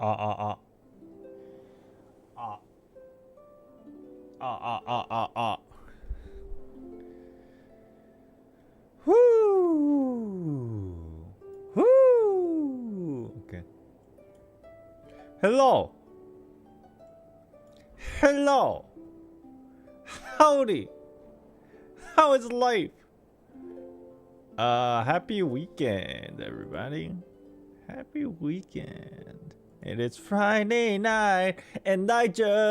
Ah ah ah ah ah ah ah ah ah. Whoo! Whoo! Okay. Hello. Hello. Howdy. How is life? Happy weekend, everybody. Happy weekend. And it's Friday night, and I just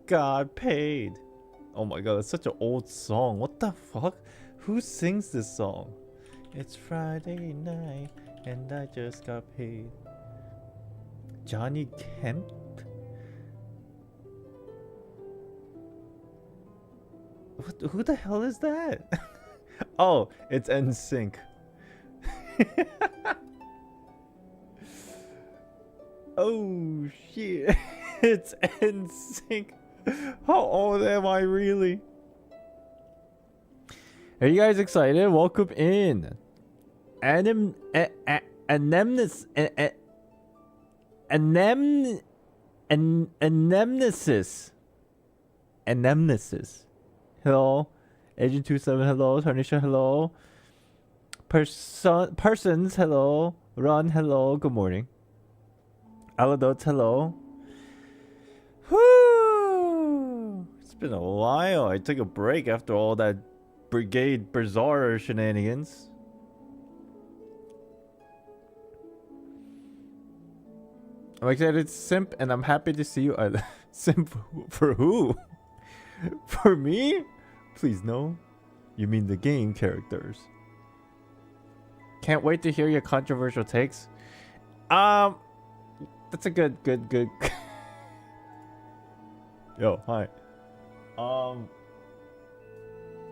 got paid. Oh my god, it's such an old song. What the fuck? Who sings this song? It's Friday night, and I just got paid. Johnny Kemp? Who the hell is that? Oh, it's NSYNC. Oh shit. It's NSYNC. How old am I really? Are you guys excited? Welcome in. Anemnesis. Anemnesis. Hello. Agent 27, hello. Tarnisha, hello. Persons, hello. Ron, hello. Good morning. Aladotes, hello. Whoo! It's been a while. I took a break after all that Brigade Bazaar shenanigans. I'm excited, Simp, and I'm happy to see you. Simp for who? For me? Please no. You mean the game characters. Can't wait to hear your controversial takes. That's a good. Yo, hi.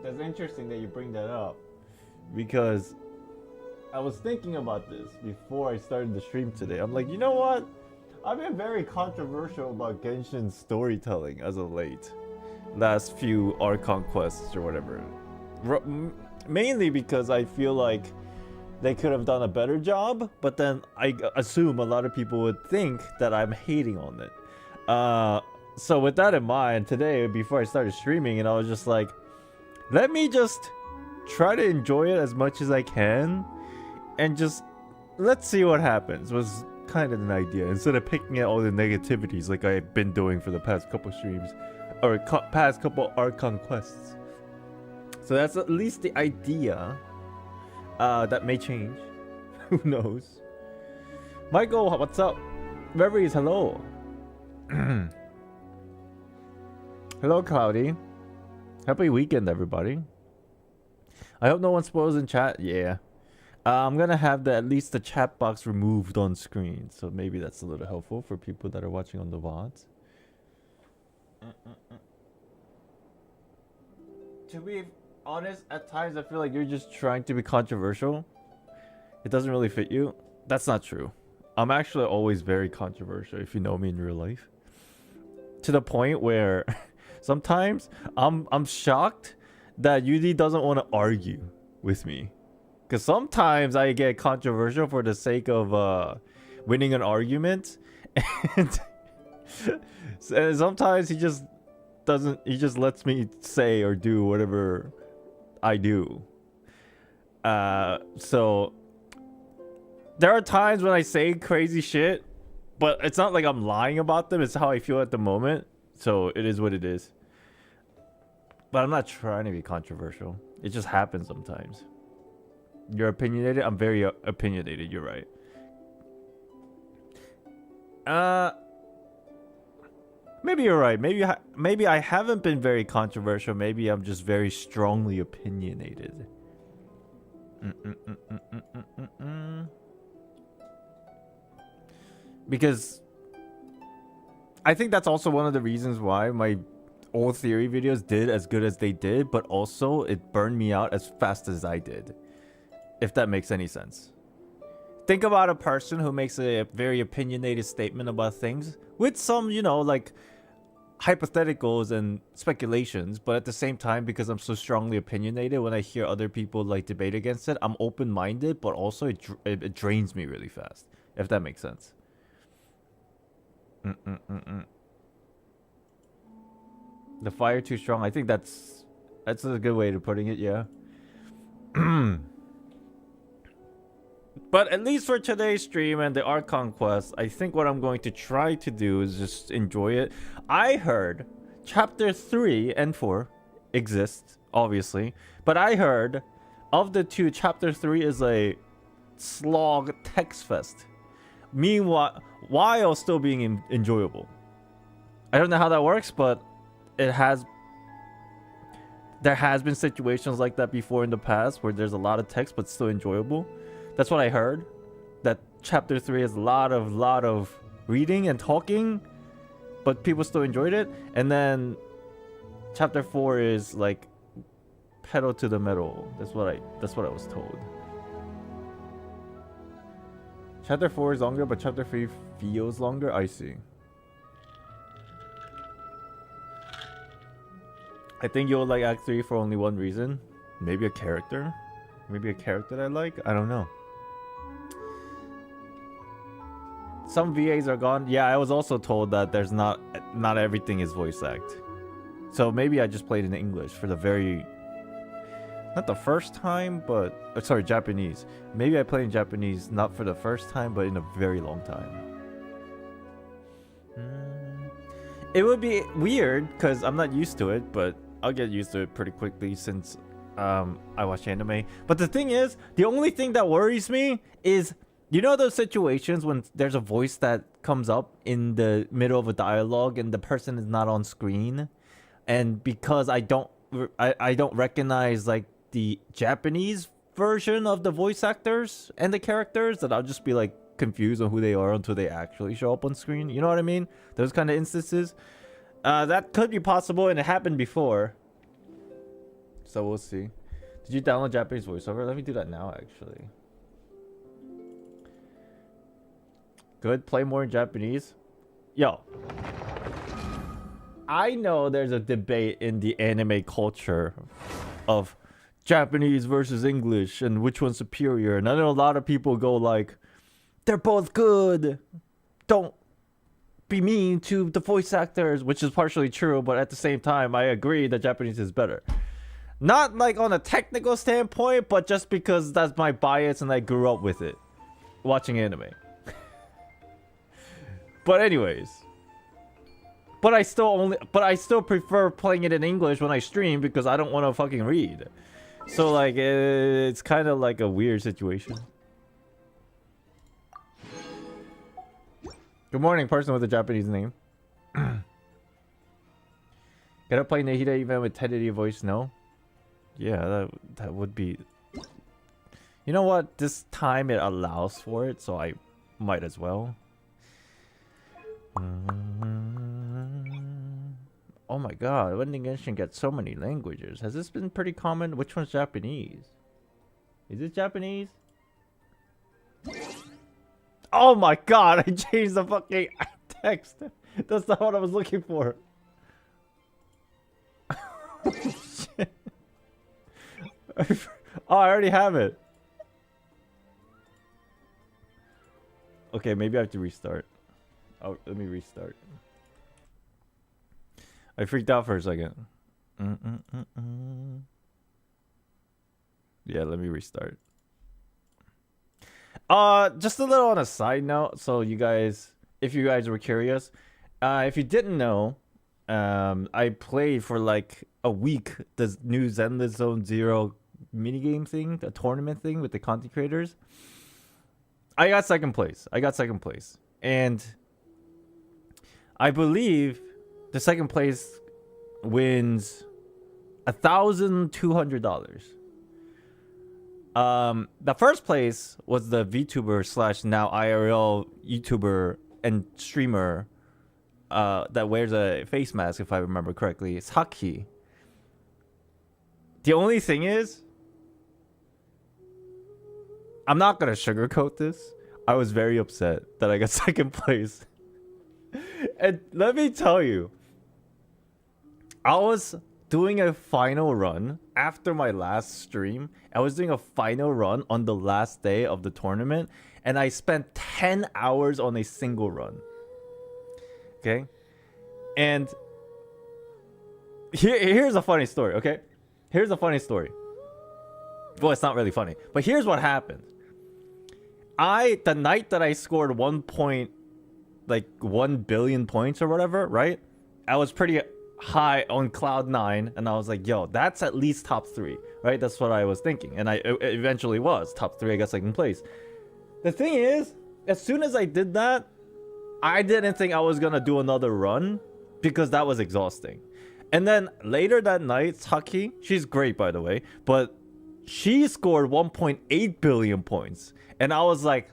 That's interesting that you bring that up, because I was thinking about this before I started the stream today. I'm like, you know what? I've been very controversial about Genshin's storytelling as of late. Last few Archon quests or whatever. Mainly because I feel like they could have done a better job, but then I assume a lot of people would think that I'm hating on it. So with that in mind, today, before I started streaming, and I was just like, let me just try to enjoy it as much as I can, and just let's see what happens, was kind of an idea, instead of picking at all the negativities like I've been doing for the past couple streams, or past couple Archon quests. So that's at least the idea. That may change. Who knows? Michael, what's up? Reveries, hello. Hello, Cloudy. Happy weekend, everybody. I hope no one spoils in chat. Yeah. I'm gonna have at least the chat box removed on screen, so maybe that's a little helpful for people that are watching on the VODs. To be honest, at times I feel like you're just trying to be controversial. It doesn't really fit you. That's not true. I'm actually always very controversial if you know me in real life. To the point where sometimes I'm shocked that Yudi doesn't want to argue with me. Because sometimes I get controversial for the sake of winning an argument. And sometimes he just lets me say or do whatever I do. So there are times when I say crazy shit, but it's not like I'm lying about them. It's how I feel at the moment. So it is what it is. But I'm not trying to be controversial. It just happens sometimes. You're opinionated? I'm very opinionated. You're right. Maybe you're right. Maybe I haven't been very controversial. Maybe I'm just very strongly opinionated. Because I think that's also one of the reasons why my old theory videos did as good as they did, but also it burned me out as fast as I did. If that makes any sense. Think about a person who makes a very opinionated statement about things with some, you know, like hypotheticals and speculations, but at the same time, because I'm so strongly opinionated, when I hear other people like debate against it, I'm open-minded, but also it drains me really fast, if that makes sense. The fire too strong. I think that's a good way of putting it. Yeah. But at least for today's stream and the Archon quest, I think what I'm going to try to do is just enjoy it. I heard chapter 3 and 4 exist, obviously, but I heard of the two, chapter 3 is a slog text fest. Meanwhile, while still being enjoyable. I don't know how that works, but there has been situations like that before in the past where there's a lot of text but still enjoyable. That's what I heard. That chapter 3 is a lot of reading and talking, but people still enjoyed it. And then chapter 4 is like pedal to the metal. That's what I was told. Chapter 4 is longer, but chapter 3 feels longer. I see. I think you'll like Act 3 for only one reason. Maybe a character. Maybe a character that I like. I don't know. Some VAs are gone. Yeah, I was also told that there's not everything is voice act. So maybe I just played in English for the very... Not the first time, but... sorry, Japanese. Maybe I played in Japanese not for the first time, but in a very long time. It would be weird, because I'm not used to it, but I'll get used to it pretty quickly since I watch anime. But the thing is, the only thing that worries me is... You know those situations when there's a voice that comes up in the middle of a dialogue and the person is not on screen? And because I don't recognize like the Japanese version of the voice actors and the characters, that I'll just be like confused on who they are until they actually show up on screen. You know what I mean? Those kind of instances. That could be possible, and it happened before. So we'll see. Did you download Japanese voiceover? Let me do that now, actually. Good. Play more in Japanese. Yo. I know there's a debate in the anime culture of Japanese versus English and which one's superior. And I know a lot of people go like, they're both good. Don't be mean to the voice actors, which is partially true. But at the same time, I agree that Japanese is better. Not like on a technical standpoint, but just because that's my bias and I grew up with it. Watching anime. But anyways, but I still prefer playing it in English when I stream because I don't want to fucking read. So like it's kind of like a weird situation. Good morning, person with a Japanese name. Gotta play Nahida even with tentative voice? No. Yeah, that would be. You know what? This time it allows for it, so I might as well. Oh my god, when did Genshin get so many languages? Has this been pretty common? Which one's Japanese? Is it Japanese? Oh my god, I changed the fucking text. That's not what I was looking for. Shit. Oh, I already have it. Okay, maybe I have to restart. Oh, let me restart. I freaked out for a second. Yeah, let me restart. Just a little on a side note, so you guys, if you guys were curious, if you didn't know, I played for like a week the new Zenless Zone Zero minigame thing, the tournament thing with the content creators. I got second place. And I believe the second place wins $1,200. The first place was the VTuber slash now IRL YouTuber and streamer that wears a face mask, if I remember correctly. It's Haki. The only thing is, I'm not gonna sugarcoat this. I was very upset that I got second place. And let me tell you, I was doing a final run after my last stream. I was doing a final run on the last day of the tournament, and I spent 10 hours on a single run. Okay? And here's a funny story, okay? Here's a funny story. Well, it's not really funny, but here's what happened. The night that I scored 1 billion points or whatever, right? I was pretty high on cloud 9, and I was like, yo, that's at least top 3, right? That's what I was thinking, and it eventually was top 3, I guess, second place. The thing is, as soon as I did that, I didn't think I was gonna do another run because that was exhausting. And then later that night, Saki, she's great by the way, but she scored 1.8 billion points, and I was like,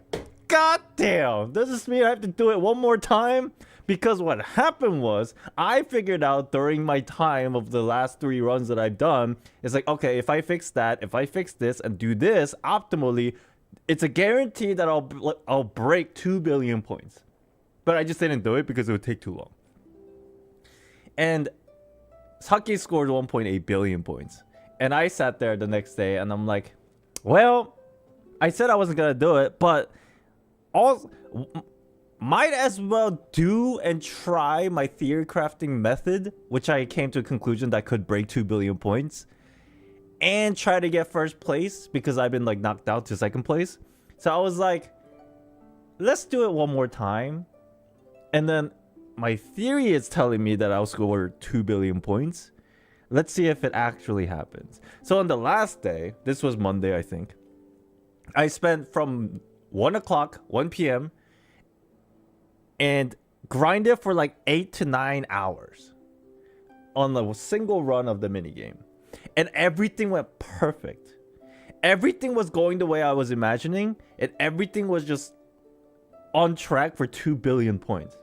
god damn, does this mean I have to do it one more time? Because what happened was, I figured out during my time of the last 3 runs that I've done, it's like, okay, if I fix that, if I fix this and do this optimally, it's a guarantee that I'll break 2 billion points. But I just didn't do it because it would take too long. And Saki scored 1.8 billion points. And I sat there the next day and I'm like, well, I said I wasn't going to do it, but also might as well do and try my theory crafting method, which I came to a conclusion that could break 2 billion points, and try to get first place because I've been like knocked out to second place. So I was like, let's do it one more time. And then my theory is telling me that I'll score 2 billion points. Let's see if it actually happens. So on the last day, this was Monday, I think, I spent from 1 p.m. and grinded for like 8 to 9 hours on a single run of the minigame. And everything went perfect. Everything was going the way I was imagining, and everything was just on track for 2 billion points.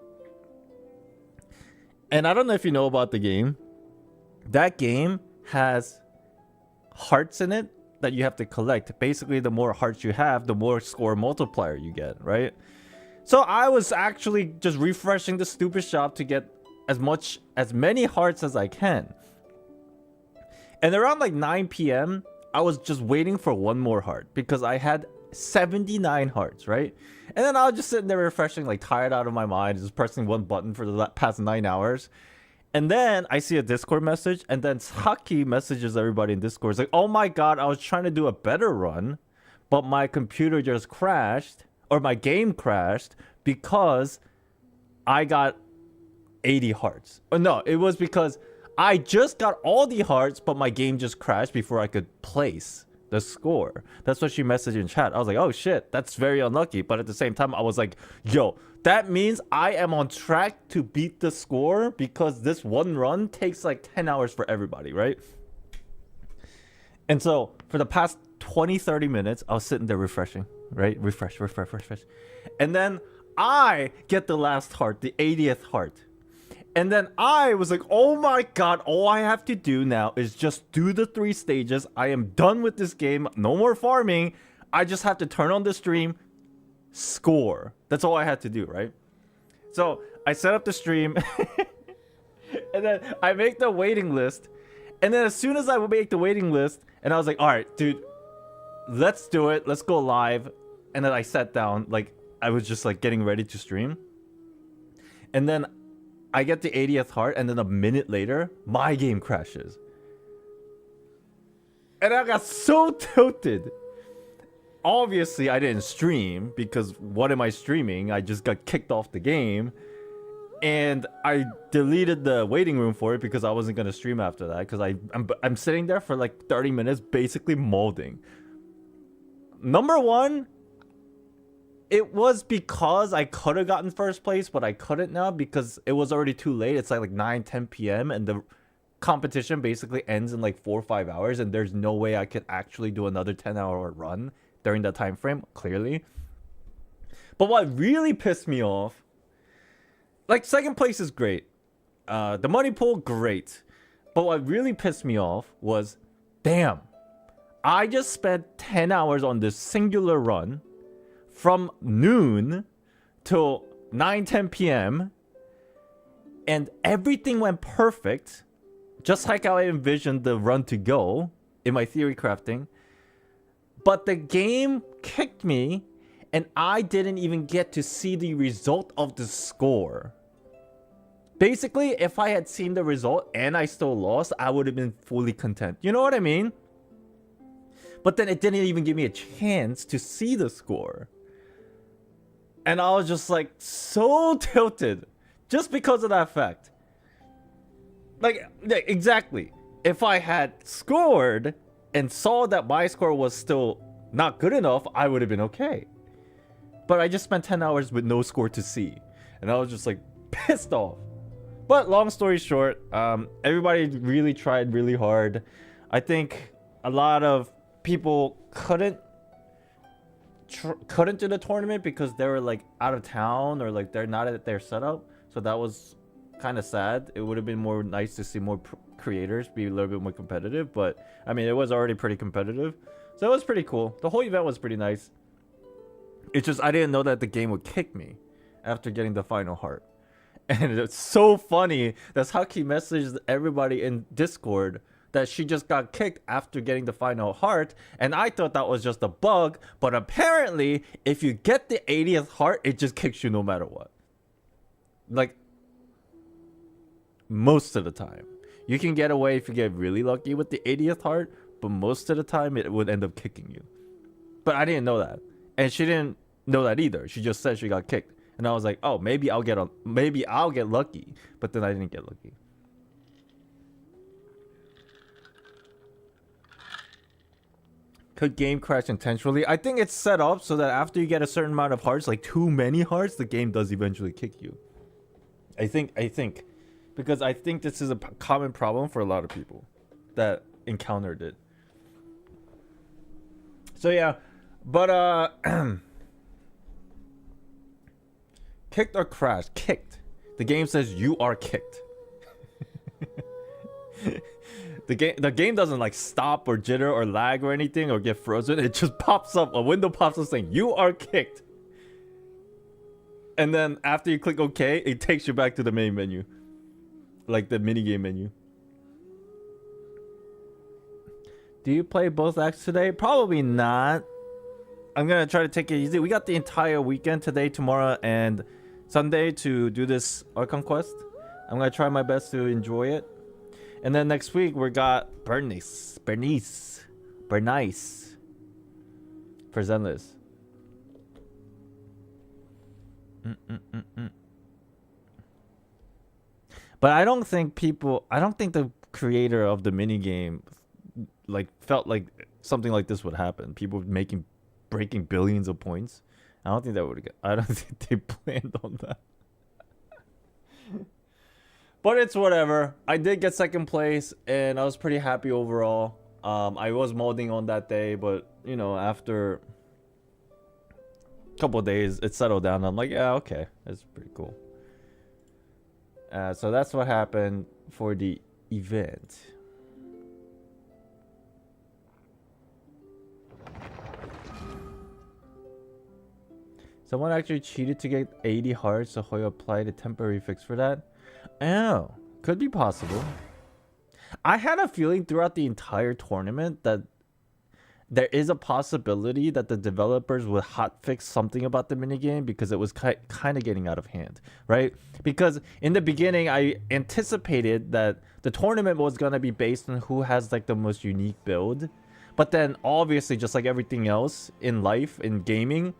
And I don't know if you know about the game. That game has hearts in it that you have to collect. Basically, the more hearts you have, the more score multiplier you get, right? So I was actually just refreshing the stupid shop to get as many hearts as I can. And around like 9 p.m., I was just waiting for one more heart because I had 79 hearts, right? And then I was just sitting there refreshing, like tired out of my mind, just pressing one button for the past 9 hours. And then I see a Discord message, and then Saki messages everybody in Discord. It's like, oh my god, I was trying to do a better run, but my computer just crashed, or my game crashed, because I got 80 hearts. Or no, it was because I just got all the hearts, but my game just crashed before I could place the score. That's what she messaged in chat. I was like, oh shit, that's very unlucky. But at the same time, I was like, yo, that means I am on track to beat the score because this one run takes like 10 hours for everybody, right? And so for the past 20-30 minutes, I was sitting there refreshing, right? Refresh. And then I get the last heart, the 80th heart. And then I was like, oh my god, all I have to do now is just do the 3 stages. I am done with this game. No more farming. I just have to turn on the stream, score. That's all I had to do, right? So I set up the stream. And then I make the waiting list. And then as soon as I make the waiting list, and I was like, all right, dude, let's do it. Let's go live. And then I sat down. Like, I was just like getting ready to stream. And then I get the 80th heart, and then a minute later, my game crashes. And I got so tilted. Obviously, I didn't stream, because what am I streaming? I just got kicked off the game. And I deleted the waiting room for it, because I wasn't going to stream after that. Because I'm sitting there for like 30 minutes, basically molding. Number one, it was because I could have gotten first place, but I couldn't now because it was already too late. It's like 9-10 p.m. and the competition basically ends in like 4 or 5 hours, and there's no way I could actually do another 10-hour run during that time frame, clearly. But what really pissed me off, like, second place is great. The money pool, great. But what really pissed me off was, damn, I just spent 10 hours on this singular run from noon till 9-10 p.m. and everything went perfect just like how I envisioned the run to go in my theory crafting. But the game kicked me, and I didn't even get to see the result of the score. Basically, if I had seen the result and I still lost, I would have been fully content. You know what I mean? But then it didn't even give me a chance to see the score. And I was just like so tilted just because of that fact. Like, exactly. If I had scored and saw that my score was still not good enough, I would have been okay. But I just spent 10 hours with no score to see. And I was just like pissed off. But long story short, everybody really tried really hard. I think a lot of people couldn't do the tournament because they were like out of town or like they're not at their setup. So that was kind of sad. It would have been more nice to see more creators be a little bit more competitive. But I mean, it was already pretty competitive. So it was pretty cool. The whole event was pretty nice. It's just I didn't know that the game would kick me after getting the final heart. And it's so funny. That's how he messaged everybody in Discord that she just got kicked after getting the final heart. And I thought that was just a bug. But apparently, if you get the 80th heart, it just kicks you no matter what. Like, most of the time. You can get away if you get really lucky with the 80th heart. But most of the time, it would end up kicking you. But I didn't know that. And she didn't know that either. She just said she got kicked. And I was like, oh, maybe I'll get lucky. But then I didn't get lucky. Could game crash intentionally? I think it's set up so that after you get a certain amount of hearts, like too many hearts, the game does eventually kick you. I think. Because I think this is a common problem for a lot of people that encountered it. So yeah. But, kicked or crashed? Kicked. The game says you are kicked. The game doesn't like stop or jitter or lag or anything or get frozen. It just pops up. A window pops up saying you are kicked. And then after you click OK, it takes you back to the main menu. Like the minigame menu. Do you play both acts today? Probably not. I'm gonna try to take it easy. We got the entire weekend today, tomorrow, and Sunday to do this Archon quest. I'm gonna try my best to enjoy it. And then next week we got Bernice for Zenless. But I don't think the creator of the minigame like felt like something like this would happen. People breaking billions of points. I don't think they planned on that. But it's whatever. I did get second place and I was pretty happy overall. I was modding on that day, but you know, after a couple of days it settled down. I'm like, yeah, okay, that's pretty cool. So that's what happened for the event. Someone actually cheated to get 80 hearts, so Hoyo applied a temporary fix for that. Oh, could be possible. I had a feeling throughout the entire tournament that there is a possibility that the developers would hotfix something about the minigame because it was kind of getting out of hand, right? Because in the beginning, I anticipated that the tournament was going to be based on who has like the most unique build. But then obviously, just like everything else in life, in gaming,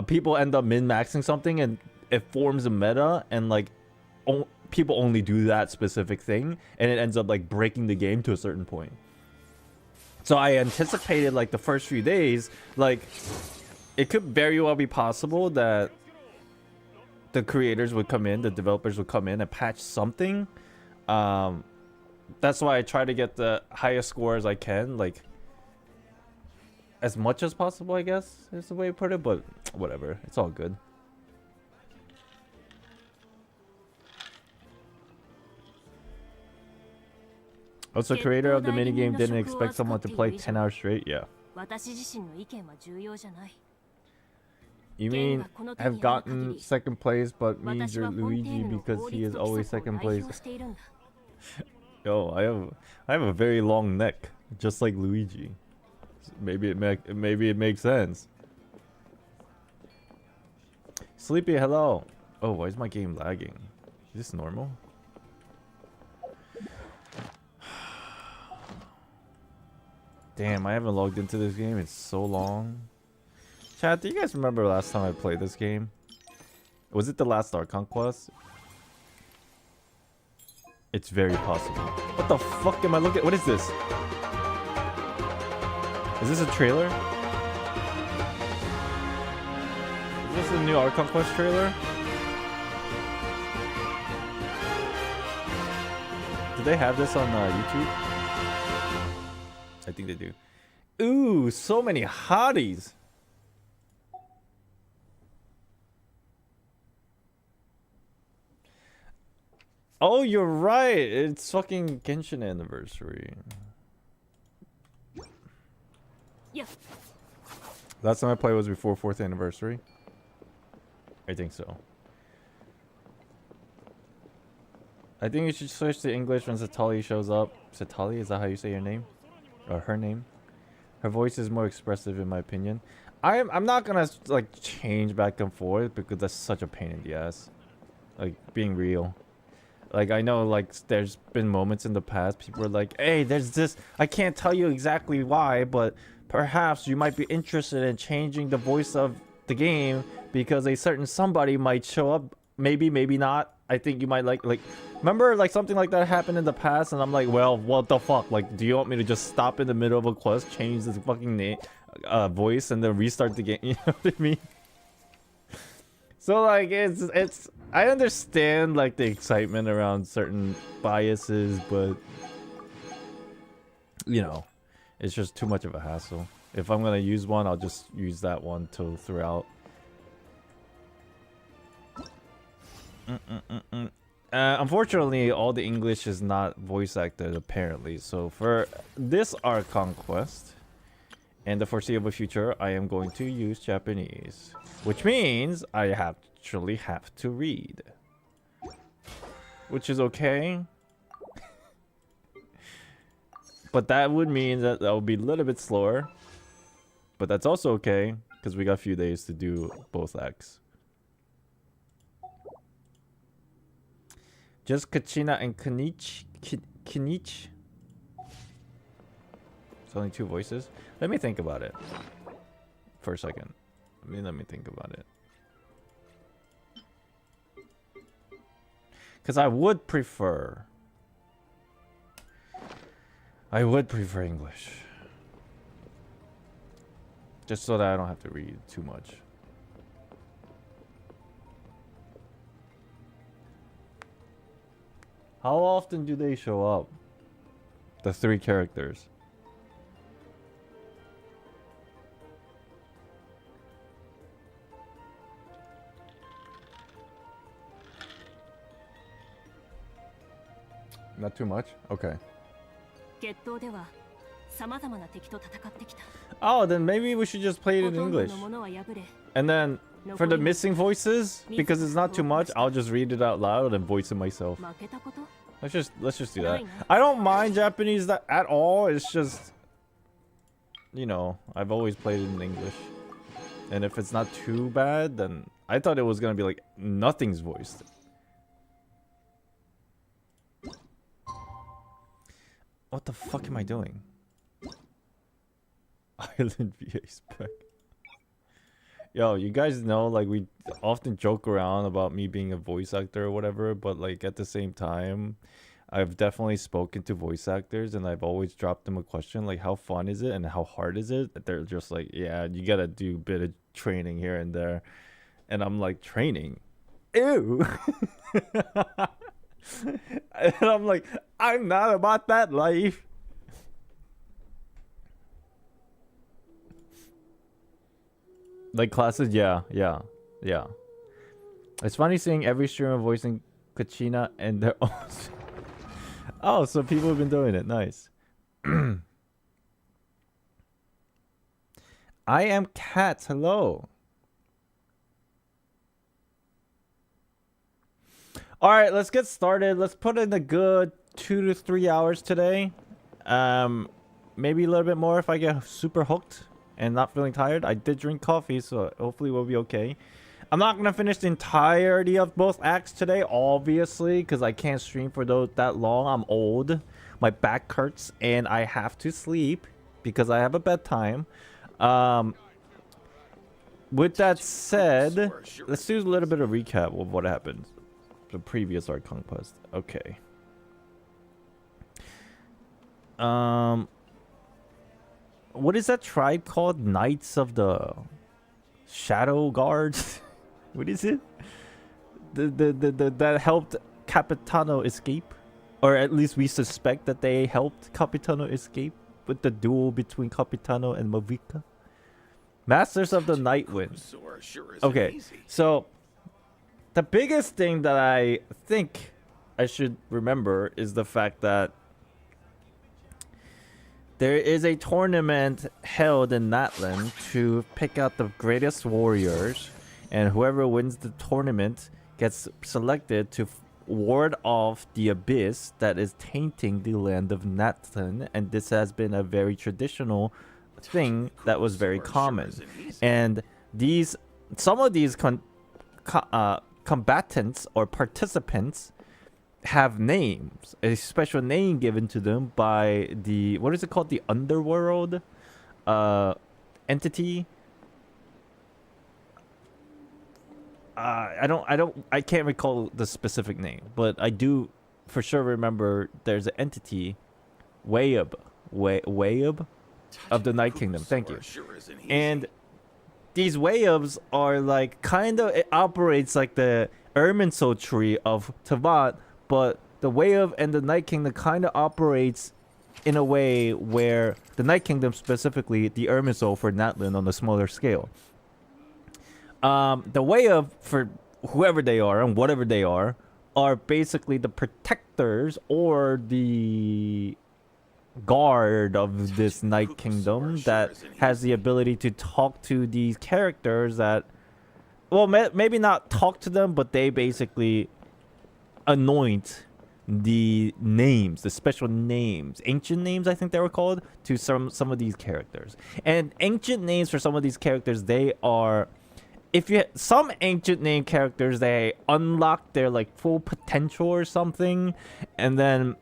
people end up min-maxing something and it forms a meta and like people only do that specific thing and it ends up like breaking the game to a certain point. So I anticipated like the first few days, like it could very well be possible that the creators would come in, the developers would come in and patch something. That's why I try to get the highest score as I can, like as much as possible, I guess is the way to put it, but whatever, it's all good. Also, creator of the minigame didn't expect someone to play 10 hours straight? Yeah. You mean have gotten second place, but means you're Luigi because he is always second place? Yo, I have a very long neck, just like Luigi. Maybe it makes sense. Sleepy, hello. Oh, why is my game lagging? Is this normal? Damn, I haven't logged into this game in so long. Chat, do you guys remember last time I played this game? Was it the last Archon quest? It's very possible. What the fuck am I looking at? What is this? Is this a trailer? Is this a new Archon quest trailer? Do they have this on YouTube? I think they do. Ooh, so many hotties. Oh, you're right. It's fucking Genshin anniversary. Yeah. Last time I played was before 4th anniversary. I think so. I think you should switch to English when Citlali shows up. Citlali, is that how you say your name? Or her name? Her voice is more expressive in my opinion. I'm not gonna like change back and forth because that's such a pain in the ass. Like being real. Like I know like there's been moments in the past people are like, hey, there's this, I can't tell you exactly why, but perhaps you might be interested in changing the voice of the game because a certain somebody might show up. Maybe not. I think you might like remember like something like that happened in the past and I'm like, well, what the fuck? Like, do you want me to just stop in the middle of a quest, change this fucking name voice and then restart the game? You know what I mean? So like it's I understand like the excitement around certain biases, but you know, it's just too much of a hassle. If I'm gonna use one, I'll just use that one throughout. Unfortunately, all the English is not voice acted apparently. So for this Archon quest and the foreseeable future, I am going to use Japanese, which means I actually have to read, which is okay. But that would mean that will be a little bit slower, but that's also okay because we got a few days to do both acts. Just Kachina and Kinich. It's only 2 voices. Let me think about it for a second. Let me think about it. Because I would prefer English. Just so that I don't have to read too much. How often do they show up? The 3 characters. Not too much? Okay. Oh, then maybe we should just play it in English. And then for the missing voices, because it's not too much, I'll just read it out loud and voice it myself. Let's just do that. I don't mind Japanese at all. It's just, you know, I've always played it in English. And if it's not too bad, then I thought it was gonna be like nothing's voiced. What the fuck am I doing? Island VA spec. Yo, you guys know, like, we often joke around about me being a voice actor or whatever, but, like, at the same time, I've definitely spoken to voice actors, and I've always dropped them a question, like, how fun is it and how hard is it? They're just like, yeah, you gotta do a bit of training here and there. And I'm like, training? Ew! And I'm like, I'm not about that life. Like classes, yeah. It's funny seeing every streamer voicing Kachina and their own. Oh, so people have been doing it. Nice. I am Cat. Hello. All right, let's get started. Let's put in a good 2 to 3 hours today. Maybe a little bit more if I get super hooked and not feeling tired. I did drink coffee, so hopefully we'll be okay. I'm not gonna finish the entirety of both acts today, obviously, because I can't stream for that long. I'm old, my back hurts, and I have to sleep because I have a bedtime. With that said, let's do a little bit of recap of what happened. The previous Archon quest. Okay. What is that tribe called? Knights of the Shadow Guards? What is it? That helped Capitano escape, or at least we suspect that they helped Capitano escape with the duel between Capitano and Mavica. Masters of the Night Wind. Okay, so the biggest thing that I think I should remember is the fact that there is a tournament held in Natlan to pick out the greatest warriors, and whoever wins the tournament gets selected to ward off the abyss that is tainting the land of Natlan, and this has been a very traditional thing that was very common. And some of these combatants or participants have names, a special name given to them by the, what is it called, the underworld entity. I can't recall the specific name, but I do for sure remember there's an entity, Wayab of the Night Kingdom. Thank you. And these Wayabs are like it operates like the Irminsul tree of Tavat, but the Wayab and the Night Kingdom kind of operates in a way where the Night Kingdom, specifically the Irminsul for Natlan on a smaller scale. The Wayab, for whoever they are and whatever they are basically the protectors or the guard of this Night Kingdom that has the ability to talk to these characters that, well, maybe not talk to them, but they basically anoint the names, the special names, ancient names, I think they were called, to some of these characters. And ancient names for some of these characters, they are, some ancient name characters, they unlock their like full potential or something, and then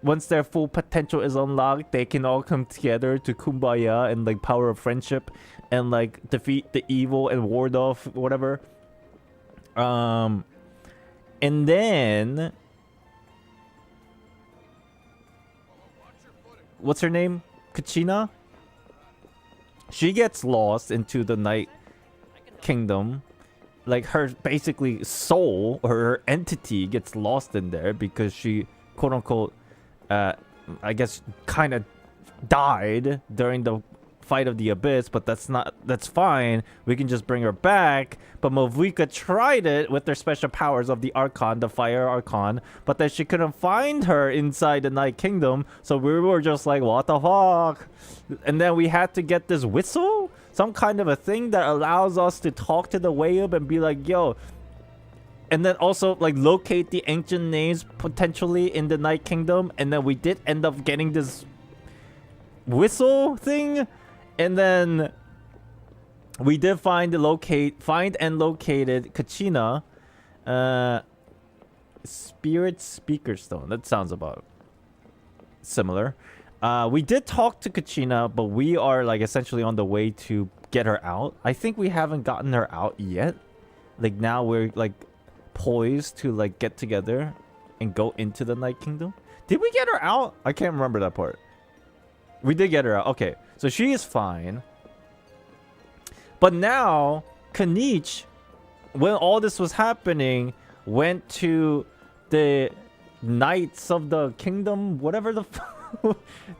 once their full potential is unlocked, they can all come together to kumbaya and like power of friendship and like defeat the evil and ward off whatever. And then what's her name? Kachina? She gets lost into the Night Kingdom. Like her basically soul or her entity gets lost in there because she quote unquote I guess kind of died during the fight of the abyss, but that's fine. We can just bring her back. But Mavuika tried it with their special powers of the Archon, the Fire Archon, but then she couldn't find her inside the Night Kingdom, so we were just like, what the fuck? And then we had to get this whistle, some kind of a thing that allows us to talk to the Wayab and be like, yo, and then also like locate the ancient names potentially in the Night Kingdom. And then we did end up getting this whistle thing, and then we did find and located Kachina, Spirit Speaker Stone. That sounds about similar. We did talk to Kachina, but we are like essentially on the way to get her out. I think we haven't gotten her out yet. Like now we're like poised to like get together and go into the Night Kingdom. Did we get her out? I can't remember that part. We did get her out. Okay, so she is fine. But now Kanich, when all this was happening, went to the Knights of the Kingdom, whatever the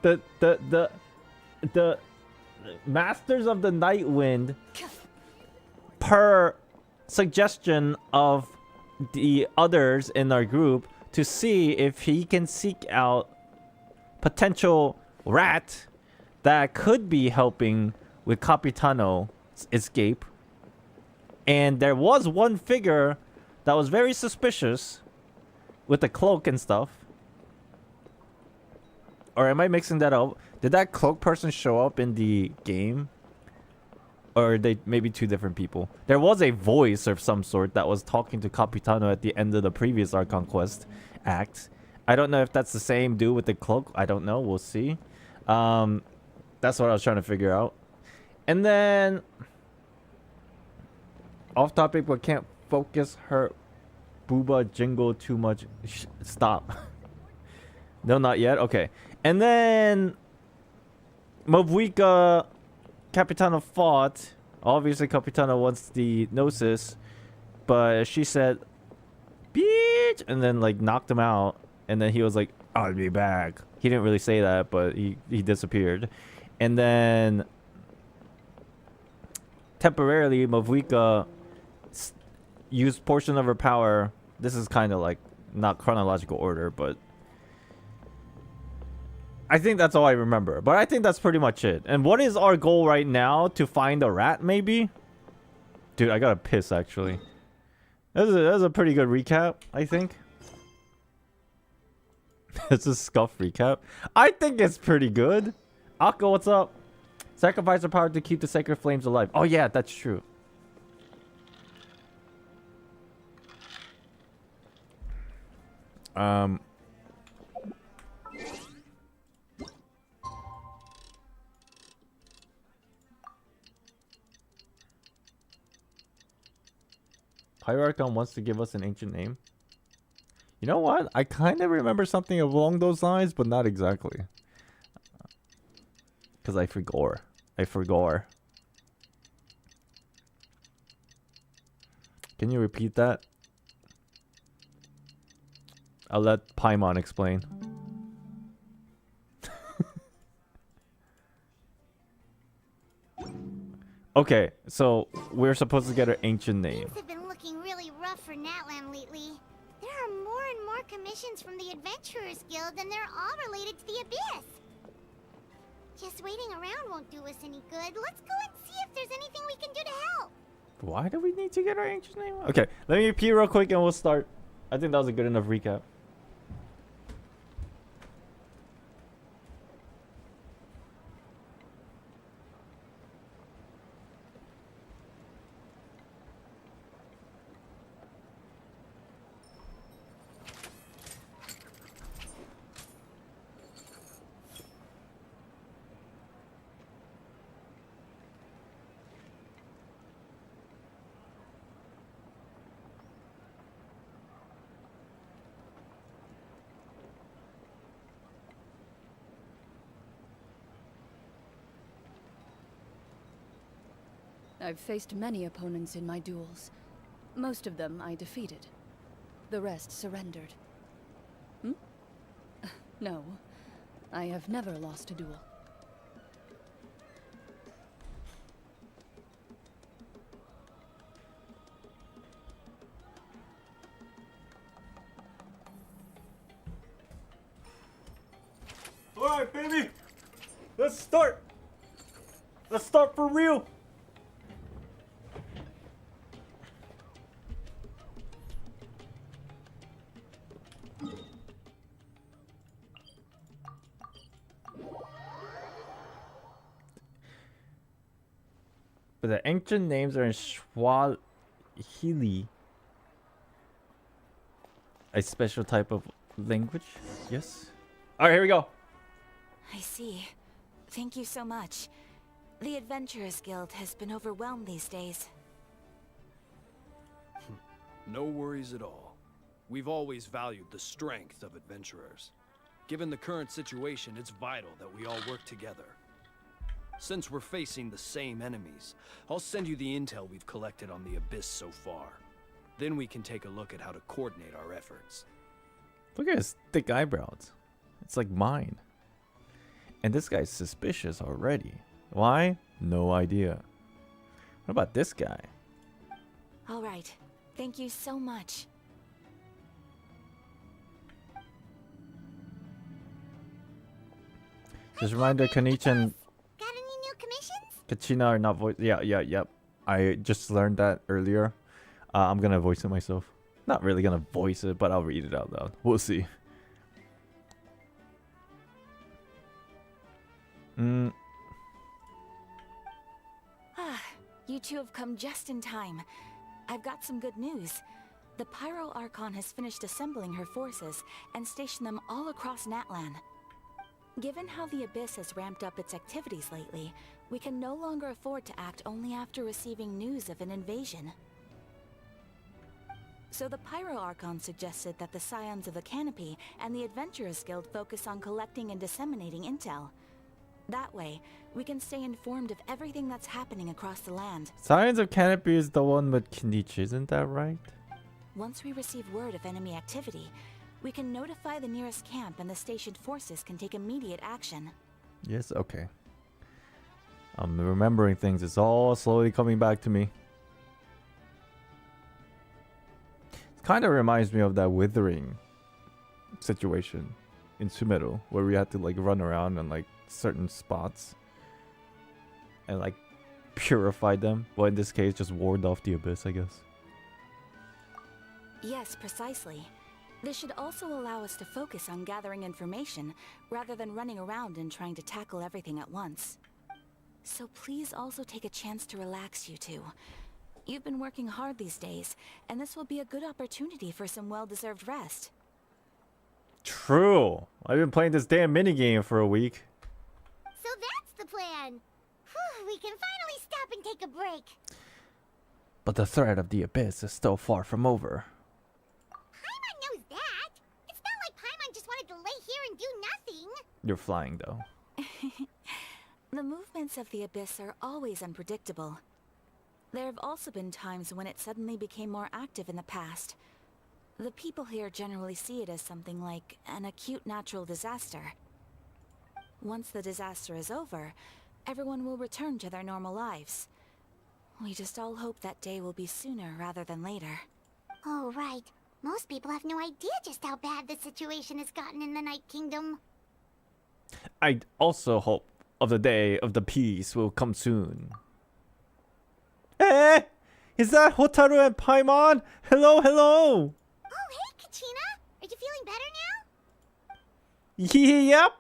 the Masters of the Night Wind, per suggestion of the others in our group, to see if he can seek out potential rat that could be helping with Capitano's escape. And there was one figure that was very suspicious with the cloak and stuff. Or am I mixing that up? Did that cloak person show up in the game? Or are they maybe two different people? There was a voice of some sort that was talking to Capitano at the end of the previous Archon quest act. I don't know if that's the same dude with the cloak. I don't know. We'll see. That's what I was trying to figure out. And then... Off topic, but can't focus her booba jingle too much. Stop. No, not yet. Okay. And then... Mavuika... Capitano fought. Obviously, Capitano wants the Gnosis. But she said... Bitch! And then, like, knocked him out. And then he was like, I'll be back. He didn't really say that, but he disappeared. And then... Temporarily, Mavuika... used portion of her power. This is kind of like not chronological order, but I think that's all I remember. But I think that's pretty much it. And what is our goal right now? To find a rat, maybe? Dude, I gotta piss, actually. That was a pretty good recap, I think. It's a scuff recap. I think it's pretty good. Akko, what's up? Sacrifice her power to keep the sacred flames alive. Oh yeah, that's true. Archon wants to give us an ancient name. You know what? I kind of remember something along those lines, but not exactly. Because I forgot. Can you repeat that? I'll let Paimon explain. Okay, so we're supposed to get an ancient name. Things have been looking really rough for Natlan lately. There are more and more commissions from the Adventurers Guild, and they're all related to the Abyss. Just waiting around won't do us any good. Let's go and see if there's anything we can do to help. Why do we need to get our ancient name? Okay, let me repeat real quick and we'll start. I think that was a good enough recap. I've faced many opponents in my duels. Most of them I defeated. The rest surrendered. No, I have never lost a duel. Alright, baby! Let's start! Let's start for real! But the ancient names are in Swahili, a special type of language. Yes. All right, here we go. I see. Thank you so much. The Adventurers Guild has been overwhelmed these days. No worries at all. We've always valued the strength of adventurers. Given the current situation, it's vital that we all work together. Since we're facing the same enemies, I'll send you the intel we've collected on the Abyss so far. Then we can take a look at how to coordinate our efforts. Look at his thick eyebrows. It's like mine. And this guy's suspicious already. Why? No idea. What about this guy? All right. Thank you so much. Just a reminder, Kanicha and Got any new commissions? Kachina are not voice. Yep. I just learned that earlier. I'm gonna voice it myself. Not really gonna voice it, but I'll read it out loud. We'll see. Mm. Ah, you two have come just in time. I've got some good news. The Pyro Archon has finished assembling her forces and stationed them all across Natlan. Given how the Abyss has ramped up its activities lately, we can no longer afford to act only after receiving news of an invasion. So the Pyro Archon suggested that the Scions of the Canopy and the Adventurers Guild focus on collecting and disseminating intel. That way, we can stay informed of everything that's happening across the land. Science of Canopy is the one with Kenichi, isn't that right? Once we receive word of enemy activity, we can notify the nearest camp and the stationed forces can take immediate action. Yes, okay. I'm remembering things. It's all slowly coming back to me. It kind of reminds me of that withering situation in Sumeru, where we had to like run around in like certain spots and like purify them. Well, in this case, just ward off the abyss, I guess. Yes, precisely. This should also allow us to focus on gathering information rather than running around and trying to tackle everything at once. So please also take a chance to relax, you two. You've been working hard these days, and this will be a good opportunity for some well-deserved rest. True. I've been playing this damn minigame for a week. So that's the plan. Whew, we can finally stop and take a break. But the threat of the abyss is still far from over. Paimon knows that. It's not like Paimon just wanted to lay here and do nothing. You're flying, though. The movements of the Abyss are always unpredictable. There have also been times when it suddenly became more active in the past. The people here generally see it as something like an acute natural disaster. Once the disaster is over, everyone will return to their normal lives. We just all hope that day will be sooner rather than later. Oh, right. Most people have no idea just how bad the situation has gotten in the Night Kingdom. I also hope of the day of the peace will come soon. Eh? Is that Hotaru and Paimon? Hello, hello! Oh, hey, Kachina! Are you feeling better now? Yep!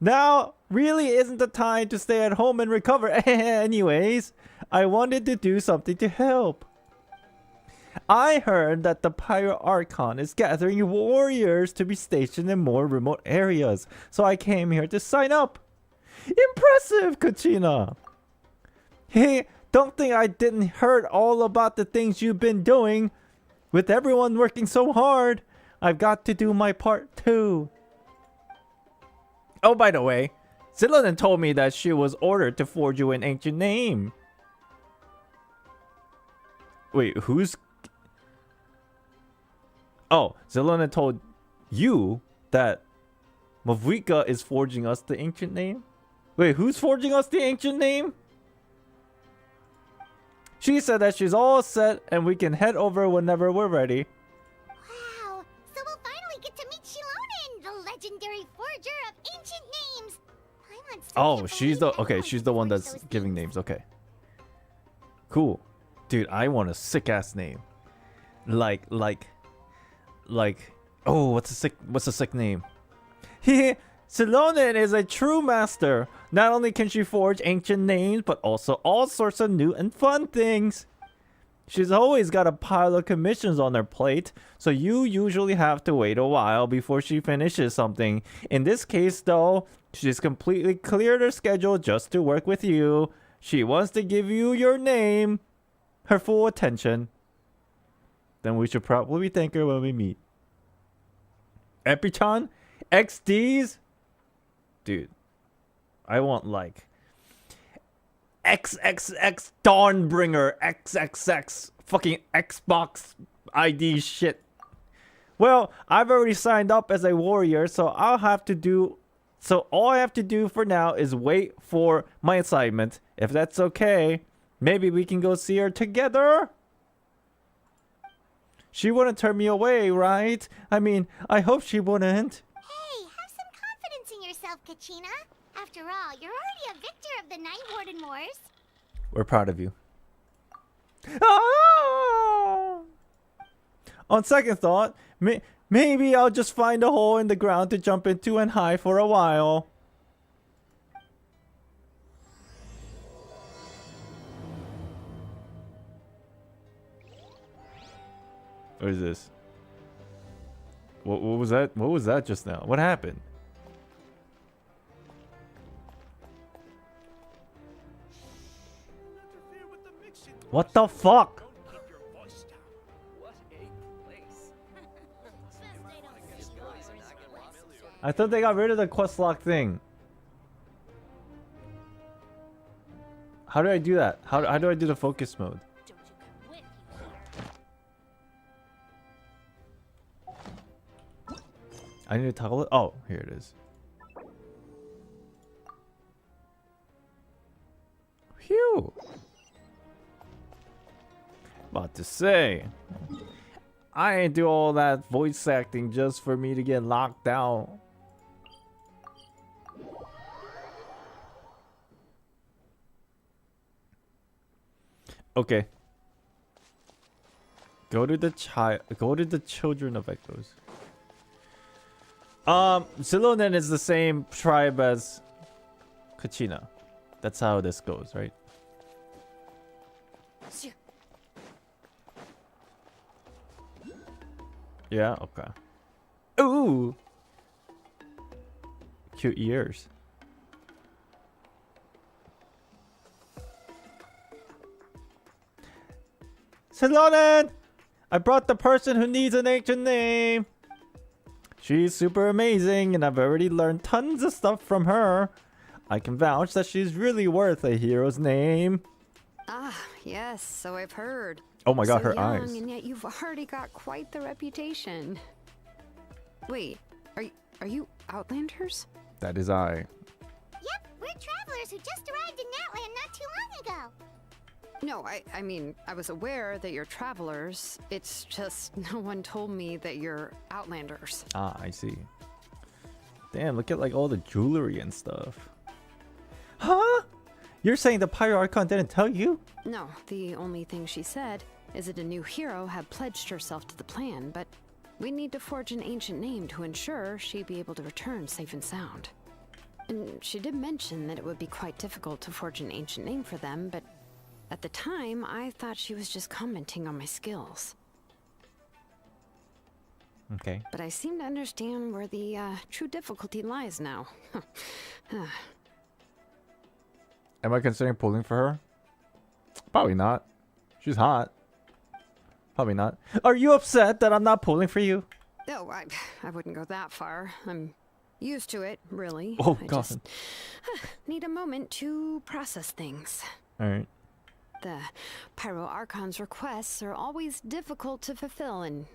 Now really isn't the time to stay at home and recover. Anyways, I wanted to do something to help. I heard that the Pyro Archon is gathering warriors to be stationed in more remote areas, so I came here to sign up. Impressive, Kachina! Hey, don't think I didn't heard all about the things you've been doing. With everyone working so hard, I've got to do my part too. Oh, by the way, Xilonen told me that she was ordered to forge you an ancient name. Wait, who's... Oh, Xilonen told you that Mavwika is forging us the ancient name? Wait, who's forging us the ancient name? She said that she's all set and we can head over whenever we're ready. Wow, so we'll finally get to meet Xilonen, the legendary forger of ancient names. Paimon still Oh, can't she's believe the... Okay, anyone she's can the one forge that's those giving names. Okay. Cool. Dude, I want a sick-ass name. Like... Oh, what's a sick name? Xilonen is a true master. Not only can she forge ancient names, but also all sorts of new and fun things. She's always got a pile of commissions on her plate, so you usually have to wait a while before she finishes something. In this case, though, she's completely cleared her schedule just to work with you. She wants to give you your name, her full attention. Then we should probably thank her when we meet. Epichan? XDs? Dude, I want like XXX Dawnbringer XXX fucking Xbox ID shit. Well, I've already signed up as a warrior, so all I have to do for now is wait for my assignment. If that's okay, maybe we can go see her together. She wouldn't turn me away, right? I mean, I hope she wouldn't. Hey, have some confidence in yourself, Kachina. After all, you're already a victor of the Night Warden Wars. We're proud of you. Ah! On second thought, maybe I'll just find a hole in the ground to jump into and hide for a while. What is this? What was that? What was that just now? What happened? What the fuck? I thought they got rid of the quest lock thing. How do I do that? How do I do the focus mode? I need to toggle it. Oh, here it is. Phew. About to say, I ain't do all that voice acting just for me to get locked out. Okay. Go to the children of echoes. Xilonen is the same tribe as Kachina. That's how this goes, right? Yeah, okay. Ooh! Cute ears. Xilonen! I brought the person who needs an ancient name! She's super amazing, and I've already learned tons of stuff from her. I can vouch that she's really worth a hero's name. Ah, yes, so I've heard. Oh my god, so her young, eyes. And yet you've already got quite the reputation. Wait, are you Outlanders? That is I. Yep, we're travelers who just arrived in Natlan not too long ago. No, I mean, I was aware that you're travelers. It's just no one told me that you're Outlanders. Ah, I see. Damn, look at like all the jewelry and stuff. Huh? You're saying the Pyro Archon didn't tell you? No, the only thing she said is that a new hero had pledged herself to the plan, but we need to forge an ancient name to ensure she'd be able to return safe and sound. And she did mention that it would be quite difficult to forge an ancient name for them, but at the time, I thought she was just commenting on my skills. Okay. But I seem to understand where the true difficulty lies now. Am I considering pulling for her? Probably not. She's hot. Probably not. Are you upset that I'm not pulling for you? Oh, I wouldn't go that far. I'm used to it, really. Oh, I God. just need a moment to process things. Alright. The Pyro Archon's requests are always difficult to fulfill, and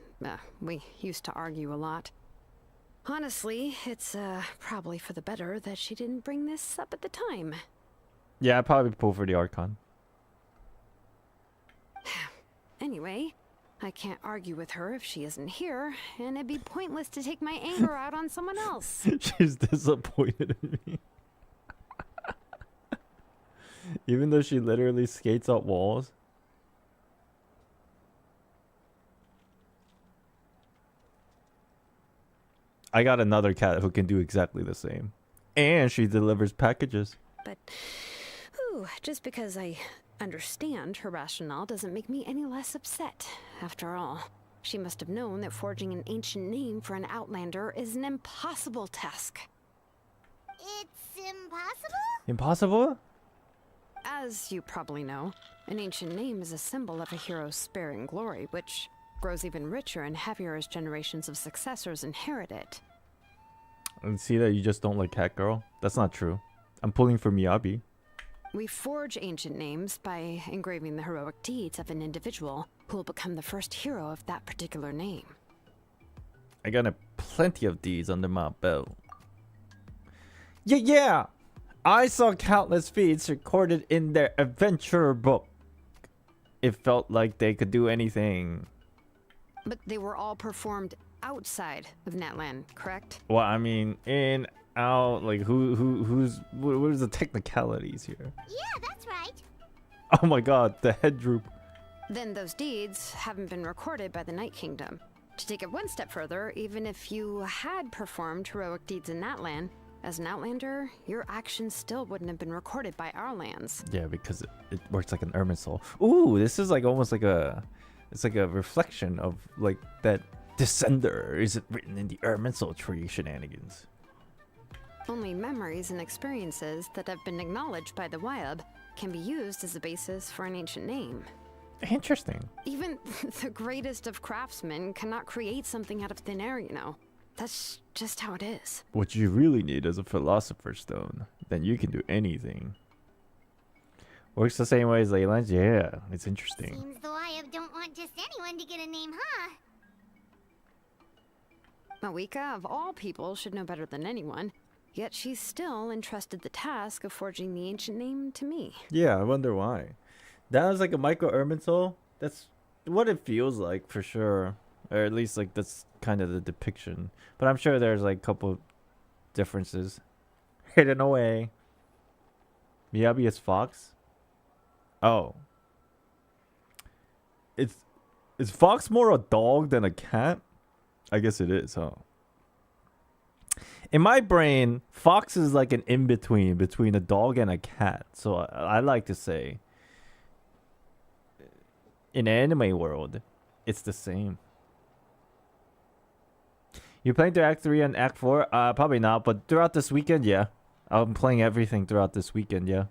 we used to argue a lot. Honestly, it's probably for the better that she didn't bring this up at the time. Yeah, I'd probably pull for the Archon. Anyway, I can't argue with her if she isn't here, and it'd be pointless to take my anger out on someone else. She's disappointed in me. Even though she literally skates up walls. I got another cat who can do exactly the same. And she delivers packages. But, just because I understand her rationale doesn't make me any less upset. After all, she must have known that forging an ancient name for an Outlander is an impossible task. It's impossible? Impossible? As you probably know, an ancient name is a symbol of a hero's sparing glory, which grows even richer and heavier as generations of successors inherit it. And see that you just don't like Cat Girl? That's not true. I'm pulling for Miyabi. We forge ancient names by engraving the heroic deeds of an individual who will become the first hero of that particular name. I got plenty of these under my belt. Yeah! I saw countless feats recorded in their adventure book. It felt like they could do anything. But they were all performed outside of Natlan, correct? Well, I mean, in, out, like what is the technicalities here? Yeah, that's right. Oh my god, the head droop. Then those deeds haven't been recorded by the Night Kingdom. To take it one step further, even if you had performed heroic deeds in Natlan, as an Outlander, your actions still wouldn't have been recorded by our lands. Yeah, because it works like an Ermin soul. Ooh, this is like almost like a It's like a reflection of like that Descender isn't written in the Erminsul tree shenanigans. Only memories and experiences that have been acknowledged by the Wyab can be used as a basis for an ancient name. Interesting. Even the greatest of craftsmen cannot create something out of thin air, you know. That's just how it is. What you really need is a Philosopher's Stone. Then you can do anything. Works the same way as Leyland's? Yeah, it's interesting. Seems the Wyab don't want just anyone to get a name, huh? Mawika, of all people, should know better than anyone. Yet she's still entrusted the task of forging the ancient name to me. Yeah, I wonder why. That was like a micro Erminsul. That's what it feels like for sure. Or at least like that's kind of the depiction. But I'm sure there's like a couple differences. Hidden away. Miyabi is fox? Oh. Is fox more a dog than a cat? I guess it is, huh? In my brain, fox is like an in-between between a dog and a cat. So I like to say, in anime world, it's the same. You playing through Act 3 and Act 4? Probably not, but throughout this weekend, yeah. I'm playing everything throughout this weekend, yeah.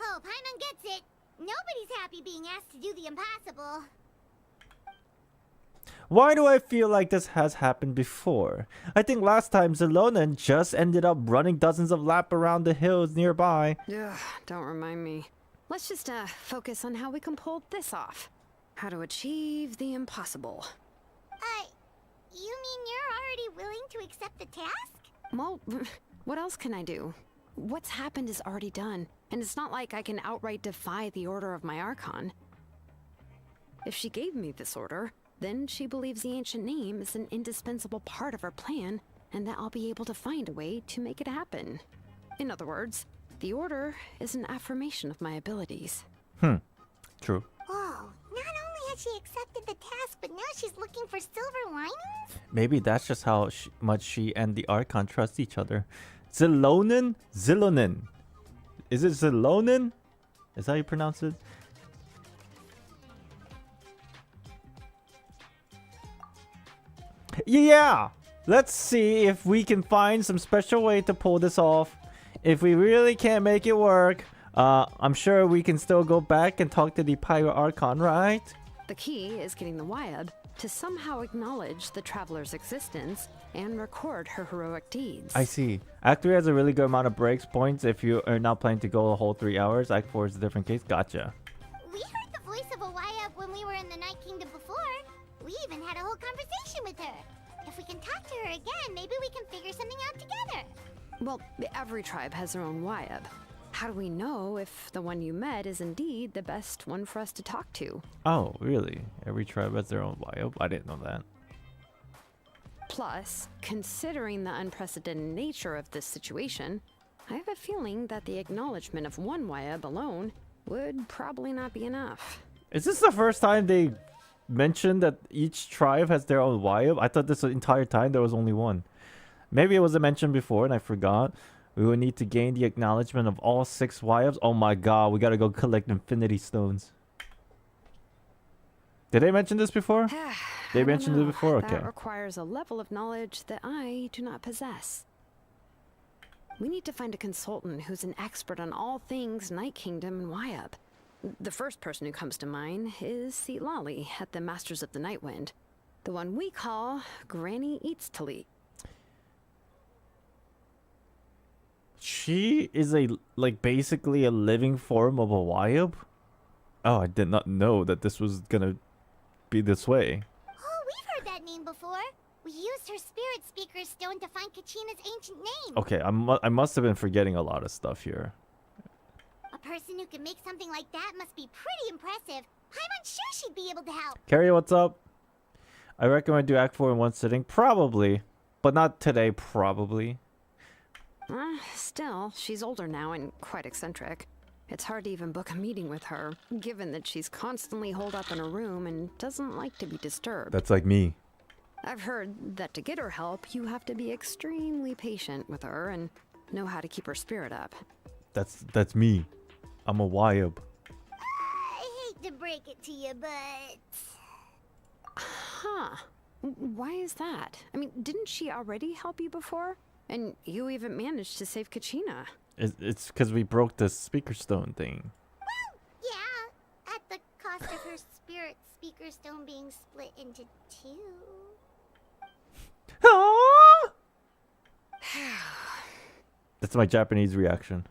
Oh, Paimon gets it. Nobody's happy being asked to do the impossible. Why do I feel like this has happened before? I think last time Xilonen just ended up running dozens of laps around the hills nearby. Ugh, don't remind me. Let's just focus on how we can pull this off. How to achieve the impossible. You mean you're already willing to accept the task? Well, what else can I do? What's happened is already done, and it's not like I can outright defy the order of my Archon. If she gave me this order, then she believes the ancient name is an indispensable part of her plan, and that I'll be able to find a way to make it happen. In other words, the order is an affirmation of my abilities. True. Whoa, not only has she accepted the task, but now she's looking for silver linings? Maybe that's just how much she and the Archon trust each other. Xilonen? Xilonen. Is it Xilonen? Is that how you pronounce it? Yeah! Let's see if we can find some special way to pull this off. If we really can't make it work, I'm sure we can still go back and talk to the Pyro Archon, right? The key is getting the Wyab to somehow acknowledge the traveler's existence and record her heroic deeds. I see. Act 3 has a really good amount of breaks points if you are not planning to go a whole 3 hours. Act 4 is a different case. Gotcha. We heard the voice of a Wyab when we were in the Night Kingdom before. We even had a whole conversation with her. If we can talk to her again, maybe we can figure something out together. Well, every tribe has their own Wyab. How do we know if the one you met is indeed the best one for us to talk to? Oh, really? Every tribe has their own Wyab? I didn't know that. Plus, considering the unprecedented nature of this situation, I have a feeling that the acknowledgement of one Wyab alone would probably not be enough. Is this the first time they mentioned that each tribe has their own Wyab? I thought this entire time there was only one. Maybe it wasn't mentioned before and I forgot. We will need to gain the acknowledgement of all 6 Wyabs. Oh my god, we gotta go collect Infinity Stones. Did they mention this before? They mentioned it before? Okay. That requires a level of knowledge that I do not possess. We need to find a consultant who's an expert on all things Night Kingdom and Wyab. The first person who comes to mind is Citlali at the Masters of the Night Wind. The one we call Granny Citlali. She is basically a living form of a Wyab? Oh, I did not know that this was gonna be this way. Oh, we've heard that name before. We used her Spirit Speaker Stone to find Kachina's ancient name. Okay, I must have been forgetting a lot of stuff here. A person who can make something like that must be pretty impressive. I'm unsure she'd be able to help. Carrie, what's up? I recommend do Act 4 in one sitting. Probably. But not today, probably. Still, she's older now and quite eccentric. It's hard to even book a meeting with her, given that she's constantly holed up in her room and doesn't like to be disturbed. That's like me. I've heard that to get her help, you have to be extremely patient with her and know how to keep her spirit up. That's me. I'm a Wyab. I hate to break break it to you, but... Huh. Why is that? I mean, didn't she already help you before? And you even managed to save Kachina. It's because we broke the speaker stone thing. Yeah, at the cost of her spirit speaker stone being split into 2. That's my Japanese reaction.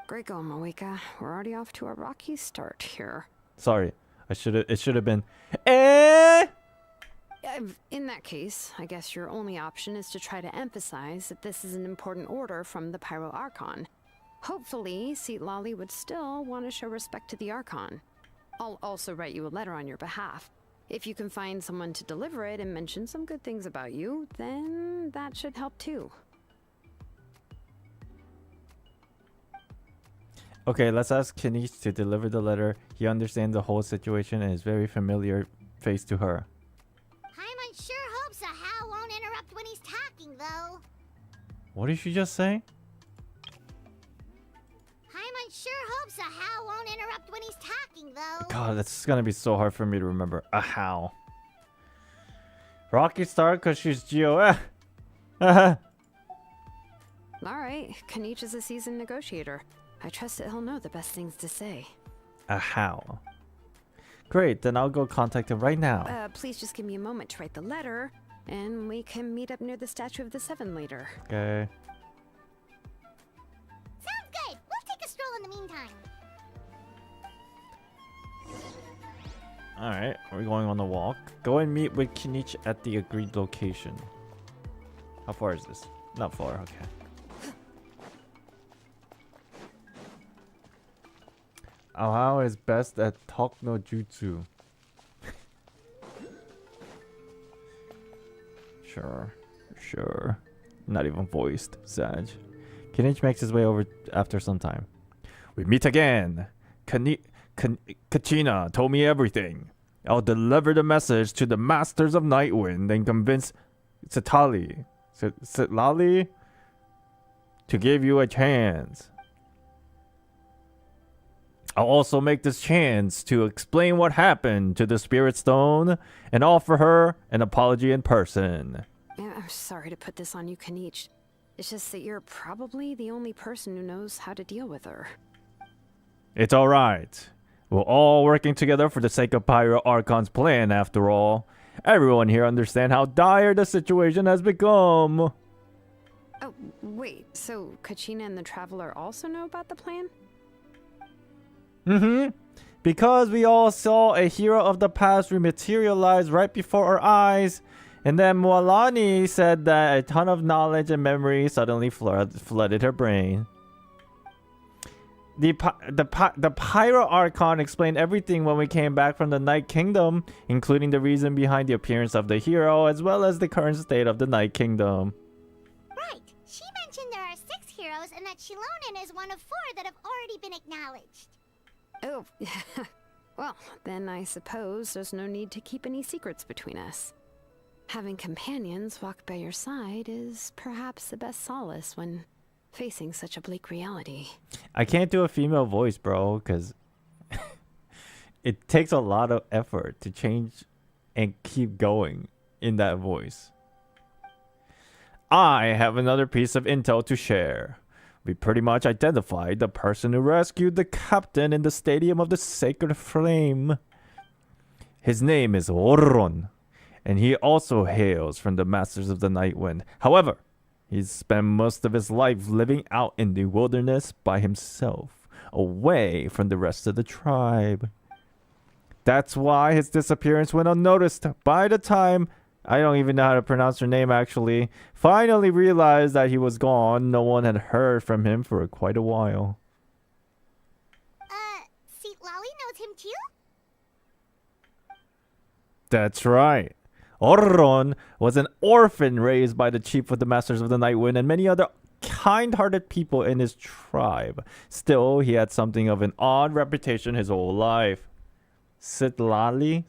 Great going, Moeka. We're already off to a rocky start here. Sorry, it should have been. Eh. In that case, I guess your only option is to try to emphasize that this is an important order from the Pyro Archon. Hopefully, Citlali would still want to show respect to the Archon. I'll also write you a letter on your behalf. If you can find someone to deliver it and mention some good things about you, then that should help too. Okay, let's ask Kenichi to deliver the letter. He understands the whole situation and is very familiar face to her. Paimon sure hopes a Hal won't interrupt when he's talking, though. What did she just say? Paimon sure hopes a Hal won't interrupt when he's talking, though. God, that's gonna be so hard for me to remember. How? Rocky Star because she's Geo. Alright, Kenichi's a seasoned negotiator. I trust that he'll know the best things to say. How? Great, then I'll go contact him right now. Please just give me a moment to write the letter, and we can meet up near the Statue of the Seven later. Okay. Sounds good. We'll take a stroll in the meantime. Alright, we're going on the walk. Go and meet with Kenichi at the agreed location. How far is this? Not far, okay. Ahao is best at talk no jutsu. Sure. Not even voiced, Sag. Kenichi makes his way over after some time. We meet again. Kachina told me everything. I'll deliver the message to the Masters of Nightwind and convince Citlali to give you a chance. I'll also make this chance to explain what happened to the Spirit Stone and offer her an apology in person. Yeah, I'm sorry to put this on you, Kenichi. It's just that you're probably the only person who knows how to deal with her. It's alright. We're all working together for the sake of Pyro Archon's plan, after all. Everyone here understands how dire the situation has become. Oh, wait, so Kachina and the Traveler also know about the plan? Because we all saw a hero of the past rematerialize right before our eyes, and then Mualani said that a ton of knowledge and memory suddenly flooded her brain. The Pyro Archon explained everything when we came back from the Night Kingdom, including the reason behind the appearance of the hero, as well as the current state of the Night Kingdom. Right. She mentioned there are 6 heroes and that Xilonen is one of 4 that have already been acknowledged. Oh, well, then I suppose there's no need to keep any secrets between us. Having companions walk by your side is perhaps the best solace when facing such a bleak reality. I can't do a female voice, bro, because it takes a lot of effort to change and keep going in that voice. I have another piece of intel to share. We pretty much identified the person who rescued the captain in the Stadium of the Sacred Flame. His name is Ororon, and he also hails from the Masters of the Nightwind. However, he's spent most of his life living out in the wilderness by himself, away from the rest of the tribe. That's why his disappearance went unnoticed. By the time, I don't even know how to pronounce her name actually, finally realized that he was gone, no one had heard from him for quite a while. Citlali knows him too? That's right. Ororon was an orphan raised by the chief of the Masters of the Nightwind and many other kind-hearted people in his tribe. Still, he had something of an odd reputation his whole life. Citlali?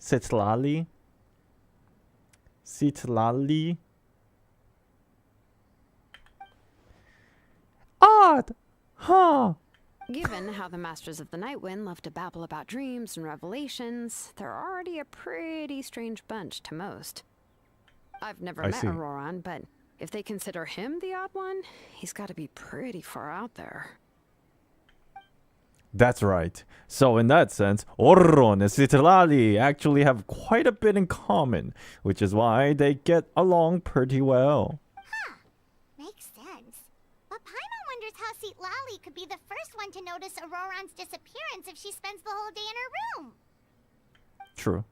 Odd! Huh? Given how the Masters of the Nightwind love to babble about dreams and revelations, they're already a pretty strange bunch to most. I've never met Ororon, but if they consider him the odd one, he's got to be pretty far out there. That's right. So in that sense, Ororon and Citlali actually have quite a bit in common, which is why they get along pretty well. Huh. Makes sense. But Paimon wonders how Citlali could be the first one to notice Ororon's disappearance if she spends the whole day in her room. True.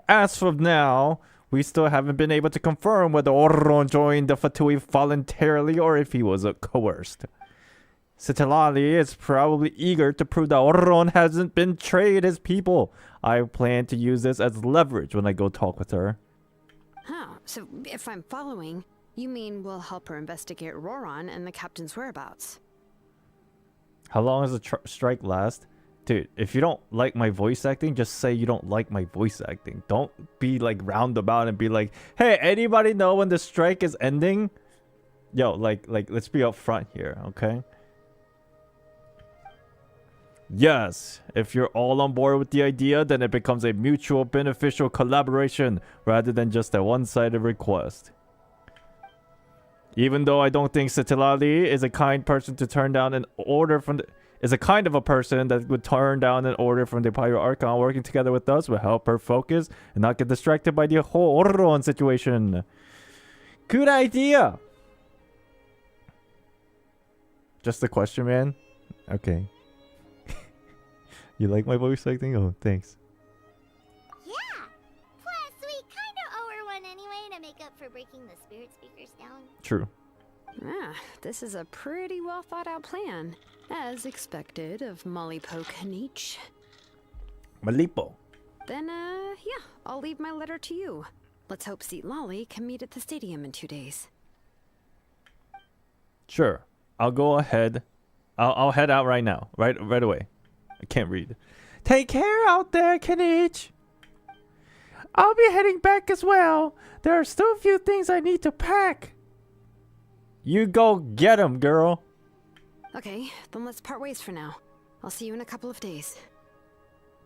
As of now, we still haven't been able to confirm whether Ororon joined the Fatui voluntarily or if he was coerced. Citlali is probably eager to prove that Ororon hasn't betrayed his people. I plan to use this as leverage when I go talk with her. Huh, so if I'm following, you mean we'll help her investigate Ororon and the captain's whereabouts? How long does the strike last? Dude, if you don't like my voice acting, just say you don't like my voice acting. Don't be like roundabout and be like, hey, anybody know when the strike is ending? Yo, like let's be upfront here, okay? Yes, if you're all on board with the idea, then it becomes a mutual beneficial collaboration rather than just a one-sided request. Even though I don't think Citlali is a kind person to turn down an order from the... is a kind of a person that would turn down an order from the Pyro Archon. Working together with us will help her focus and not get distracted by the whole Ororon situation. Good idea! Just a question, man? Okay. You like my voice acting? Oh, thanks. Yeah. Plus, we kind of owe her one anyway to make up for breaking the spirit speakers down. True. Ah, this is a pretty well thought out plan. As expected of Mollypo Kanich. Malipo. Then, yeah, I'll leave my letter to you. Let's hope Citlali can meet at the stadium in 2 days. Sure. I'll go ahead. I'll head out right now. Right away. I can't read. Take care out there, Kanich. I'll be heading back as well. There are still a few things I need to pack. You go get 'em, girl. Okay, then let's part ways for now. I'll see you in a couple of days.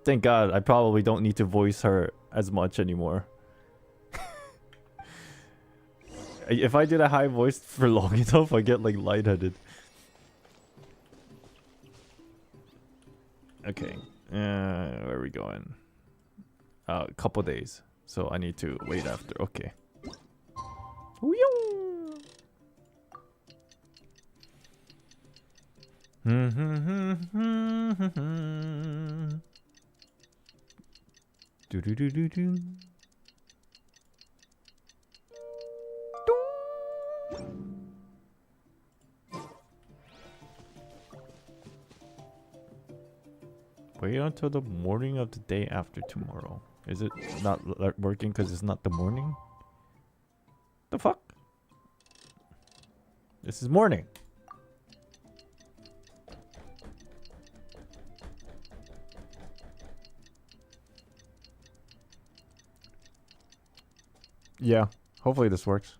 Thank God, I probably don't need to voice her as much anymore. If I did a high voice for long enough, I get like lightheaded. Okay, where are we going? A couple days, so I need to wait after. Okay. Whee-oo! Do do do do do. Wait until the morning of the day after tomorrow. Is it not working because it's not the morning? The fuck? This is morning. Yeah, hopefully this works.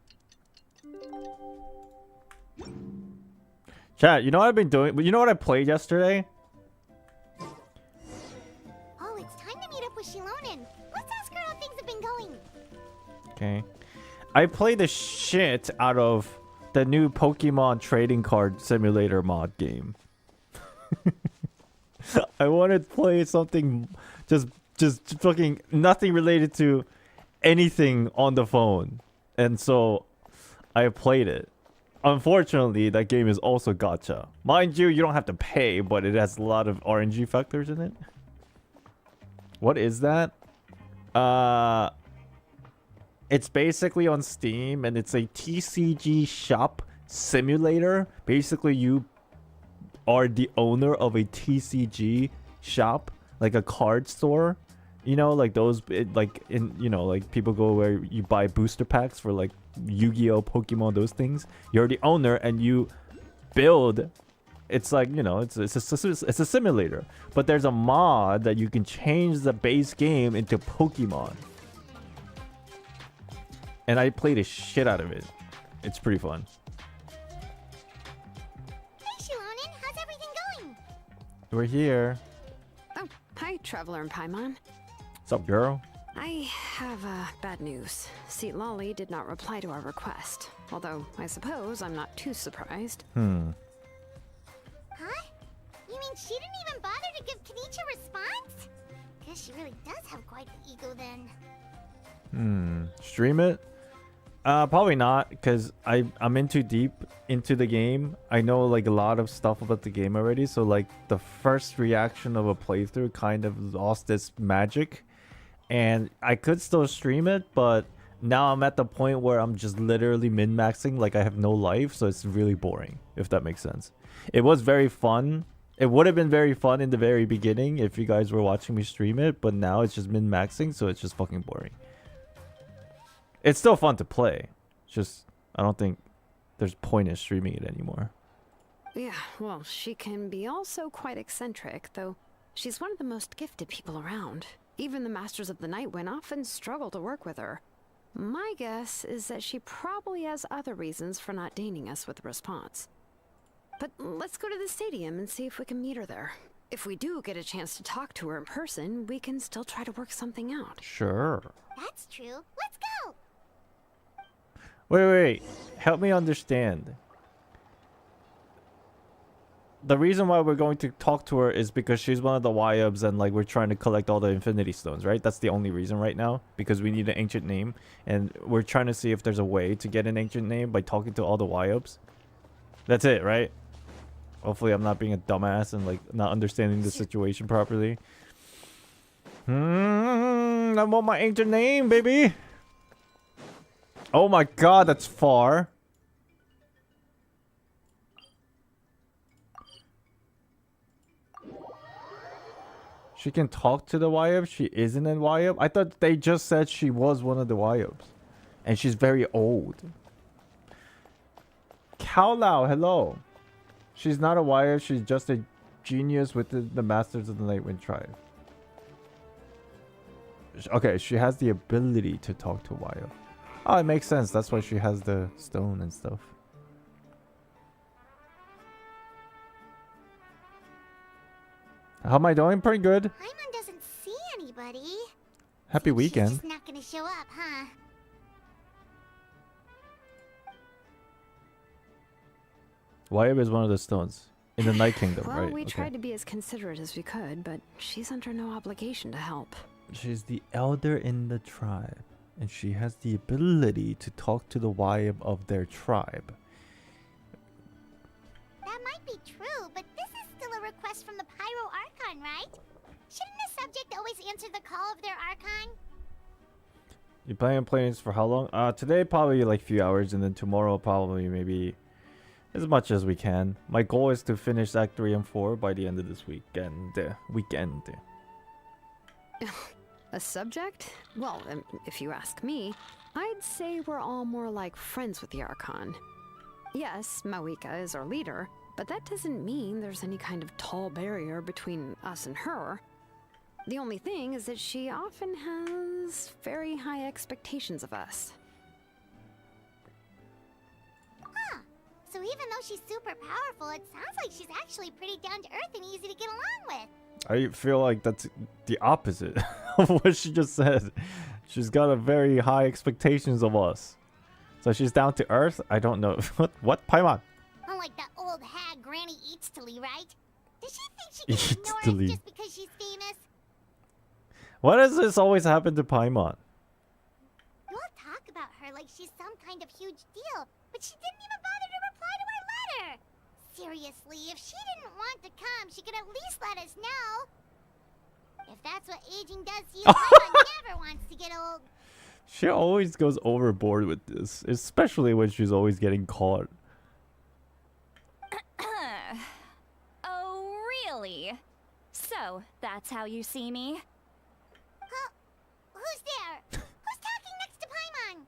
Chat, you know what I've been doing? You know what I played yesterday? Oh, it's time to meet up with Xilonen. Let's ask her how things have been going. Okay. I played the shit out of the new Pokemon trading card simulator mod game. I wanted to play something just fucking nothing related to anything on the phone. And so I played it. Unfortunately, that game is also gacha. Mind you, you don't have to pay, but it has a lot of RNG factors in it. What is that? It's basically on Steam, and it's a TCG shop simulator. Basically, you are the owner of a TCG shop, like a card store. You know, like those, like people go where you buy booster packs for like Yu-Gi-Oh, Pokemon, those things. You're the owner, and you build. It's like, you know, it's a simulator, but there's a mod that you can change the base game into Pokemon. And I played a shit out of it. It's pretty fun. Hey, Xilonen, how's everything going? We're here. Oh, hi, Traveler and Paimon. What's up, girl? I have bad news. Citlali did not reply to our request. Although, I suppose I'm not too surprised. Huh? You mean she didn't even bother to give Kenichi a response? Guess she really does have quite the ego then. Stream it? Probably not, because I'm in too deep into the game. I know like a lot of stuff about the game already, so like the first reaction of a playthrough kind of lost its magic. And I could still stream it, but now I'm at the point where I'm just literally min-maxing, like I have no life, so it's really boring, if that makes sense. It was very fun. It would have been very fun in the very beginning if you guys were watching me stream it, but now it's just min-maxing, so it's just fucking boring. It's still fun to play. Just, I don't think there's point in streaming it anymore. Yeah, well, she can be also quite eccentric, though she's one of the most gifted people around. Even the Masters of the Nightwind often struggle to work with her. My guess is that she probably has other reasons for not deigning us with a response. But let's go to the stadium and see if we can meet her there. If we do get a chance to talk to her in person, we can still try to work something out. Sure. That's true. Let's go! Wait. Help me understand. The reason why we're going to talk to her is because she's one of the YUBs and like we're trying to collect all the Infinity Stones, right? That's the only reason right now, because we need an ancient name and we're trying to see if there's a way to get an ancient name by talking to all the YUBs. That's it, right? Hopefully I'm not being a dumbass and like not understanding the situation properly. I want my ancient name, baby. Oh my god, that's far. She can talk to the YUB? She isn't a YUB? I thought they just said she was one of the YUBs. And she's very old. Kaolao, hello. She's not a YUB, she's just a genius within the Masters of the Nightwind tribe. Okay, she has the ability to talk to YUB. Oh, it makes sense. That's why she has the stone and stuff. How am I doing? Pretty good. Paimon doesn't see anybody. Happy She's weekend. just not gonna show up, huh? YUB is one of the stones in the Night Kingdom, Well, right? we Okay. tried to be as considerate as we could, but she's under no obligation to help. She's the elder in the tribe, and she has the ability to talk to the YUB of their tribe. That might be true, but this is still a request from the Pyro Archon, right? Shouldn't the subject always answer the call of their Archon? You planning on playing this for how long? Today probably like a few hours, and then tomorrow probably maybe as much as we can. My goal is to finish Act 3 and 4 by the end of this weekend. A subject? Well, if you ask me, I'd say we're all more like friends with the Archon. Yes, Mawika is our leader, but that doesn't mean there's any kind of tall barrier between us and her. The only thing is that she often has very high expectations of us. Huh. So even though she's super powerful, it sounds like she's actually pretty down to earth and easy to get along with. I feel like that's the opposite of what she just said. She's got a very high expectations of us. So she's down to earth? I don't know. What? Paimon? Unlike that old hag Granny Citlali, right? Does she think she can ignore Citlali. us just because she's famous? Why does this always happen to Paimon? You all talk about her like she's some kind of huge deal, but she didn't even bother to reply to our letter. Seriously, if she didn't want to come, she could at least let us know. If that's what aging does to you, Paimon never wants to get old. She always goes overboard with this, especially when she's always getting caught. Oh, really? So, that's how you see me? Huh? Who's there? Who's talking next to Paimon?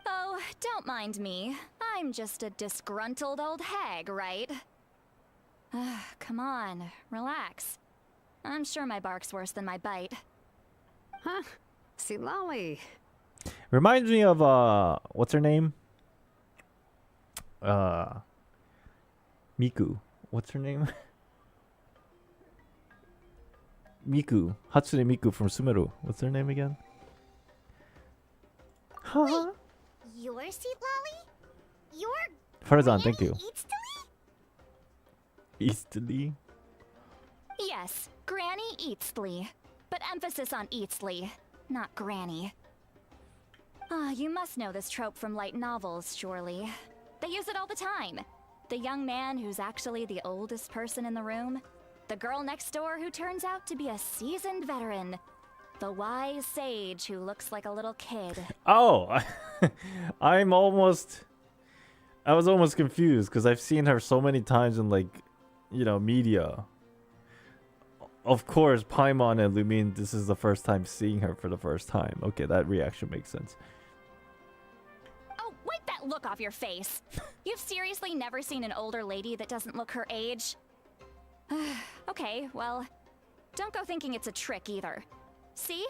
Oh, don't mind me. I'm just a disgruntled old hag, right? Come on, relax. I'm sure my bark's worse than my bite. Huh? Citlali. Reminds me of what's her name? Miku. What's her name? Miku. Hatsune Miku from Sumeru. What's her name again? Huh? You're Citlali? You're Farazan, thank you. Eatstly? Eastly? Yes, Granny Eatsley. But emphasis on Eatsley, not Granny. Ah, you must know this trope from light novels, surely. They use it all the time. The young man who's actually the oldest person in the room. The girl next door who turns out to be a seasoned veteran. The wise sage who looks like a little kid. Oh! I was almost confused because I've seen her so many times in, like, you know, media. Of course, Paimon and Lumine, this is the first time seeing her for the first time. Okay, that reaction makes sense. Oh, wipe that look off your face. You've seriously never seen an older lady that doesn't look her age? Okay, well, don't go thinking it's a trick either. See?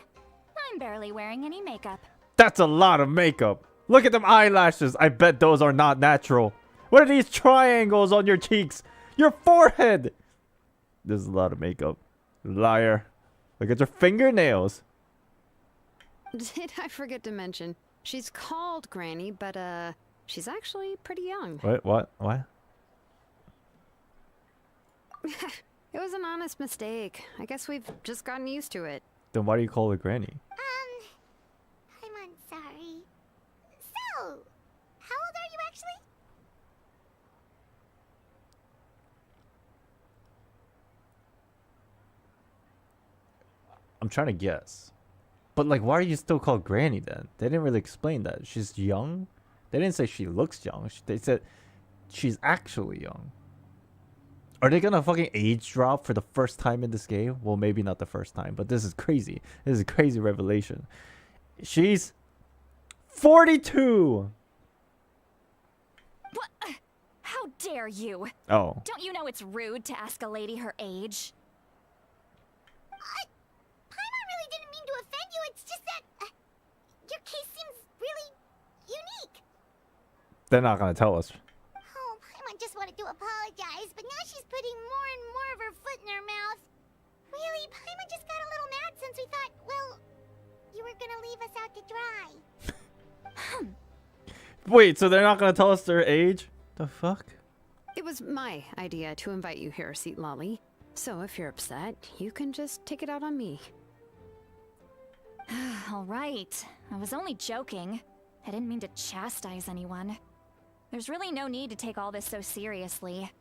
I'm barely wearing any makeup. That's a lot of makeup. Look at them eyelashes. I bet those are not natural. What are these triangles on your cheeks? Your forehead. There's a lot of makeup. Liar. Look at your fingernails. Did I forget to mention? She's called Granny, but she's actually pretty young. What? It was an honest mistake. I guess we've just gotten used to it. Then why do you call her Granny? I'm sorry. So, how old are you actually? I'm trying to guess. But, like, why are you still called Granny then? They didn't really explain that. She's young? They didn't say she looks young. They said she's actually young. Are they gonna fucking age drop for the first time in this game? Well, maybe not the first time, but this is crazy. This is a crazy revelation. She's 42! What? How dare you? Oh. Don't you know it's rude to ask a lady her age? Paimon really didn't mean to offend you. It's just that your case seems really unique. They're not gonna tell us. Oh, Paimon just wanted to apologize, but now she's putting more and more of her foot in her mouth. Really, Paimon just got a little mad since we thought, well, you were gonna leave us out to dry. Wait, so they're not gonna tell us their age? The fuck? It was my idea to invite you here, Citlali. So if you're upset, you can just take it out on me. All right. I was only joking. I didn't mean to chastise anyone. There's really no need to take all this so seriously.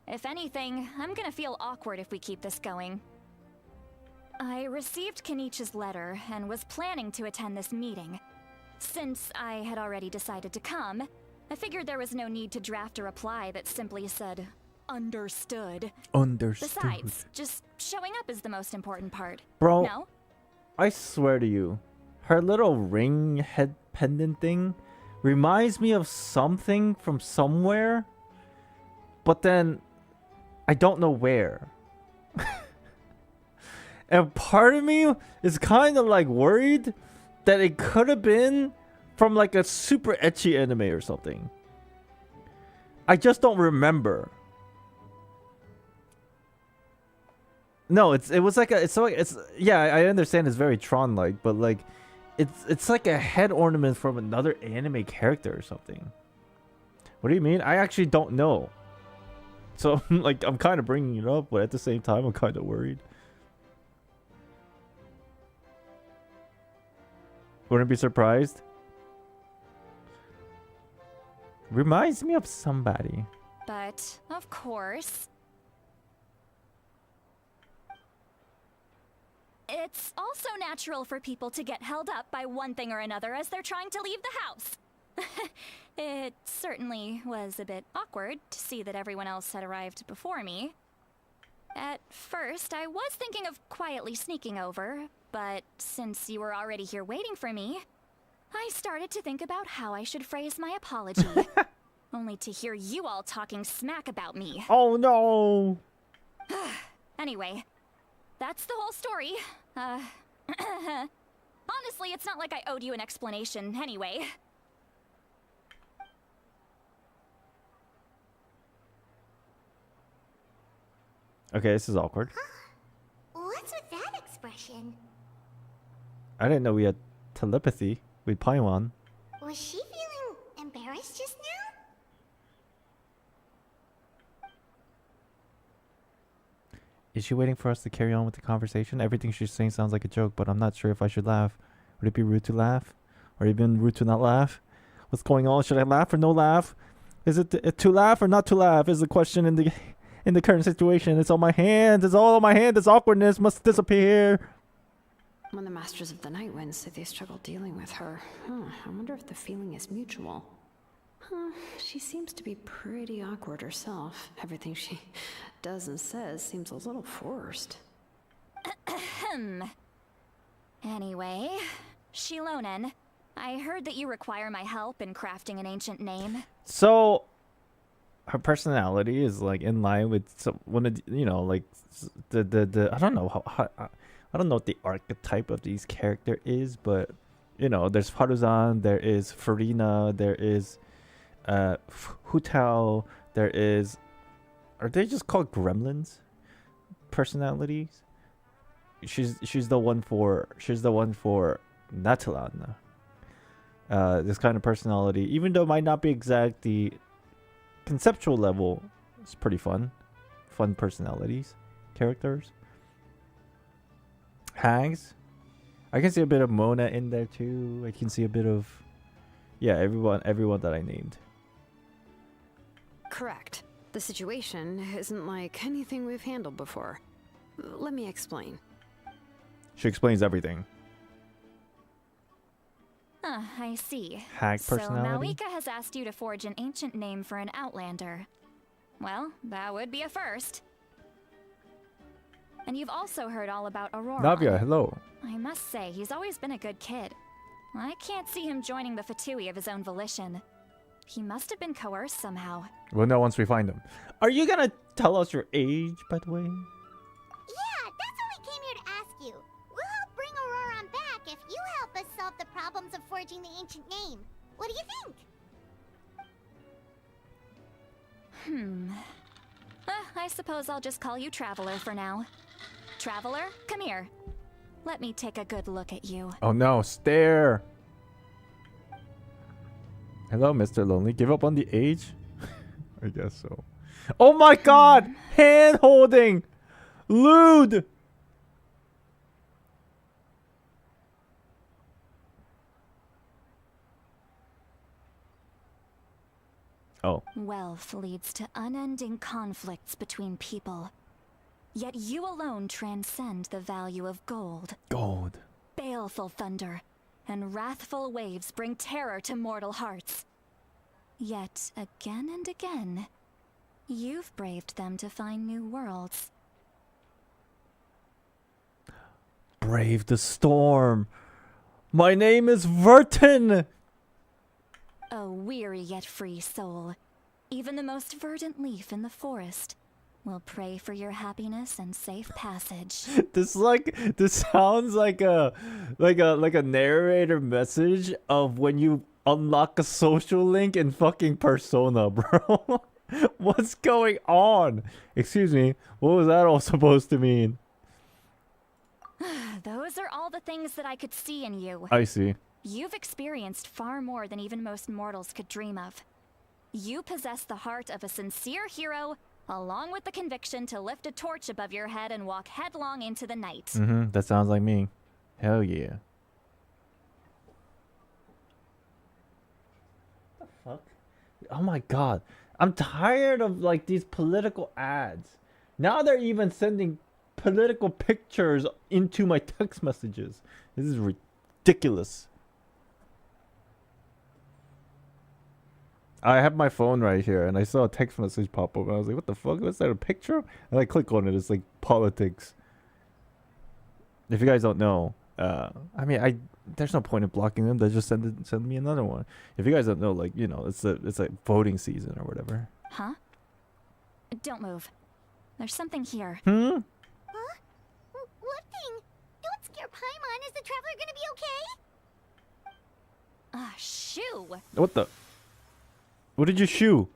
If anything, I'm gonna feel awkward if we keep this going. I received Kenichi's letter and was planning to attend this meeting. Since I had already decided to come, I figured there was no need to draft a reply that simply said, understood. Understood. Besides, just showing up is the most important part. Bro, No? I swear to you, her little ring head pendant thing reminds me of something from somewhere, but then I don't know where. And part of me is kind of like worried that it could have been from like a super ecchi anime or something. I just don't remember. No, I understand it's very Tron-like, but like it's like a head ornament from another anime character or something. What do you mean? I actually don't know. So like I'm kind of bringing it up, but at the same time I'm kind of worried. Wouldn't be surprised. Reminds me of somebody. But, of course, it's also natural for people to get held up by one thing or another as they're trying to leave the house. It certainly was a bit awkward to see that everyone else had arrived before me. At first, I was thinking of quietly sneaking over, but since you were already here waiting for me, I started to think about how I should phrase my apology. Only to hear you all talking smack about me. Oh no! Anyway, that's the whole story. Honestly, it's not like I owed you an explanation anyway. Okay, this is awkward. What's with that situation. I didn't know we had telepathy with Paimon. Was she feeling embarrassed just now? Is she waiting for us to carry on with the conversation? Everything she's saying sounds like a joke, but I'm not sure if I should laugh. Would it be rude to laugh? Or even rude to not laugh? What's going on? Should I laugh or no laugh? Is it to laugh or not to laugh? Is the question in the current situation. It's on my hands. It's all on my hand. This awkwardness must disappear. When the Masters of the Night Wind say they struggle dealing with her, I wonder if the feeling is mutual. She seems to be pretty awkward herself. Everything she does and says seems a little forced. Anyway, Xilonen, I heard that you require my help in crafting an ancient name. So, her personality is like in line with one of the, like the I don't know how I don't know what the archetype of these character is, but there's Paruzan, there is Farina, there is Hutao, there is, are they just called gremlins personalities? She's the one for Natlan. This kind of personality, even though it might not be exactly conceptual level, it's pretty fun personalities, characters. Hags, I can see a bit of Mona in there too. I can see a bit of, everyone that I named. Correct. The situation isn't like anything we've handled before. Let me explain. She explains everything. I see. Hag personality? So Malika has asked you to forge an ancient name for an Outlander. Well, that would be a first. And you've also heard all about Ororon. Navia, hello. I must say, he's always been a good kid. I can't see him joining the Fatui of his own volition. He must have been coerced somehow. We'll know once we find him. Are you gonna tell us your age, by the way? Yeah, that's what we came here to ask you. We'll help bring Ororon back if you help us solve the problems of forging the ancient name. What do you think? I suppose I'll just call you Traveler for now. Traveler, come here. Let me take a good look at you. Oh no, stare. Hello, Mr. Lonely. Give up on the age? I guess so. Oh my god! Hand holding! Lewd! Oh. Wealth leads to unending conflicts between people. Yet you alone transcend the value of gold. Gold. Baleful thunder and wrathful waves bring terror to mortal hearts. Yet, again and again, you've braved them to find new worlds. Brave the storm. My name is Vertin. A weary yet free soul. Even the most verdant leaf in the forest will pray for your happiness and safe passage. This sounds like a narrator message of when you unlock a social link in fucking Persona, bro. What's going on? Excuse me. What was that all supposed to mean? Those are all the things that I could see in you. I see. You've experienced far more than even most mortals could dream of. You possess the heart of a sincere hero, along with the conviction to lift a torch above your head and walk headlong into the night. That sounds like me. Hell yeah. What the fuck? Oh my god. I'm tired of these political ads. Now they're even sending political pictures into my text messages. This is ridiculous. I have my phone right here, and I saw a text message pop up, and I was like, what the fuck? Was that a picture? And I click on it. It's like politics. If you guys don't know, there's no point in blocking them. They just send me another one. If you guys don't know, it's like voting season or whatever. Huh? Don't move. There's something here. Huh? What thing? Don't scare Paimon. Is the Traveler gonna be okay? Shoo! What the? What did you shoo?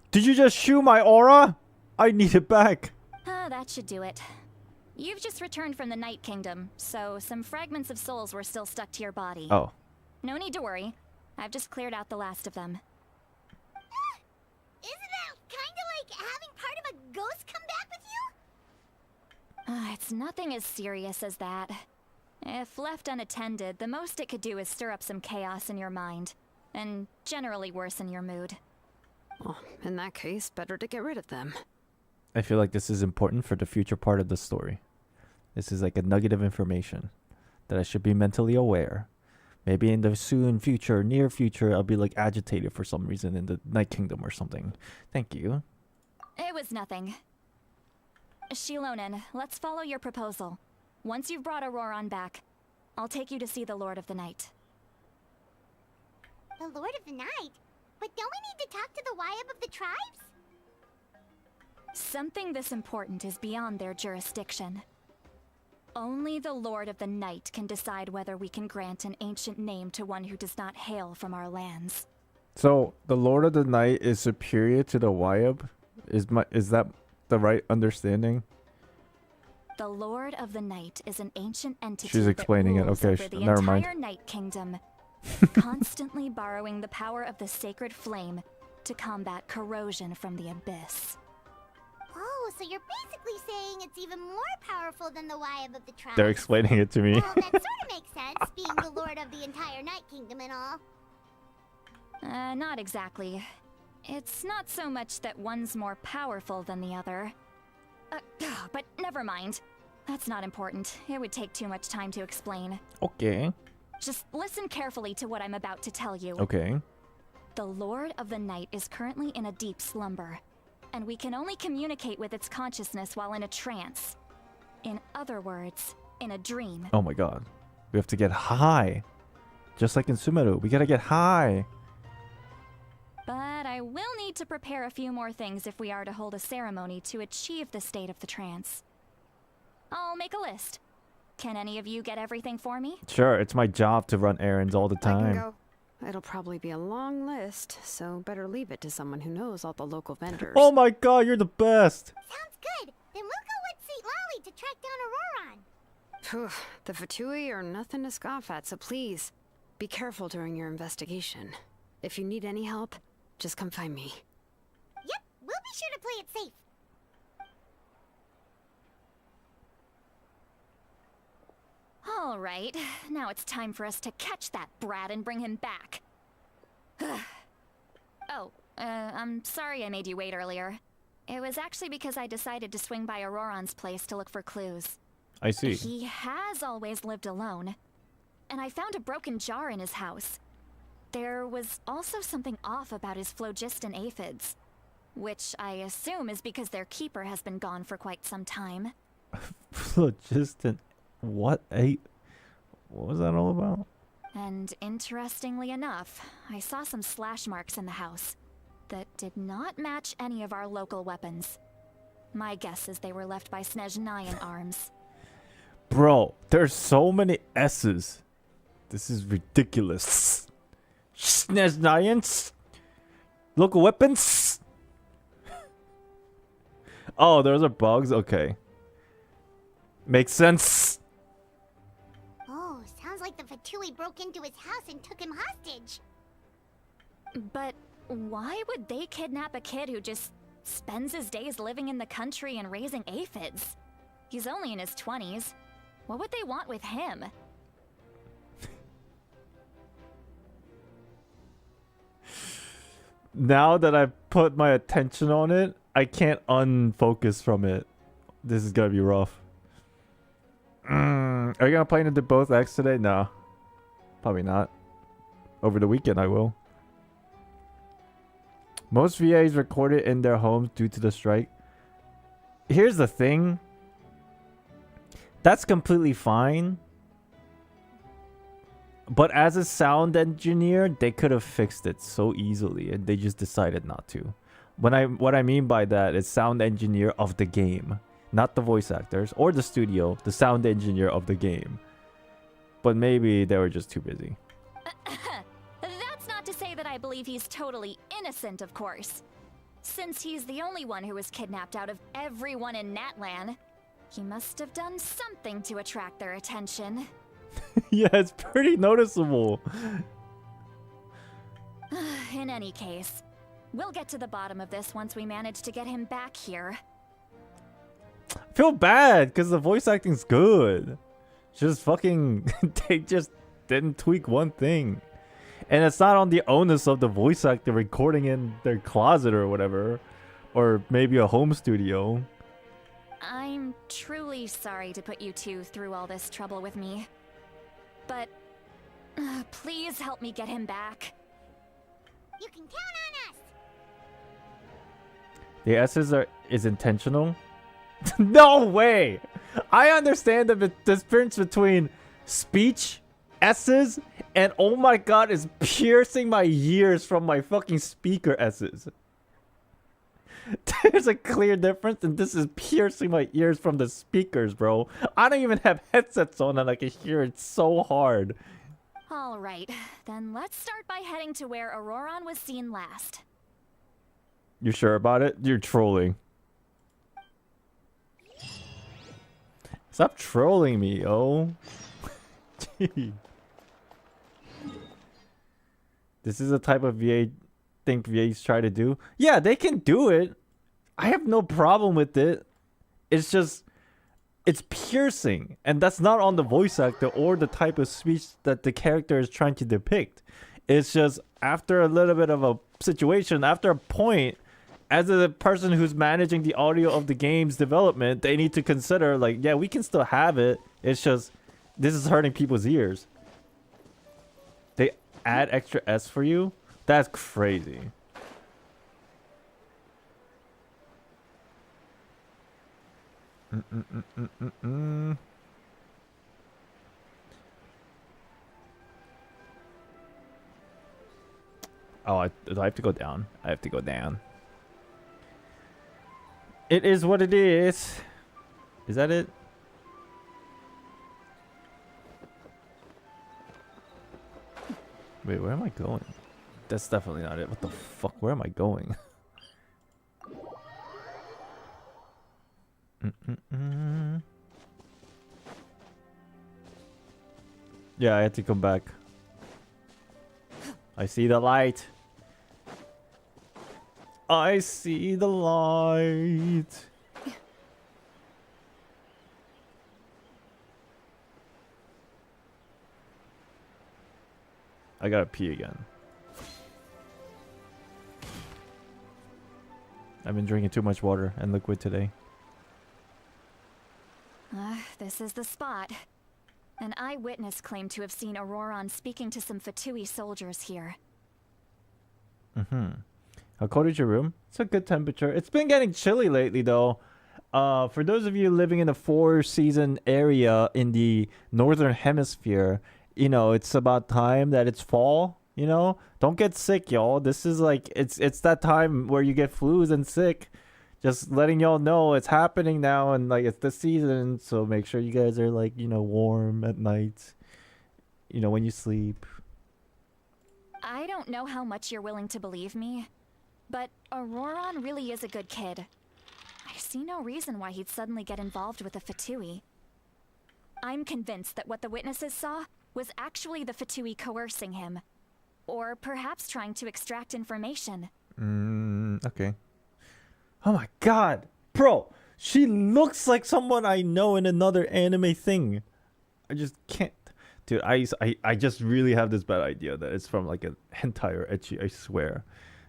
Did you just shoo my aura? I need it back. That should do it. You've just returned from the Night Kingdom, so some fragments of souls were still stuck to your body. Oh. No need to worry. I've just cleared out the last of them. Isn't that kind of like having part of a ghost come back with you? It's nothing as serious as that. If left unattended, the most it could do is stir up some chaos in your mind, and generally worsen your mood. Well, in that case, better to get rid of them. I feel like this is important for the future part of the story. This is like a nugget of information that I should be mentally aware. Maybe in the near future, I'll be like agitated for some reason in the Night Kingdom or something. Thank you. It was nothing. Xilonen, let's follow your proposal. Once you've brought Ororon back, I'll take you to see the Lord of the Night. The Lord of the Night? But don't we need to talk to the Wyab of the tribes? Something this important is beyond their jurisdiction. Only the Lord of the Night can decide whether we can grant an ancient name to one who does not hail from our lands. So the Lord of the Night is superior to the Wyab? Is that the right understanding? The Lord of the Night is an ancient entity. She's explaining it. That rules Okay, over the never mind. entire Night Kingdom, constantly borrowing the power of the sacred flame to combat corrosion from the abyss. Oh, so you're basically saying it's even more powerful than the Wyab of the tribes. They're explaining it to me. Well, that sort of makes sense, being the Lord of the entire Night Kingdom and all. Not exactly. It's not so much that one's more powerful than the other. But never mind. That's not important. It would take too much time to explain. Okay. Just listen carefully to what I'm about to tell you. Okay. The Lord of the Night is currently in a deep slumber, and we can only communicate with its consciousness while in a trance. In other words, in a dream. Oh my god. We have to get high. Just like in Sumeru, we gotta get high. But I will need to prepare a few more things if we are to hold a ceremony to achieve the state of the trance. I'll make a list. Can any of you get everything for me? Sure, it's my job to run errands all the I can time. go. It'll probably be a long list, so better leave it to someone who knows all the local vendors. Oh my god, you're the best. Sounds good. Then we'll go with Citlali to track down Ororon. Phew, the Fatui are nothing to scoff at, so please, be careful during your investigation. If you need any help, just come find me. Yep, we'll be sure to play it safe. All right, now it's time for us to catch that brat and bring him back. I'm sorry I made you wait earlier. It was actually because I decided to swing by Ororon's place to look for clues. I see. He has always lived alone, and I found a broken jar in his house. There was also something off about his phlogiston aphids, which I assume is because their keeper has been gone for quite some time. Phlogiston. What was that all about? And interestingly enough, I saw some slash marks in the house that did not match any of our local weapons. My guess is they were left by Snezhnayan arms. Bro, there's so many S's. This is ridiculous. Snezhnayans? Local weapons? Oh, those are bugs? Okay. Makes sense. Oh, sounds like the Fatui broke into his house and took him hostage. But why would they kidnap a kid who just spends his days living in the country and raising aphids? He's only in his 20s. What would they want with him? Now that I've put my attention on it, I can't unfocus from it. This is gonna be rough. Are you gonna play into both X today? No. Probably not. Over the weekend I will. Most VAs recorded in their homes due to the strike. Here's the thing. That's completely fine. But as a sound engineer, they could have fixed it so easily, and they just decided not to. What I mean by that is sound engineer of the game, not the voice actors or the studio, the sound engineer of the game. But maybe they were just too busy. That's not to say that I believe he's totally innocent, of course. Since he's the only one who was kidnapped out of everyone in Natlan, He must have done something to attract their attention. Yeah, it's pretty noticeable. In any case, we'll get to the bottom of this once we manage to get him back here. I feel bad because the voice acting's good. Just fucking, they just didn't tweak one thing. And it's not on the onus of the voice actor recording in their closet or whatever. Or maybe a home studio. I'm truly sorry to put you two through all this trouble with me. But please help me get him back. You can count on us! The S's is intentional? No way! I understand the difference between speech, S's, and oh my god, is piercing my ears from my fucking speaker S's. There's a clear difference, and this is piercing my ears from the speakers, bro. I don't even have headsets on and I can hear it so hard. Alright, then let's start by heading to where Ororon was seen last. You sure about it? You're trolling. Stop trolling me, yo. Gee. This is the type of VA think VAs try to do. Yeah, they can do it. I have no problem with it. It's just, it's piercing. And that's not on the voice actor or the type of speech that the character is trying to depict. It's just after a little bit of a situation, after a point, as a person who's managing the audio of the game's development, they need to consider, like, yeah, we can still have it. It's just, this is hurting people's ears. They add extra S for you? That's crazy. Oh, do I have to go down? I have to go down. It is what it is. Is that it? Wait, where am I going? That's definitely not it. What the fuck? Where am I going? Yeah, I had to come back. I see the light. I see the light. I gotta pee again. I've been drinking too much water and liquid today. This is the spot. An eyewitness claimed to have seen Ororon speaking to some Fatui soldiers here. How cold is your room? It's a good temperature. It's been getting chilly lately, though. For those of you living in the 4-season area in the northern hemisphere, you know, it's about time that it's fall. You know, don't get sick, y'all. This is like, it's that time where you get flus and sick. Just letting y'all know it's happening now, and like it's the season, so make sure you guys are like, you know, warm at night. You know, when you sleep. I don't know how much you're willing to believe me, but Ororon really is a good kid. I see no reason why he'd suddenly get involved with the Fatui. I'm convinced that what the witnesses saw was actually the Fatui coercing him. Or perhaps trying to extract information. Okay. Oh my god! Bro, she looks like someone I know in another anime thing. I just can't. Dude, I just really have this bad idea that it's from like an hentai or ecchi, I swear.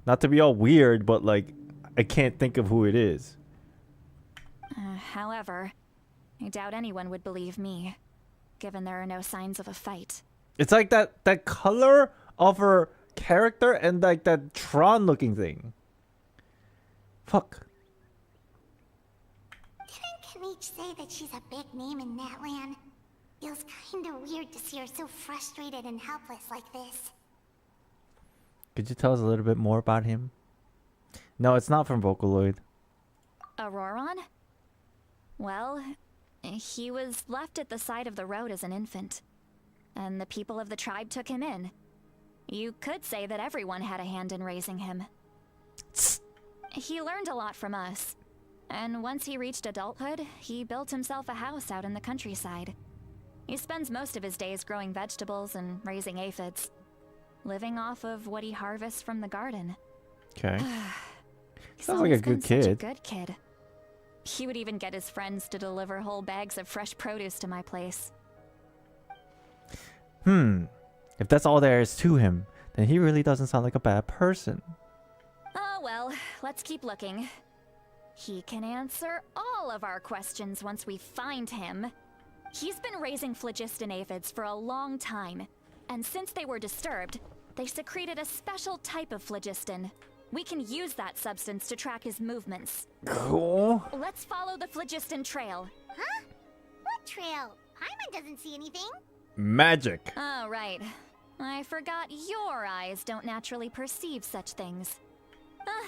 Not to be all weird, but like, I can't think of who it is. However, I doubt anyone would believe me, given there are no signs of a fight. It's like that color of her character and like that Tron looking thing. Fuck. Didn't Knight say that she's a big name in Natlan? Feels kinda weird to see her so frustrated and helpless like this. Could you tell us a little bit more about him? No, it's not from Vocaloid. Ororon? Well, he was left at the side of the road as an infant, and the people of the tribe took him in. You could say that everyone had a hand in raising him. He learned a lot from us, And once he reached adulthood, he built himself a house out in the countryside. He spends most of his days growing vegetables and raising aphids, living off of what he harvests from the garden. Okay. He's Sounds like a always been good such a kid. good kid. He would even get his friends to deliver whole bags of fresh produce to my place. If that's all there is to him, then he really doesn't sound like a bad person. Oh well, let's keep looking. He can answer all of our questions once we find him. He's been raising phlogiston aphids for a long time, and since they were disturbed, they secreted a special type of phlogiston. We can use that substance to track his movements. Cool. Let's follow the phlogiston trail. Huh? What trail? Paimon doesn't see anything. Magic. Oh, right. I forgot your eyes don't naturally perceive such things.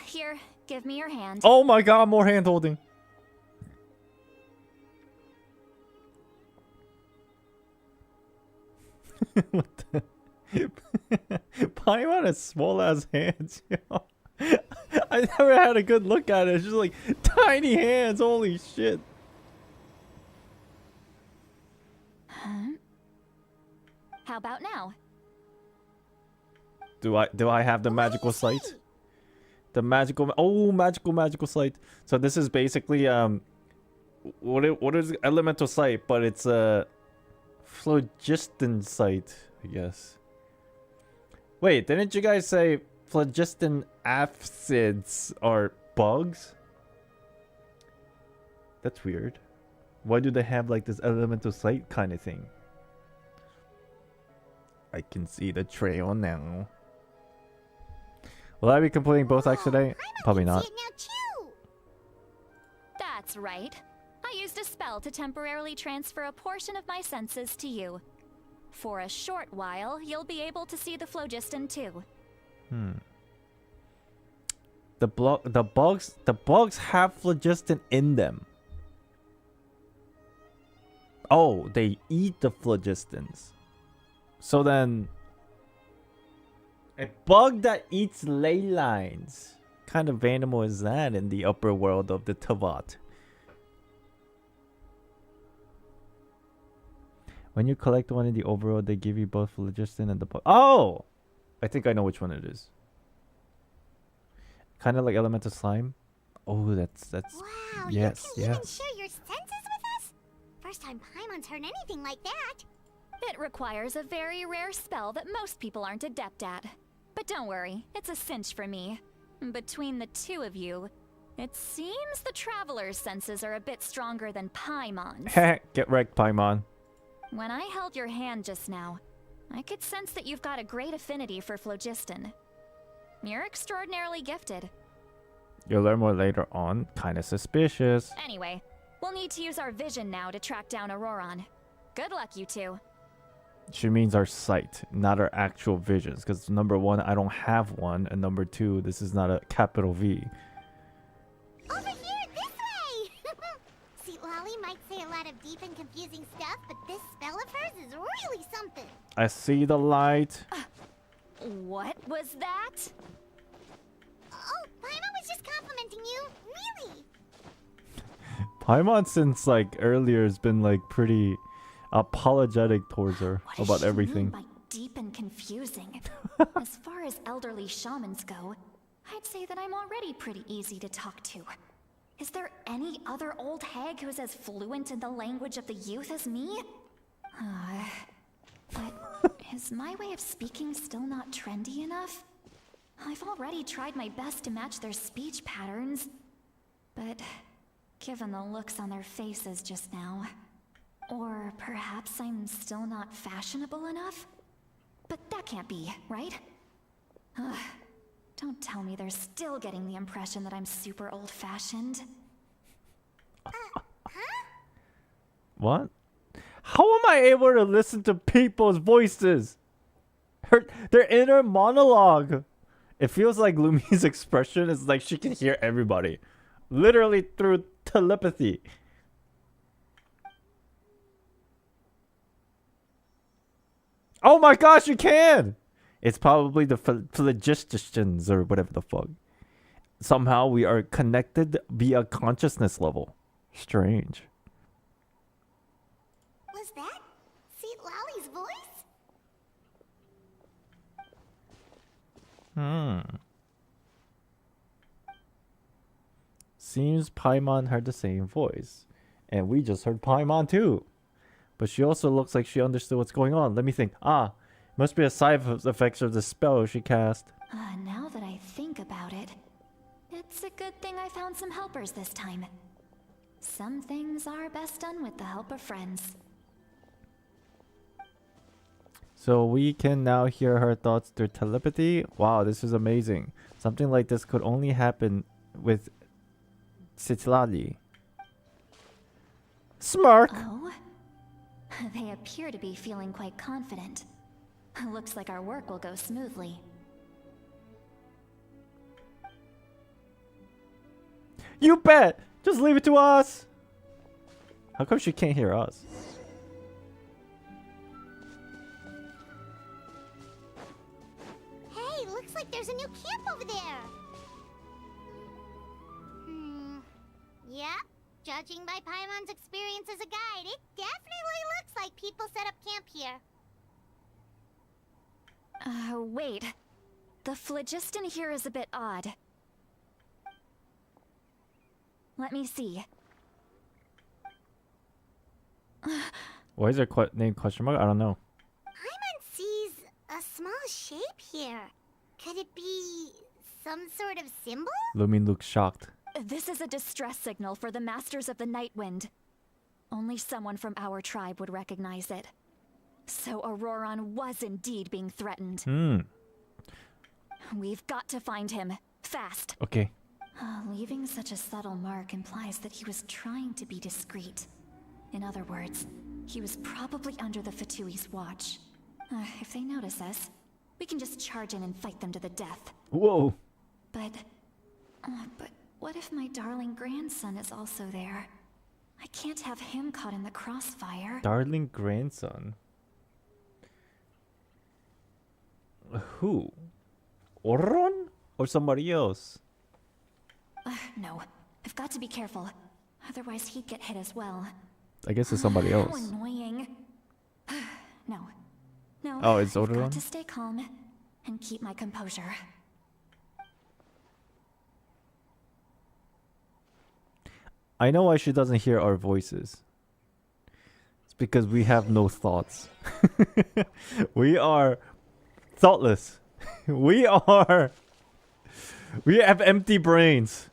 Here, give me your hand. Oh my god, more hand holding. What the? Paimon has small ass hands, yo. I never had a good look at it. It's just like tiny hands. Holy shit. Huh? How about now? Do I have the magical sight? The magical sight. So this is basically what is elemental sight, but it's a phlogiston sight, I guess. Wait, didn't you guys say phlogiston aphids are bugs? That's weird. Why do they have like this elemental sight kind of thing? I can see the trail now. Will I be completing both acts today? Probably not. See it now too. That's right. I used a spell to temporarily transfer a portion of my senses to you. For a short while, you'll be able to see the phlogiston too. The bugs have phlogiston in them. Oh, they eat the phlogistons. So then, a bug that eats ley lines. What kind of animal is that in the upper world of the Tavat? When you collect one in the overworld, they give you both phlogiston and the bug. Oh! I think I know which one it is. Kind of like elemental slime. Oh, that's Wow, yes, you can even yes. share your senses with us? First time Paimon's heard anything like that. It requires a very rare spell that most people aren't adept at. But don't worry, it's a cinch for me. Between the two of you, it seems the Traveler's senses are a bit stronger than Paimon's. Get wrecked, Paimon. When I held your hand just now, I could sense that you've got a great affinity for phlogiston. You're extraordinarily gifted. You'll learn more later on. Kinda suspicious. Anyway, we'll need to use our vision now to track down Ororon. Good luck, you two. She means our sight, not our actual visions. Because number one, I don't have one. And number two, this is not a capital V. Over here, this way! Citlali might say a lot of deep and confusing stuff, but this spell of hers is really something. I see the light. What was that? Oh, Paimon was just complimenting you. Really? Paimon since like earlier has been like pretty apologetic towards her What does about she everything. mean by deep and confusing? As far as elderly shamans go, I'd say that I'm already pretty easy to talk to. Is there any other old hag who's as fluent in the language of the youth as me? But is my way of speaking still not trendy enough? I've already tried my best to match their speech patterns. But given the looks on their faces just now, or perhaps I'm still not fashionable enough? But that can't be, right? Don't tell me they're still getting the impression that I'm super old-fashioned. What? How am I able to listen to people's voices? Their inner monologue. It feels like Lumi's expression is like she can hear everybody. Literally through telepathy. Oh my gosh, you can! It's probably the phlogistians or whatever the fuck. somehow we are connected via consciousness level. Strange. Was that Citlali's voice? Seems Paimon heard the same voice. And we just heard Paimon too. But she also looks like she understood what's going on. Let me think. Must be a side effects of the spell she cast. Now that I think about it, it's a good thing I found some helpers this time. Some things are best done with the help of friends. So we can now hear her thoughts through telepathy. Wow, this is amazing. Something like this could only happen with Citlali. Smirk! Oh? They appear to be feeling quite confident. Looks like our work will go smoothly. You bet! Just leave it to us! How come she can't hear us? Hey, looks like there's a new camp over there. Yep. Judging by Paimon's experience as a guide, it definitely looks like people set up camp here. Wait. The phlogiston here is a bit odd. Let me see. Why is there name question mark? I don't know. Paimon sees a small shape here. Could it be some sort of symbol? Lumin looks shocked. This is a distress signal for the Masters of the Night Wind. Only someone from our tribe would recognize it. So Ororon was indeed being threatened. We've got to find him. Fast. Okay. Leaving such a subtle mark implies that he was trying to be discreet. In other words, he was probably under the Fatui's watch. If they notice us, we can just charge in and fight them to the death. Whoa. But what if my darling grandson is also there? I can't have him caught in the crossfire. Darling grandson? Who? Ororon? Or somebody else? No, I've got to be careful. Otherwise he'd get hit as well. I guess it's somebody How else. annoying. No. Oh, it's I've Ororon? got to stay calm and keep my composure. I know why she doesn't hear our voices. It's because we have no thoughts. We are thoughtless. We have empty brains.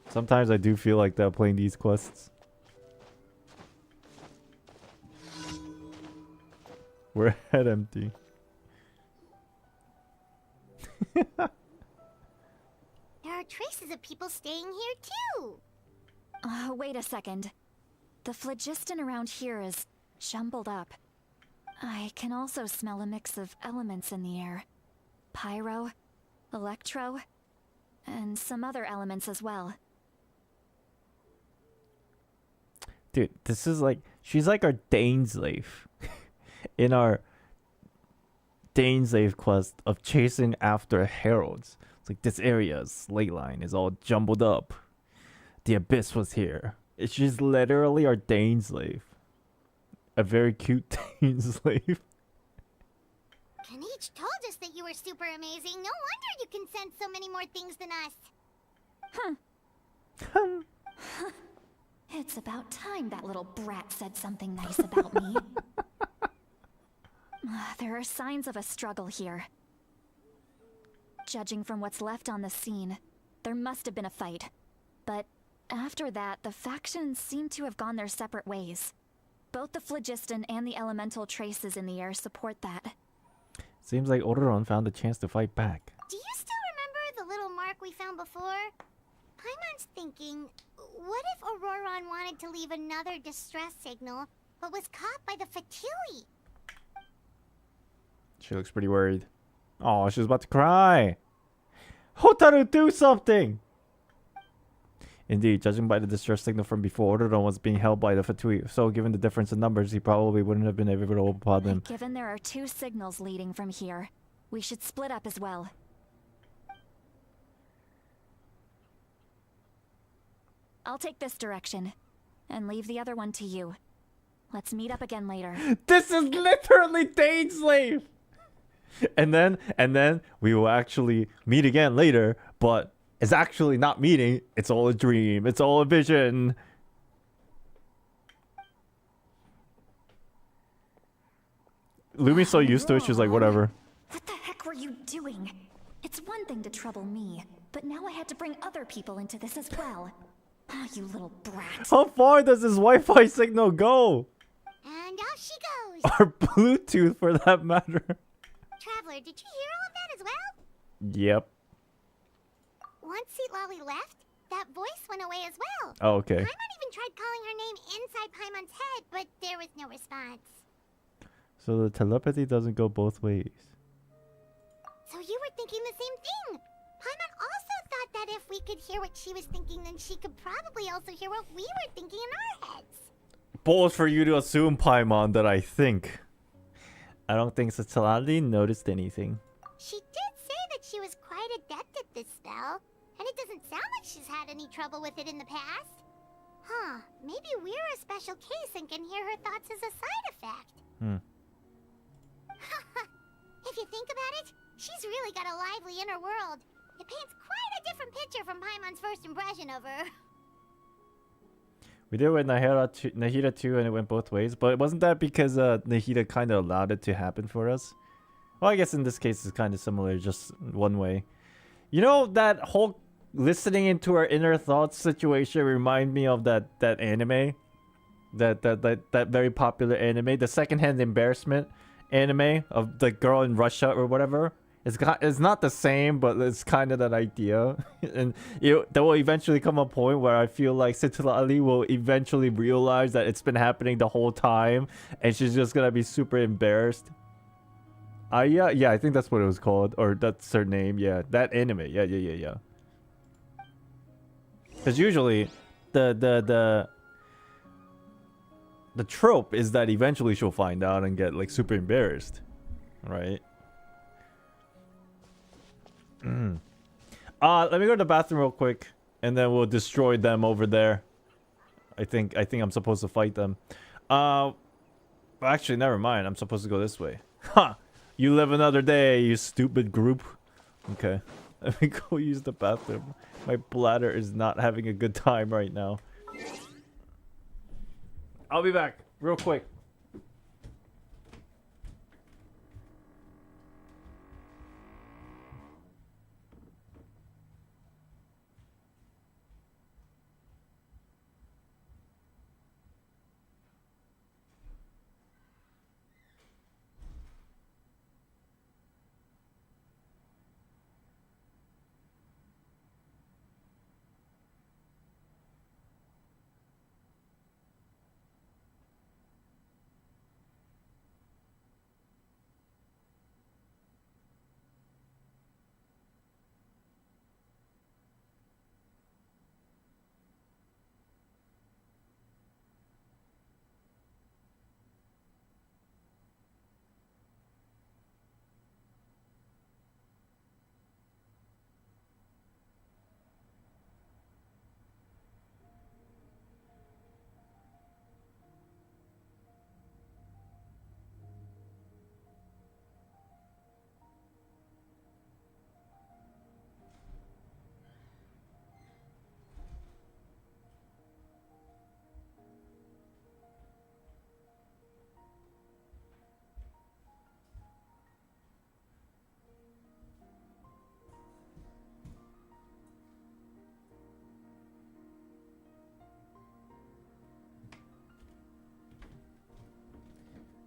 Sometimes I do feel like that playing these quests. We're head empty. There are traces of people staying here too. Wait a second. The phlogiston around here is jumbled up. I can also smell a mix of elements in the air. Pyro, electro, and some other elements as well. Dude, this is like... She's like our Daneslave. In our Daneslave quest of chasing after heralds. It's like this area's ley line is all jumbled up. The Abyss was here. She's literally our Daneslave. A very cute Daneslave. Kanich told us that you were super amazing. No wonder you can sense so many more things than us. It's about time that little brat said something nice about me. There are signs of a struggle here. Judging from what's left on the scene, there must have been a fight. But after that, the factions seem to have gone their separate ways. Both the phlogiston and the elemental traces in the air support that. Seems like Ororon found a chance to fight back. Do you still remember the little mark we found before? Paimon's thinking, what if Ororon wanted to leave another distress signal, but was caught by the Fatui? She looks pretty worried. Oh, she's about to cry. Hotaru, do something! Indeed, judging by the distress signal from before, Ororon was being held by the Fatui. So, given the difference in numbers, he probably wouldn't have been able to overpower them. Given there are 2 signals leading from here, we should split up as well. I'll take this direction, and leave the other one to you. Let's meet up again later. This is literally Daneslave! And then we will actually meet again later, but it's actually not meeting. It's all a dream. It's all a vision. Lumi's so used to it, she's like, whatever. What the heck were you doing? It's one thing to trouble me, but now I had to bring other people into this as well. Oh, you little brat. How far does this Wi-Fi signal go? And off she goes. Or Bluetooth, for that matter. Traveler, did you hear all of that as well? Yep. Once Citlali left, that voice went away as well. Oh, okay. Paimon even tried calling her name inside Paimon's head, but there was no response. So the telepathy doesn't go both ways. So you were thinking the same thing. Paimon also thought that if we could hear what she was thinking, then she could probably also hear what we were thinking in our heads. Bold for you to assume, Paimon, that I think. I don't think Citlali noticed anything. She did say that she was quite adept at this spell, and it doesn't sound like she's had any trouble with it in the past. Huh, maybe we're a special case and can hear her thoughts as a side effect. If you think about it, she's really got a lively inner world. It paints quite a different picture from Paimon's first impression of her. We did with Nahida too, and it went both ways. But wasn't that because Nahida kind of allowed it to happen for us? Well, I guess in this case it's kind of similar, just one way. You know, that whole listening into our inner thoughts situation remind me of that anime, that very popular anime, the secondhand embarrassment anime of the girl in Russia or whatever. It's not the same, but it's kind of that idea. And there will eventually come a point where I feel like Citlali will eventually realize that it's been happening the whole time, and she's just gonna be super embarrassed. Yeah, I think that's what it was called, or that's her name. Yeah, that anime. Yeah. Because usually, the trope is that eventually she'll find out and get like super embarrassed, right? Let me go to the bathroom real quick, and then we'll destroy them over there. I think I'm supposed to fight them. Actually, never mind. I'm supposed to go this way. Ha! You live another day, you stupid group. Okay, let me go use the bathroom. My bladder is not having a good time right now. I'll be back real quick.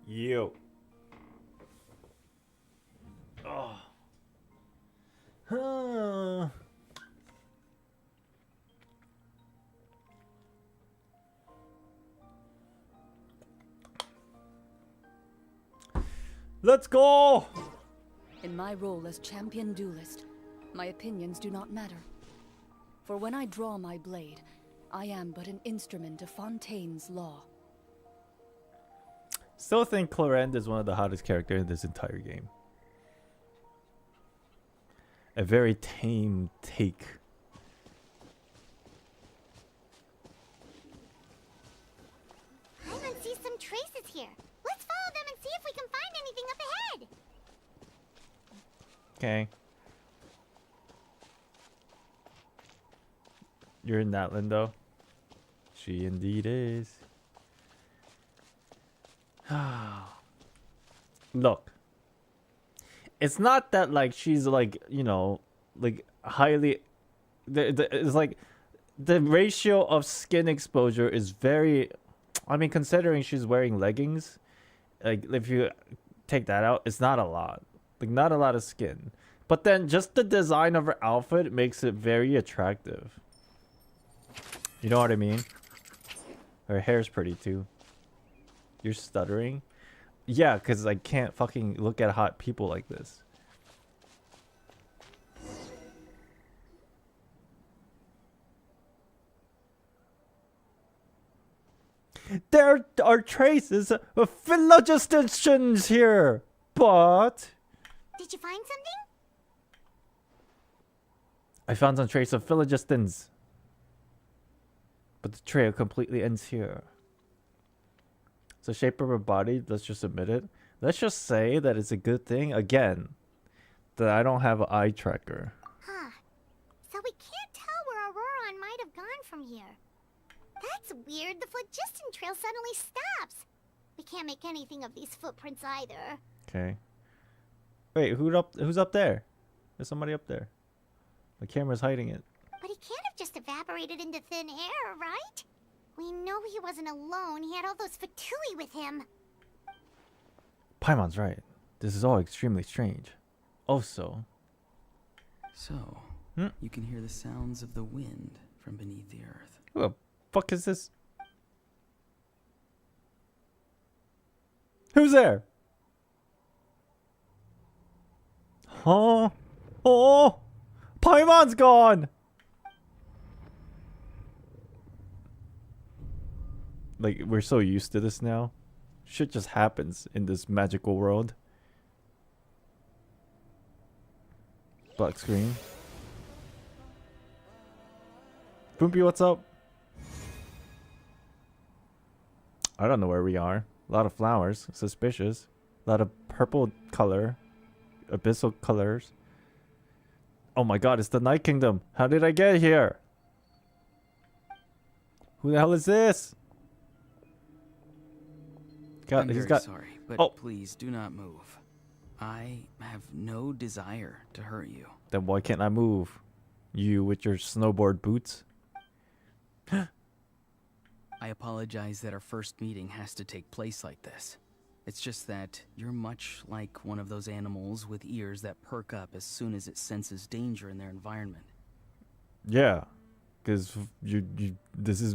Yo. Oh. Huh. Let's go! In my role as champion duelist, my opinions do not matter. For when I draw my blade, I am but an instrument of Fontaine's law. Still think Clorinde is one of the hottest characters in this entire game. A very tame take. Paimon sees some traces here. Let's follow them and see if we can find anything up ahead. Okay. You're in Natlan though. She indeed is. Look. It's not that like she's like, you know, like highly it's like the ratio of skin exposure is very, I mean, considering she's wearing leggings, like if you take that out, it's not a lot. Like not a lot of skin. But then just the design of her outfit makes it very attractive. You know what I mean? Her hair's pretty too. You're stuttering? Yeah, because I can't fucking look at hot people like this. There are traces of phylogisticians here, but... Did you find something? I found some trace of phylogistans. But the trail completely ends here. It's the shape of her body. Let's just admit it. Let's just say that it's a good thing, again, that I don't have an eye tracker. Huh. So we can't tell where Ororon might have gone from here. That's weird. The phlogiston trail suddenly stops. We can't make anything of these footprints either. Okay. Wait, who's up there? There's somebody up there. The camera's hiding it. But he can't have just evaporated into thin air, right? We know he wasn't alone. He had all those Fatui with him. Paimon's right. This is all extremely strange. Also... So, you can hear the sounds of the wind from beneath the earth. Who the fuck is this? Who's there? Huh? Oh! Paimon's gone! Like, we're so used to this now. Shit just happens in this magical world. Black screen. Boompi, what's up? I don't know where we are. A lot of flowers. Suspicious. A lot of purple color. Abyssal colors. Oh my god, it's the Night Kingdom. How did I get here? Who the hell is this? I'm very sorry, but please do not move. I have no desire to hurt you. Then why can't I move? You with your snowboard boots? I apologize that our first meeting has to take place like this. It's just that you're much like one of those animals with ears that perk up as soon as it senses danger in their environment. Yeah, because this is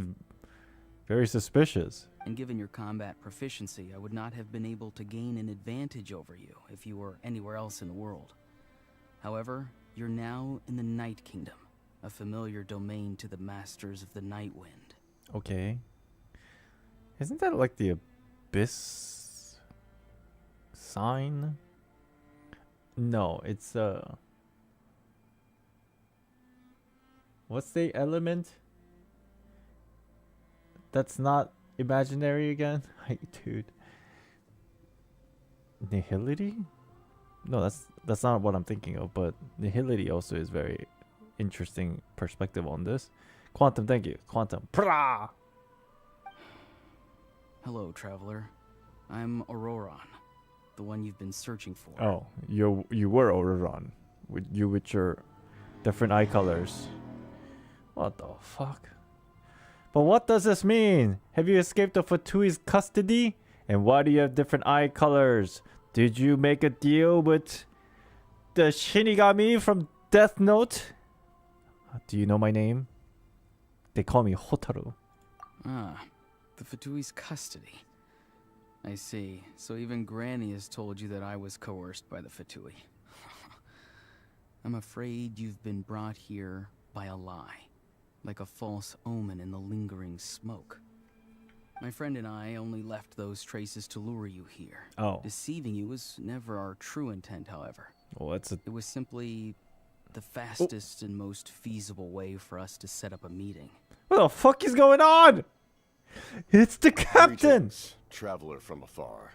very suspicious. And given your combat proficiency, I would not have been able to gain an advantage over you if you were anywhere else in the world. However, you're now in the Night Kingdom, a familiar domain to the masters of the Night Wind. Okay. Isn't that like the Abyss sign? No, it's what's the element? That's not imaginary again? Dude. Nihility? No, that's not what I'm thinking of, but nihility also is very interesting perspective on this. Quantum, thank you. Quantum. Prah! Hello, traveler. I'm Ororon, the one you've been searching for. Oh, you were Ororon. With your different eye colors. What the fuck? But what does this mean? Have you escaped the Fatui's custody? And why do you have different eye colors? Did you make a deal with the Shinigami from Death Note? Do you know my name? They call me Hotaru. Ah, the Fatui's custody. I see. So even Granny has told you that I was coerced by the Fatui. I'm afraid you've been brought here by a lie. like a false omen in the lingering smoke. My friend and I only left those traces to lure you here. Oh. Deceiving you was never our true intent, however. Well, It was simply the fastest and most feasible way for us to set up a meeting. What the fuck is going on? It's the captain. Greetings, traveler from afar.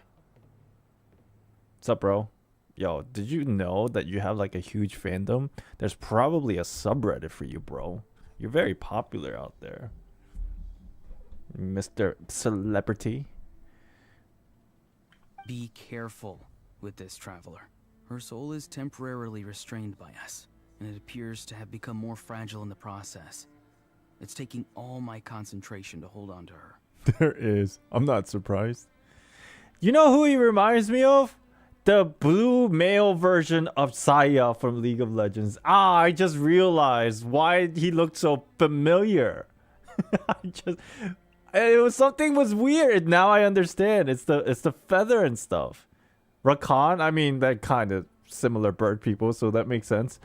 What's up, bro? Yo, did you know that you have like a huge fandom? There's probably a subreddit for you, bro. You're very popular out there, Mr. Celebrity. Be careful with this traveler. Her soul is temporarily restrained by us, and it appears to have become more fragile in the process. It's taking all my concentration to hold on to her. There is. I'm not surprised. You know who he reminds me of? The blue male version of Saya from League of Legends. I just realized why he looked so familiar. Something was weird. Now I understand. It's the feather and stuff. Rakan, I mean, they're kind of similar bird people, so that makes sense.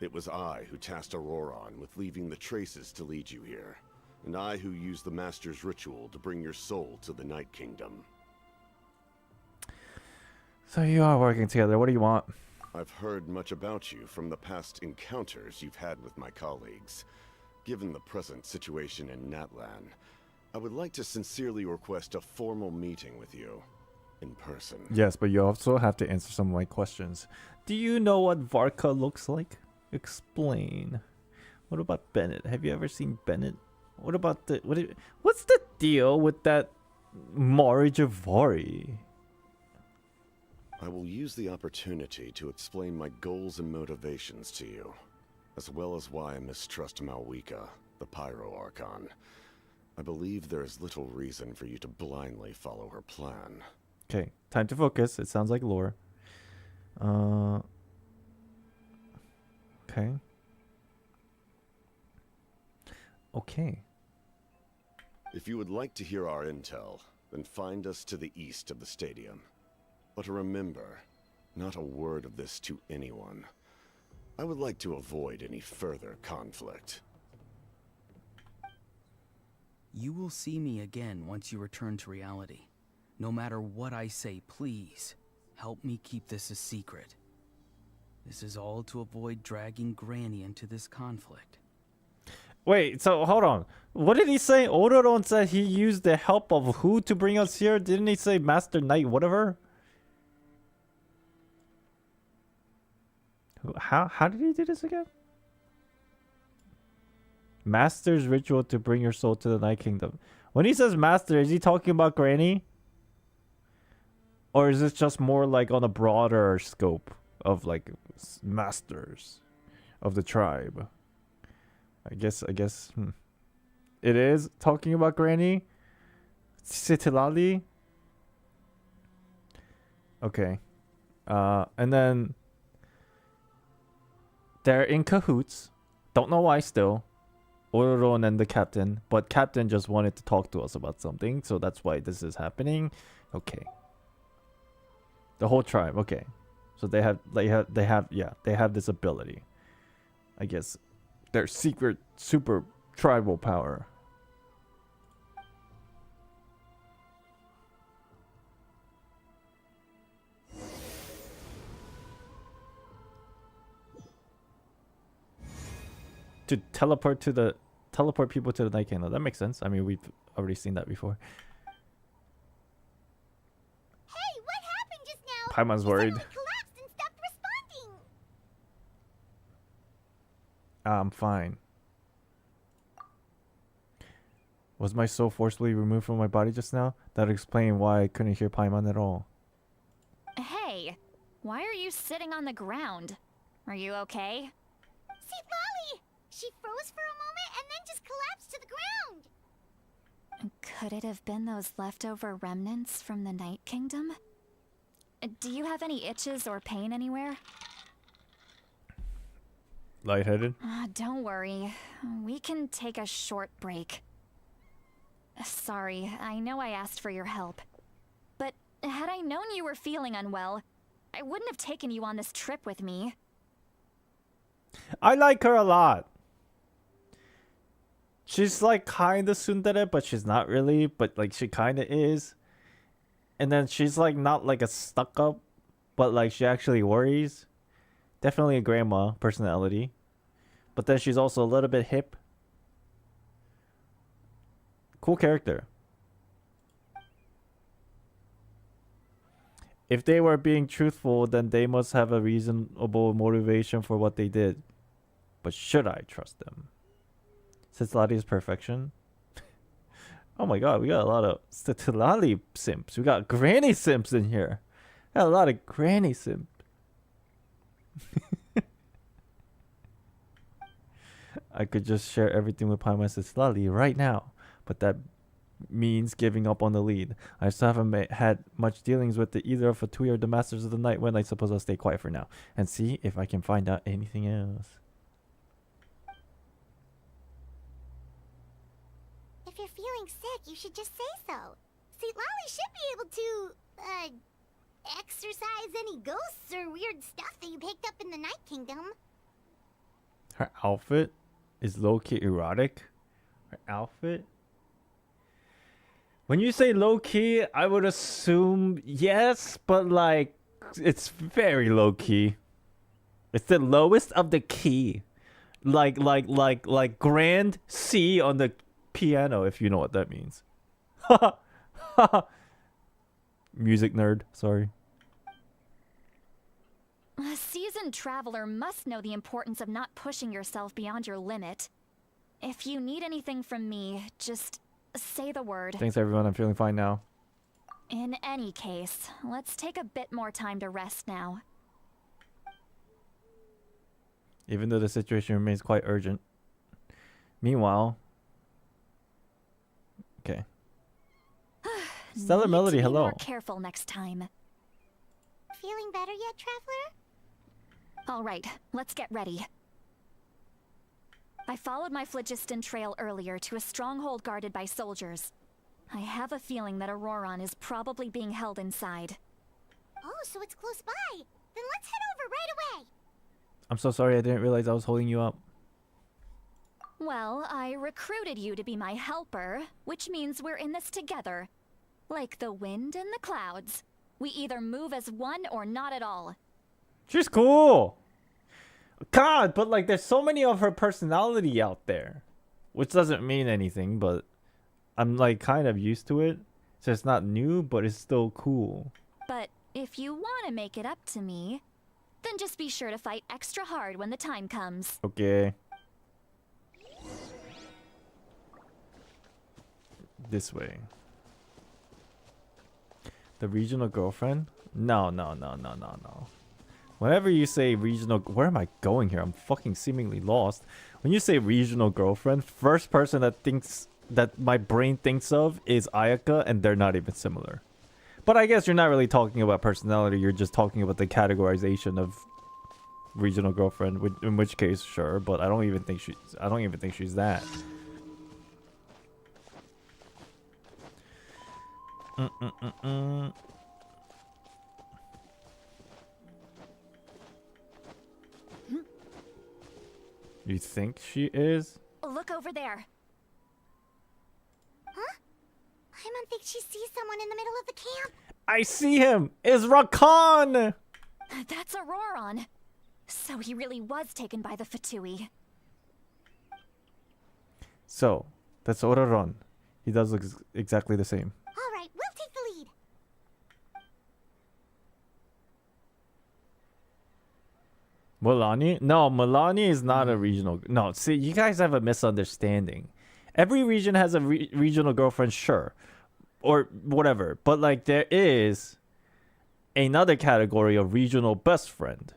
It was I who tasked Ororon with leaving the traces to lead you here, and I who used the Master's ritual to bring your soul to the Night Kingdom. So you are working together. What do you want? I've heard much about you from the past encounters you've had with my colleagues. Given the present situation in Natlan, I would like to sincerely request a formal meeting with you, in person. Yes, but you also have to answer some of my questions. Do you know what Varka looks like? Explain. What about Bennett? Have you ever seen Bennett? What about what's the deal with that Morijavari? I will use the opportunity to explain my goals and motivations to you, as well as why I mistrust Malwika, the Pyro Archon. I believe there is little reason for you to blindly follow her plan. Okay, time to focus. It sounds like lore. Okay. Okay. If you would like to hear our intel, then find us to the east of the stadium. But remember, not a word of this to anyone. I would like to avoid any further conflict. You will see me again once you return to reality. No matter what I say, please, help me keep this a secret. This is all to avoid dragging Granny into this conflict. Wait, so hold on. What did he say? Ororon said he used the help of who to bring us here? Didn't he say Master Knight whatever? How did he do this again? Master's ritual to bring your soul to the Night Kingdom. When he says master, is he talking about Granny? Or is this just more like on a broader scope of like masters of the tribe? I guess it is talking about Granny. Citlali. Okay. And then they're in cahoots. Don't know why still. Ororon and the captain, but captain just wanted to talk to us about something, so that's why this is happening. Okay. The whole tribe. Okay. So they have this ability. I guess their secret super tribal power. To teleport people to the Night Kingdom. That makes sense. I mean, we've already seen that before. Hey, what happened just now? Paimon's You worried. suddenly collapsed and stopped responding. I'm fine. Was my soul forcibly removed from my body just now? That would explain why I couldn't hear Paimon at all. Hey, why are you sitting on the ground? Are you okay? Citlali! She froze for a moment and then just collapsed to the ground. Could it have been those leftover remnants from the Night Kingdom? Do you have any itches or pain anywhere? Lightheaded? Don't worry. We can take a short break. Sorry, I know I asked for your help. But had I known you were feeling unwell, I wouldn't have taken you on this trip with me. I like her a lot. she's like kind of tsundere, but she's not really. But like she kind of is. And then she's like not like a stuck up, but like she actually worries. Definitely a grandma personality. But then she's also a little bit hip. Cool character. If they were being truthful, then they must have a reasonable motivation for what they did. But should I trust them? Citlali is perfection. Oh my god, we got a lot of Citlali simps. We got granny simps in here. Got a lot of granny simps. I could just share everything with Paimon Citlali right now, but that means giving up on the lead. I still haven't had much dealings with either of Fatui or the Masters of the Night. When I suppose I'll stay quiet for now and see if I can find out anything else. If you're feeling sick, you should just say so. Citlali should be able to, exorcise any ghosts or weird stuff that you picked up in the Night Kingdom. Her outfit is low-key erotic. Her outfit? When you say low-key, I would assume yes, but like, it's very low-key. It's the lowest of the key. Like grand C on the piano, if you know what that means. Music nerd, sorry. A seasoned traveler must know the importance of not pushing yourself beyond your limit. If you need anything from me, just say the word. Thanks everyone, I'm feeling fine now. In any case, let's take a bit more time to rest now. Even though the situation remains quite urgent. Meanwhile... Okay. Stellar Melody, hello. More careful next time. Feeling better yet, Traveler? All right, let's get ready. I followed my phlogiston trail earlier to a stronghold guarded by soldiers. I have a feeling that Ororon is probably being held inside. Oh, so it's close by. Then let's head over right away. I'm so sorry, I didn't realize I was holding you up. Well, I recruited you to be my helper, which means we're in this together. Like the wind and the clouds. We either move as one or not at all. She's cool. God, but like there's so many of her personality out there. Which doesn't mean anything, but I'm like kind of used to it. So it's not new, but it's still cool. But if you want to make it up to me, then just be sure to fight extra hard when the time comes. Okay. This way. The regional girlfriend? No. Whenever you say regional... Where am I going here? I'm fucking seemingly lost. When you say regional girlfriend, first person that my brain thinks of is Ayaka, and they're not even similar. But I guess you're not really talking about personality, you're just talking about the categorization of regional girlfriend, in which case, sure, but I don't even think she's that. You think she is? Look over there. Huh? Paimon thinks she sees someone in the middle of the camp. I see him! It's Rakan! That's Ororon. So he really was taken by the Fatui. So, that's Ororon. He does look exactly the same. All right, we'll take the lead. Milani? No, Milani is not a regional... No, see, you guys have a misunderstanding. Every region has a regional girlfriend, sure. Or whatever. But, like, there is another category of regional best friend.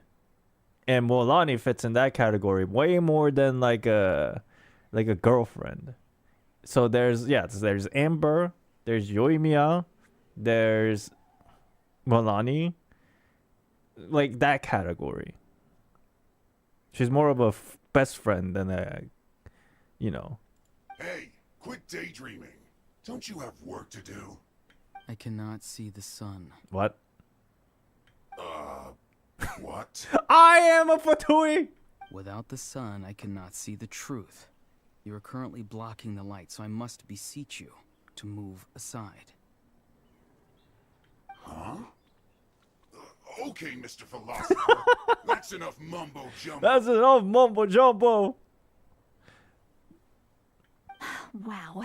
And Milani fits in that category way more than, like a girlfriend. So there's Amber, there's Yoimiya, there's Milani. Like, that category. She's more of a best friend than a, you know. Hey, quit daydreaming. Don't you have work to do? I cannot see the sun. What? What? I am a Fatui! Without the sun, I cannot see the truth. You are currently blocking the light, so I must beseech you to move aside. Huh? Okay, Mr. Philosopher. That's enough mumbo jumbo. That's enough mumbo jumbo. Wow.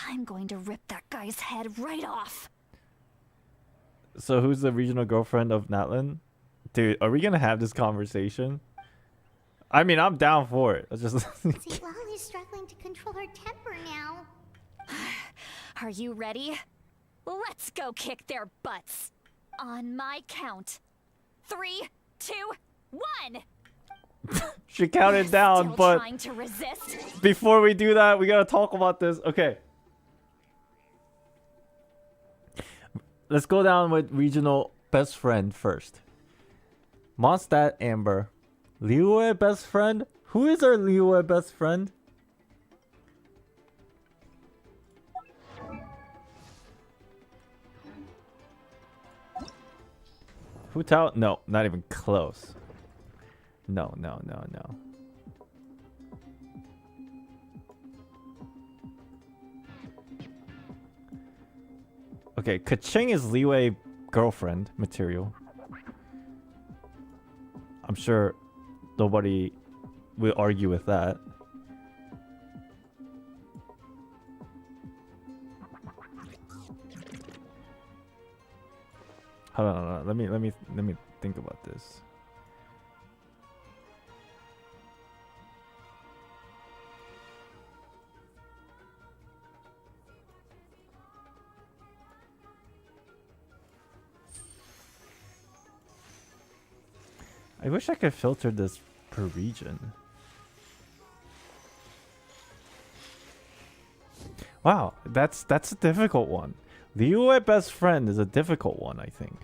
I'm going to rip that guy's head right off. So who's the regional girlfriend of Natlan? Dude, are we gonna have this conversation? I mean, I'm down for it. It's just Citlali's struggling to control her temper now. Are you ready? Let's go kick their butts. On my count. 3, 2, 1. she counted down, Still but trying to resist? before we do that, we gotta talk about this. Okay. Let's go down with regional best friend first. Mondstadt Amber. Liyue best friend? Who is our Liyue best friend? Hu Tao? No, not even close. No. Okay, Kaching is Liyue girlfriend material. I'm sure nobody will argue with that. Hold on. Let me think about this. I wish I could filter this per region. Wow, that's a difficult one. The UI best friend is a difficult one, I think.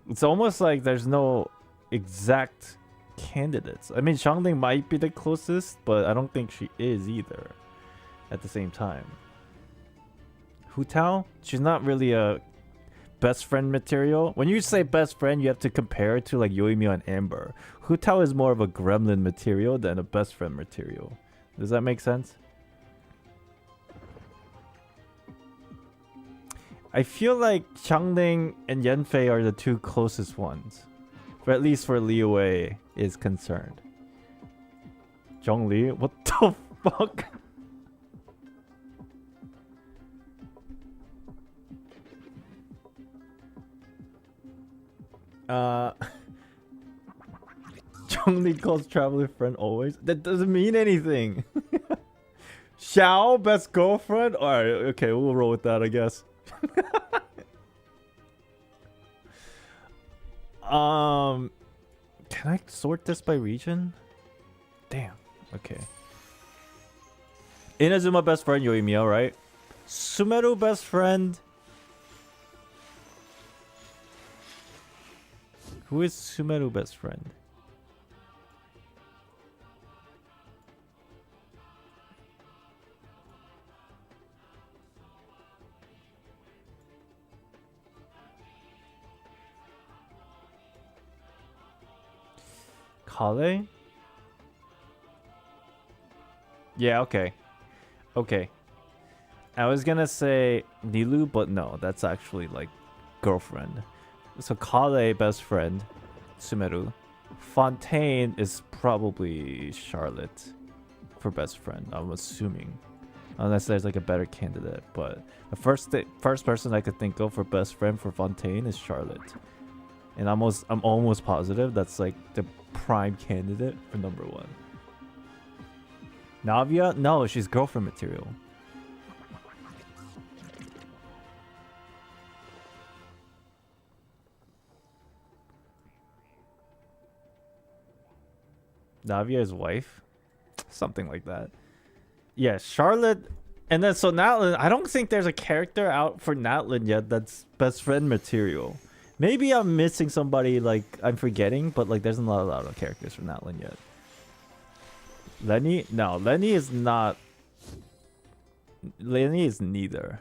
It's almost like there's no exact candidates. I mean, Xiangling might be the closest, but I don't think she is either at the same time. Hu Tao? She's not really a best friend material. When you say best friend, you have to compare it to like Yoimiya and Amber. Hu Tao is more of a gremlin material than a best friend material. Does that make sense? I feel like Xiangling and Yanfei are the two closest ones. But at least for Liyue is concerned. Zhongli? What the fuck? Zhongli calls traveler friend always? That doesn't mean anything. Xiao, best girlfriend? Alright, okay, we'll roll with that, I guess. Can I sort this by region? Damn. Okay. Inazuma best friend Yoimiya, right? Sumeru best friend. Who is Sumeru best friend? Kale? Yeah, okay. Okay. I was gonna say Nilu, but no, that's actually like girlfriend. So Kale, best friend, Sumeru. Fontaine is probably Charlotte for best friend, I'm assuming. Unless there's like a better candidate. But the first person I could think of for best friend for Fontaine is Charlotte. And I'm almost positive that's like the prime candidate for number 1. Navia? No, she's girlfriend material. Navia's wife? Something like that. Yeah, Charlotte. And then so Natlan, I don't think there's a character out for Natlan yet that's best friend material. Maybe I'm missing somebody, like I'm forgetting, but like there's not a lot of characters for Natlan yet. Lenny? No, Lenny is not. Lenny is neither.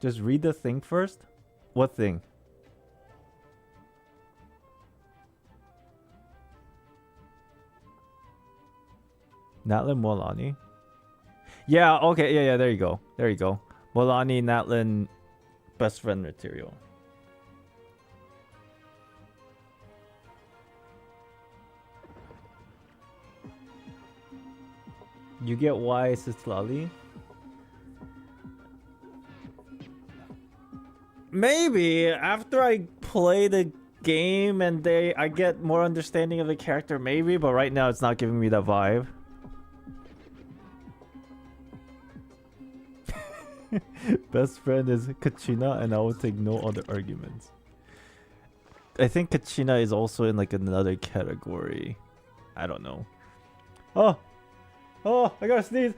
Just read the thing first. What thing? Natlan Molani. Yeah, okay, yeah, there you go. There you go. Molani, Natlan, best friend material. You get why Citlali? Maybe after I play the game and I get more understanding of the character, maybe, but right now it's not giving me that vibe. Best friend is Kachina and I will take no other arguments. I think Kachina is also in like another category. I don't know. Oh, I gotta sneeze.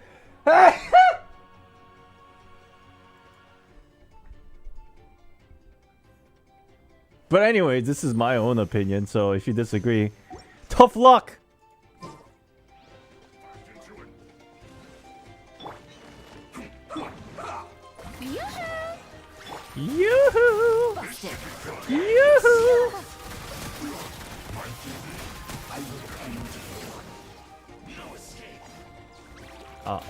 But anyway, this is my own opinion, so if you disagree, tough luck! Yoo-hoo! Yoo-hoo! Ah.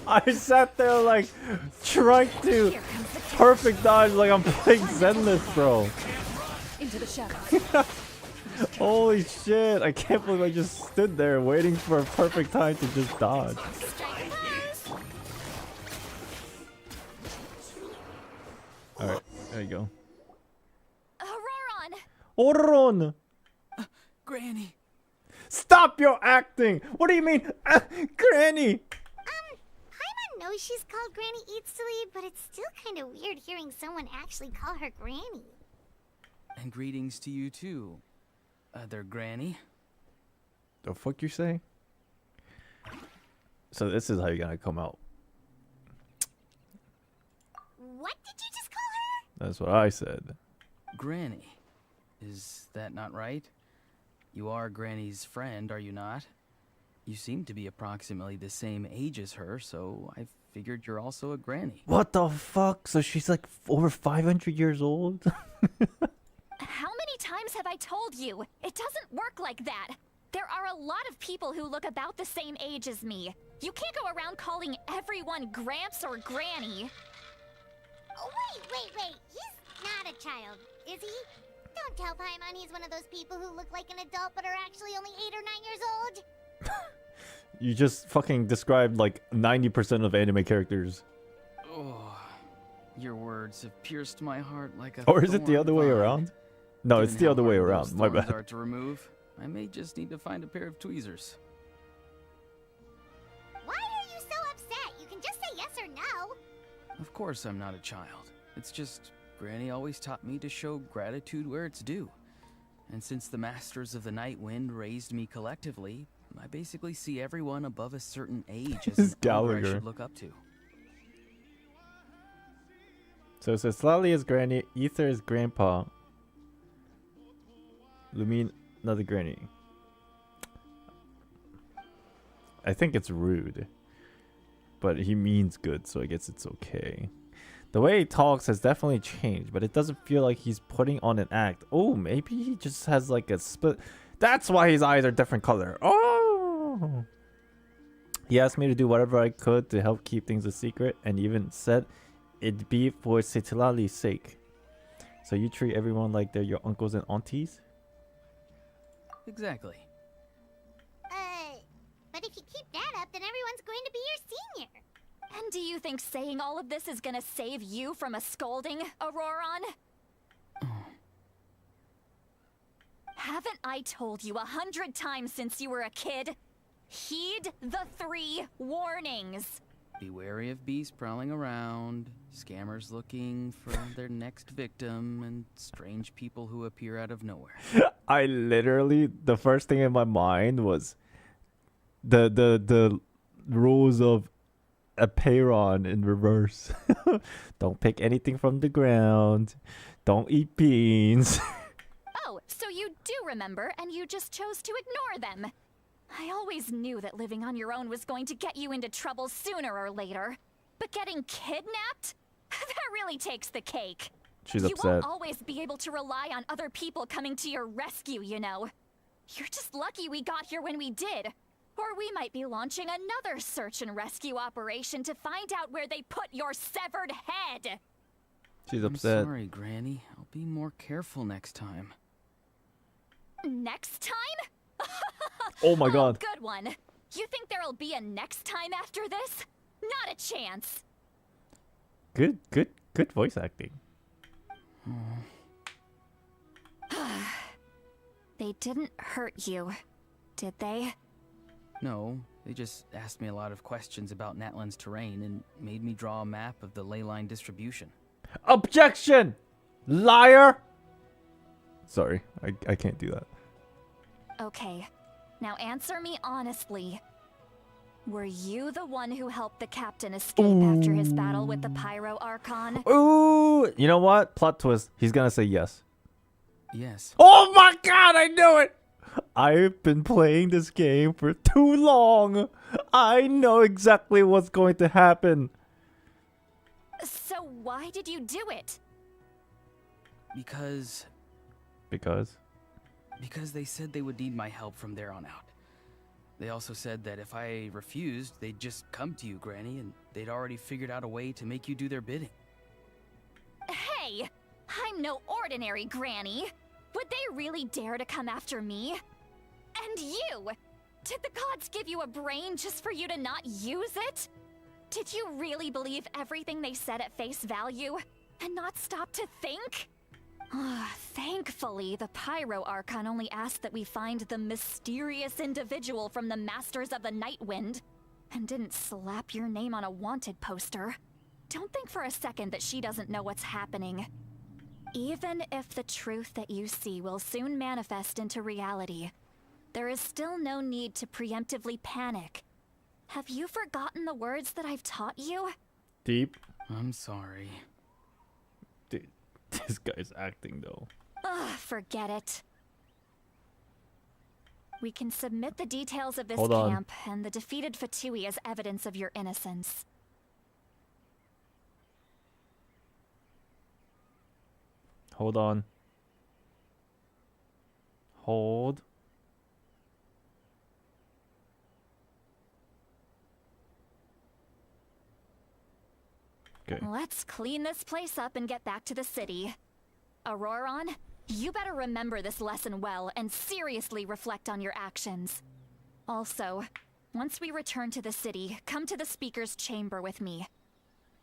I sat there like trying to perfect dodge like I'm playing Zenless, bro. Into the shadows. Holy shit, I can't believe I just stood there waiting for a perfect time to just dodge. Alright, there you go. Ororon! Ororon! Granny! Stop your acting! What do you mean, Granny? Paimon knows she's called Granny Eatsley, but it's still kind of weird hearing someone actually call her Granny. And greetings to you too, other Granny. The fuck you say? So this is how you're gonna come out. What did you just call her? That's what I said. Granny. Is that not right? You are Granny's friend, are you not? You seem to be approximately the same age as her, so I figured you're also a granny. What the fuck? So she's like over 500 years old? How many times have I told you? It doesn't work like that. There are a lot of people who look about the same age as me. You can't go around calling everyone Gramps or Granny. Oh, wait. He's not a child, is he? Don't tell Paimon he's one of those people who look like an adult but are actually only 8 or 9 years old. You just fucking described like 90% of anime characters. Oh, your words have pierced my heart like a Or is it the thorn other way vine. around? No, Given it's the how other way hard around. those My thorns bad. are to remove, I may just need to find a pair of tweezers. Why are you so upset? You can just say yes or no. Of course I'm not a child. It's just Granny always taught me to show gratitude where it's due. And since the Masters of the Night Wind raised me collectively, I basically see everyone above a certain age as This an elder I Gallagher. should look up to. So Citlali is Granny, Ether is Grandpa, Lumine, another Granny. I think it's rude, but he means good, so I guess it's okay. The way he talks has definitely changed, but it doesn't feel like he's putting on an act. Oh, maybe he just has like a split. That's why his eyes are different color. Oh! He asked me to do whatever I could to help keep things a secret, and even said it'd be for Citlali's sake. So you treat everyone like they're your uncles and aunties? Exactly. But if you keep that up, then everyone's going to be your senior. And do you think saying all of this is gonna save you from a scolding, Ororon? Haven't I told you 100 times since you were a kid? Heed the 3 warnings. Be wary of beasts prowling around, scammers looking for their next victim, and strange people who appear out of nowhere. I literally, the first thing in my mind was the rules of a Peyron in reverse. Don't pick anything from the ground. Don't eat beans. Oh, so you do remember, and you just chose to ignore them. I always knew that living on your own was going to get you into trouble sooner or later. But getting kidnapped? That really takes the cake. She's You upset. won't always be able to rely on other people coming to your rescue, you know. You're just lucky we got here when we did. Or we might be launching another search and rescue operation to find out where they put your severed head. She's I'm upset. sorry, Granny. I'll be more careful next time. Next time? Oh my god. Good one. You think there'll be a next time after this? Not a chance. Good voice acting. They didn't hurt you, did they? No, they just asked me a lot of questions about Natlan's terrain and made me draw a map of the ley line distribution. Objection! Liar! Sorry, I can't do that. Okay, now answer me honestly. Were you the one who helped the captain escape after his battle with the Pyro Archon? Ooh! You know what? Plot twist. He's gonna say yes. Yes. Oh my god, I knew it! I've been playing this game for too long. I know exactly what's going to happen. So why did you do it? Because they said they would need my help from there on out. They also said that if I refused, they'd just come to you, Granny, and they'd already figured out a way to make you do their bidding. Hey! I'm no ordinary Granny! Would they really dare to come after me? And you! Did the gods give you a brain just for you to not use it? Did you really believe everything they said at face value? And not stop to think? Thankfully, the Pyro Archon only asked that we find the mysterious individual from the Masters of the Night Wind, and didn't slap your name on a wanted poster. Don't think for a second that she doesn't know what's happening. Even if the truth that you see will soon manifest into reality, there is still no need to preemptively panic. Have you forgotten the words that I've taught you? Deep. I'm sorry. Dude, this guy's acting though. Forget it. We can submit the details of this Hold on. camp and the defeated Fatui as evidence of your innocence. Hold on. Hold. Okay. Let's clean this place up and get back to the city. Ororon, you better remember this lesson well and seriously reflect on your actions. Also, once we return to the city, come to the speaker's chamber with me.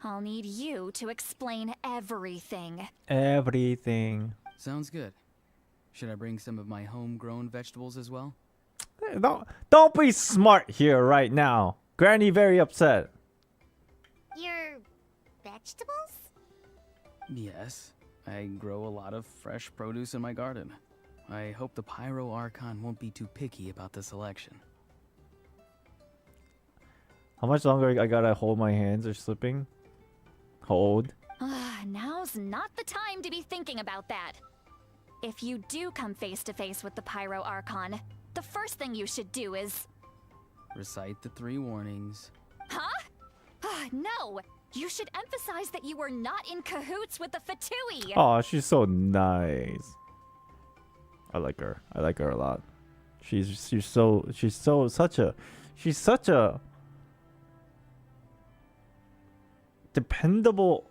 I'll need you to explain everything. Everything. Sounds good. Should I bring some of my homegrown vegetables as well? Hey, don't be smart here right now. Granny very upset. Your vegetables? Yes. I grow a lot of fresh produce in my garden. I hope the Pyro Archon won't be too picky about the selection. How much longer I gotta hold my hands or slipping? Hold. Now's not the time to be thinking about that. If you do come face to face with the Pyro Archon, the first thing you should do is... Recite the 3 warnings. Huh? No! You should emphasize that you were not in cahoots with the Fatui! Oh, she's so nice. I like her. I like her a lot. She's such a dependable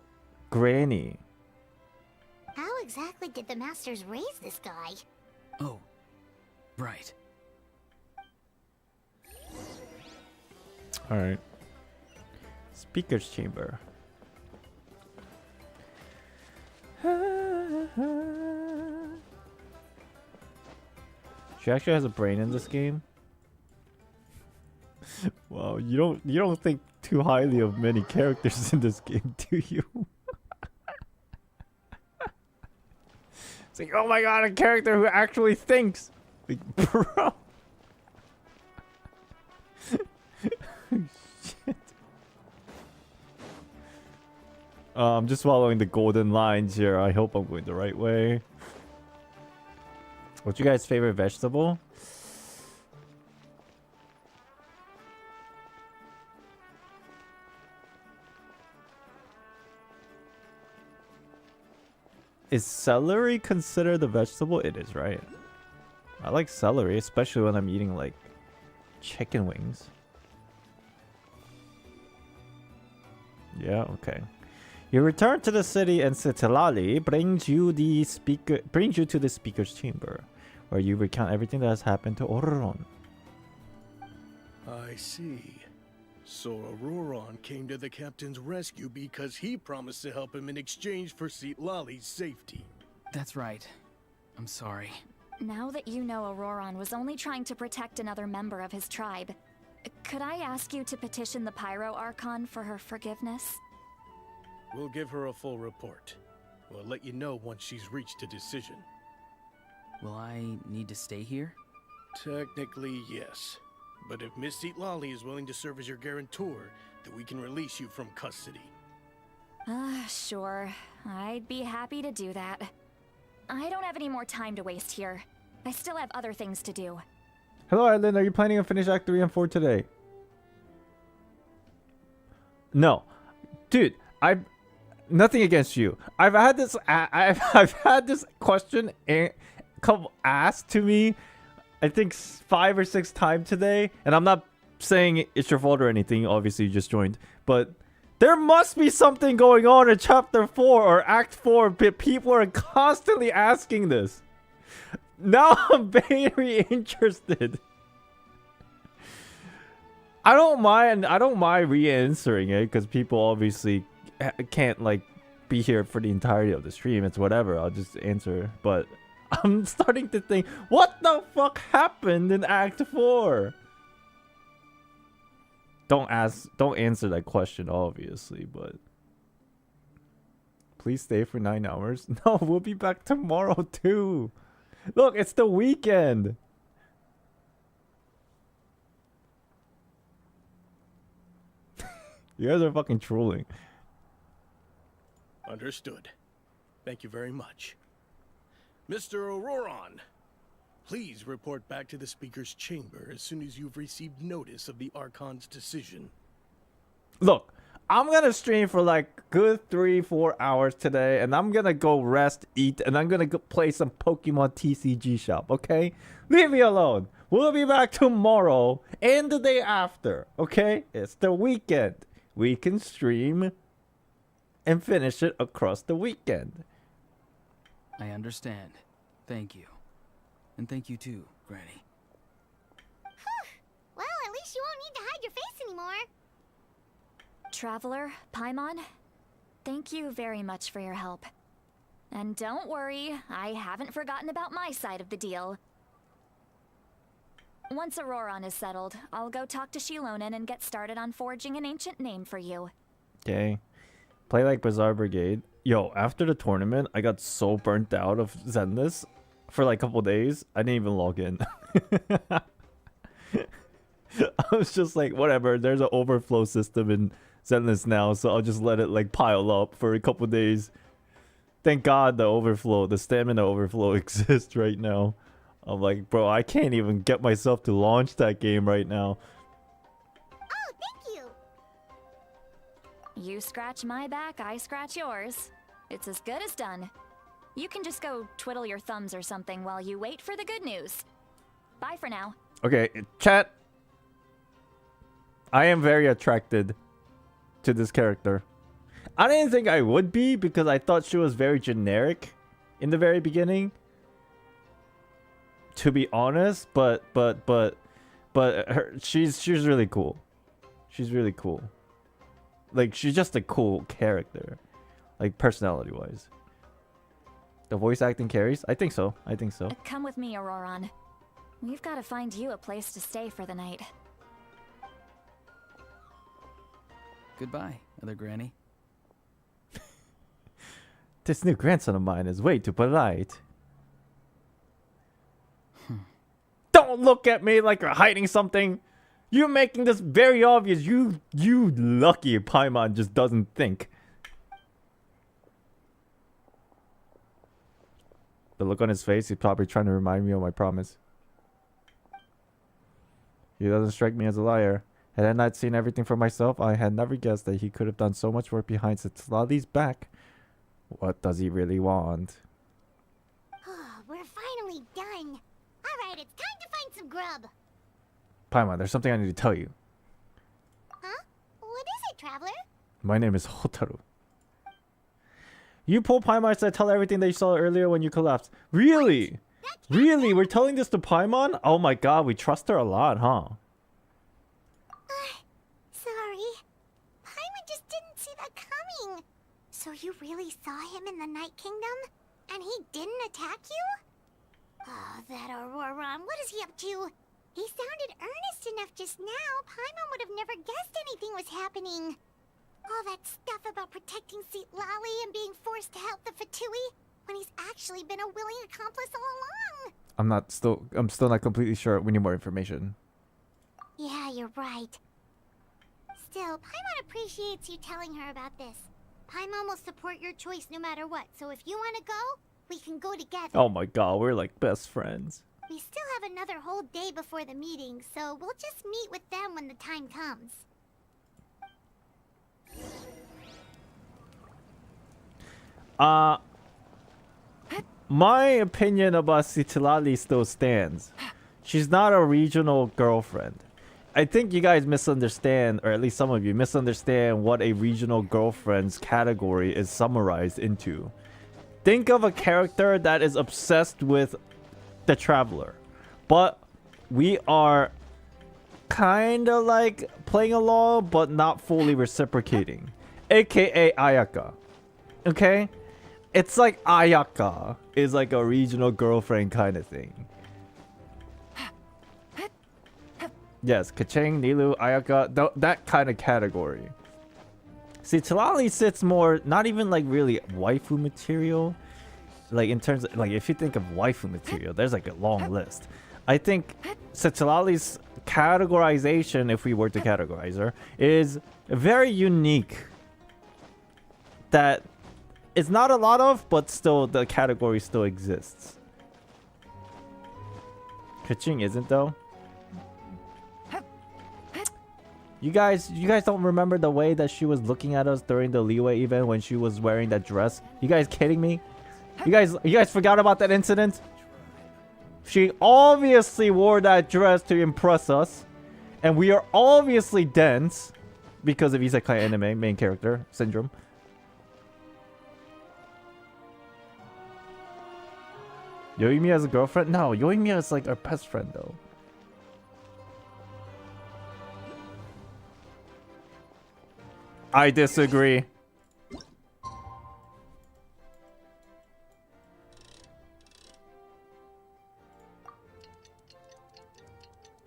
granny. How exactly did the Masters raise this guy? Oh, right. All right. Speaker's chamber. She actually has a brain in this game. Wow, you don't think too highly of many characters in this game, do you? It's like, oh my god, a character who actually thinks. Like, bro. Shit. I'm just following the golden lines here. I hope I'm going the right way. What's your guys' favorite vegetable? Is celery considered a vegetable? It is, right? I like celery, especially when I'm eating like chicken wings. Yeah, okay. You return to the city and Citlali brings you to the speaker's chamber, where you recount everything that has happened to Ororon. I see. So Ororon came to the captain's rescue because he promised to help him in exchange for Citlali's safety. That's right. I'm sorry. Now that you know Ororon was only trying to protect another member of his tribe, could I ask you to petition the Pyro Archon for her forgiveness? We'll give her a full report. We'll let you know once she's reached a decision. Will I need to stay here? Technically, yes. But if Miss Citlali is willing to serve as your guarantor, then we can release you from custody. Sure. I'd be happy to do that. I don't have any more time to waste here. I still have other things to do. Hello, Island. Are you planning to finish Act 3 and 4 today? No. Dude, nothing against you. I've had this I've had this question asked to me I think 5 or 6 times today, and I'm not saying it's your fault or anything. Obviously, you just joined, but there must be something going on in Chapter 4 or Act 4. But people are constantly asking this. Now I'm very interested. I don't mind re-answering it because people obviously can't like be here for the entirety of the stream. It's whatever. I'll just answer, but I'm starting to think, what the fuck happened in Act 4? Don't answer that question, obviously, but please stay for 9 hours. No, we'll be back tomorrow too. Look, it's the weekend. You guys are fucking trolling. Understood. Thank you very much. Mr. Ororon, please report back to the speaker's chamber as soon as you've received notice of the Archon's decision. Look, I'm gonna stream for like good 3-4 hours today, and I'm gonna go rest, eat, and I'm gonna go play some Pokemon TCG shop, okay? Leave me alone. We'll be back tomorrow and the day after, okay? It's the weekend. We can stream and finish it across the weekend. I understand. Thank you. And thank you too, Granny. Well, at least you won't need to hide your face anymore. Traveler, Paimon, thank you very much for your help. And don't worry, I haven't forgotten about my side of the deal. Once Ororon is settled, I'll go talk to Xilonen and get started on forging an ancient name for you. Okay. Play like Bazaar Brigade. Yo, after the tournament, I got so burnt out of Zenless for like a couple days. I didn't even log in. I was just like, whatever. There's an overflow system in Zenless now, so I'll just let it like pile up for a couple days. Thank God the stamina overflow exists right now. I'm like, bro, I can't even get myself to launch that game right now. Oh, thank you. You scratch my back, I scratch yours. It's as good as done. You can just go twiddle your thumbs or something while you wait for the good news. Bye for now. Okay, chat. I am very attracted to this character. I didn't think I would be because I thought she was very generic in the very beginning. To be honest, but she's really cool. She's really cool. Like, she's just a cool character, like personality wise. The voice acting carries? I think so. I think so. Come with me, Ororon. We've got to find you a place to stay for the night. Goodbye, other Granny. This new grandson of mine is way too polite. Don't look at me like you're hiding something. You're making this very obvious. You lucky Paimon just doesn't think. The look on his face, he's probably trying to remind me of my promise. He doesn't strike me as a liar. Had I not seen everything for myself, I had never guessed that he could have done so much work behind Citlali's back. What does he really want? We're finally done. Alright, it's time to find some grub. Paimon, there's something I need to tell you. Huh? What is it, Traveler? My name is Hotaru. You pulled Paimon to tell everything that you saw earlier when you collapsed. Really? Really? We're telling this to Paimon? Oh my god, we trust her a lot, huh? Sorry. Paimon just didn't see that coming. So you really saw him in the Night Kingdom? And he didn't attack you? Oh, that Ororon, what is he up to? He sounded earnest enough just now. Paimon would have never guessed anything was happening. All that stuff about protecting Citlali and being forced to help the Fatui when he's actually been a willing accomplice all along. I'm still not completely sure. We need more information. Yeah, you're right. Still, Paimon appreciates you telling her about this. Paimon will support your choice no matter what, so if you want to go, we can go together. Oh my god, we're like best friends. We still have another whole day before the meeting, so we'll just meet with them when the time comes. My opinion about Citlali still stands. She's not a regional girlfriend. I think you guys misunderstand, or at least some of you misunderstand what a regional girlfriend's category is summarized into. Think of a character that is obsessed with the Traveler, but we are kind of like playing along, but not fully reciprocating, aka Ayaka. Okay? It's like Ayaka is like a regional girlfriend kind of thing. Yes, Kacheng, Nilu, Ayaka, that kind of category. See, Citlali sits more, not even like really waifu material. Like in terms of, like if you think of waifu material, there's like a long list. I think Citlali's categorization, if we were to categorize her, is very unique. That it's not a lot of, but still the category still exists. Kaching isn't though. You guys don't remember the way that she was looking at us during the Leeway event when she was wearing that dress? You guys kidding me? You guys forgot about that incident? She obviously wore that dress to impress us, and we are obviously dense because of Isekai anime main character syndrome. Yoimiya as a girlfriend? No, Yoimiya is like our best friend though. I disagree.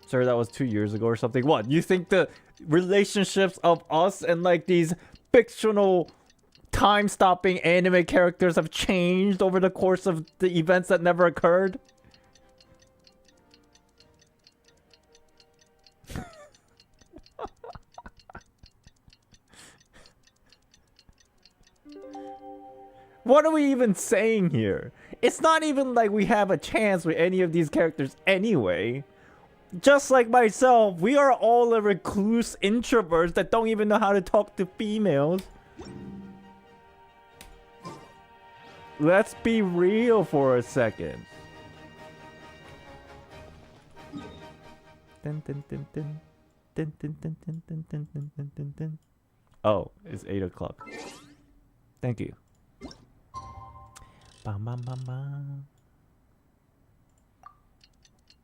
Sir, that was 2 years ago or something. What? You think the relationships of us and like these fictional time-stopping anime characters have changed over the course of the events that never occurred? What are we even saying here? It's not even like we have a chance with any of these characters anyway. Just like myself, we are all a recluse introverts that don't even know how to talk to females. Let's be real for a second. Oh, it's 8 o'clock. Thank you. Bam, bam, bam, bam.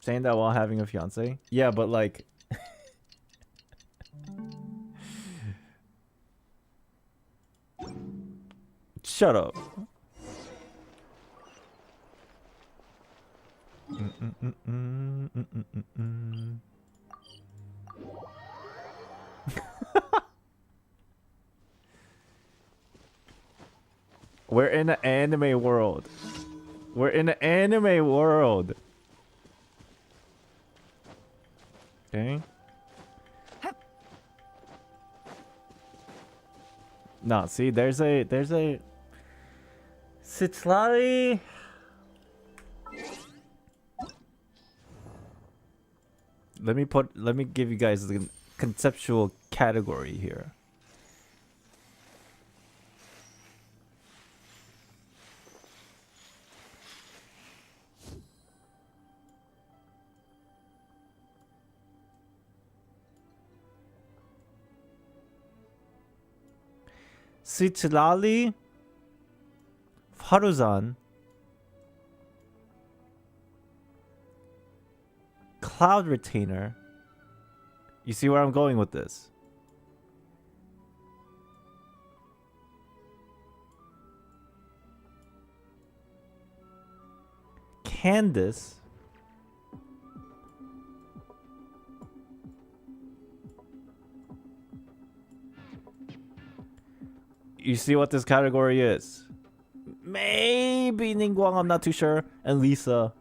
Saying that while having a fiance? Yeah, but like... Shut up. We're in an anime world. We're in an anime world. Okay. No, see, there's a Citlali. Let me give you guys the conceptual category here. Citlali, Faruzan, Cloud Retainer. You see where I'm going with this? Candace. You see what this category is? Maybe Ningguang, I'm not too sure. And Lisa.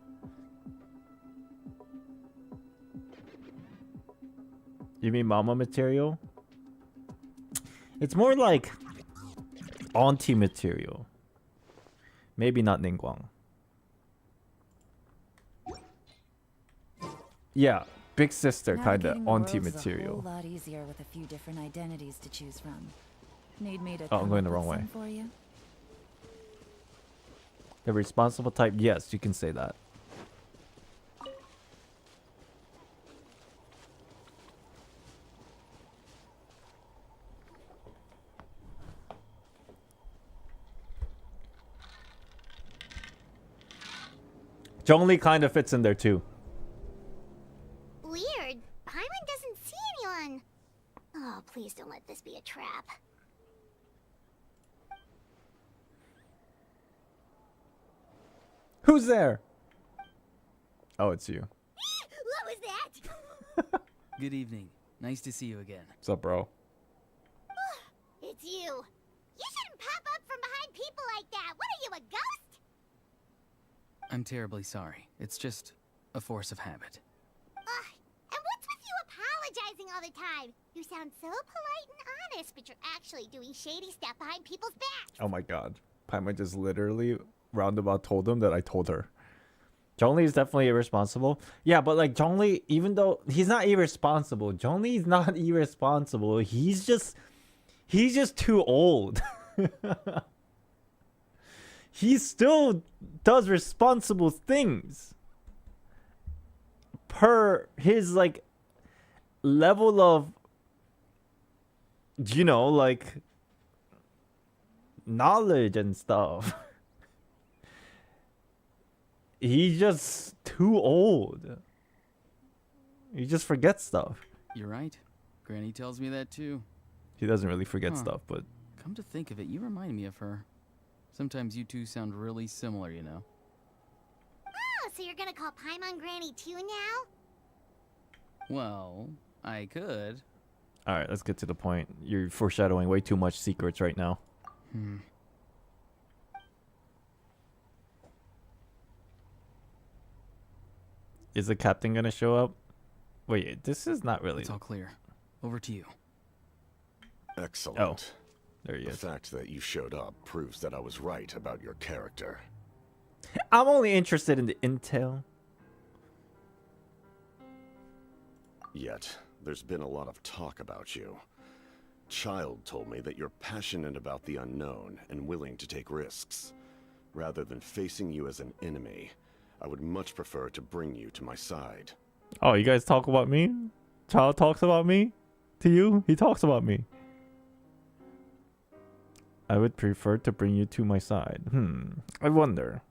You mean mama material? It's more like auntie material. Maybe not Ningguang. Yeah, big sister kind of auntie material. A whole lot easier with a few different identities to choose from. Need me to Oh, I'm going the wrong way. for you? The responsible type, yes, you can say that. Zhongli kind of fits in there too. Weird. Paimon doesn't see anyone. Oh, please don't let this be a trap. Who's there? Oh, it's you. What was that? Good evening. Nice to see you again. What's up, bro? It's you. You shouldn't pop up from behind people like that. What are you, a ghost? I'm terribly sorry. It's just a force of habit. And what's with you apologizing all the time? You sound so polite and honest, but you're actually doing shady stuff behind people's backs. Oh my god. Paimon just literally roundabout told him that I told her. Zhongli is definitely irresponsible. Yeah, but like Zhongli, even though he's not irresponsible, Zhongli's not irresponsible. He's just too old. He still does responsible things. Per his like level of, you know, like knowledge and stuff. He's just too old. He just forgets stuff. You're right. Granny tells me that too. He doesn't really forget stuff, but... Come to think of it, you remind me of her. Sometimes you two sound really similar, you know. Oh, so you're gonna call Paimon Granny too now? Well, I could. Alright, let's get to the point. You're foreshadowing way too much secrets right now. Is the captain gonna show up? Wait, this is not really... It's all clear. Over to you. Excellent. Oh, there he the is. fact that you showed up proves that I was right about your character. I'm only interested in the intel. Yet, there's been a lot of talk about you. Child told me that you're passionate about the unknown and willing to take risks. Rather than facing you as an enemy, I would much prefer to bring you to my side. Oh, you guys talk about me? Child talks about me? To you? He talks about me. I would prefer to bring you to my side. I wonder.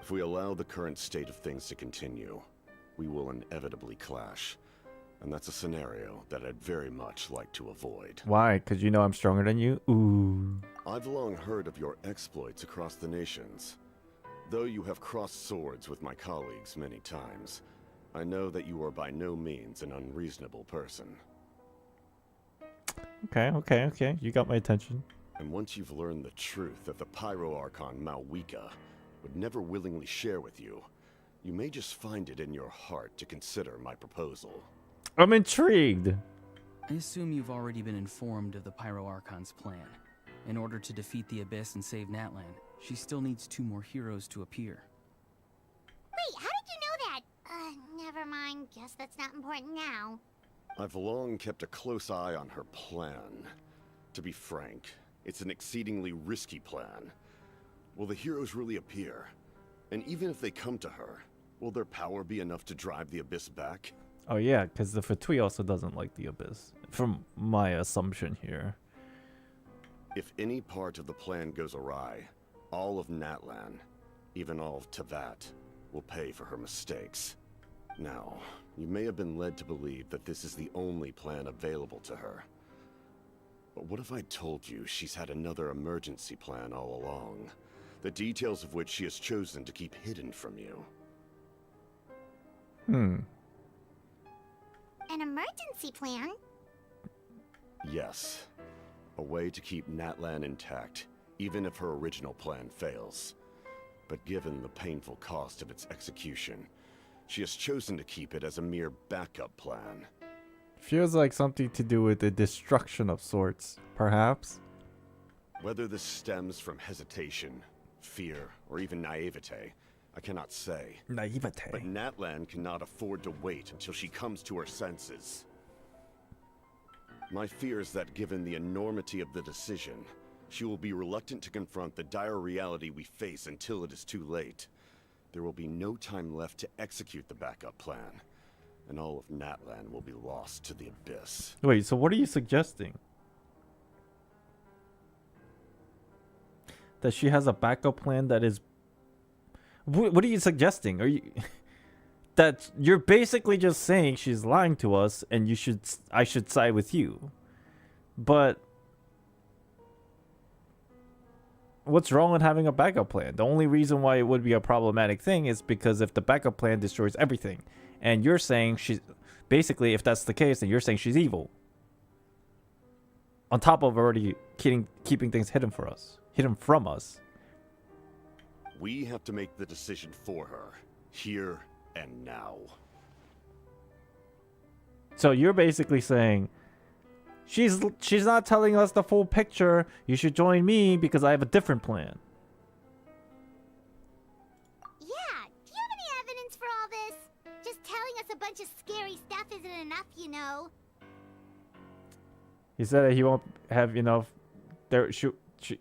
If we allow the current state of things to continue, we will inevitably clash. And that's a scenario that I'd very much like to avoid. Why? Because you know I'm stronger than you? Ooh. I've long heard of your exploits across the nations. Though you have crossed swords with my colleagues many times, I know that you are by no means an unreasonable person. Okay. You got my attention. And once you've learned the truth that the Pyro Archon Malwika would never willingly share with you, you may just find it in your heart to consider my proposal. I'm intrigued. I assume you've already been informed of the Pyro Archon's plan. In order to defeat the Abyss and save Natlan, she still needs 2 more heroes to appear. Wait, how did you know that? Never mind. Guess that's not important now. I've long kept a close eye on her plan. To be frank, it's an exceedingly risky plan. Will the heroes really appear? And even if they come to her, will their power be enough to drive the Abyss back? Oh yeah, because the Fatui also doesn't like the Abyss. From my assumption here. If any part of the plan goes awry, all of Natlan, even all of Tevat, will pay for her mistakes. Now, you may have been led to believe that this is the only plan available to her. But what if I told you she's had another emergency plan all along, the details of which she has chosen to keep hidden from you? An emergency plan? Yes. A way to keep Natlan intact, even if her original plan fails. But given the painful cost of its execution, she has chosen to keep it as a mere backup plan. Feels like something to do with the destruction of sorts, perhaps. Whether this stems from hesitation, fear, or even naivete, I cannot say. Naivete. But Natlan cannot afford to wait until she comes to her senses. My fear is that given the enormity of the decision, she will be reluctant to confront the dire reality we face until it is too late. There will be no time left to execute the backup plan, and all of Natlan will be lost to the abyss. Wait, so what are you suggesting? That she has a backup plan that is... What are you suggesting? Are you... that you're basically just saying she's lying to us and I should side with you. But what's wrong with having a backup plan? The only reason why it would be a problematic thing is because if the backup plan destroys everything, and you're saying she's basically, if that's the case, then you're saying she's evil. On top of already keeping things hidden from us. We have to make the decision for her, here and now. So you're basically saying she's not telling us the full picture. You should join me because I have a different plan. Yeah, do you have any evidence for all this? Just telling us a bunch of scary stuff isn't enough, you know. He said that he won't have enough.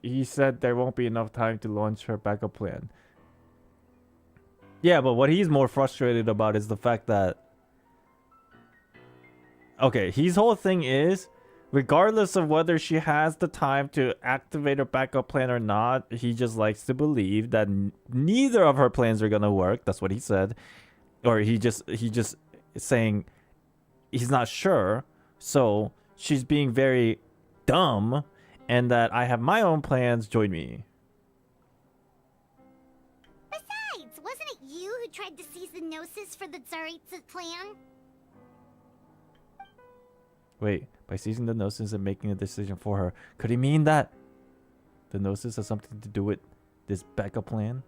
He said there won't be enough time to launch her backup plan. Yeah, but what he's more frustrated about is the fact that... Okay, his whole thing is, regardless of whether she has the time to activate her backup plan or not, he just likes to believe that neither of her plans are gonna work. That's what he said. Or he just is saying he's not sure. So she's being very dumb, and that I have my own plans, join me. Besides, wasn't it you who tried to seize the Gnosis for the Tsaritsa's plan? Wait, by seizing the Gnosis and making a decision for her, could he mean that the Gnosis has something to do with this backup plan?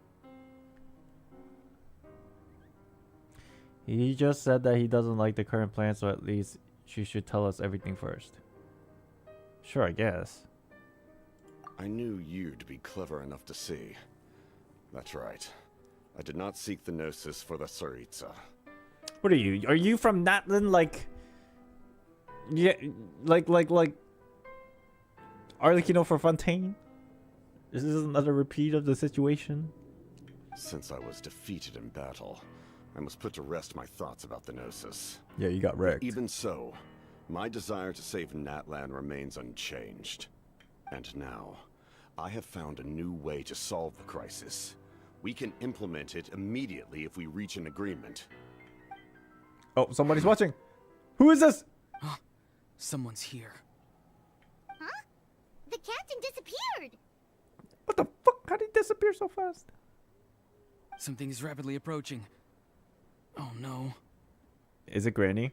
He just said that he doesn't like the current plan, so at least she should tell us everything first. Sure, I guess. I knew you'd be clever enough to see. That's right. I did not seek the Gnosis for the Tsaritsa. What are you? Are you from Natlan, like... Yeah, like Arlecchino for Fontaine? Is this another repeat of the situation? Since I was defeated in battle, I must put to rest my thoughts about the Gnosis. Yeah, you got wrecked. Even so, my desire to save Natlan remains unchanged. And now, I have found a new way to solve the crisis. We can implement it immediately if we reach an agreement. Oh, somebody's watching. Who is this? Someone's here. Huh? The captain disappeared! What the fuck? How did he disappear so fast? Something is rapidly approaching. Oh no. Is it Granny?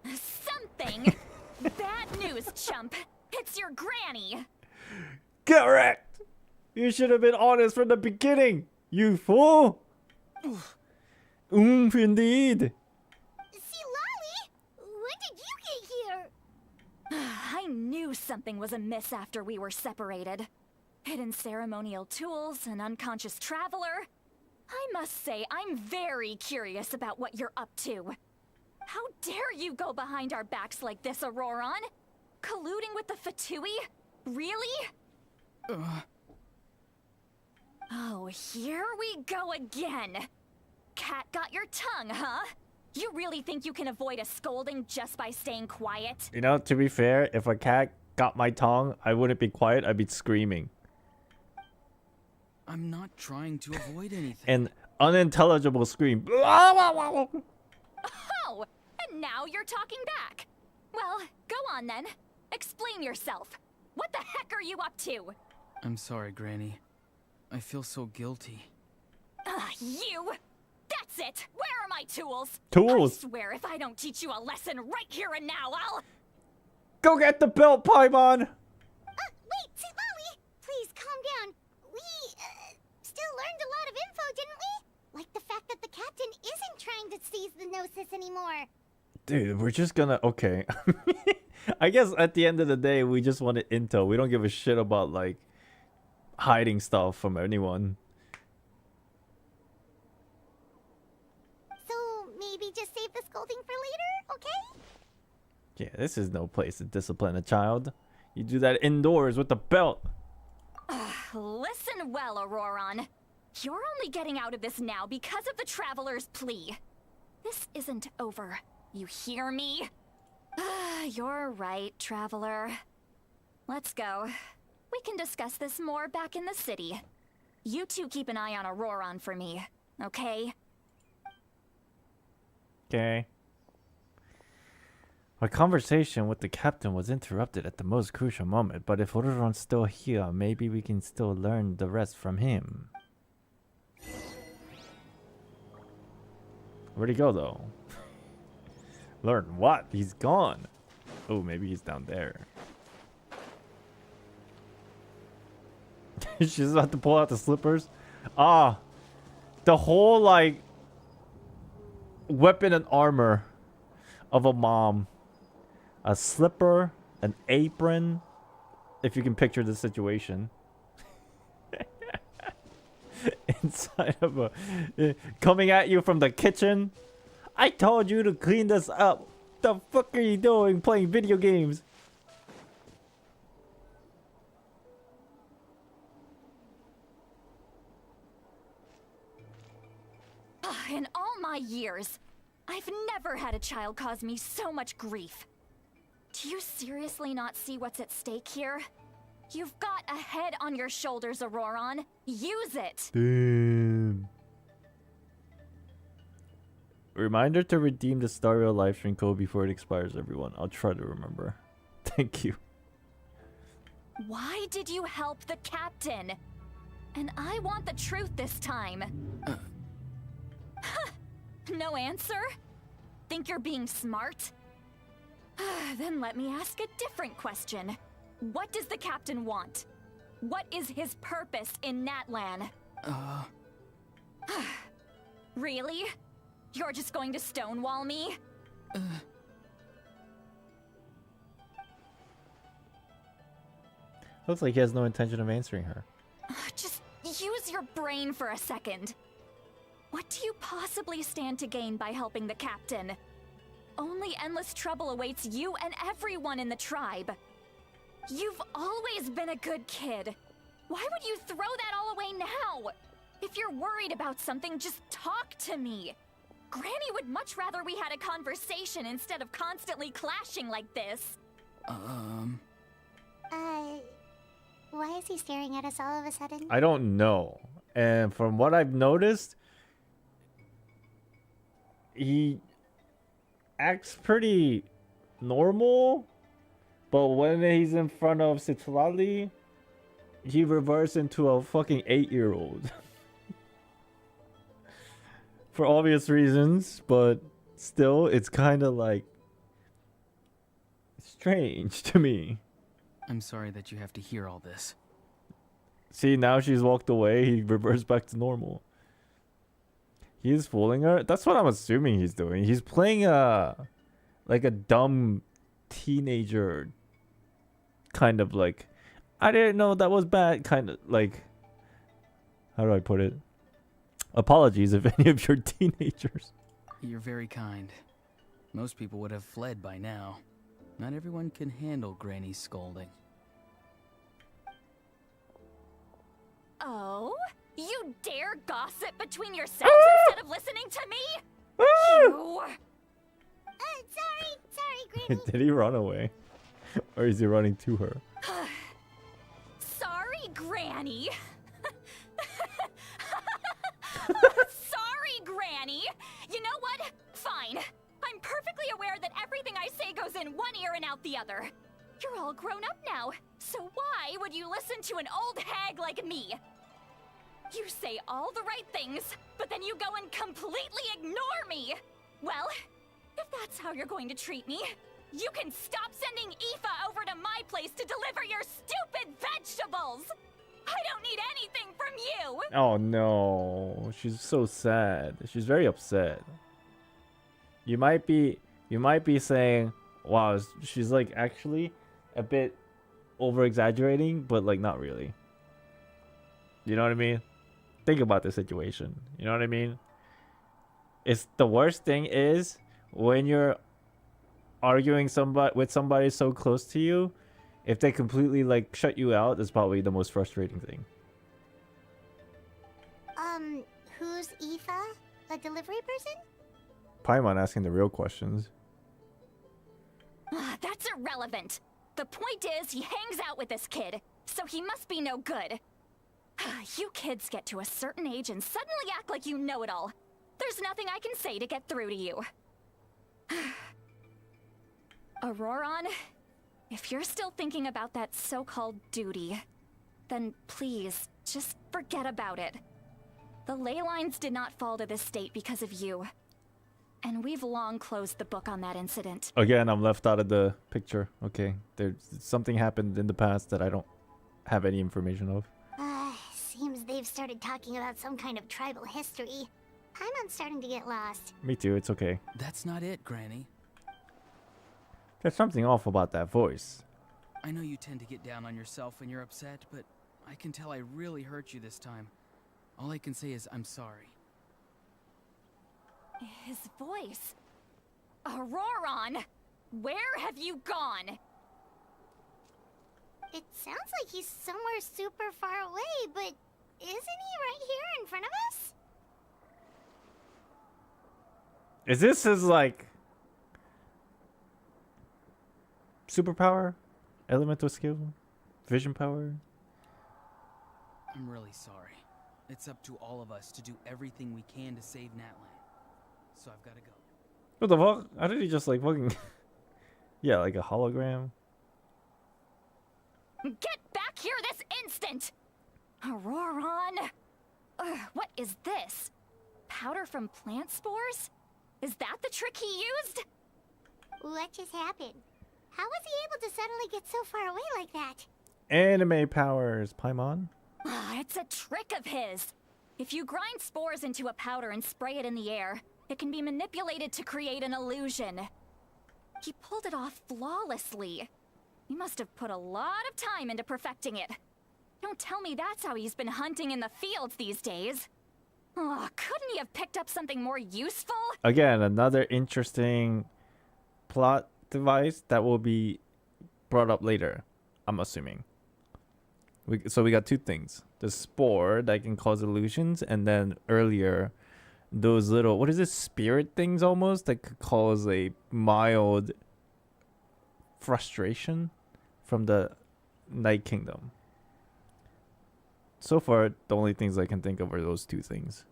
Something! Bad news, chump! It's your granny! Correct! You should have been honest from the beginning, you fool! Indeed! Citlali! When did you get here? I knew something was amiss after we were separated. Hidden ceremonial tools, an unconscious traveler. I must say, I'm very curious about what you're up to. How dare you go behind our backs like this, Ororon? Colluding with the Fatui? Really? Oh, here we go again. Cat got your tongue, huh? You really think you can avoid a scolding just by staying quiet? You know, to be fair, if a cat got my tongue, I wouldn't be quiet. I'd be screaming. I'm not trying to avoid anything. An unintelligible scream. Oh, and now you're talking back. Well, go on then. Explain yourself. What the heck are you up to? I'm sorry, Granny. I feel so guilty. You! That's it! Where are my tools? Tools? I swear if I don't teach you a lesson right here and now, I'll... Go get the belt, Paimon! Wait, Citlali! Please, calm down. We, still learned a lot of info, didn't we? Like the fact that the captain isn't trying to seize the Gnosis anymore. Dude, we're just gonna... Okay. I guess at the end of the day, we just wanted intel. We don't give a shit about, like, hiding stuff from anyone. So, maybe just save the scolding for later, okay? Yeah, this is no place to discipline a child. You do that indoors with the belt. Listen well, Ororon. You're only getting out of this now because of the Traveler's plea. This isn't over. You hear me? You're right, Traveler. Let's go. We can discuss this more back in the city. You two keep an eye on Ororon for me, okay? Okay. Our conversation with the captain was interrupted at the most crucial moment, but if Ororon's still here, maybe we can still learn the rest from him. Where'd he go, though? Learn what? He's gone. Oh, maybe he's down there. She's about to pull out the slippers. Ah, the whole, like, weapon and armor of a mom. A slipper, an apron, if you can picture the situation. Inside of a... coming at you from the kitchen. I told you to clean this up. The fuck are you doing playing video games? In all my years, I've never had a child cause me so much grief. Do you seriously not see what's at stake here? You've got a head on your shoulders, Ororon. Use it! Damn. Reminder to redeem the Stario livestream code before it expires, everyone. I'll try to remember. Thank you. Why did you help the captain? And I want the truth this time. No answer? Think you're being smart? Then let me ask a different question. What does the captain want? What is his purpose in Natlan? Really? You're just going to stonewall me? Looks like he has no intention of answering her. Just use your brain for a second. What do you possibly stand to gain by helping the captain? Only endless trouble awaits you and everyone in the tribe. You've always been a good kid. Why would you throw that all away now? If you're worried about something, just talk to me. Granny would much rather we had a conversation instead of constantly clashing like this. Why is he staring at us all of a sudden? I don't know. And from what I've noticed, he acts pretty normal, but when he's in front of Citlali, he reverts into a fucking 8-year-old. For obvious reasons, but still, it's kind of like strange to me. I'm sorry that you have to hear all this. See, now she's walked away, he reverts back to normal. He's fooling her? That's what I'm assuming he's doing. He's playing like a dumb teenager. Kind of like, I didn't know that was bad. Kind of like, how do I put it? Apologies if any of your teenagers. You're very kind. Most people would have fled by now. Not everyone can handle Granny's scolding. Oh? You dare gossip between yourselves instead of listening to me? You... Sorry, Granny. Did he run away? Or is he running to her? Sorry, Granny. Sorry, Granny. You know what? Fine. I'm perfectly aware that everything I say goes in one ear and out the other. You're all grown up now, so why would you listen to an old hag like me? You say all the right things, but then you go and completely ignore me. Well, if that's how you're going to treat me, you can stop sending Aoife over to my place to deliver your stupid vegetables. I don't need anything from you. Oh no, she's so sad. She's very upset. You might be saying, wow, she's like actually a bit over exaggerating, but like not really. You know what I mean? Think about the situation. You know what I mean? It's the worst thing is when you're arguing with somebody so close to you, if they completely like shut you out, is probably the most frustrating thing. Who's Aoife? A delivery person? Paimon asking the real questions. That's irrelevant. The point is, he hangs out with this kid, so he must be no good. You kids get to a certain age and suddenly act like you know it all. There's nothing I can say to get through to you. Ororon, if you're still thinking about that so-called duty, then please, just forget about it. The ley lines did not fall to this state because of you. And we've long closed the book on that incident. Again, I'm left out of the picture. Okay, there's something happened in the past that I don't have any information of. Seems they've started talking about some kind of tribal history. I'm starting to get lost. Me too, it's okay. That's not it, Granny. There's something off about that voice. I know you tend to get down on yourself when you're upset, but I can tell I really hurt you this time. All I can say is I'm sorry. His voice. Ororon, where have you gone? It sounds like he's somewhere super far away, but isn't he right here in front of us? Is this his like superpower? Elemental skill? Vision power? I'm really sorry. It's up to all of us to do everything we can to save Natlan. So I've got to go. What the fuck? How did he just like fucking... Yeah, like a hologram? Get back here this instant! Ororon! What is this? Powder from plant spores? Is that the trick he used? What just happened? How was he able to suddenly get so far away like that? Anime powers, Paimon. It's a trick of his. If you grind spores into a powder and spray it in the air, it can be manipulated to create an illusion. He pulled it off flawlessly. He must have put a lot of time into perfecting it. Don't tell me that's how he's been hunting in the fields these days. Oh, couldn't he have picked up something more useful? Again, another interesting plot device that will be brought up later, I'm assuming. So we got two things. The spore that can cause illusions, and then earlier, those little, what is this, spirit things almost, that could cause a mild frustration from the Night Kingdom. So far, the only things I can think of are those two things.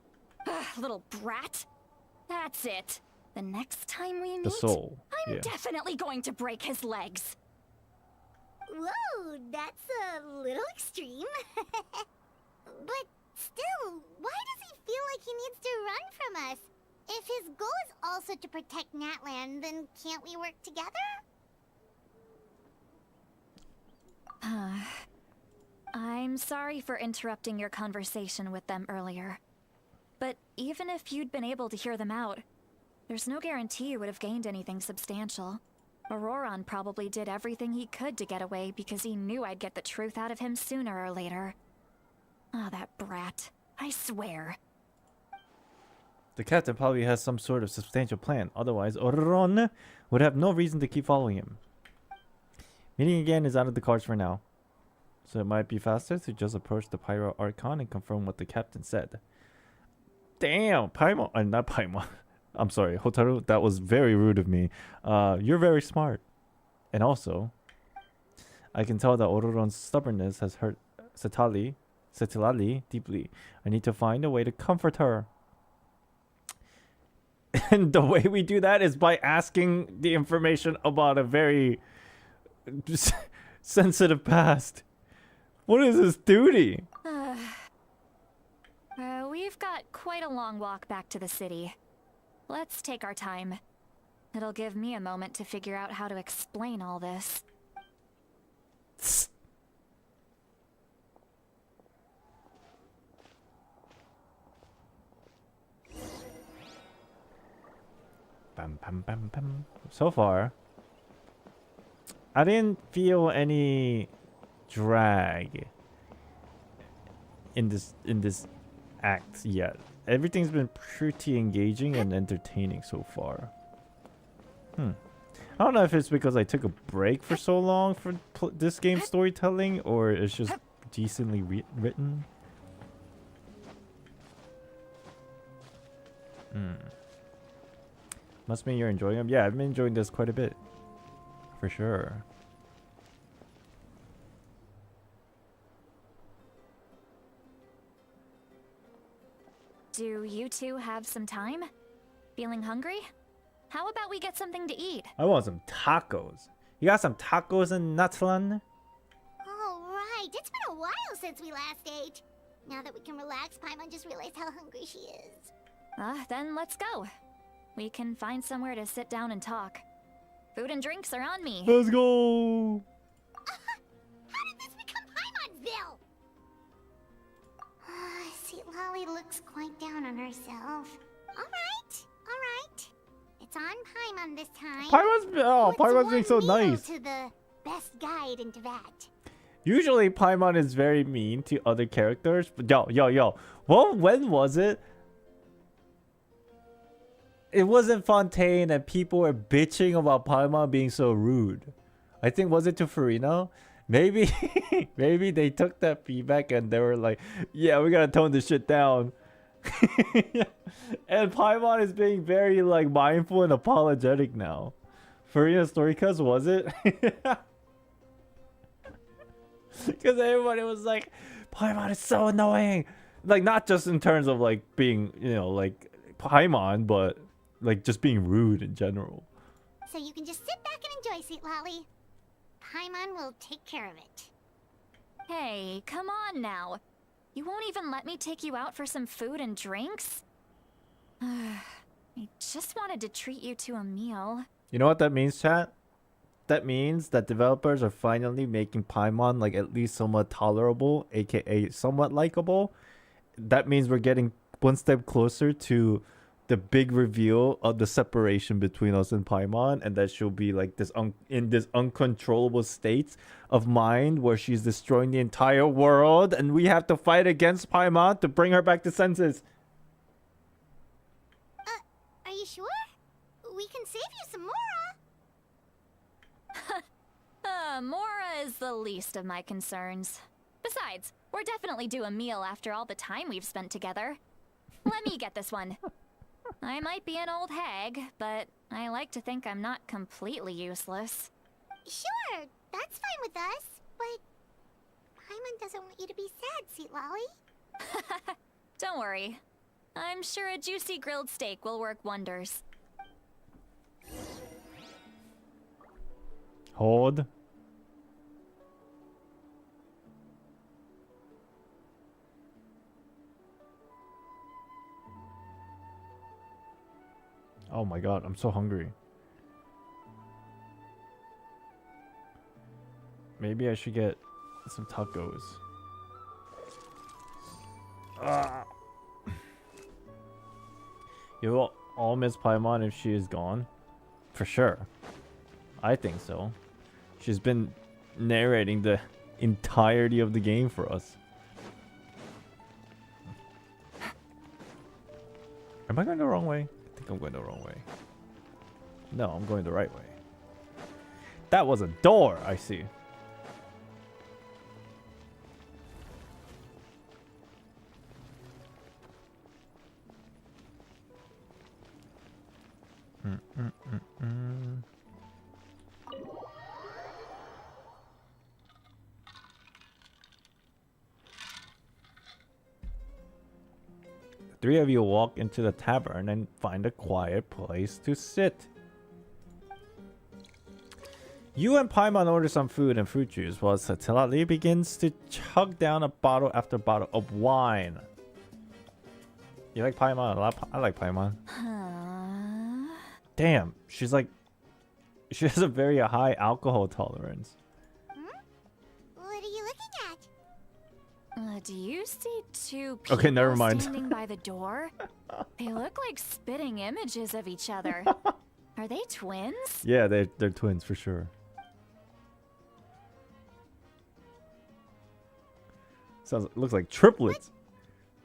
Little brat. That's it. The next time we meet, The soul. I'm definitely going to break his legs. Whoa, that's a little extreme. But still, why does he feel like he needs to run from us? If his goal is also to protect Natlan, then can't we work together? I'm sorry for interrupting your conversation with them earlier. But even if you'd been able to hear them out, there's no guarantee you would have gained anything substantial. Ororon probably did everything he could to get away because he knew I'd get the truth out of him sooner or later. Ah, that brat. I swear. The captain probably has some sort of substantial plan. Otherwise, Ororon would have no reason to keep following him. Meeting again is out of the cards for now. So it might be faster to just approach the Pyro Archon and confirm what the captain said. Damn, Paimon. Not Paimon. I'm sorry, Hotaru. That was very rude of me. You're very smart. And also, I can tell that Ororon's stubbornness has hurt Citlali deeply. I need to find a way to comfort her. And the way we do that is by asking the information about a very sensitive past. What is his duty? We've got quite a long walk back to the city. Let's take our time. It'll give me a moment to figure out how to explain all this. Bam, bam, bam, bam. So far, I didn't feel any drag in this act yet. Everything's been pretty engaging and entertaining so far. I don't know if it's because I took a break for so long for this game's storytelling, or it's just decently written. Must mean you're enjoying them. Yeah, I've been enjoying this quite a bit. For sure. Do you two have some time? Feeling hungry? How about we get something to eat? I want some tacos. You got some tacos in Natlan? All right, it's been a while since we last ate. Now that we can relax, Paimon just realized how hungry she is. Then let's go. We can find somewhere to sit down and talk. Food and drinks are on me. Let's go! How did this become Paimonville? Citlali looks quite down on herself. Alright. It's on Paimon this time. Paimon's being so nice. To the best guide into that. Usually Paimon is very mean to other characters, but yo. Well, when was it? It wasn't Fontaine and people were bitching about Paimon being so rude. I think, was it to Farina? Maybe maybe they took that feedback and they were like, yeah, we gotta tone this shit down. And Paimon is being very like mindful and apologetic now. Farina's story, cuz was it? Because everybody was like, Paimon is so annoying. Like, not just in terms of like being, you know, like Paimon, but like just being rude in general. So you can just sit back and enjoy, Citlali. Paimon will take care of it. Hey, come on now. You won't even let me take you out for some food and drinks? I just wanted to treat you to a meal. You know what that means, chat? That means that developers are finally making Paimon like at least somewhat tolerable, aka somewhat likable. That means we're getting one step closer to the big reveal of the separation between us and Paimon, and that she'll be like this in this uncontrollable state of mind where she's destroying the entire world, and we have to fight against Paimon to bring her back to senses. Are you sure? We can save you some Mora. Mora is the least of my concerns. Besides, we're definitely due a meal after all the time we've spent together. Let me get this one. I might be an old hag, but I like to think I'm not completely useless. Sure, that's fine with us, but Paimon doesn't want you to be sad, Citlali. Don't worry. I'm sure a juicy grilled steak will work wonders. Hold. Oh my god, I'm so hungry. Maybe I should get some tacos. You will all miss Paimon if she is gone? For sure. I think so. She's been narrating the entirety of the game for us. Am I going the wrong way? I think I'm going the wrong way. No, I'm going the right way. That was a door, I see. Three of you walk into the tavern and find a quiet place to sit. You and Paimon order some food and fruit juice while Citlali begins to chug down a bottle after bottle of wine. You like Paimon a lot? I like Paimon. Damn, she has a very high alcohol tolerance. What are you looking at? Do you see two people Okay, never mind. standing by the door? They look like spitting images of each other. Are they twins? Yeah, they're twins for sure. Looks like triplets.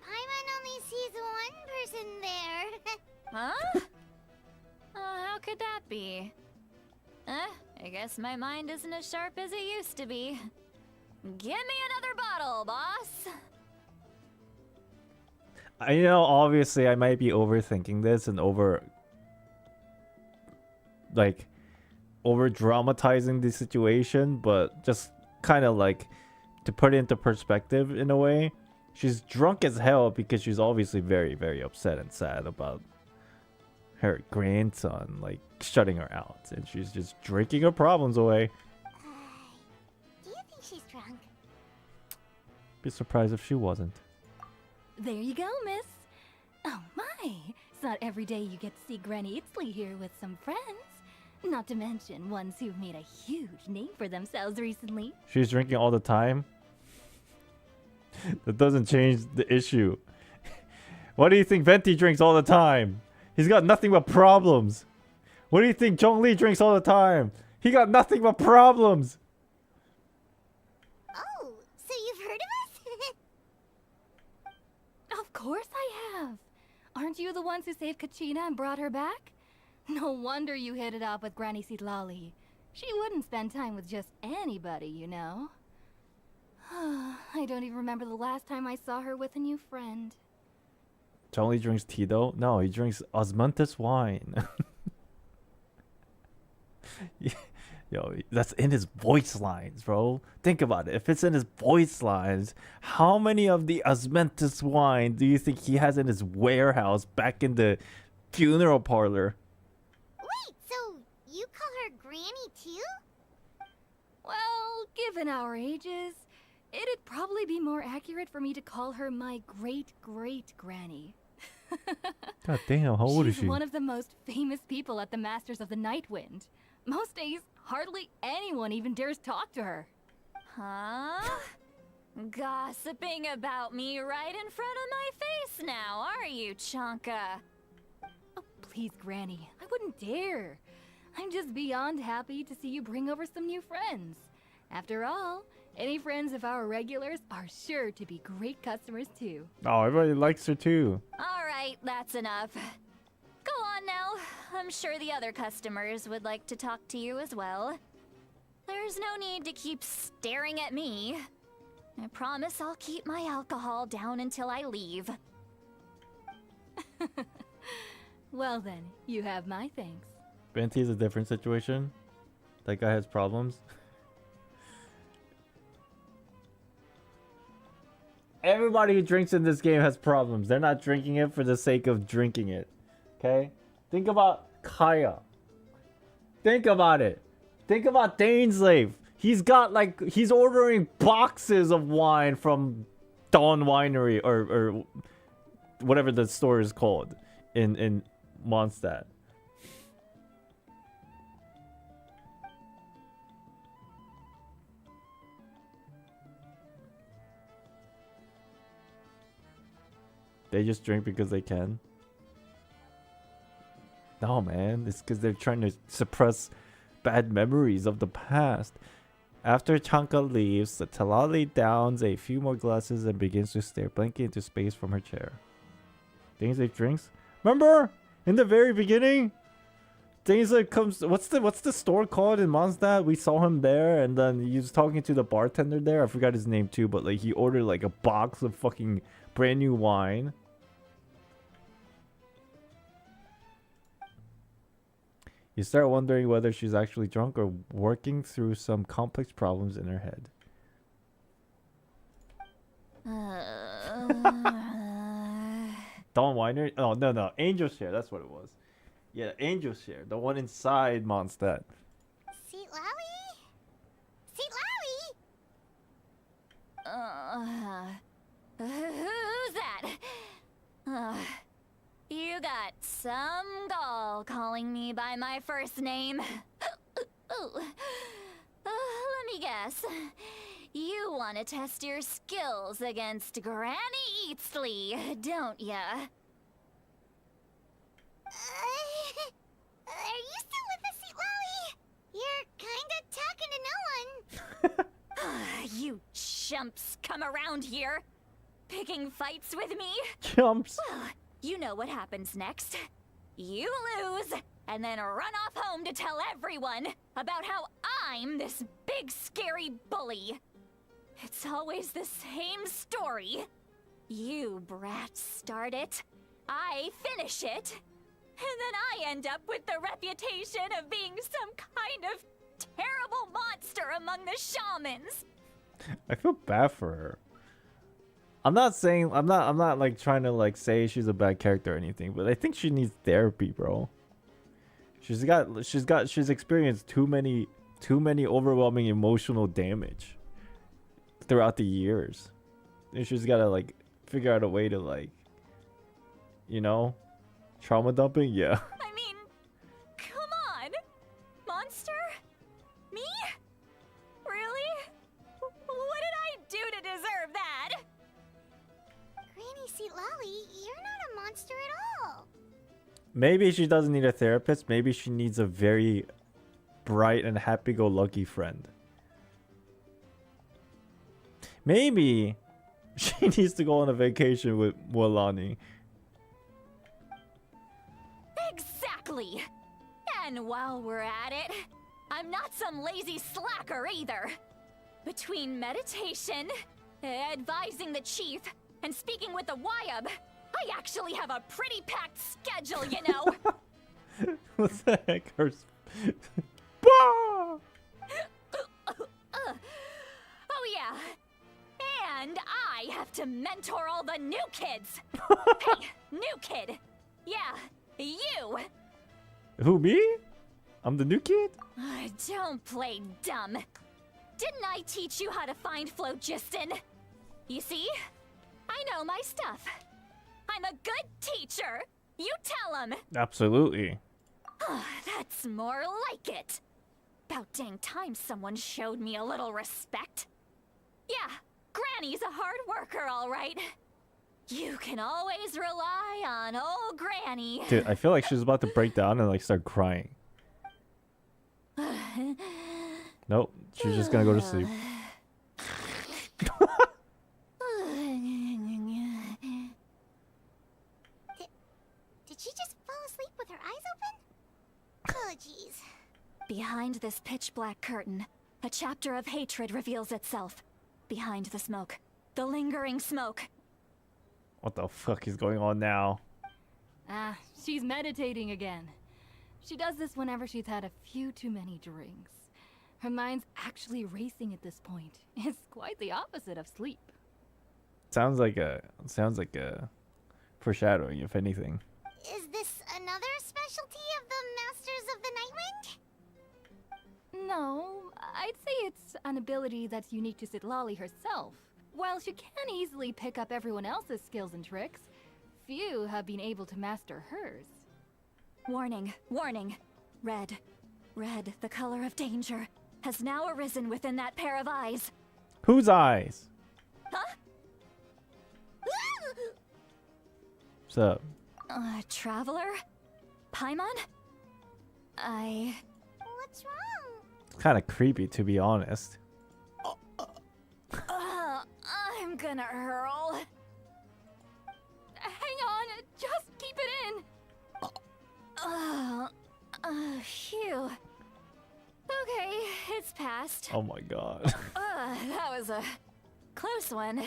Paimon only sees one person there. Huh? How could that be? I guess my mind isn't as sharp as it used to be. Give me another bottle, boss. I know, obviously, I might be overthinking this and over dramatizing the situation, but just kind of like to put it into perspective in a way. She's drunk as hell because she's obviously very, very upset and sad about her grandson like shutting her out, and she's just drinking her problems away. Do you think she's drunk? Be surprised if she wasn't. There you go, miss. Oh my, it's not every day you get to see Granny Itzley here with some friends. Not to mention ones who've made a huge name for themselves recently. She's drinking all the time. That doesn't change the issue. What do you think Venti drinks all the time? He's got nothing but problems. What do you think Zhongli drinks all the time? He got nothing but problems. Oh, so you've heard of us? Of course I have. Aren't you the ones who saved Kachina and brought her back? No wonder you hit it off with Granny Citlali. She wouldn't spend time with just anybody, you know. I don't even remember the last time I saw her with a new friend. Zhongli drinks tea though? No, he drinks osmanthus wine. Yo, that's in his voice lines, bro. Think about it. If it's in his voice lines, how many of the osmanthus wine do you think he has in his warehouse back in the funeral parlor? Wait, so you call her Granny too? Well, given our ages, it'd probably be more accurate for me to call her my great-great-granny. God damn, how old is she? She's one of the most famous people at the Masters of the Nightwind. Most days, hardly anyone even dares talk to her. Huh? Gossiping about me right in front of my face now, are you, Chonka? Oh, please, Granny. I wouldn't dare. I'm just beyond happy to see you bring over some new friends. After all, any friends of our regulars are sure to be great customers too. Oh, everybody likes her too. All right, that's enough. Go on now. I'm sure the other customers would like to talk to you as well. There's no need to keep staring at me. I promise I'll keep my alcohol down until I leave. Well then, you have my thanks. Venti is a different situation. That guy has problems. Everybody who drinks in this game has problems. They're not drinking it for the sake of drinking it. Okay? Think about Kaya. Think about it. Think about Daneslave. He's ordering boxes of wine from Dawn Winery or whatever the store is called in Mondstadt. They just drink because they can. No, man. It's because they're trying to suppress bad memories of the past. After Chanka leaves, the Citlali downs a few more glasses and begins to stare blankly into space from her chair. Daneslave drinks. Remember? In the very beginning? Daneslave comes... What's the store called in Mondstadt? We saw him there, and then he was talking to the bartender there. I forgot his name too, but like he ordered like a box of fucking brand new wine. You start wondering whether she's actually drunk or working through some complex problems in her head. Dawn Winery? Oh, no. Angel Share. That's what it was. Yeah, Angel Share. The one inside Mondstadt. Citlali? Citlali? Who's that? You got some gall calling me by my first name. Let me guess. You want to test your skills against Granny Eatsley, don't ya? Are you still with us, Citlali? You're kinda talking to no one. You chumps come around here, picking fights with me? Chumps. Well, you know what happens next. You lose, and then run off home to tell everyone about how I'm this big scary bully. It's always the same story. You brats start it, I finish it, and then I end up with the reputation of being some kind of terrible monster among the shamans. I feel bad for her. I'm not like trying to like say she's a bad character or anything, but I think she needs therapy, bro. She's experienced too many overwhelming emotional damage throughout the years. And she's gotta like figure out a way to like, you know, trauma dumping. Yeah. I mean, come on, monster? Me? Really? What did I do to deserve that? Granny Citlali, you're not a monster at all. Maybe she doesn't need a therapist. Maybe she needs a very bright and happy-go-lucky friend. Maybe she needs to go on a vacation with Mualani. Exactly. And while we're at it, I'm not some lazy slacker either. Between meditation, advising the chief, and speaking with the Wyab, I actually have a pretty packed schedule, you know. What the heck? Oh yeah. And I have to mentor all the new kids. Hey, new kid. Yeah, you. Who, me? I'm the new kid? Don't play dumb. Didn't I teach you how to find phlogiston? You see? I know my stuff. I'm a good teacher. You tell him. Absolutely. That's more like it. About dang time someone showed me a little respect. Yeah, Granny's a hard worker, all right. You can always rely on old Granny. Dude, I feel like she's about to break down and like start crying. Nope, she's just gonna go to sleep. Did she just fall asleep with her eyes open? Oh, jeez. Behind this pitch-black curtain, a chapter of hatred reveals itself. Behind the smoke. The lingering smoke. What the fuck is going on now? She's meditating again. She does this whenever she's had a few too many drinks. Her mind's actually racing at this point. It's quite the opposite of sleep. Sounds like a foreshadowing, if anything. Is this another specialty of the Masters of the Nightwind? No, I'd say it's an ability that's unique to Citlali herself. While she can easily pick up everyone else's skills and tricks, few have been able to master hers. Warning, warning. Red, the color of danger, has now arisen within that pair of eyes. Whose eyes? Huh? What's up? Traveler? Paimon? What's wrong? It's kind of creepy, to be honest. I'm gonna hurl. Hang on, just keep it in. Phew. Okay, it's passed. Oh my god. That was a close one.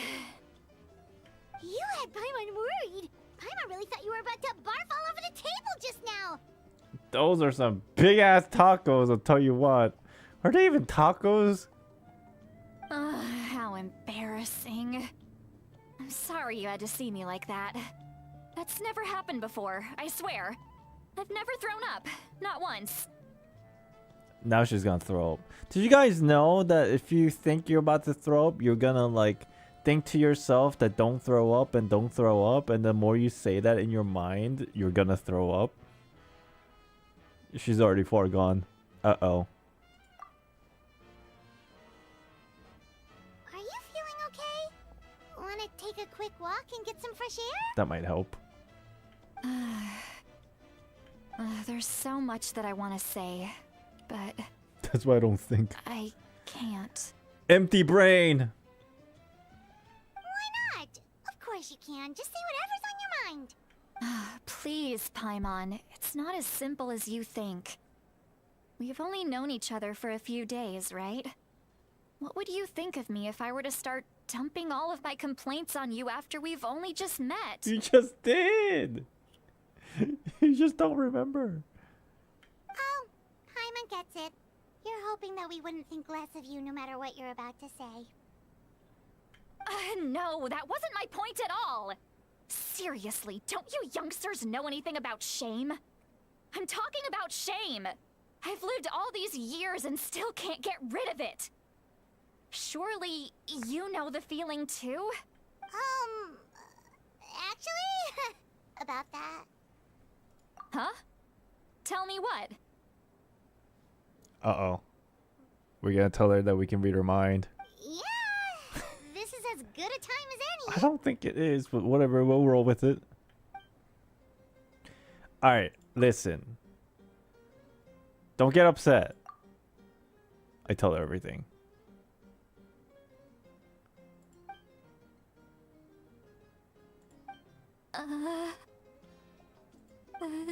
You had Paimon worried. Paimon really thought you were about to barf all over the table just now. Those are some big ass tacos, I'll tell you what. Are they even tacos? How embarrassing. I'm sorry you had to see me like that. That's never happened before, I swear. I've never thrown up. Not once. Now she's gonna throw up. Did you guys know that if you think you're about to throw up, you're gonna like think to yourself that don't throw up, and the more you say that in your mind, you're gonna throw up? She's already far gone. Uh-oh. Are you feeling okay? Wanna take a quick walk and get some fresh air? That might help. There's so much that I want to say, but That's why I don't think. I can't. Empty brain! Why not? Of course you can. Just say whatever's on your mind. Please, Paimon. It's not as simple as you think. We've only known each other for a few days, right? What would you think of me if I were to start dumping all of my complaints on you after we've only just met? You just did! You just don't remember. Oh, Paimon gets it. You're hoping that we wouldn't think less of you no matter what you're about to say. No, that wasn't my point at all! Seriously, don't you youngsters know anything about shame? I'm talking about shame! I've lived all these years and still can't get rid of it! Surely, you know the feeling too? Actually, about that. Huh? Tell me what? Uh-oh. We're gonna tell her that we can read her mind. Yeah, this is as good a time as any. I don't think it is, but whatever, we'll roll with it. Alright, listen. Don't get upset. I tell her everything.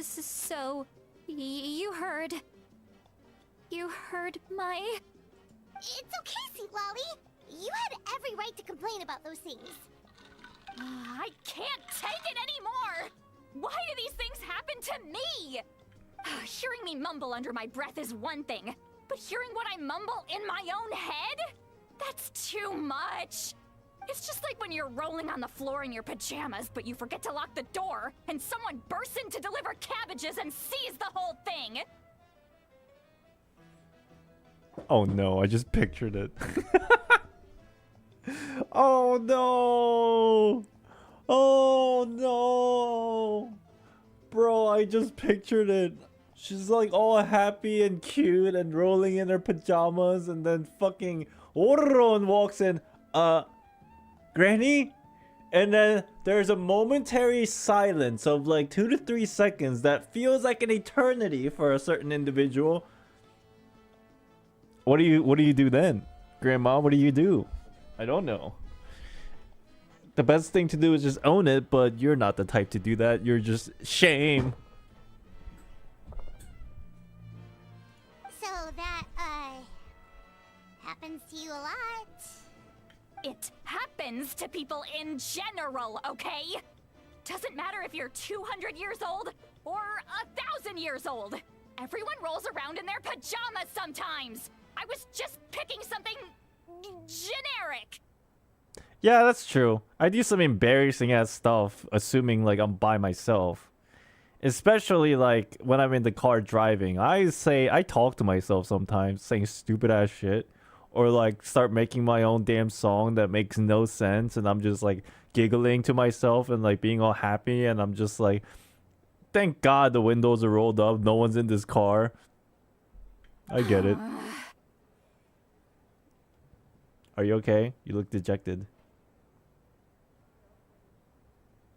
So, you heard my... It's okay, Citlali. You had every right to complain about those things. I can't take it anymore! Why do these things happen to me? Hearing me mumble under my breath is one thing, but hearing what I mumble in my own head? That's too much! It's just like when you're rolling on the floor in your pajamas, but you forget to lock the door, and someone bursts in to deliver cabbages and sees the whole thing! Oh no, I just pictured it. Oh no! Oh no! Bro, I just pictured it. She's like all happy and cute and rolling in her pajamas, and then fucking Ororon walks in. Granny? And then there's a momentary silence of like 2 to 3 seconds that feels like an eternity for a certain individual. What do you do then? Grandma, what do you do? I don't know. The best thing to do is just own it, but you're not the type to do that. You're just shame. So that, happens to you a lot. It happens to people in general, okay? Doesn't matter if you're 200 years old or 1,000 years old. Everyone rolls around in their pajamas sometimes. I was just picking something generic. Yeah, that's true. I do some embarrassing ass stuff, assuming like I'm by myself. Especially like when I'm in the car driving. I talk to myself sometimes, saying stupid ass shit. Or like start making my own damn song that makes no sense, and I'm just like giggling to myself and like being all happy, and I'm just like, thank God the windows are rolled up, no one's in this car. I get it. Are you okay? You look dejected.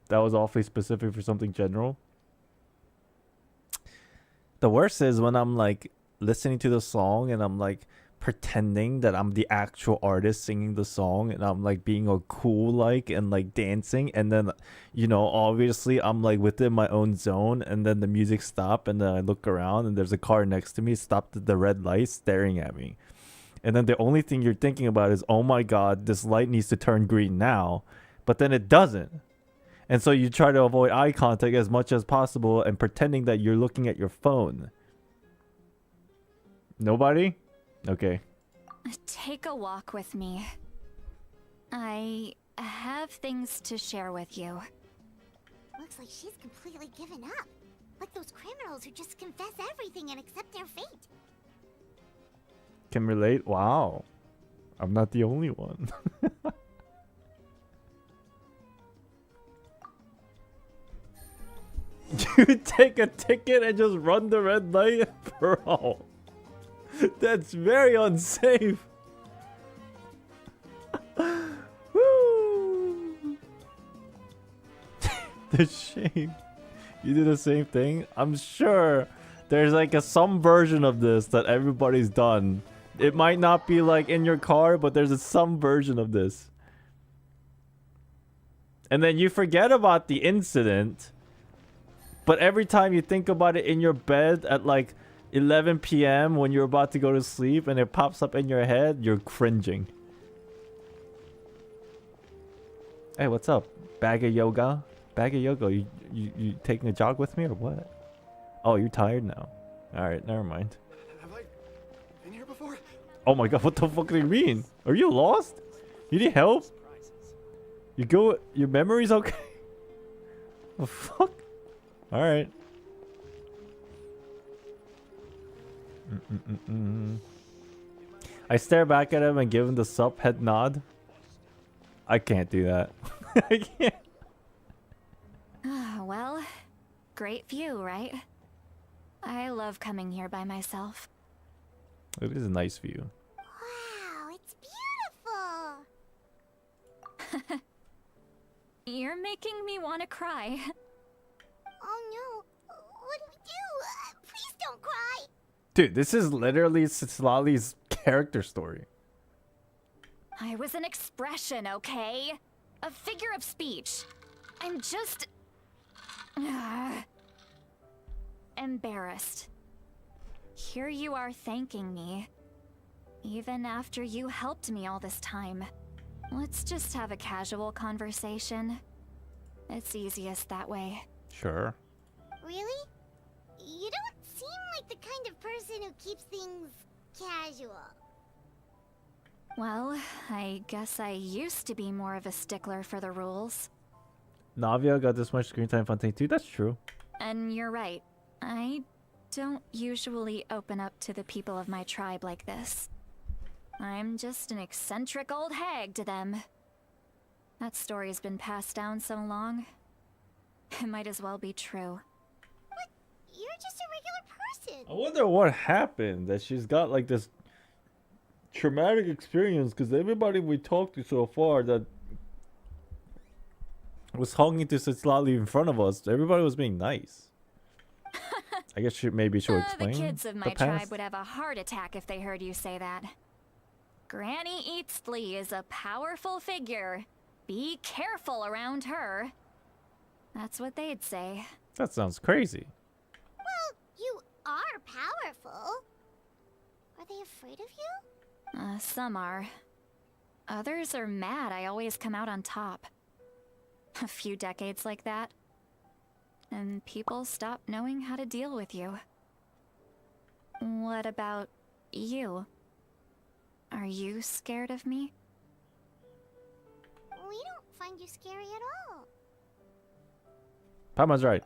That was awfully specific for something general. The worst is when I'm like listening to the song and I'm like pretending that I'm the actual artist singing the song, and I'm like being all cool like and like dancing, and then, you know, obviously I'm like within my own zone, and then the music stopped, and then I look around and there's a car next to me stopped at the red light staring at me, and then the only thing you're thinking about is, oh my god, this light needs to turn green now, but then it doesn't, and so you try to avoid eye contact as much as possible and pretending that you're looking at your phone. Nobody? Okay. Take a walk with me. I have things to share with you. Looks like she's completely given up. Like those criminals who just confess everything and accept their fate. Can relate? Wow. I'm not the only one. You take a ticket and just run the red light? Bro. That's very unsafe. Woo. The shame. You do the same thing? I'm sure there's like some version of this that everybody's done. It might not be like in your car, but there's some version of this. And then you forget about the incident. But every time you think about it in your bed at like 11 p.m. when you're about to go to sleep and it pops up in your head, you're cringing. Hey, what's up? Bag of yoga? Bag of yoga. You taking a jog with me or what? Oh, you're tired now. Alright, never mind. Have I been here before? Oh my god, what the fuck do you mean? Are you lost? You need help? You go... Your memory's okay? The fuck? Alright. I stare back at him and give him the sup head nod. I can't do that. I can't. Well, great view, right? I love coming here by myself. It is a nice view. Wow, it's beautiful. You're making me want to cry. Oh no, what do we do? Please don't cry. Dude, this is literally Citlali's character story. I was an expression, okay? A figure of speech. I'm just... embarrassed. Here you are thanking me. Even after you helped me all this time. Let's just have a casual conversation. It's easiest that way. Sure. Really? You don't seem like the kind of person who keeps things casual. Well, I guess I used to be more of a stickler for the rules. Navia got this much screen time fun thing too. That's true. And you're right. I don't usually open up to the people of my tribe like this. I'm just an eccentric old hag to them. That story's been passed down so long. It might as well be true. But you're just a regular person. I wonder what happened that she's got like this traumatic experience, because everybody we talked to so far that was talking to Citlali in front of us, everybody was being nice. I guess maybe she'll explain. The kids of my tribe would have a heart attack if they heard you say that. Granny Eastly is a powerful figure. Be careful around her. That's what they'd say. That sounds crazy. Well, you are powerful. Are they afraid of you? Some are. Others are mad I always come out on top. A few decades like that, and people stop knowing how to deal with you. What about you? Are you scared of me? We don't find you scary at all. Pama's right.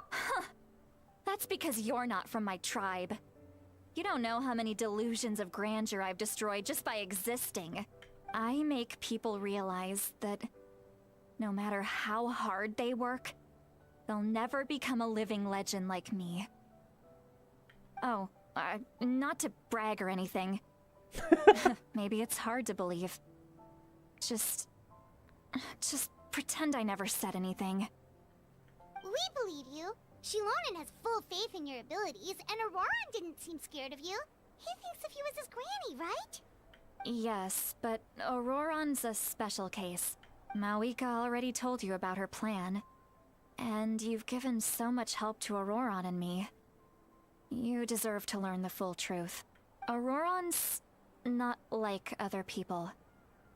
That's because you're not from my tribe. You don't know how many delusions of grandeur I've destroyed just by existing. I make people realize that no matter how hard they work, they'll never become a living legend like me. Oh, not to brag or anything. Maybe it's hard to believe. Just pretend I never said anything. We believe you. Xilonen has full faith in your abilities, and Ororon didn't seem scared of you. He thinks of you as his granny, right? Yes, but Ororon's a special case. Mawika already told you about her plan. And you've given so much help to Ororon and me. You deserve to learn the full truth. Ororon's not like other people.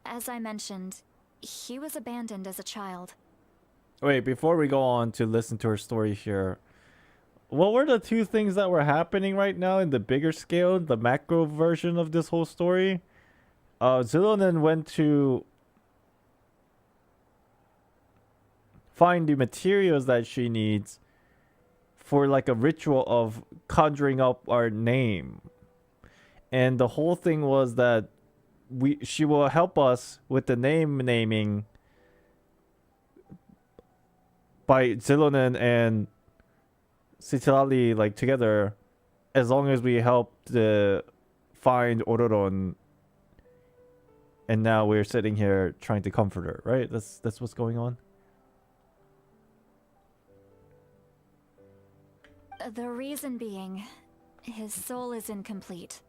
As I mentioned, he was abandoned as a child. Wait, before we go on to listen to her story here, what were the two things that were happening right now in the bigger scale, the macro version of this whole story? Xilonen went to find the materials that she needs for like a ritual of conjuring up our name. And the whole thing was that she will help us with the naming by Xilonen and Citlali like together, as long as we help find Ororon. And now we're sitting here trying to comfort her, right? That's what's going on. The reason being, his soul is incomplete.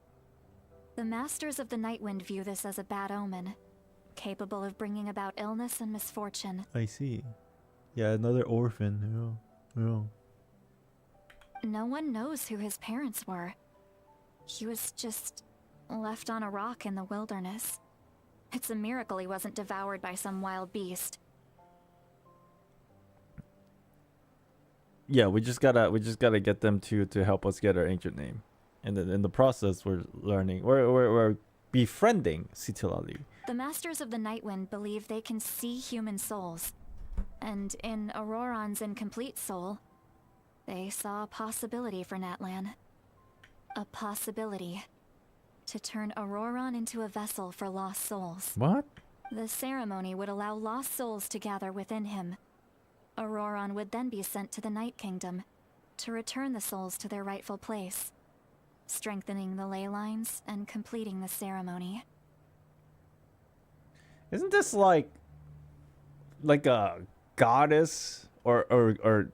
The Masters of the Nightwind view this as a bad omen, capable of bringing about illness and misfortune. I see. Yeah, another orphan. Yeah. No one knows who his parents were. He was just left on a rock in the wilderness. It's a miracle he wasn't devoured by some wild beast. Yeah, we just gotta get them to help us get our ancient name, and then in the process we're learning, we're befriending Citlali. The Masters of the Nightwind believe they can see human souls, and in Ororon's incomplete soul, they saw a possibility for Natlan. A possibility to turn Ororon into a vessel for lost souls. What? The ceremony would allow lost souls to gather within him. Ororon would then be sent to the Night Kingdom to return the souls to their rightful place, strengthening the ley lines and completing the ceremony. Isn't this like a goddess or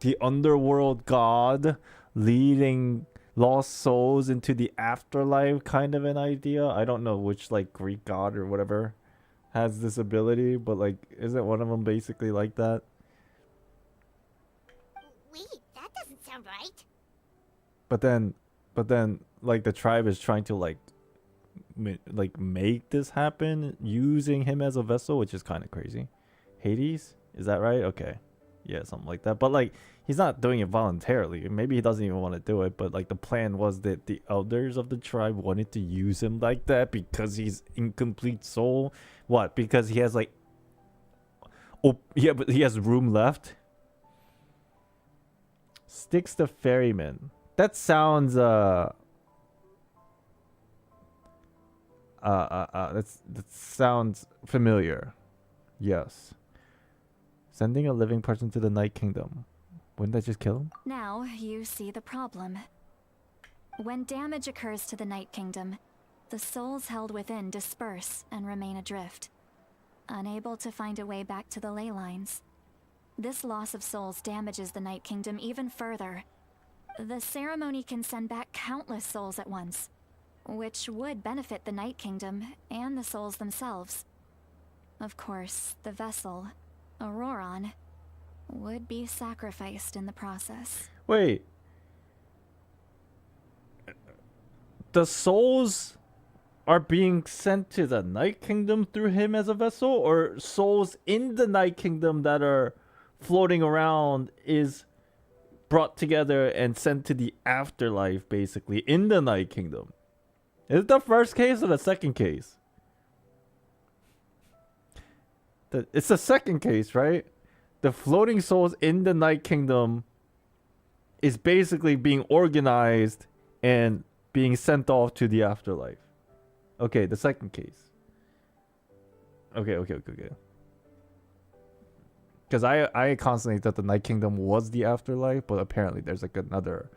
the underworld god leading lost souls into the afterlife kind of an idea? I don't know which like Greek god or whatever has this ability, but like isn't one of them basically like that? Wait, that doesn't sound right. But then like the tribe is trying to like make this happen using him as a vessel, which is kind of crazy. Hades, is that right? Okay, yeah, something like that. But like he's not doing it voluntarily. Maybe he doesn't even want to do it, but like the plan was that the elders of the tribe wanted to use him like that because he's incomplete soul. What? Because he has like yeah, but he has room left. Styx the ferryman. That sounds that sounds familiar. Yes. Sending a living person to the Night Kingdom. Wouldn't that just kill him? Now you see the problem. When damage occurs to the Night Kingdom, the souls held within disperse and remain adrift, unable to find a way back to the ley lines. This loss of souls damages the Night Kingdom even further. The ceremony can send back countless souls at once, which would benefit the Night Kingdom and the souls themselves. Of course, the vessel, Ororon, would be sacrificed in the process. Wait. The souls are being sent to the Night Kingdom through him as a vessel, or souls in the Night Kingdom that are floating around is brought together and sent to the afterlife, basically, in the Night Kingdom? Is it the first case or the second case? It's the second case, right? The floating souls in the Night Kingdom is basically being organized and being sent off to the afterlife. Okay, the second case. Okay. Because I constantly thought the Night Kingdom was the afterlife, but apparently there's like another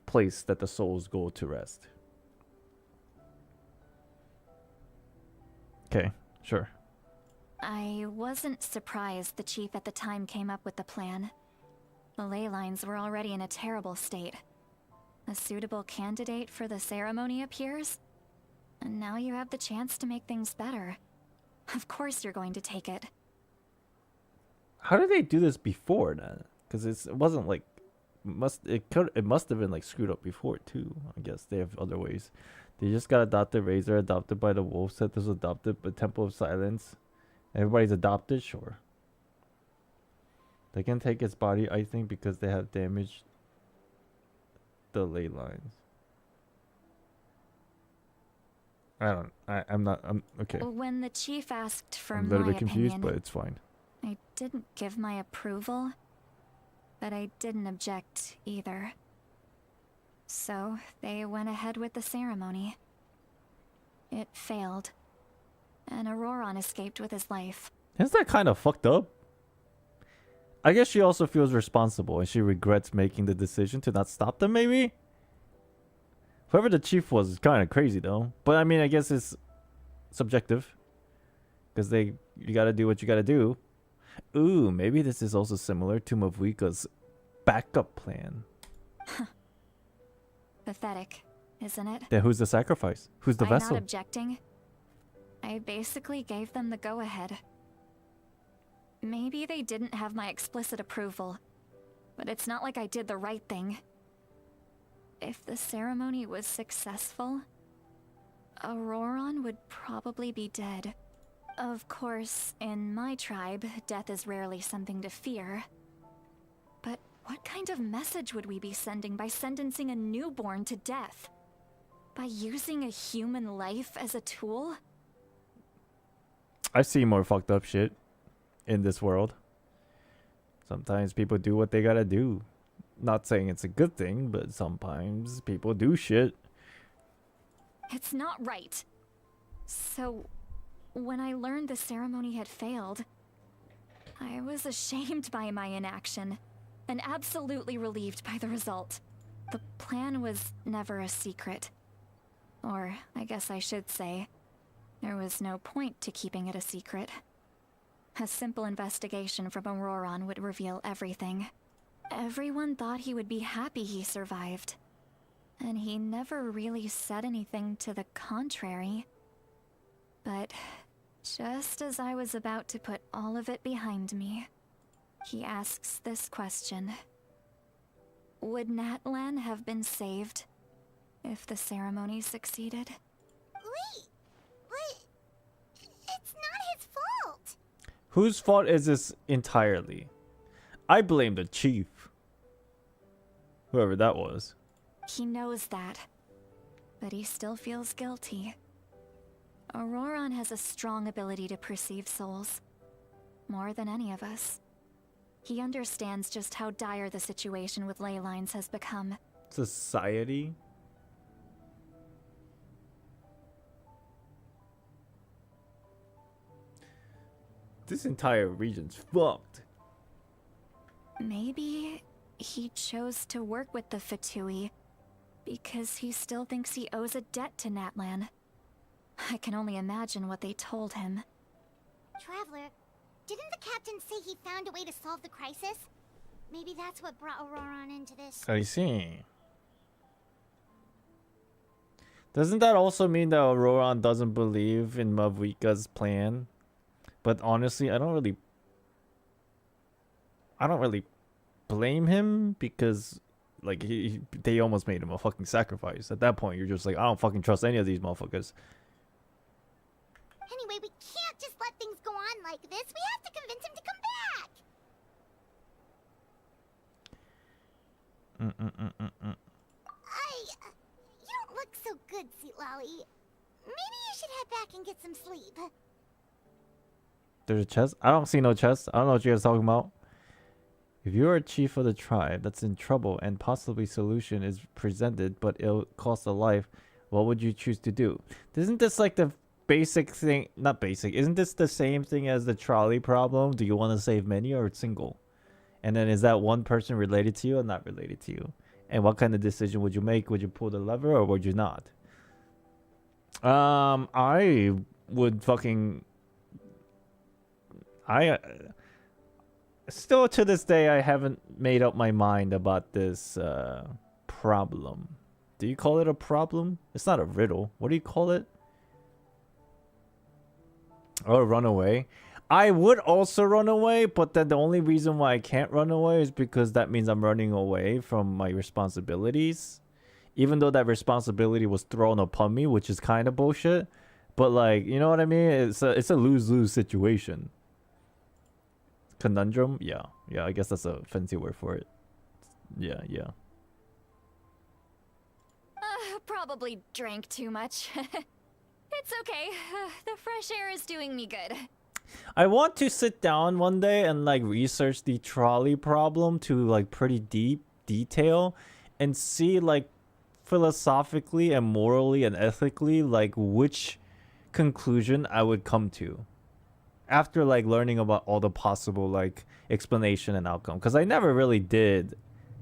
place that the souls go to rest. Okay, sure. I wasn't surprised the chief at the time came up with the plan. The ley lines were already in a terrible state. A suitable candidate for the ceremony appears, and now you have the chance to make things better. Of course you're going to take it. How did they do this before then? Because it wasn't like it must have been like screwed up before too. I guess they have other ways. They just got adopted. Razor adopted by the wolf. Seth was adopted by Temple of Silence. Everybody's adopted, sure. They can take his body, I think, because they have damaged the ley lines. I'm okay. When the chief asked for I'm a little my bit confused, opinion, but it's fine. I didn't give my approval, but I didn't object either. So they went ahead with the ceremony. It failed, and Ororon escaped with his life. Isn't that kind of fucked up? I guess she also feels responsible and she regrets making the decision to not stop them, maybe? Whoever the chief was is kind of crazy, though. But I mean, I guess it's subjective. Because you gotta do what you gotta do. Ooh, maybe this is also similar to Mavuika's backup plan. Pathetic, isn't it? Then who's the sacrifice? Who's the By vessel? not objecting, I basically gave them the go-ahead. Maybe they didn't have my explicit approval, but it's not like I did the right thing. If the ceremony was successful, Ororon would probably be dead. Of course, in my tribe, death is rarely something to fear. But what kind of message would we be sending by sentencing a newborn to death? By using a human life as a tool? I see more fucked up shit in this world. Sometimes people do what they gotta do. Not saying it's a good thing, but sometimes people do shit. It's not right. So, when I learned the ceremony had failed, I was ashamed by my inaction, and absolutely relieved by the result. The plan was never a secret. Or, I guess I should say, there was no point to keeping it a secret. A simple investigation from Ororon would reveal everything. Everyone thought he would be happy he survived. And he never really said anything to the contrary. But just as I was about to put all of it behind me, he asks this question. Would Natlan have been saved if the ceremony succeeded? Wait, but it's not his fault. Whose fault is this entirely? I blame the chief. Whoever that was. He knows that, but he still feels guilty. Ororon has a strong ability to perceive souls, more than any of us. He understands just how dire the situation with ley lines has become. Society? This entire region's fucked. Maybe he chose to work with the Fatui because he still thinks he owes a debt to Natlan. I can only imagine what they told him. Traveler, didn't the captain say he found a way to solve the crisis? Maybe that's what brought Ororon into this. I see. Doesn't that also mean that Ororon doesn't believe in Mavuika's plan? But honestly, I don't really blame him because like they almost made him a fucking sacrifice. At that point, you're just like, I don't fucking trust any of these motherfuckers. Anyway, we can't just let things go on like this. We have to convince him to come back. You don't look so good, Citlali. Maybe you should head back and get some sleep. There's a chest? I don't see no chest. I don't know what you guys are talking about. If you are a chief of the tribe that's in trouble and possibly solution is presented but it'll cost a life, what would you choose to do? Isn't this like the basic thing? Not basic. Isn't this the same thing as the trolley problem? Do you want to save many or single? And then is that one person related to you or not related to you? And what kind of decision would you make? Would you pull the lever or would you not? I would fucking... Still to this day, I haven't made up my mind about this problem. Do you call it a problem? It's not a riddle. What do you call it? Oh, run away. I would also run away, but then the only reason why I can't run away is because that means I'm running away from my responsibilities. Even though that responsibility was thrown upon me, which is kind of bullshit. But like, you know what I mean? It's a lose-lose situation. Conundrum? Yeah, I guess that's a fancy word for it. Yeah. Probably drank too much. It's okay. The fresh air is doing me good. I want to sit down one day and like research the trolley problem to like pretty deep detail and see like philosophically and morally and ethically like which conclusion I would come to after like learning about all the possible like explanation and outcome, because I never really did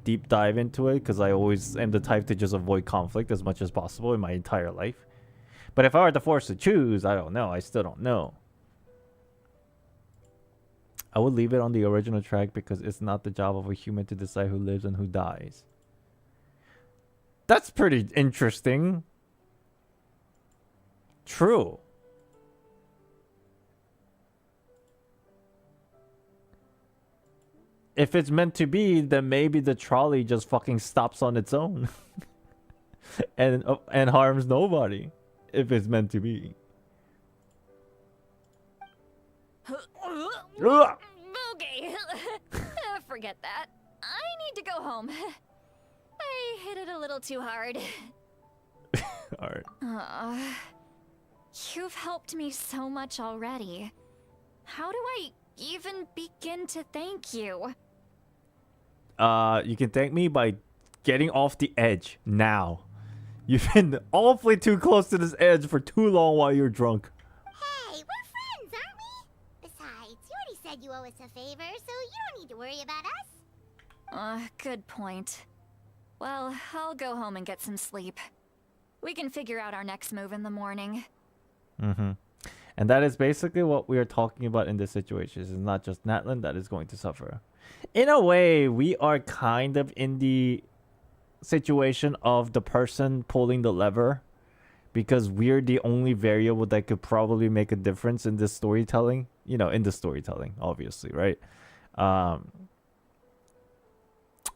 deep dive into it because I always am the type to just avoid conflict as much as possible in my entire life. But if I were to force to choose, I don't know. I still don't know. I would leave it on the original track because it's not the job of a human to decide who lives and who dies. That's pretty interesting. True. If it's meant to be, then maybe the trolley just fucking stops on its own and harms nobody. If it's meant to be. Okay. Forget that. I need to go home. I hit it a little too hard. Alright. You've helped me so much already. How do I even begin to thank you? You can thank me by getting off the edge now. You've been awfully too close to this edge for too long while you're drunk. Hey, we're friends, aren't we? Besides, you already said you owe us a favor, so you don't need to worry about us. Good point. Well, I'll go home and get some sleep. We can figure out our next move in the morning. Mm-hmm. And that is basically what we are talking about in this situation. It's not just Natlan that is going to suffer. In a way, we are kind of in the situation of the person pulling the lever, because we're the only variable that could probably make a difference in this storytelling. You know, in the storytelling, obviously, right?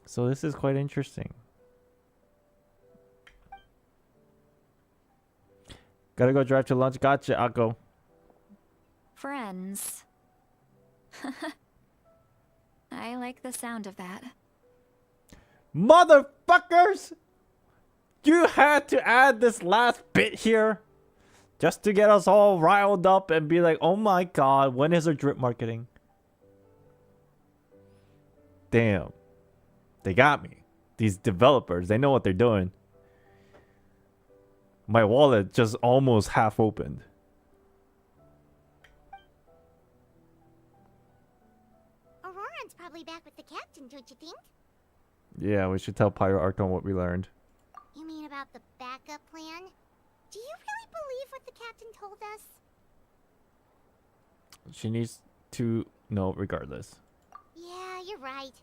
So this is quite interesting. Gotta go drive to lunch. Gotcha, I'll go. Friends. I like the sound of that. Motherfuckers! You had to add this last bit here just to get us all riled up and be like, oh my god, when is our drip marketing? Damn. They got me. These developers, they know what they're doing. My wallet just almost half opened. Ororon's probably back with the captain, don't you think? Yeah, we should tell Pyro Archon what we learned. You mean about the backup plan? Do you really believe what the captain told us? She needs to know regardless. Yeah, you're right.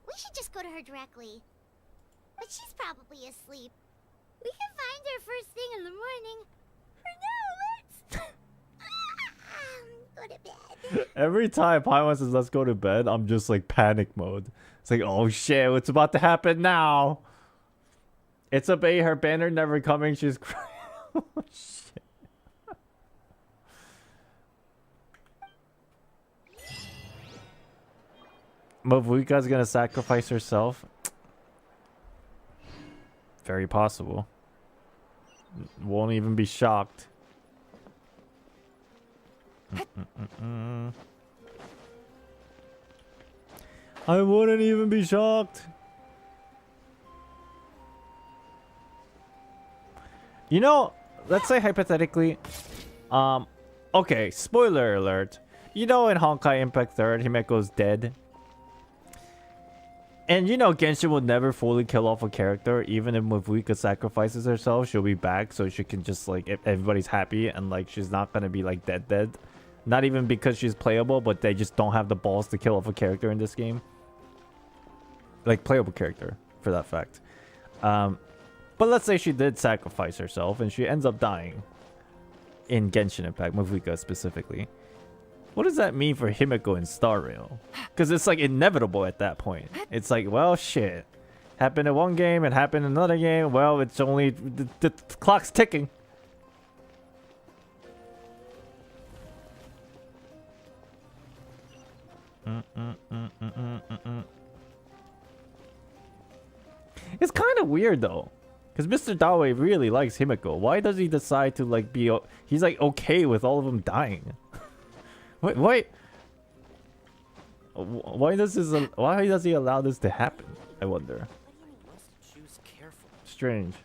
We should just go to her directly. But she's probably asleep. We can find her first thing in the morning. For now, let's... go to bed. Every time Paimon says let's go to bed, I'm just like panic mode. It's like, oh shit, what's about to happen now? It's a bay, her banner never coming, she's crying. Oh shit. Mavuika's gonna sacrifice herself. Very possible. Won't even be shocked. I wouldn't even be shocked. You know, let's say hypothetically, okay, spoiler alert. You know, in Honkai Impact 3rd, Himeko's dead. And you know, Genshin will never fully kill off a character. Even if Mavuika sacrifices herself, she'll be back so she can just like, if everybody's happy and like she's not gonna be like dead. Not even because she's playable, but they just don't have the balls to kill off a character in this game. Like, playable character, for that fact. But let's say she did sacrifice herself and she ends up dying. In Genshin Impact, Mavuika specifically. What does that mean for Himeko and Star Rail? Because it's like inevitable at that point. It's like, well, shit. Happened in one game, it happened in another game. Well, it's only... the clock's ticking. It's kind of weird though, because Mr. Dawe really likes Himeko. Why does he decide to like be? He's like okay with all of them dying. Wait. Why does he allow this to happen? I wonder. Choose carefully. Strange.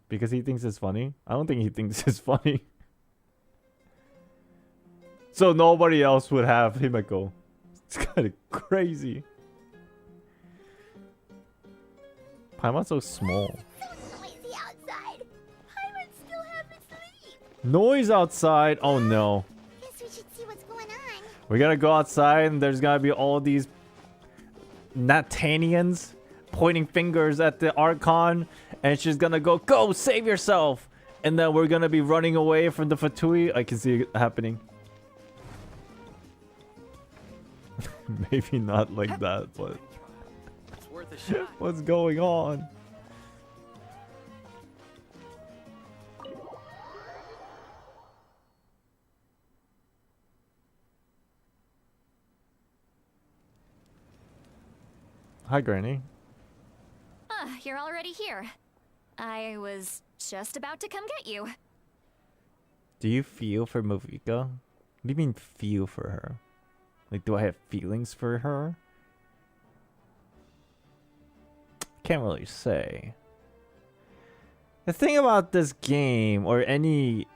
Because he thinks it's funny? I don't think he thinks it's funny. So nobody else would have Himeko. It's kind of crazy. Paimon's so small. Noisy outside. Pirates still haven't sleep. Noise outside. Oh no. Guess we should see what's going on. We gotta go outside and there's gotta be all these Natanians pointing fingers at the Archon, and she's gonna go save yourself, and then we're gonna be running away from the Fatui. I can see it happening. Maybe not like that, but It's worth a shot. what's going on? Hi, Granny. Ah, you're already here. I was just about to come get you. Do you feel for Movika? What do you mean feel for her? Like, do I have feelings for her? Can't really say. The thing about this game, or any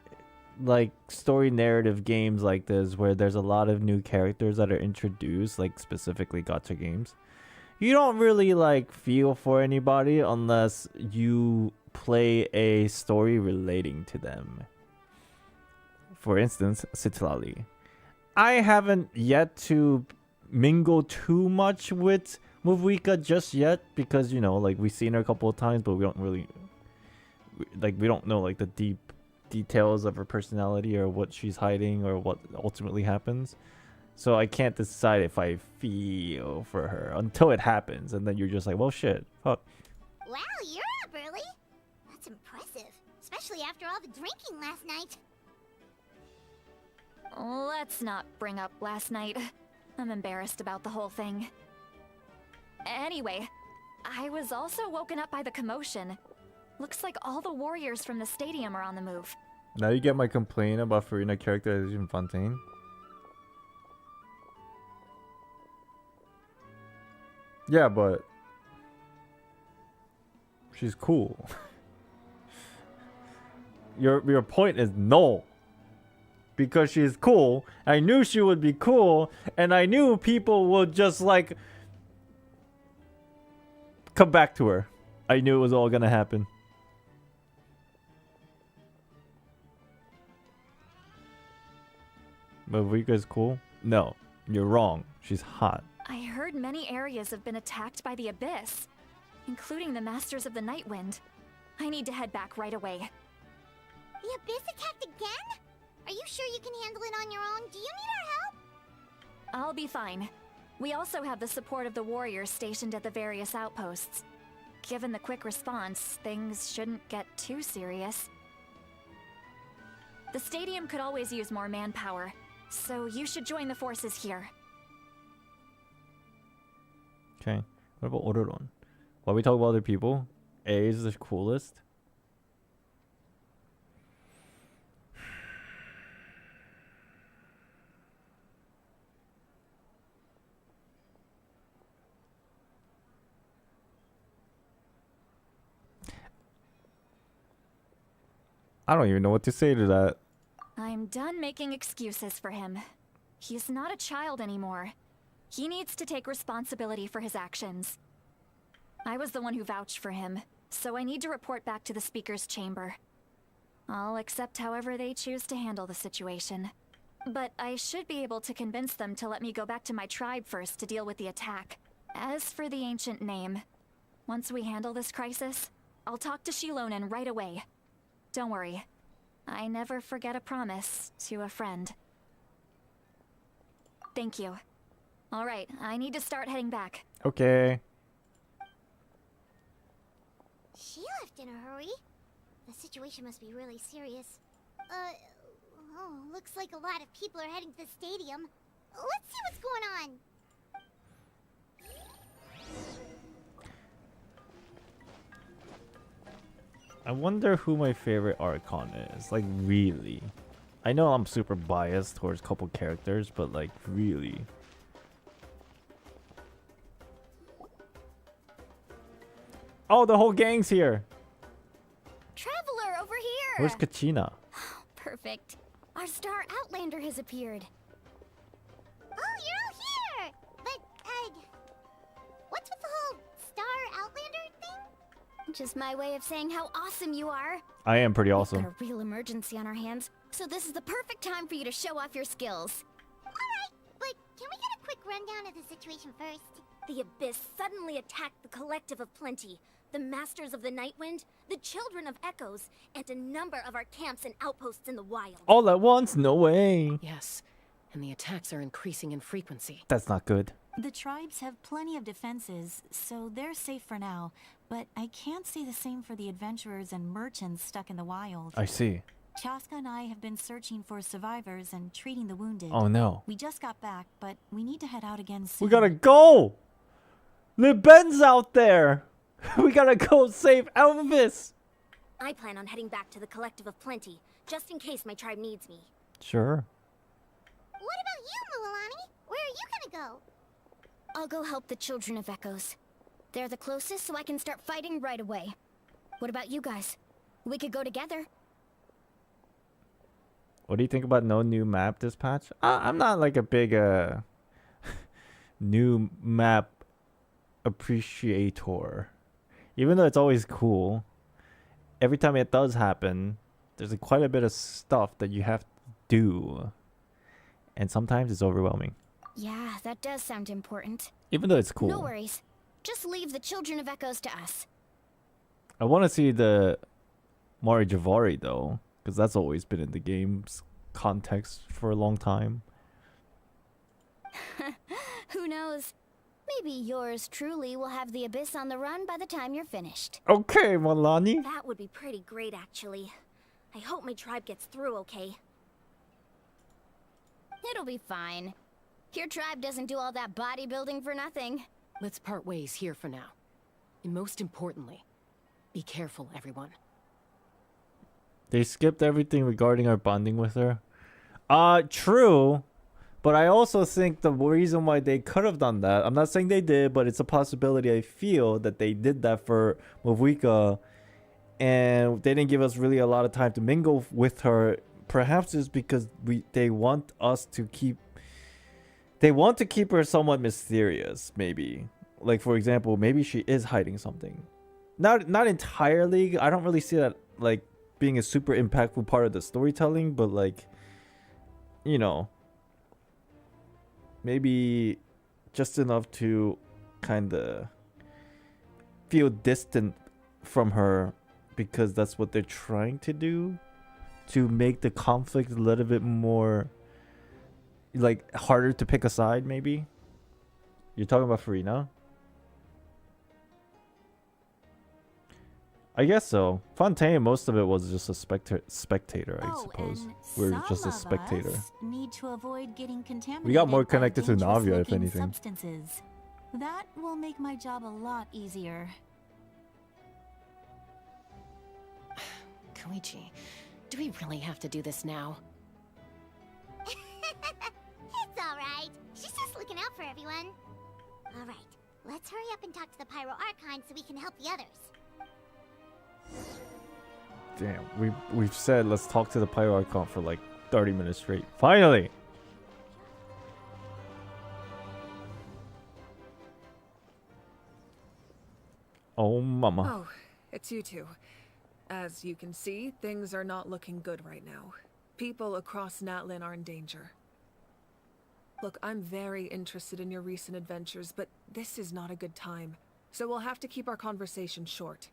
like story narrative games like this, where there's a lot of new characters that are introduced, like specifically gacha games, you don't really like feel for anybody unless you play a story relating to them. For instance, Citlali. I haven't yet to mingle too much with Movika just yet because, you know, like we've seen her a couple of times, but we don't really we don't know like the deep details of her personality or what she's hiding or what ultimately happens. So I can't decide if I feel for her until it happens, and then you're just like, well, shit, fuck. Wow, you're up early. That's impressive, especially after all the drinking last night. Let's not bring up last night. I'm embarrassed about the whole thing. Anyway, I was also woken up by the commotion. Looks like all the warriors from the stadium are on the move. Now you get my complaint about Farina characterization Fontaine. Yeah, but she's cool. Your point is no. Because she's cool. I knew she would be cool, and I knew people would just like come back to her. I knew it was all gonna happen. But Vika's cool? No, you're wrong. She's hot. I heard many areas have been attacked by the Abyss, including the Masters of the Nightwind. I need to head back right away. The Abyss attacked again? Are you sure you can handle it on your own? Do you need our help? I'll be fine. We also have the support of the warriors stationed at the various outposts. Given the quick response, things shouldn't get too serious. The stadium could always use more manpower, so you should join the forces here. Okay. What about Ororon? While we talk about other people, A is the coolest. I don't even know what to say to that. I'm done making excuses for him. He's not a child anymore. He needs to take responsibility for his actions. I was the one who vouched for him, so I need to report back to the Speaker's chamber. I'll accept however they choose to handle the situation. But I should be able to convince them to let me go back to my tribe first to deal with the attack. As for the ancient name, once we handle this crisis, I'll talk to Xilonen right away. Don't worry. I never forget a promise to a friend. Thank you. All right, I need to start heading back. Okay. She left in a hurry. The situation must be really serious. Oh, looks like a lot of people are heading to the stadium. Let's see what's going on. I wonder who my favorite Archon is. Like, really. I know I'm super biased towards a couple characters, but like, really. Oh, the whole gang's here. Traveler, over here! Where's Kachina? Perfect. Our star Outlander has appeared. Oh, you're all here! But, what's with the whole star Outlander thing? Just my way of saying how awesome you are. I am pretty We've awesome. got a real emergency on our hands, so this is the perfect time for you to show off your skills. Alright, but can we get a quick rundown of the situation first? The Abyss suddenly attacked the Collective of Plenty, the Masters of the Nightwind, the Children of Echoes, and a number of our camps and outposts in the wild. All at once? No way. Yes, and the attacks are increasing in frequency. That's not good. The tribes have plenty of defenses, so they're safe for now. But I can't say the same for the adventurers and merchants stuck in the wild. I see. Chaska and I have been searching for survivors and treating the wounded. Oh no. We just got back, but we need to head out again soon. We gotta go! Le Ben's out there! We gotta go save Elvis! I plan on heading back to the Collective of Plenty, just in case my tribe needs me. Sure. What about you, Mualani? Where are you gonna go? I'll go help the Children of Echoes. They're the closest, so I can start fighting right away. What about you guys? We could go together. What do you think about no new map this patch? I'm not like a big new map appreciator. Even though it's always cool, every time it does happen, there's quite a bit of stuff that you have to do. And sometimes it's overwhelming. Yeah, that does sound important. Even though it's cool. No worries. Just leave the Children of Echoes to us. I want to see the Mari Javari though, because that's always been in the game's context for a long time. Who knows? Maybe yours truly will have the Abyss on the run by the time you're finished. Okay, Malani. That would be pretty great, actually. I hope my tribe gets through okay. It'll be fine. Your tribe doesn't do all that bodybuilding for nothing. Let's part ways here for now. And most importantly, be careful, everyone. They skipped everything regarding our bonding with her. True. But I also think the reason why they could have done that, I'm not saying they did, but it's a possibility I feel that they did that for Mavwika. And they didn't give us really a lot of time to mingle with her. Perhaps it's because they want us to keep... They want to keep her somewhat mysterious, maybe. Like, for example, maybe she is hiding something. Not entirely. I don't really see that, like, being a super impactful part of the storytelling. But, like, you know, maybe just enough to kind of feel distant from her. Because that's what they're trying to do. To make the conflict a little bit more... like harder to pick a side, maybe. You're talking about Farina? I guess so. Fontaine, most of it was just a spectator, I suppose. We're just a spectator. Need to avoid getting contaminated. We got more connected to by Navia, if dangerous-looking anything. Substances. That will make my job a lot easier. Koichi, do we really have to do this now? It's alright. She's just looking out for everyone. Alright, let's hurry up and talk to the Pyro Archon so we can help the others. Damn, we've said let's talk to the Pyro Archon for like 30 minutes straight. Finally! Oh, mama. Oh, it's you two. As you can see, things are not looking good right now. People across Natlan are in danger. Look, I'm very interested in your recent adventures, but this is not a good time. So we'll have to keep our conversation short.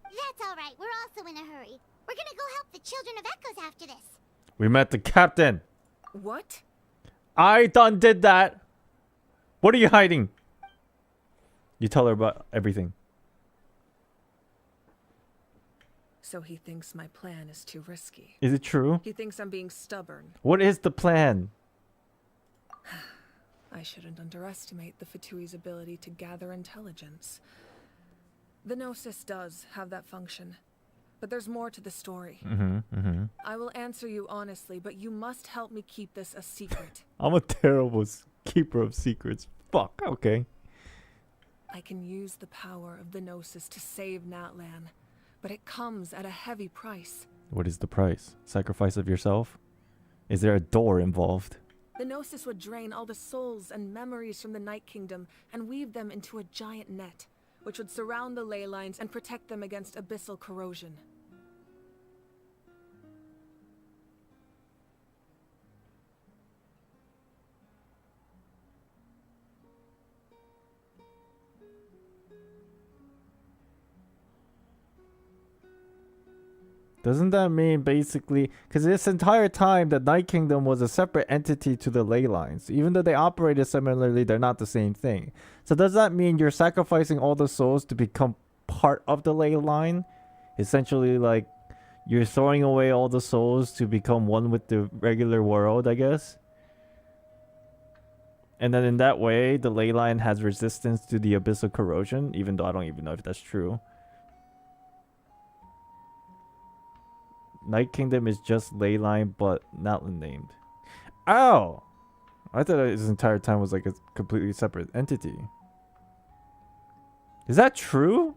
That's alright, we're also in a hurry. We're gonna go help the Children of Echoes after this. We met the captain. What? I done did that. What are you hiding? You tell her about everything. So he thinks my plan is too risky. Is it true? He thinks I'm being stubborn. What is the plan? I shouldn't underestimate the Fatui's ability to gather intelligence. The Gnosis does have that function. But there's more to the story. I will answer you honestly, but you must help me keep this a secret. I'm a terrible keeper of secrets. Fuck, okay. I can use the power of the Gnosis to save Natlan, but it comes at a heavy price. What is the price? Sacrifice of yourself? Is there a door involved? The Gnosis would drain all the souls and memories from the Night Kingdom and weave them into a giant net, which would surround the ley lines and protect them against abyssal corrosion. Doesn't that mean basically, because this entire time the Night Kingdom was a separate entity to the ley lines. Even though they operated similarly, they're not the same thing. So does that mean you're sacrificing all the souls to become part of the ley line? Essentially, like, you're throwing away all the souls to become one with the regular world, I guess? And then in that way, the ley line has resistance to the abyssal corrosion, even though I don't even know if that's true. Night Kingdom is just Leyline, but Natlan named. Ow! I thought this entire time was like a completely separate entity. Is that true?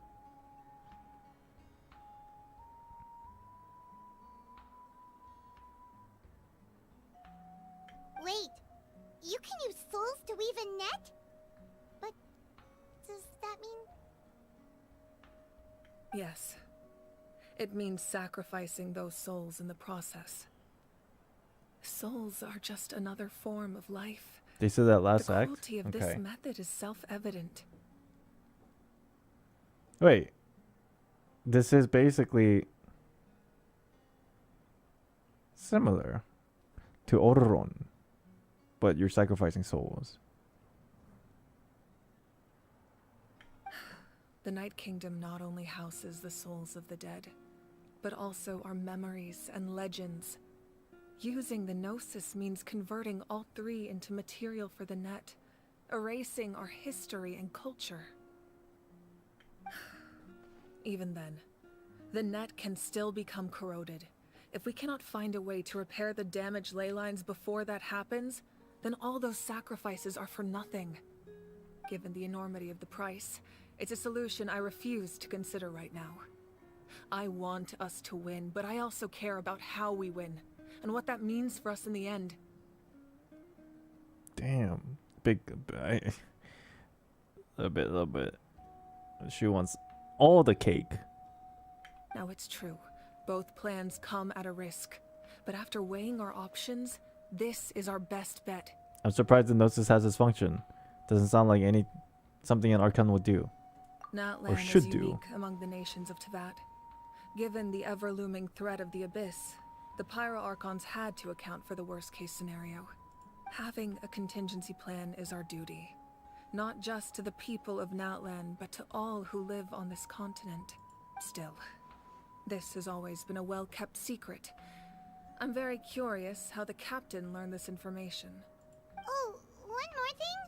Wait, you can use souls to weave a net? But does that mean... Yes. It means sacrificing those souls in the process. Souls are just another form of life. They said that last act? The cruelty of this method is self-evident. Wait. This is basically similar to Ororon, but you're sacrificing souls. The Night Kingdom not only houses the souls of the dead, but also our memories and legends. Using the Gnosis means converting all three into material for the net, erasing our history and culture. Even then, the net can still become corroded. If we cannot find a way to repair the damaged ley lines before that happens, then all those sacrifices are for nothing. Given the enormity of the price, it's a solution I refuse to consider right now. I want us to win, but I also care about how we win, and what that means for us in the end. Damn. Big... A little bit. She wants all the cake. Now it's true, both plans come at a risk. But after weighing our options, this is our best bet. I'm surprised the Gnosis has this function. Doesn't sound like something an Archon would do. Natlan or should is do. unique among the nations of Teyvat. Given the ever-looming threat of the Abyss, the Pyro Archons had to account for the worst-case scenario. Having a contingency plan is our duty. Not just to the people of Natlan, but to all who live on this continent. Still, this has always been a well-kept secret. I'm very curious how the captain learned this information. Oh, one more thing?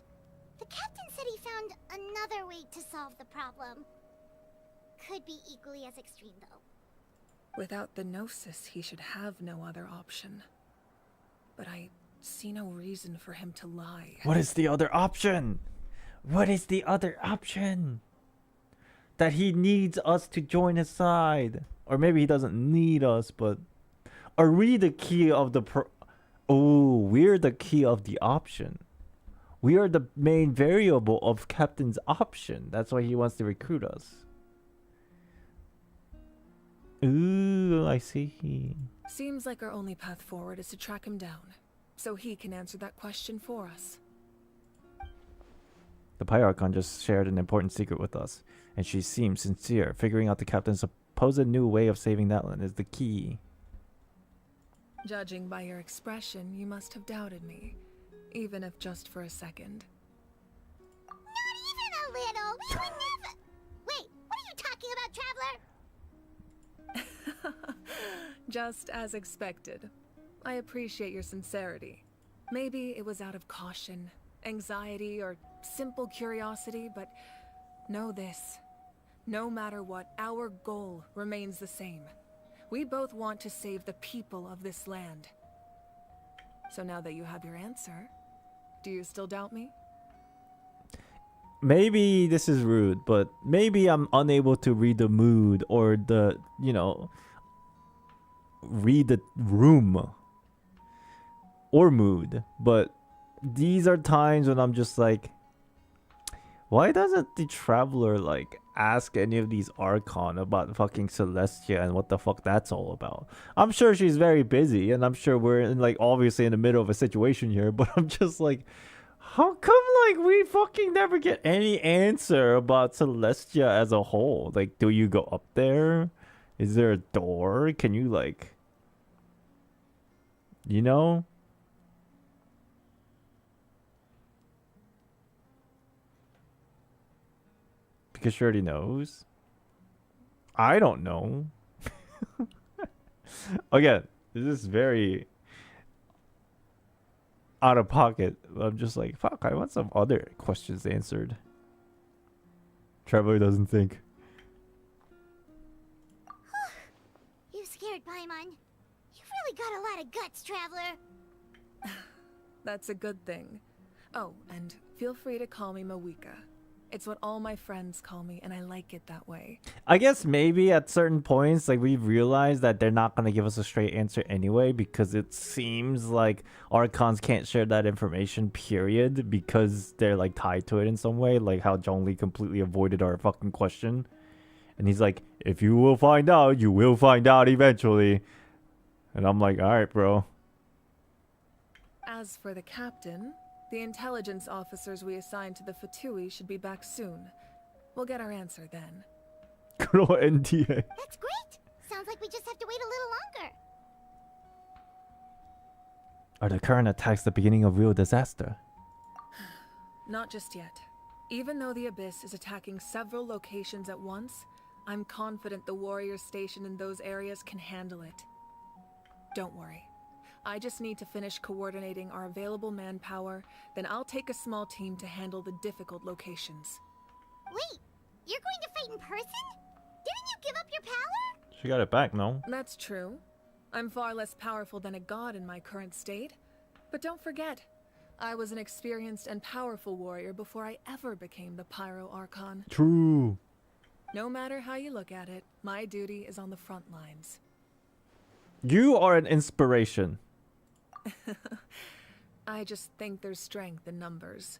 The captain said he found another way to solve the problem. Could be equally as extreme, though. Without the Gnosis, he should have no other option. But I see no reason for him to lie. What is the other option? What is the other option? That he needs us to join his side. Or maybe he doesn't need us, but... Are we the key of the Oh, we're the key of the option. We are the main variable of Captain's option. That's why he wants to recruit us. Ooh, I see. Seems like our only path forward is to track him down, so he can answer that question for us. The Pyarchon just shared an important secret with us, and she seems sincere. Figuring out the Captain's supposed new way of saving Natlan is the key. Judging by your expression, you must have doubted me, even if just for a second. Not even a little! We would never... Wait, what are you talking about, Traveler? Just as expected. I appreciate your sincerity. Maybe it was out of caution, anxiety, or simple curiosity, but know this. No matter what, our goal remains the same. We both want to save the people of this land. So now that you have your answer, do you still doubt me? Maybe this is rude, but maybe I'm unable to read the mood or the, read the room or mood. But these are times when I'm just like, why doesn't the traveler like ask any of these Archon about fucking Celestia and what the fuck that's all about? I'm sure she's very busy, and I'm sure we're in like obviously in the middle of a situation here, but I'm just like, how come like we fucking never get any answer about Celestia as a whole? Like, do you go up there? Is there a door? Can you like, you know? Because she already knows. I don't know. Again, this is very out of pocket. I'm just like, fuck, I want some other questions answered. Traveler doesn't think. You scared, Paimon. You've really got a lot of guts, Traveler. That's a good thing. Oh, and feel free to call me Mawika. It's what all my friends call me, and I like it that way. I guess maybe at certain points, like we've realized that they're not going to give us a straight answer anyway, because it seems like Archons can't share that information, period, because they're like tied to it in some way, like how Zhongli completely avoided our fucking question. And he's like, if you will find out, you will find out eventually. And I'm like, all right, bro. As for the captain, the intelligence officers we assigned to the Fatui should be back soon. We'll get our answer then. Good old NDA. That's great. Sounds like we just have to wait a little longer. Are the current attacks the beginning of real disaster? Not just yet. Even though the Abyss is attacking several locations at once, I'm confident the warriors stationed in those areas can handle it. Don't worry. I just need to finish coordinating our available manpower, then I'll take a small team to handle the difficult locations. Wait, you're going to fight in person? Didn't you give up your power? She got it back, no? That's true. I'm far less powerful than a god in my current state. But don't forget, I was an experienced and powerful warrior before I ever became the Pyro Archon. True. No matter how you look at it, my duty is on the front lines. You are an inspiration. I just think there's strength in numbers.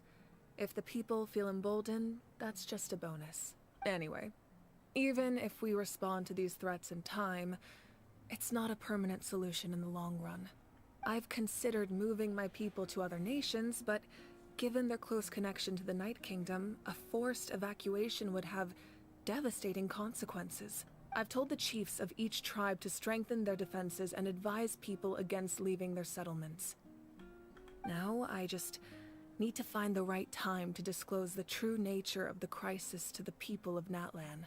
If the people feel emboldened, that's just a bonus. Anyway, even if we respond to these threats in time, it's not a permanent solution in the long run. I've considered moving my people to other nations, but given their close connection to the Night Kingdom, a forced evacuation would have devastating consequences. I've told the chiefs of each tribe to strengthen their defenses and advise people against leaving their settlements. Now, I just need to find the right time to disclose the true nature of the crisis to the people of Natlan.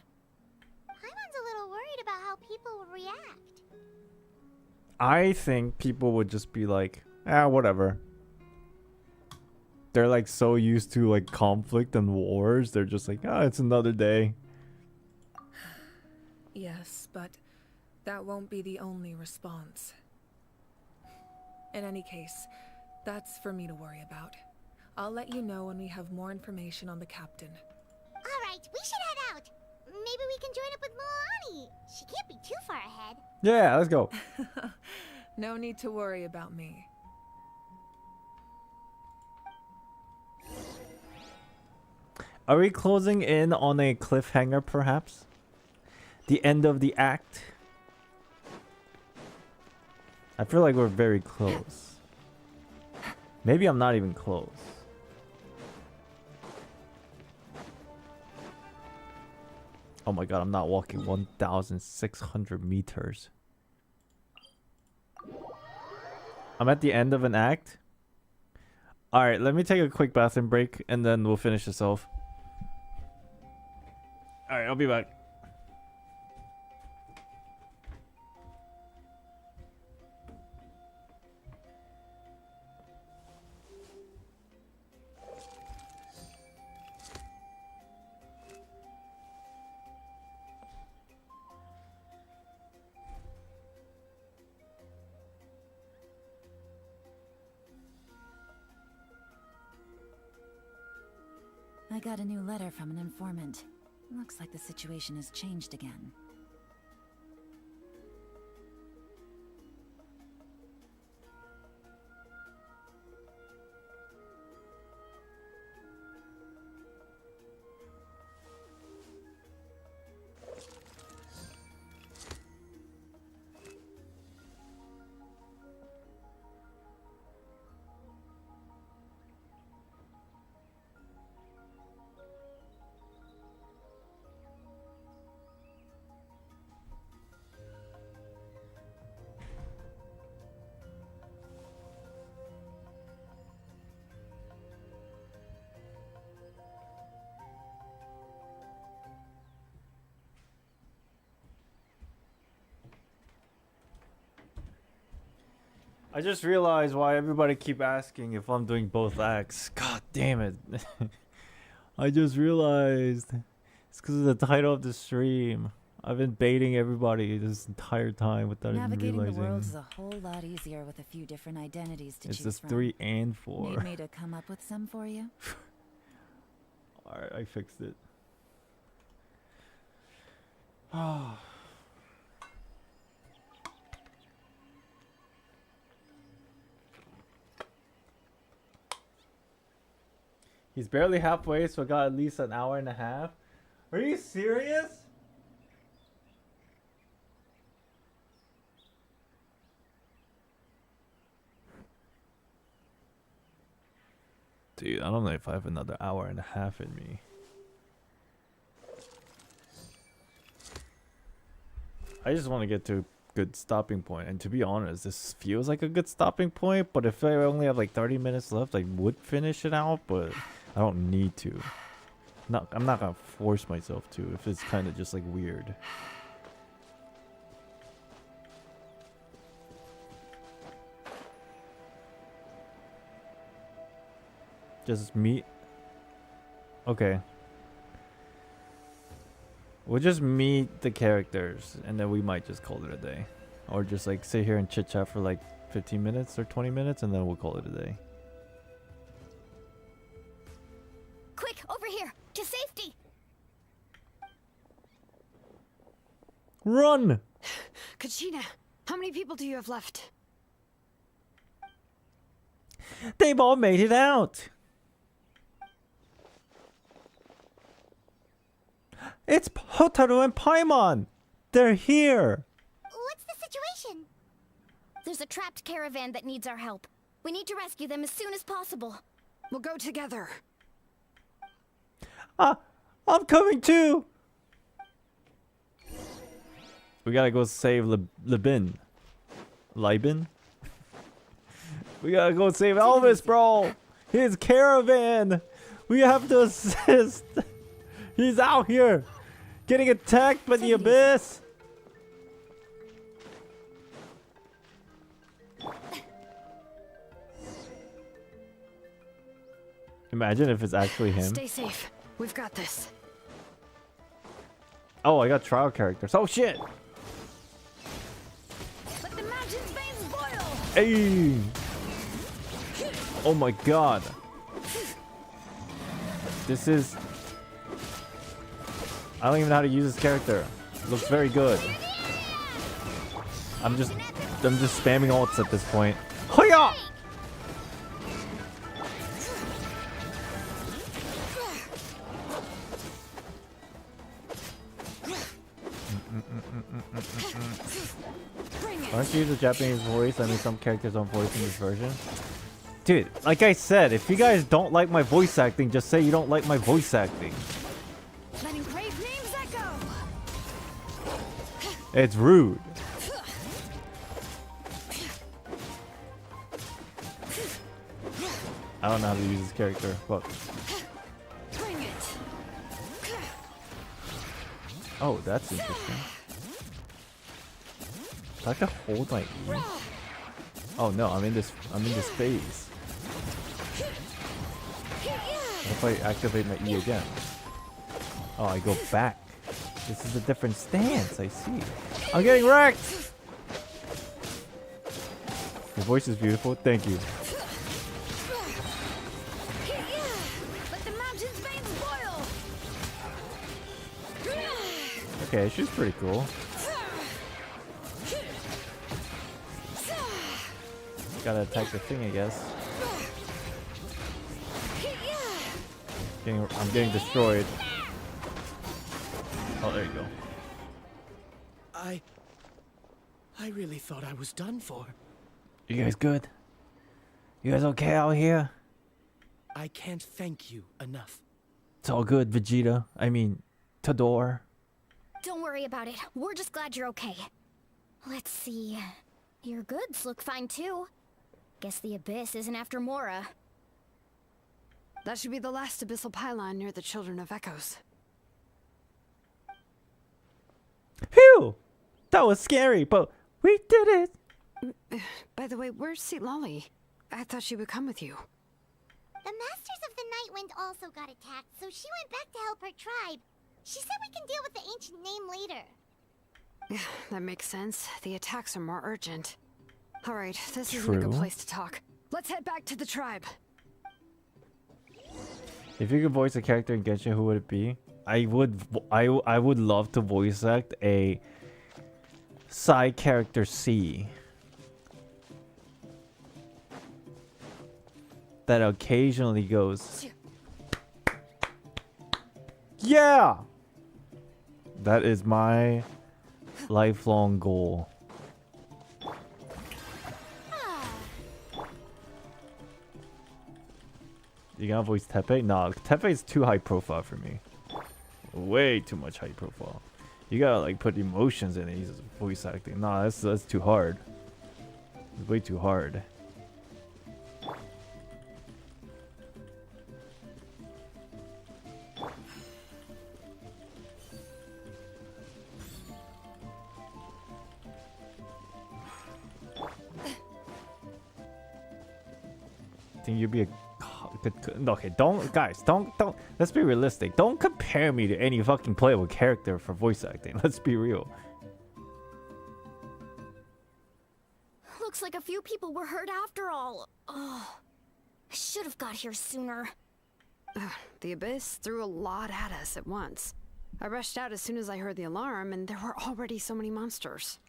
Paimon's a little worried about how people will react. I think people would just be like, whatever. They're like so used to like conflict and wars, they're just like, it's another day. Yes, but that won't be the only response. In any case, that's for me to worry about. I'll let you know when we have more information on the captain. Alright, we should head out. Maybe we can join up with Moani. She can't be too far ahead. Yeah, let's go. No need to worry about me. Are we closing in on a cliffhanger, perhaps? The end of the act? I feel like we're very close. Maybe I'm not even close. Oh my god, I'm not walking 1,600 meters. I'm at the end of an act. Alright, let me take a quick bathroom break and then we'll finish this off. Alright, I'll be back. I got a new letter from an informant. Looks like the situation has changed again. I just realized why everybody keep asking if I'm doing both acts. God damn it. I just realized it's because of the title of the stream. I've been baiting everybody this entire time without even Navigating realizing. the world is a whole lot easier with a few different identities to It's choose just from. 3 and 4. Need me to come up with some for you? Alright, I fixed it. Ah. He's barely halfway, so I got at least an hour and a half. Are you serious? Dude, I don't know if I have another hour and a half in me. I just want to get to a good stopping point, and to be honest, this feels like a good stopping point, but if I only have like 30 minutes left, I would finish it out, but I don't need to. I'm not gonna force myself to if it's kind of just like weird. Just meet. Okay. We'll just meet the characters and then we might just call it a day. Or just like sit here and chit chat for like 15 minutes or 20 minutes and then we'll call it a day. Quick, over here, to safety! Run! Kachina, how many people do you have left? They've all made it out! It's Hotaru and Paimon! They're here! What's the situation? There's a trapped caravan that needs our help. We need to rescue them as soon as possible. We'll go together. I'm coming too! We gotta go save Libin. Libin? We gotta go save Elvis, bro! His caravan! We have to assist! He's out here! Getting attacked by the abyss! Imagine if it's actually him. Stay safe. We've got this. Oh, I got trial characters. Oh shit! Let the mountain's veins boil! Hey! Oh my god. This is... I don't even know how to use this character. It looks very good. I'm just spamming ults at this point. Hoya! Aren't you the Japanese voice? I mean, some characters don't voice in this version. Dude, like I said, if you guys don't like my voice acting, just say you don't like my voice acting. Letting brave names echo. It's rude. I don't know how to use this character. Fuck. Bring it. Oh, that's interesting. I can hold my E. Oh no, I'm in this phase. What if I activate my E again? Oh, I go back. This is a different stance, I see. I'm getting wrecked! Your voice is beautiful, thank you. Let the mountain's veins boil! Okay, she's pretty cool. Gotta attack the thing, I guess. I'm getting destroyed. Oh, there you go. I really thought I was done for. You guys good? You guys okay out here? I can't thank you enough. It's all good, Vegeta. I mean, Tador. Don't worry about it. We're just glad you're okay. Let's see. Your goods look fine too. Guess the Abyss isn't after Mora. That should be the last abyssal pylon near the Children of Echoes. Phew! That was scary, but we did it! By the way, where's Citlali? I thought she would come with you. The Masters of the Nightwind also got attacked, so she went back to help her tribe. She said we can deal with the ancient name later. Yeah, that makes sense. The attacks are more urgent. Alright, this isn't a good place to talk. Let's head back to the tribe. If you could voice a character in Genshin, who would it be? I would love to voice act a side character C. That occasionally goes, yeah! That is my lifelong goal. You gonna voice Tepe? Nah, Tepe is too high profile for me. Way too much high profile. You gotta like put emotions in it. He's voice acting. Nah, that's too hard. It's way too hard. Think you'd be a okay, don't let's be realistic. Don't compare me to any fucking playable character for voice acting. Let's be real. Looks like a few people were hurt after all. Oh, I should have got here sooner. The Abyss threw a lot at us at once. I rushed out as soon as I heard the alarm, and there were already so many monsters.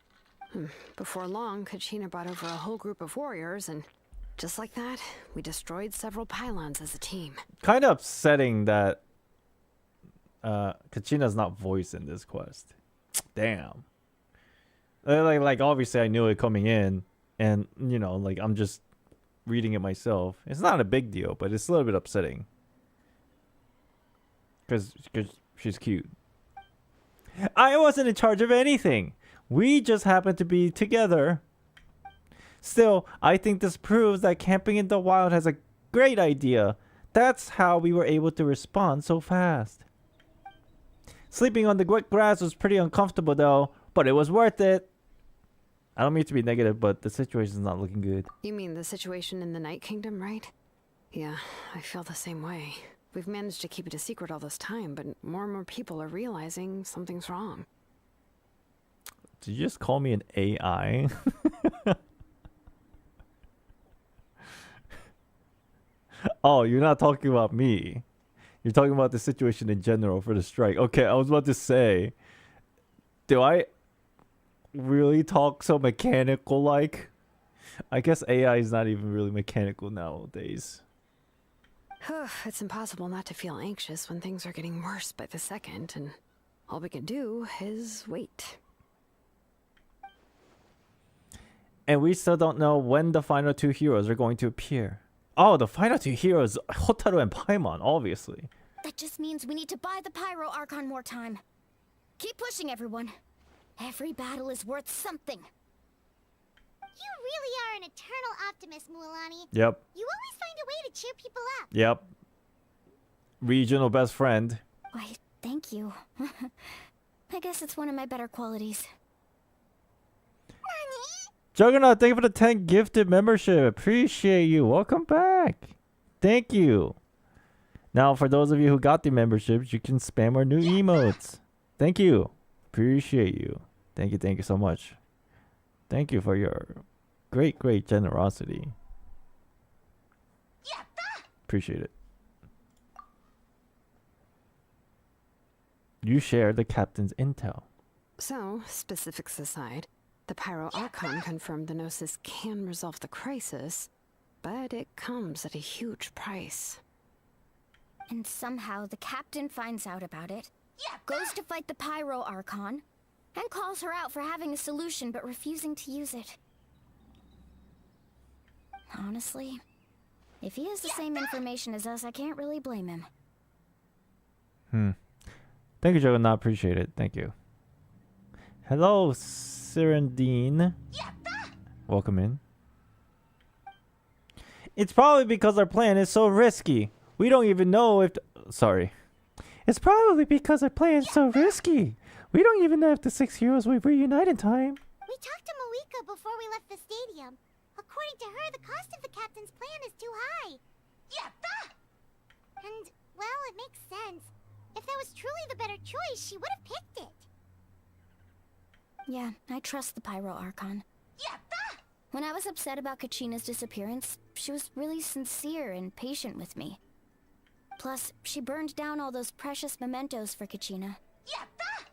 Before long, Kachina brought over a whole group of warriors, and just like that, we destroyed several pylons as a team. Kind of upsetting that Kachina's not voiced in this quest. Damn. Like obviously I knew it coming in, and you know, like I'm just reading it myself. It's not a big deal, but it's a little bit upsetting. Because she's cute. I wasn't in charge of anything. We just happened to be together. Still, I think this proves that camping in the wild has a great idea. That's how we were able to respond so fast. Sleeping on the wet grass was pretty uncomfortable though, but it was worth it. I don't mean to be negative, but the situation's not looking good. You mean the situation in the Night Kingdom, right? Yeah, I feel the same way. We've managed to keep it a secret all this time, but more and more people are realizing something's wrong. Did you just call me an AI? Oh, you're not talking about me. You're talking about the situation in general for the strike. Okay, I was about to say, do I really talk so mechanical like? I guess AI is not even really mechanical nowadays. It's impossible not to feel anxious when things are getting worse by the second, and all we can do is wait. And we still don't know when the final two heroes are going to appear. Oh, the final two heroes, Hotaru and Paimon, obviously. That just means we need to buy the Pyro Archon more time. Keep pushing, everyone. Every battle is worth something. You really are an eternal optimist, Mualani. Yep. You always find a way to cheer people up. Yep. Regional best friend. Why, thank you. I guess it's one of my better qualities. Juggernaut, thank you for the 10 gifted membership. Appreciate you. Welcome back. Thank you. Now, for those of you who got the memberships, you can spam our new emotes. Thank you. Appreciate you. Thank you so much. Thank you for your great generosity. Appreciate it. You share the captain's intel. So, specifics aside, the Pyro Archon confirmed the Gnosis can resolve the crisis, but it comes at a huge price. And somehow the captain finds out about it, goes to fight the Pyro Archon, and calls her out for having a solution but refusing to use it. Honestly, if he has the same information as us, I can't really blame him. Thank you, Juggernaut. Appreciate it. Thank you. Hello, Serendine. Welcome in. It's probably because our plan is so risky. We don't even know if... Sorry. It's probably because our plan is so risky. We don't even know if the 6 heroes will reunite in time. We talked to Malika before we left the stadium. According to her, the cost of the captain's plan is too high. And, well, it makes sense. If that was truly the better choice, she would have picked it. Yeah, I trust the Pyro Archon. When I was upset about Kachina's disappearance, she was really sincere and patient with me. Plus, she burned down all those precious mementos for Kachina.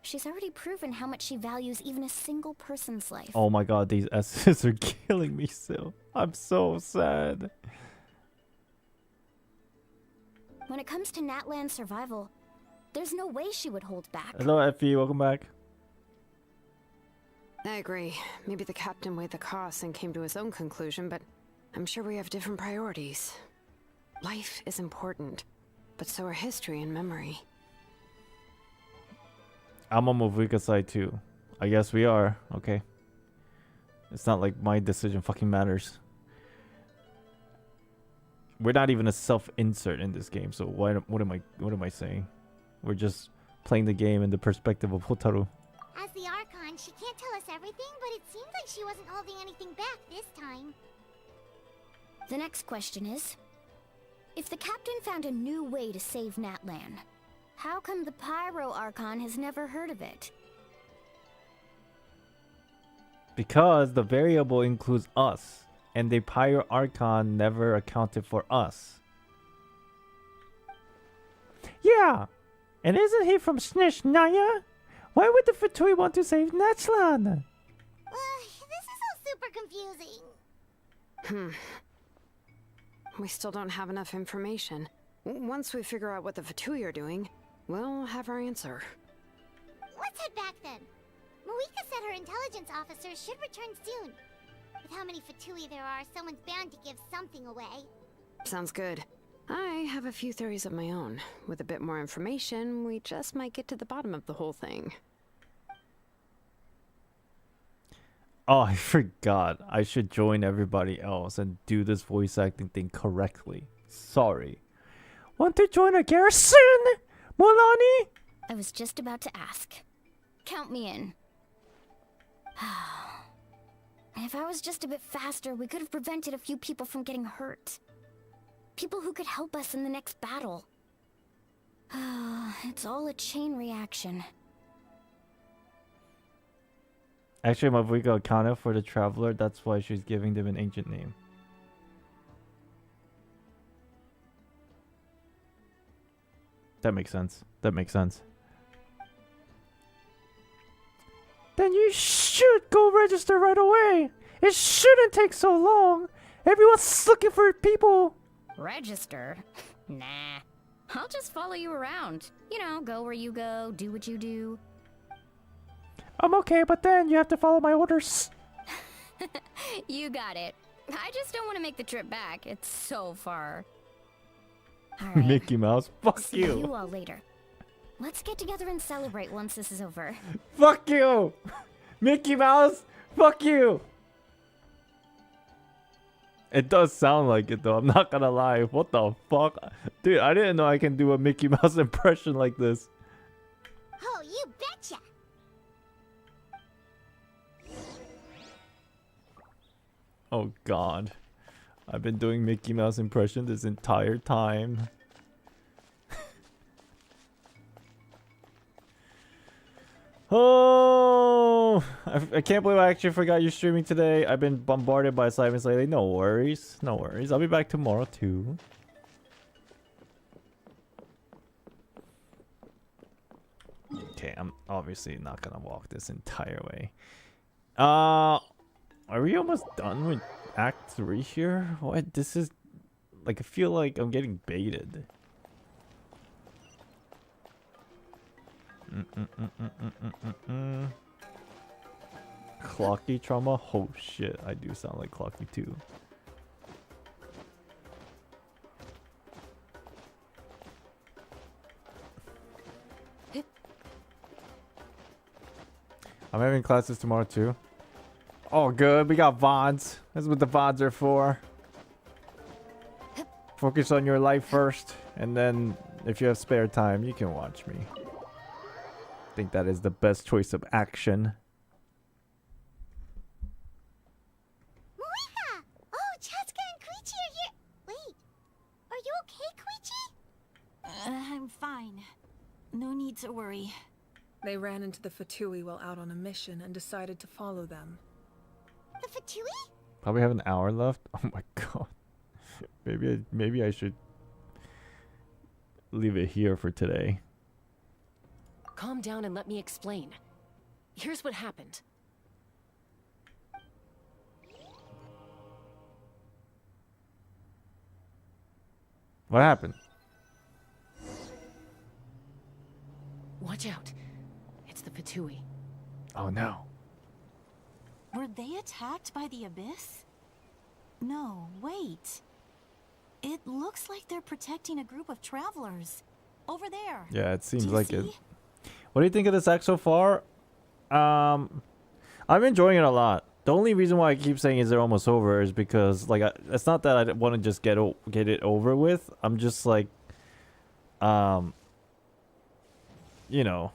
She's already proven how much she values even a single person's life. Oh my god, these S's are killing me still. I'm so sad. When it comes to Natlan's survival, there's no way she would hold back. Hello, Effie. Welcome back. I agree. Maybe the captain weighed the costs and came to his own conclusion, but I'm sure we have different priorities. Life is important, but so are history and memory. I'm on Movika's side too. I guess we are. Okay. It's not like my decision fucking matters. We're not even a self-insert in this game, so what am I saying? We're just playing the game in the perspective of Hotaru. As the Archon, she can't tell us everything, but it seems like she wasn't holding anything back this time. The next question is, if the captain found a new way to save Natlan, how come the Pyro Archon has never heard of it? Because the variable includes us, and the Pyro Archon never accounted for us. Yeah, and isn't he from Snezhnaya? Why would the Fatui want to save Natlan? This is all super confusing. We still don't have enough information. Once we figure out what the Fatui are doing, we'll have our answer. Let's head back then. Malika said her intelligence officers should return soon. With how many Fatui there are, someone's bound to give something away. Sounds good. I have a few theories of my own. With a bit more information, we just might get to the bottom of the whole thing. Oh, I forgot. I should join everybody else and do this voice acting thing correctly. Sorry. Want to join a garrison, Molani? I was just about to ask. Count me in. If I was just a bit faster, we could have prevented a few people from getting hurt. People who could help us in the next battle. It's all a chain reaction. Actually, Mavuika accounted for the traveler. That's why she's giving them an ancient name. That makes sense. That makes sense. Then you should go register right away. It shouldn't take so long. Everyone's looking for people. Register? Nah. I'll just follow you around. You know, go where you go, do what you do. I'm okay, but then you have to follow my orders. You got it. I just don't want to make the trip back. It's so far. All right. Mickey Mouse, fuck See you. you all later. Let's get together and celebrate once this is over. Fuck you. Mickey Mouse, fuck you. It does sound like it though, I'm not gonna lie. What the fuck? Dude, I didn't know I can do a Mickey Mouse impression like this. Oh, you betcha. Oh god. I've been doing Mickey Mouse impression this entire time. Oh, I can't believe I actually forgot you're streaming today. I've been bombarded by assignments lately. No worries. No worries. I'll be back tomorrow too. Okay, I'm obviously not gonna walk this entire way. Are we almost done with Act 3 here? What? This is like, I feel like I'm getting baited. Clocky trauma? Oh shit, I do sound like Clocky too. I'm having classes tomorrow too. Oh good, we got VODs. That's what the VODs are for. Focus on your life first, and then if you have spare time, you can watch me. I think that is the best choice of action. Moika! Oh, Chatsuka and Koichi are here. Wait, are you okay, Koichi? I'm fine. No need to worry. They ran into the Fatui while out on a mission and decided to follow them. The Fatui? Probably have an hour left. Oh my god. Maybe I should leave it here for today. Calm down and let me explain. Here's what happened. What happened? Watch out. It's the Fatui. Oh no. Were they attacked by the Abyss? No, wait. It looks like they're protecting a group of travelers. Over there. Yeah, it seems Do you like see? it. What do you think of this act so far? I'm enjoying it a lot. The only reason why I keep saying is they're almost over is because like it's not that I want to just get it over with. I'm just like you know,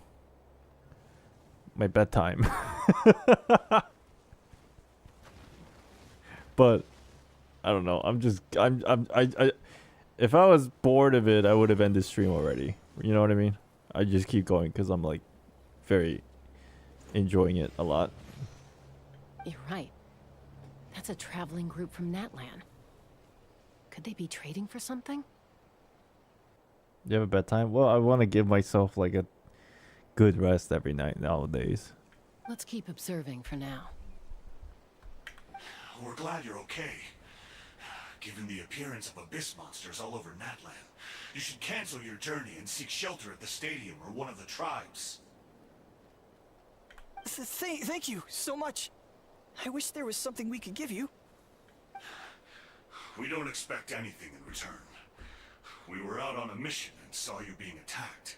my bedtime. But I don't know. I if I was bored of it, I would have ended stream already. You know what I mean? I just keep going because I'm like very enjoying it a lot. You're right. That's a traveling group from Natlan. Could they be trading for something? You have a bedtime? Well, I want to give myself like a good rest every night nowadays. Let's keep observing for now. We're glad you're okay. Given the appearance of abyss monsters all over Natlan, you should cancel your journey and seek shelter at the stadium or one of the tribes. Thank you so much. I wish there was something we could give you. We don't expect anything in return. We were out on a mission and saw you being attacked.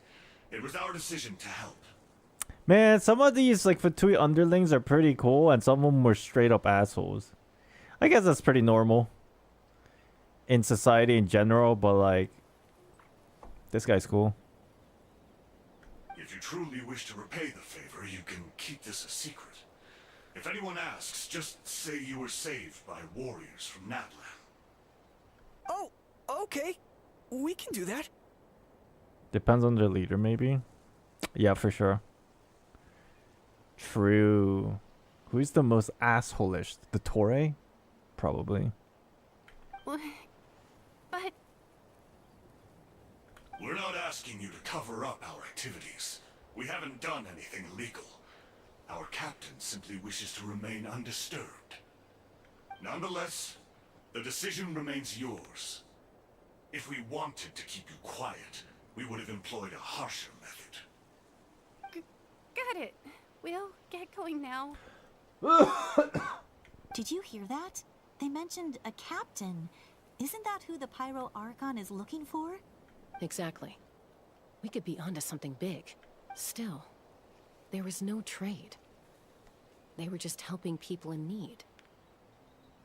It was our decision to help. Man, some of these like Fatui underlings are pretty cool, and some of them were straight up assholes. I guess that's pretty normal in society in general, but like this guy's cool. If you truly wish to repay the favor, you can keep this a secret. If anyone asks, just say you were saved by warriors from Natlan. Oh, okay. We can do that. Depends on the leader, maybe. Yeah, for sure. True. Who's the most assholish? The Torre? Probably. But... We're not asking you to cover up our activities. We haven't done anything illegal. Our captain simply wishes to remain undisturbed. Nonetheless, the decision remains yours. If we wanted to keep you quiet, we would have employed a harsher method. Got it. We'll get going now. Did you hear that? They mentioned a captain. Isn't that who the Pyro Archon is looking for? Exactly. We could be onto something big. Still, there was no trade. They were just helping people in need.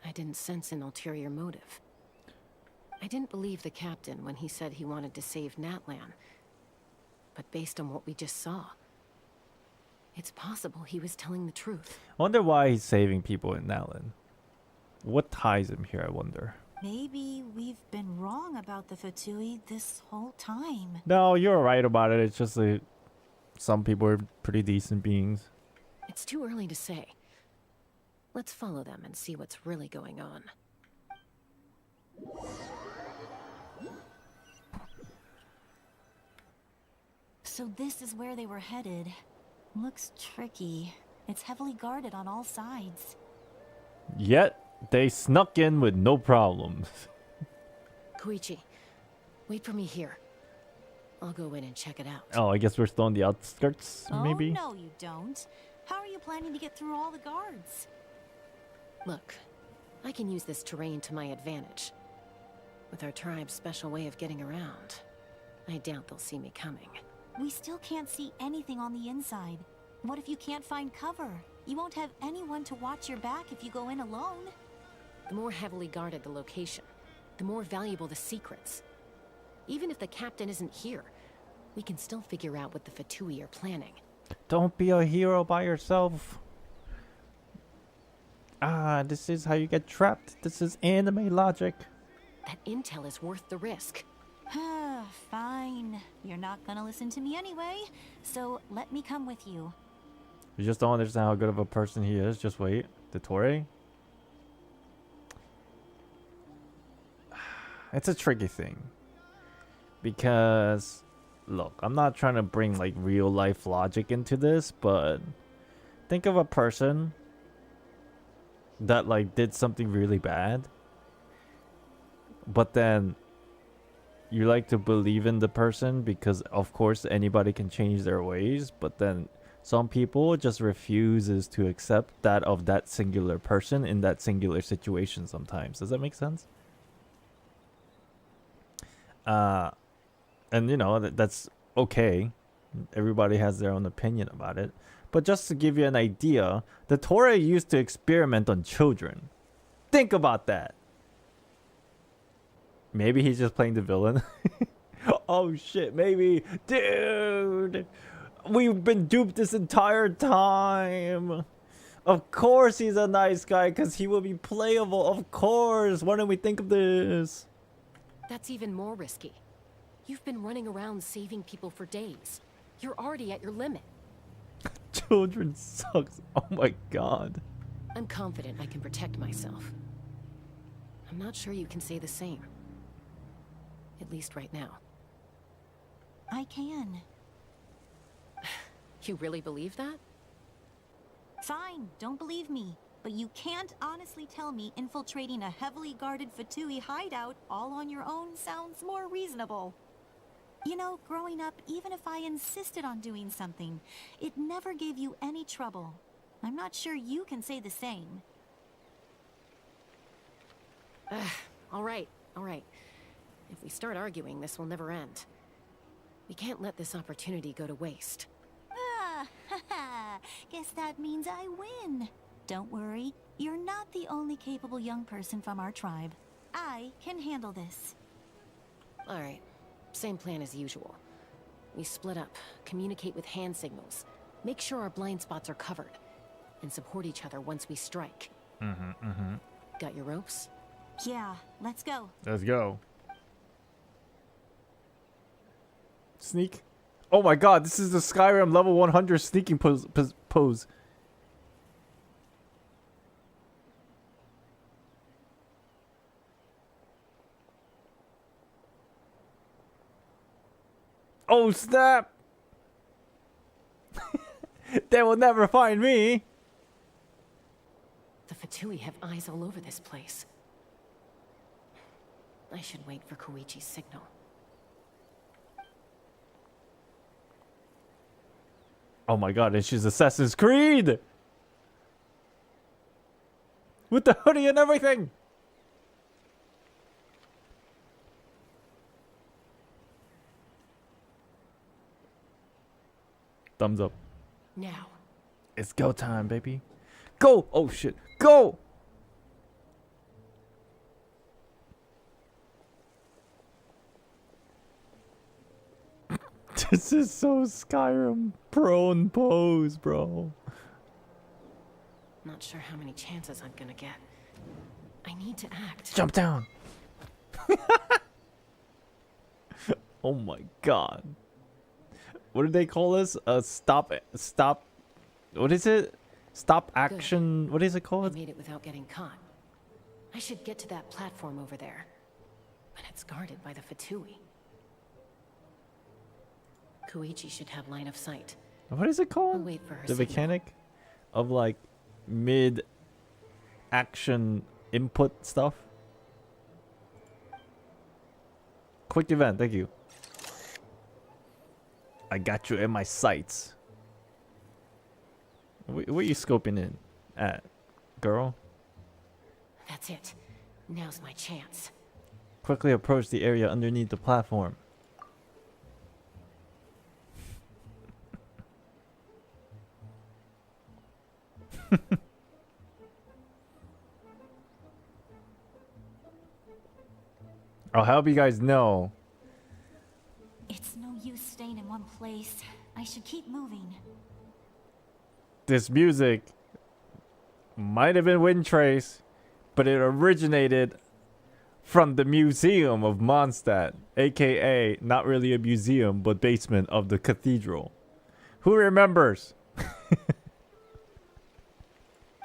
I didn't sense an ulterior motive. I didn't believe the captain when he said he wanted to save Natlan. But based on what we just saw, it's possible he was telling the truth. I wonder why he's saving people in Natlan. What ties him here, I wonder. Maybe we've been wrong about the Fatui this whole time. No, you're right about it. It's just that some people are pretty decent beings. It's too early to say. Let's follow them and see what's really going on. So this is where they were headed. Looks tricky. It's heavily guarded on all sides. Yet, they snuck in with no problems. Koichi, wait for me here. I'll go in and check it out. Oh, I guess we're still on the outskirts, maybe? Oh, no, you don't. How are you planning to get through all the guards? Look, I can use this terrain to my advantage. With our tribe's special way of getting around, I doubt they'll see me coming. We still can't see anything on the inside. What if you can't find cover? You won't have anyone to watch your back if you go in alone. The more heavily guarded the location, the more valuable the secrets. Even if the captain isn't here, we can still figure out what the Fatui are planning. Don't be a hero by yourself. Ah, this is how you get trapped. This is anime logic. That intel is worth the risk. Fine. You're not gonna listen to me anyway, so let me come with you. You just don't understand how good of a person he is. Just wait. The Torre? It's a tricky thing. Because, look, I'm not trying to bring like real life logic into this, but think of a person that like did something really bad, but then you like to believe in the person because of course anybody can change their ways, but then some people just refuses to accept that of that singular person in that singular situation sometimes. Does that make sense? And you know, that's okay. Everybody has their own opinion about it. But just to give you an idea, the Torah used to experiment on children. Think about that. Maybe he's just playing the villain. Oh shit, maybe. Dude, we've been duped this entire time. Of course he's a nice guy because he will be playable. Of course. Why didn't we think of this? That's even more risky. You've been running around saving people for days. You're already at your limit. Children sucks. Oh my god. I'm confident I can protect myself. I'm not sure you can say the same. At least right now. I can. You really believe that? Fine, don't believe me. But you can't honestly tell me infiltrating a heavily guarded Fatui hideout all on your own sounds more reasonable. You know, growing up, even if I insisted on doing something, it never gave you any trouble. I'm not sure you can say the same. All right. If we start arguing, this will never end. We can't let this opportunity go to waste. Guess that means I win. Don't worry, you're not the only capable young person from our tribe. I can handle this. All right. Same plan as usual. We split up, communicate with hand signals, make sure our blind spots are covered, and support each other once we strike. Got your ropes? Yeah, let's go. Let's go. Sneak. Oh my god, this is the Skyrim level 100 sneaking pose. Oh snap! They will never find me! The Fatui have eyes all over this place. I should wait for Koichi's signal. Oh my god, and she's Assassin's Creed! With the hoodie and everything! Thumbs up. Now. It's go time, baby. Go! Oh shit. Go! This is so Skyrim prone pose, bro. Not sure how many chances I'm gonna get. I need to act. Jump down! Oh my god. What do they call this? Stop. What is it? Stop action. What is it called? I made it without getting caught. I should get to that platform over there. But it's guarded by the Fatui. Koichi should have line of sight. What is it called? I'll wait for her The signal. mechanic of like mid-action input stuff. Quick event, thank you. I got you in my sights. What are you scoping in at, girl? That's it. Now's my chance. Quickly approach the area underneath the platform. I'll help you guys know. It's no use staying in one place. I should keep moving. This music might have been Wind Trace, but it originated from the Museum of Mondstadt, aka not really a museum, but basement of the cathedral. Who remembers?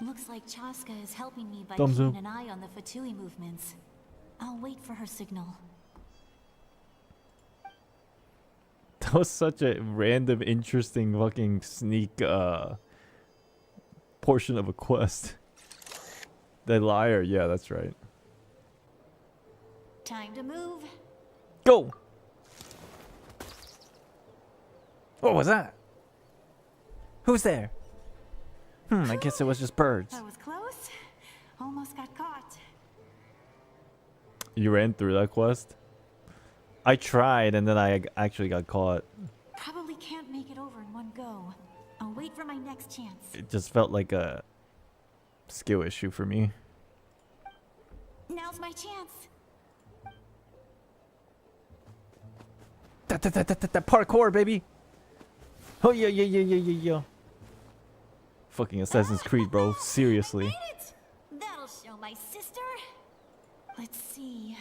Looks like Chaska is helping me by Thumbs keeping up. an eye on the Fatui movements. I'll wait for her signal. That was such a random, interesting fucking sneak portion of a quest. The liar, yeah, that's right. Time to move. Go! What was that? Who's there? I guess it was just birds. That was close. Almost got caught. You ran through that quest? I tried and then I actually got caught. Probably can't make it over in one go. I'll wait for my next chance. It just felt like a skill issue for me. Now's my chance. That parkour, baby! Oh, yeah. Fucking Assassin's Creed, bro. Seriously. That'll show my sister. Let's see.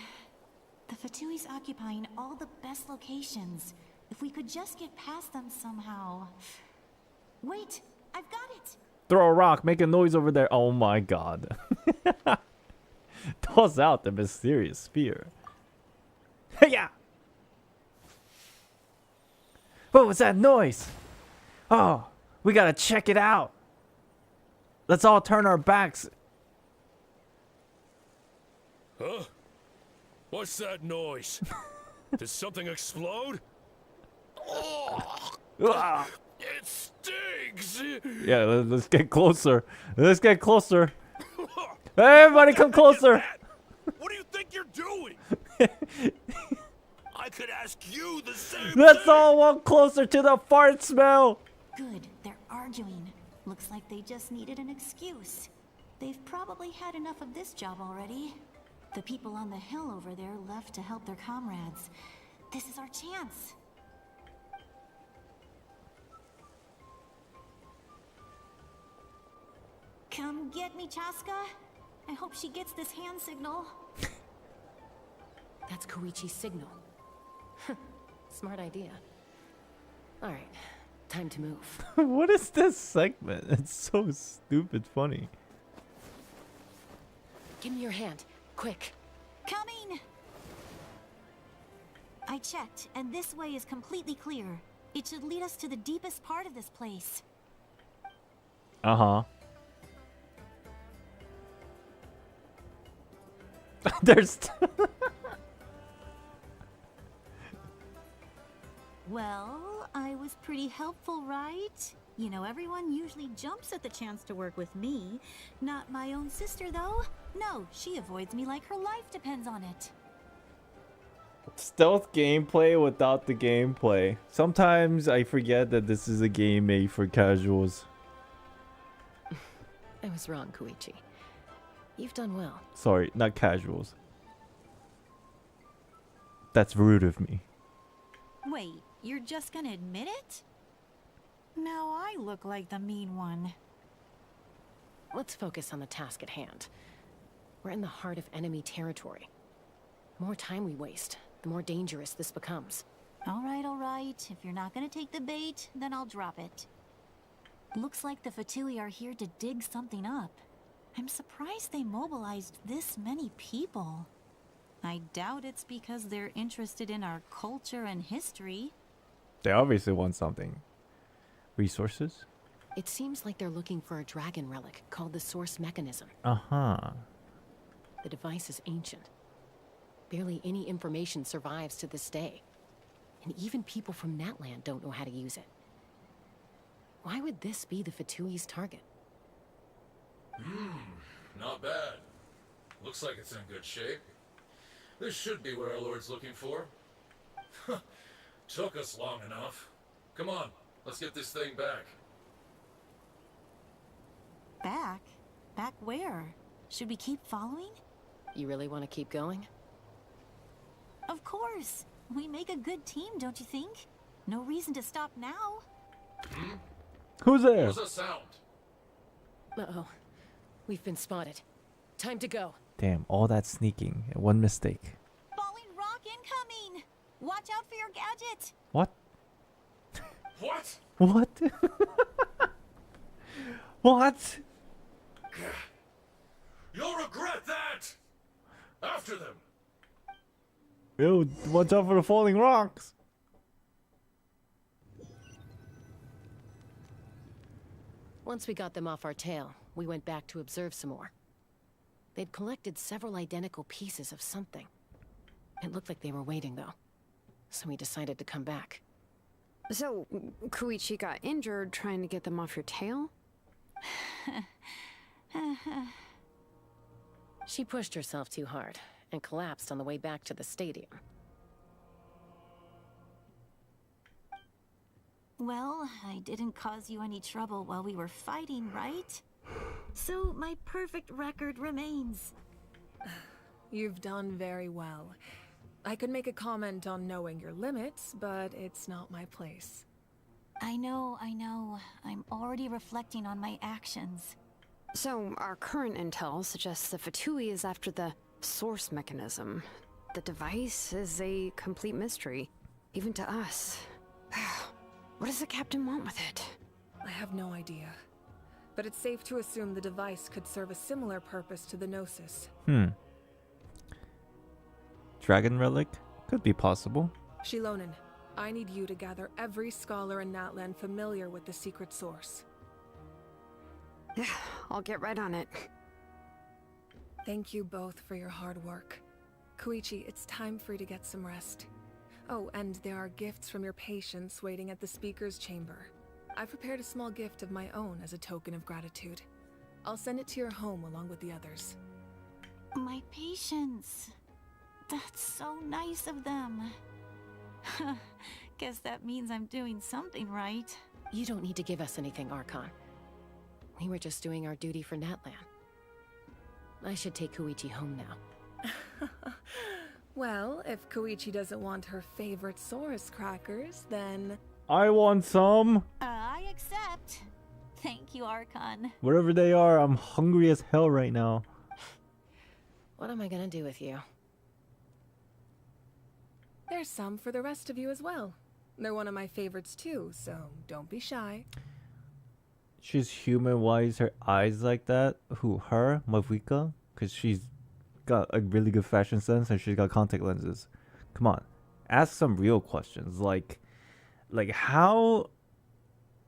The Fatui's occupying all the best locations. If we could just get past them somehow. Wait, I've got it. Throw a rock, make a noise over there. Oh my god. Toss out the mysterious spear. Hey-ya! What was that noise? Oh, we gotta check it out. Let's all turn our backs. Huh? What's that noise? Did something explode? Oh, Ah. it stinks! Yeah, let's get closer. Let's get closer. Everybody come closer. What do you think you're doing? I could ask you the same Let's thing. all walk closer to the fart smell. Good, they're arguing. Looks like they just needed an excuse. They've probably had enough of this job already. The people on the hill over there left to help their comrades. This is our chance. Come get me, Chaska. I hope she gets this hand signal. That's Koichi's signal. Smart idea. Alright, time to move. What is this segment? It's so stupid funny. Give me your hand, quick. Coming! I checked, and this way is completely clear. It should lead us to the deepest part of this place. Uh-huh. There's... Well, I was pretty helpful, right? You know, everyone usually jumps at the chance to work with me. Not my own sister, though. No, she avoids me like her life depends on it. Stealth gameplay without the gameplay. Sometimes I forget that this is a game made for casuals. I was wrong, Koichi. You've done well. Sorry, not casuals. That's rude of me. Wait, you're just gonna admit it? Now I look like the mean one. Let's focus on the task at hand. We're in the heart of enemy territory. The more time we waste, the more dangerous this becomes. All right. If you're not gonna take the bait, then I'll drop it. Looks like the Fatui are here to dig something up. I'm surprised they mobilized this many people. I doubt it's because they're interested in our culture and history. They obviously want something. Resources? It seems like they're looking for a dragon relic called the Source Mechanism. Uh-huh. The device is ancient. Barely any information survives to this day. And even people from Natlan don't know how to use it. Why would this be the Fatui's target? Not bad. Looks like it's in good shape. This should be what our Lord's looking for. Took us long enough. Come on, let's get this thing back. Back? Back where? Should we keep following? You really want to keep going? Of course. We make a good team, don't you think? No reason to stop now. Who's there? What's that sound? Uh-oh. We've been spotted. Time to go. Damn, all that sneaking. One mistake. Falling rock incoming! Watch out for your gadget! What? What? What? What? You'll regret that! After them! Yo, watch out for the falling rocks. Once we got them off our tail, we went back to observe some more. They'd collected several identical pieces of something. It looked like they were waiting, though. So we decided to come back. So, Koichi got injured trying to get them off your tail? She pushed herself too hard and collapsed on the way back to the stadium. Well, I didn't cause you any trouble while we were fighting, right? So my perfect record remains. You've done very well. I could make a comment on knowing your limits, but it's not my place. I know. I'm already reflecting on my actions. So, our current intel suggests the Fatui is after the source mechanism. The device is a complete mystery, even to us. What does the captain want with it? I have no idea. But it's safe to assume the device could serve a similar purpose to the Gnosis. Dragon relic? Could be possible. Xilonen, I need you to gather every scholar in Natlan familiar with the secret source. I'll get right on it. Thank you both for your hard work. Koichi, it's time for you to get some rest. Oh, and there are gifts from your patients waiting at the speaker's chamber. I've prepared a small gift of my own as a token of gratitude. I'll send it to your home along with the others. My patience. That's so nice of them. Guess that means I'm doing something right. You don't need to give us anything, Archon. We were just doing our duty for Natlan. I should take Koichi home now. Well, if Koichi doesn't want her favorite Saurus crackers, then... I want some. I accept. Thank you, Archon. Whatever they are, I'm hungry as hell right now. What am I gonna do with you? There's some for the rest of you as well. They're one of my favorites too, so don't be shy. She's human. Why is her eyes like that? Who, her? Mavuika? Because she's got a really good fashion sense and she's got contact lenses. Come on. Ask some real questions. Like how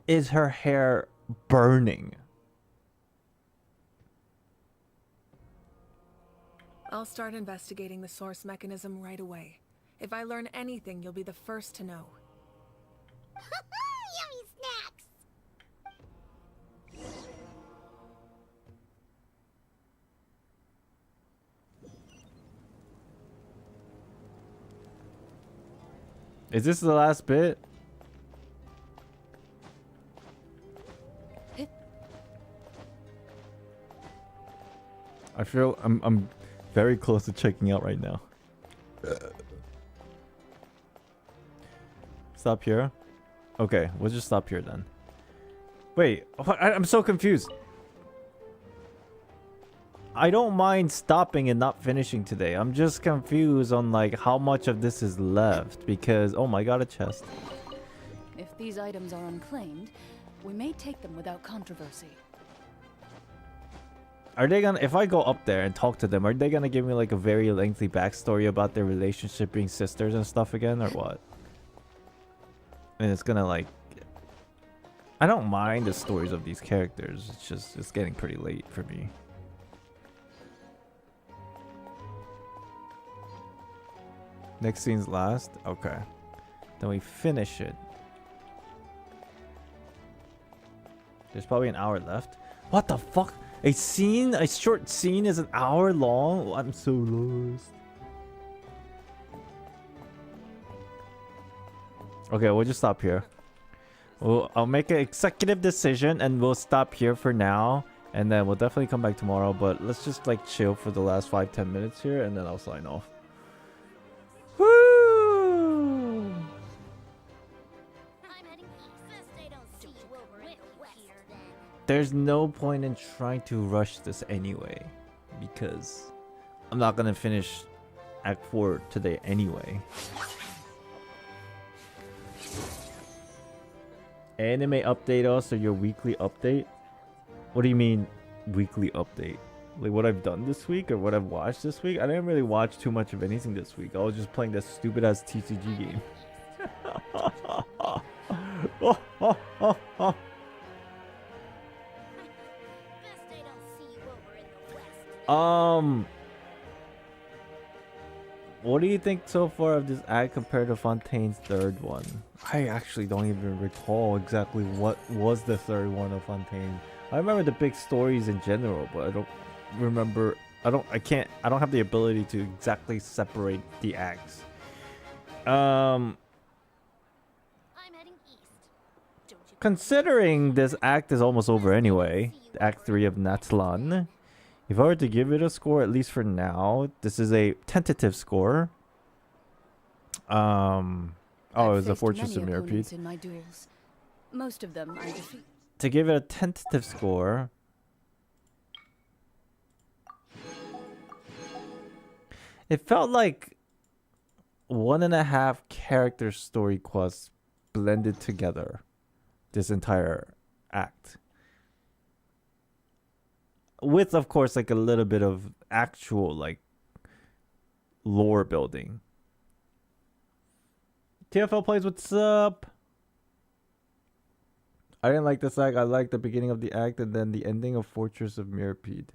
is her hair burning? I'll start investigating the source mechanism right away. If I learn anything, you'll be the first to know. Yummy snacks! Is this the last bit? I feel I'm very close to checking out right now. Stop here? Okay, we'll just stop here then. Wait, I'm so confused. I don't mind stopping and not finishing today. I'm just confused on like how much of this is left because oh my god, a chest. If these items are unclaimed, we may take them without controversy. Are they gonna, if I go up there and talk to them, are they gonna give me like a very lengthy backstory about their relationship being sisters and stuff again or what? And it's gonna like... I don't mind the stories of these characters. It's just, it's getting pretty late for me. Next scene's last? Okay. Then we finish it. There's probably an hour left. What the fuck? A scene? A short scene is an hour long? I'm so lost. Okay, we'll just stop here. I'll make an executive decision and we'll stop here for now. And then we'll definitely come back tomorrow. But let's just like chill for the last 5-10 minutes here and then I'll sign off. Woo! There's no point in trying to rush this anyway. Because I'm not going to finish Act 4 today anyway. Anime update us or your weekly update? What do you mean weekly update? Like what I've done this week or what I've watched this week? I didn't really watch too much of anything this week. I was just playing that stupid ass TCG game. What do you think so far of this act compared to Fontaine's third one? I actually don't even recall exactly what was the third one of Fontaine. I remember the big stories in general, but I don't remember. I don't have the ability to exactly separate the acts. Considering this act is almost over anyway, Act 3 of Natlan. If I were to give it a score, at least for now, this is a tentative score. Oh, it was a Fortress of Mirapede. In my duels. Most of them I defeat. To give it a tentative score, it felt like 1.5 character story quests blended together. This entire act. With, of course, like a little bit of actual, like, lore building. TFL plays, what's up? I didn't like this act. I liked the beginning of the act and then the ending of Fortress of Mirapede.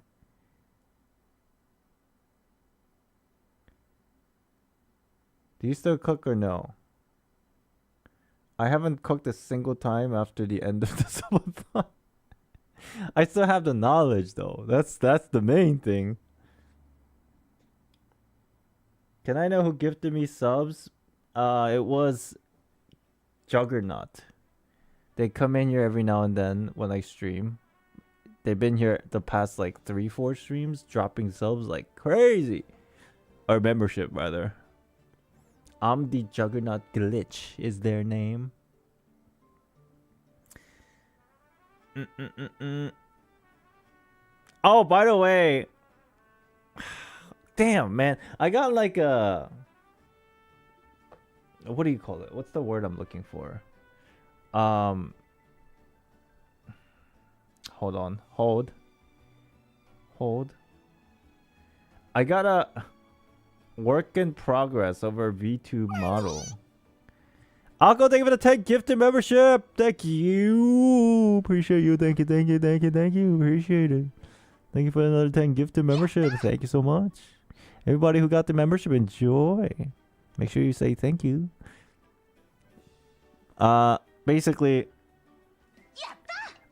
Do you still cook or no? I haven't cooked a single time after the end of the subathon. I still have the knowledge though. That's the main thing. Can I know who gifted me subs? It was Juggernaut. They come in here every now and then when I stream. They've been here the past like 3-4 streams, dropping subs like crazy. Or membership rather. I'm the Juggernaut Glitch is their name. Oh, by the way, damn man, I got like a, what do you call it? What's the word I'm looking for? Hold on, hold. I got a work in progress over V2 model. Archon, thank you for the 10 gifted membership. Thank you. Appreciate you. Thank you. Appreciate it. Thank you for another 10 gifted membership. Thank you so much. Everybody who got the membership, enjoy. Make sure you say thank you. Basically,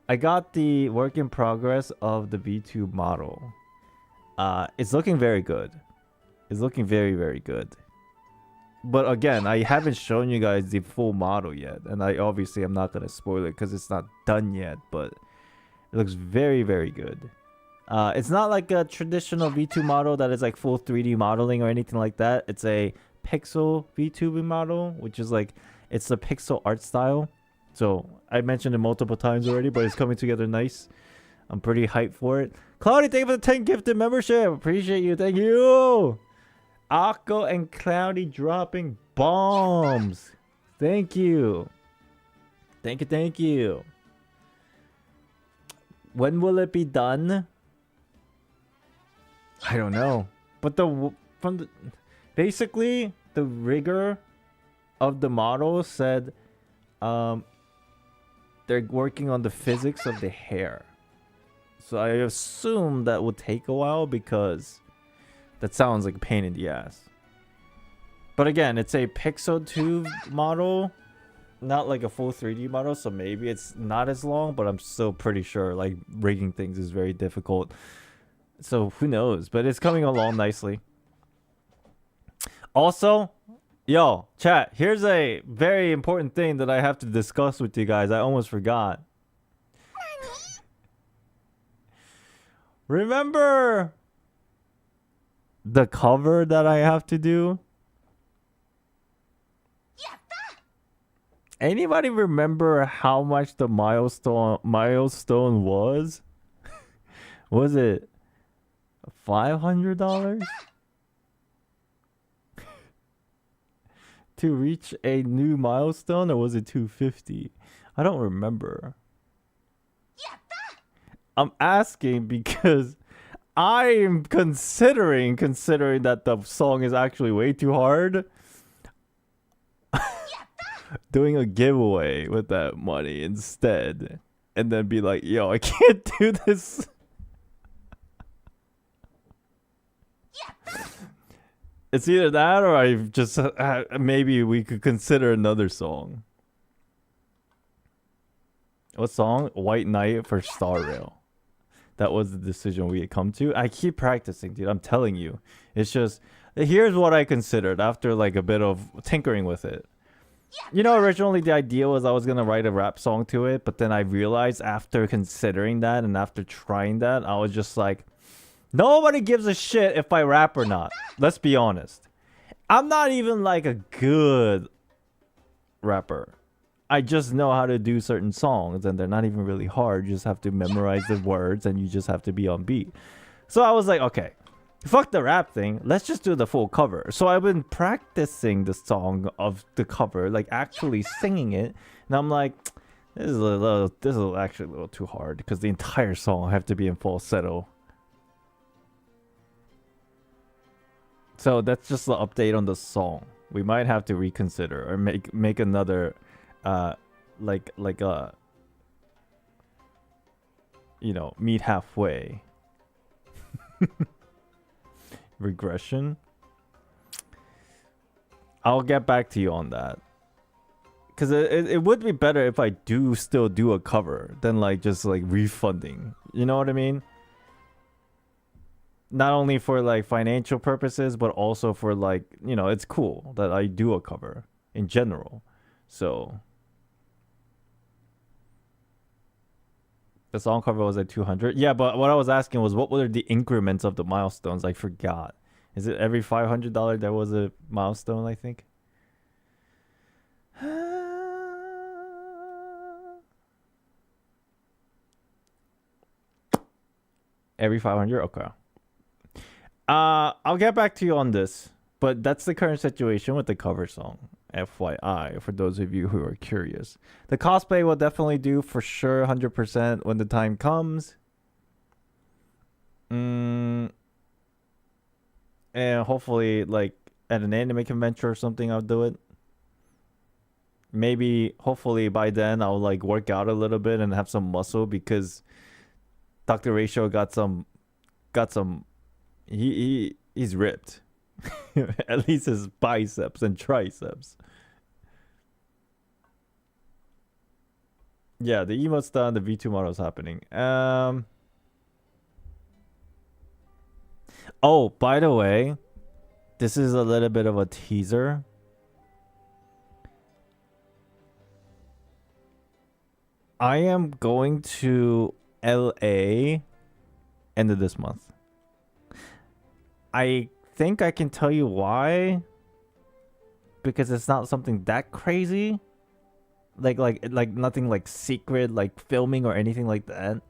I got the work in progress of the V2 model. It's looking very good. It's looking very, very good. But again, I haven't shown you guys the full model yet. And I obviously am not going to spoil it because it's not done yet. But it looks very, very good. It's not like a traditional V2 model that is like full 3D modeling or anything like that. It's a pixel V2 model, which is like, it's a pixel art style. So I mentioned it multiple times already, but it's coming together nice. I'm pretty hyped for it. Cloudy, thank you for the 10 gifted membership. Appreciate you. Thank you. Akko and Cloudy dropping bombs. Thank you. Thank you. When will it be done? I don't know. But basically the rigor of the model said they're working on the physics of the hair. So I assume that would take a while because that sounds like a pain in the ass. But again, it's a Pixel 2 model, not like a full 3D model, so maybe it's not as long, but I'm still pretty sure like rigging things is very difficult. So who knows, but it's coming along nicely. Also, yo, chat, here's a very important thing that I have to discuss with you guys. I almost forgot. Remember the cover that I have to do? Anybody remember how much the milestone was? Was it $500 to reach a new milestone, or was it $250? I don't remember. I'm asking because I am considering that the song is actually way too hard. Doing a giveaway with that money instead, and then be like, yo, I can't do this. It's either that or I just maybe we could consider another song. What song? White Knight for Star Rail. That was the decision we had come to. I keep practicing, dude. I'm telling you. It's just, here's what I considered after like a bit of tinkering with it. You know, originally the idea was I was going to write a rap song to it, but then I realized after considering that and after trying that, I was just like, nobody gives a shit if I rap or not. Let's be honest. I'm not even like a good rapper. I just know how to do certain songs, and they're not even really hard. You just have to memorize the words, and you just have to be on beat. So I was like, okay, fuck the rap thing. Let's just do the full cover. So I've been practicing the song of the cover, like actually singing it. And I'm like, this is actually a little too hard because the entire song have to be in falsetto. So that's just the update on the song. We might have to reconsider or make another, like a, you know, meet halfway. Regression. I'll get back to you on that. Because it would be better if I still do a cover than like just like refunding. You know what I mean? Not only for like financial purposes, but also for like, you know, it's cool that I do a cover in general. So the song cover was at 200. Yeah, but what I was asking was what were the increments of the milestones? I forgot. Is it every $500 there was a milestone, I think? Every 500? Okay. I'll get back to you on this, but that's the current situation with the cover song. FYI, for those of you who are curious. The cosplay will definitely do for sure 100% when the time comes. And hopefully, like, at an anime convention or something, I'll do it. Maybe, hopefully, by then, I'll, like, work out a little bit and have some muscle because Dr. Ratio got some... He's ripped. At least his biceps and triceps. Yeah, the emote's done. The V2 model's happening. Oh, by the way, this is a little bit of a teaser. I am going to LA end of this month. I think I can tell you why, because it's not something that crazy, like nothing like secret, like filming or anything like that.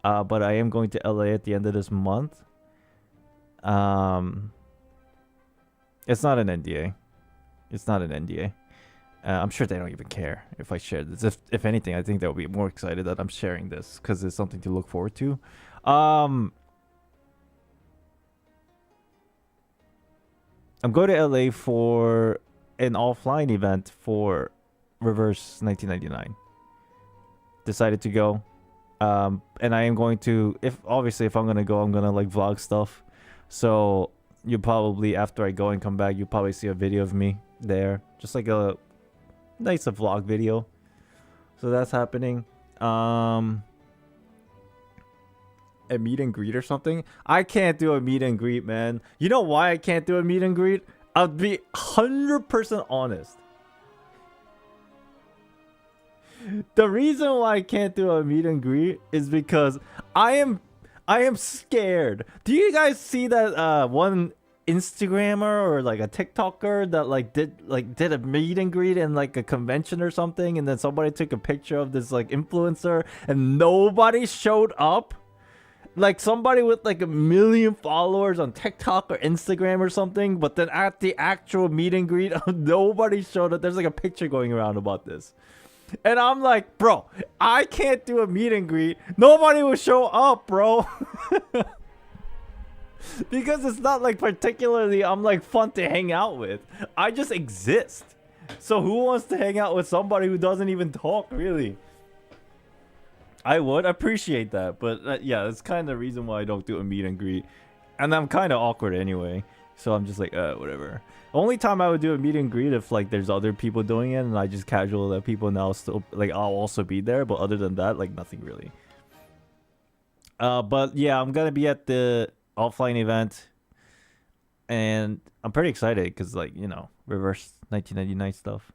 But I am going to LA at the end of this month. It's not an NDA. It's not an NDA. I'm sure they don't even care if I share this. If anything, I think they'll be more excited that I'm sharing this because it's something to look forward to. I'm going to LA for an offline event for Reverse 1999. Decided to go. And I am going to, if I'm gonna go, I'm gonna like vlog stuff. So you probably, after I go and come back, you'll probably see a video of me there, just like a nice vlog video. So that's happening. A meet and greet or something. I can't do a meet and greet, man. You know why I can't do a meet and greet? I'll be 100% honest. The reason why I can't do a meet and greet is because I am scared. Do you guys see that one Instagrammer or like a TikToker that like did a meet and greet in like a convention or something, and then somebody took a picture of this like influencer and nobody showed up? Like somebody with like 1 million followers on TikTok or Instagram or something, but then at the actual meet and greet, nobody showed up. There's like a picture going around about this. And I'm like, bro, I can't do a meet and greet. Nobody will show up, bro. Because it's not like particularly I'm like fun to hang out with. I just exist. So who wants to hang out with somebody who doesn't even talk, really? I would appreciate that. But yeah, that's kind of the reason why I don't do a meet and greet. And I'm kind of awkward anyway. So I'm just like, whatever. Only time I would do a meet and greet if like there's other people doing it and I just casual let people know still like I'll also be there, but other than that, like nothing really. But yeah, I'm gonna be at the offline event and I'm pretty excited because like, you know, reverse 1999 stuff.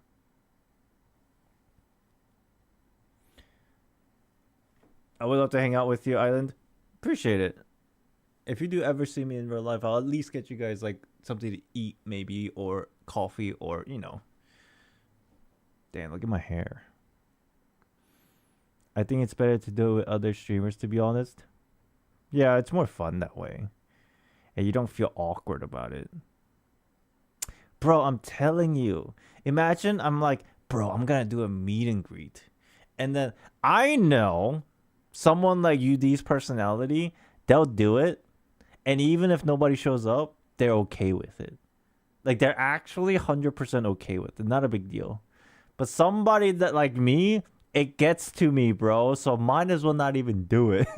I would love to hang out with you, Island. Appreciate it. If you do ever see me in real life, I'll at least get you guys like something to eat, maybe, or coffee, or, you know. Damn, look at my hair. I think it's better to do it with other streamers, to be honest. Yeah, it's more fun that way. And you don't feel awkward about it. Bro, I'm telling you. Imagine I'm like, bro, I'm gonna do a meet and greet. And then I know someone like UD's personality, they'll do it. And even if nobody shows up, they're okay with it. Like, they're actually 100% okay with it. Not a big deal. But somebody that like me, it gets to me, bro. So might as well not even do it.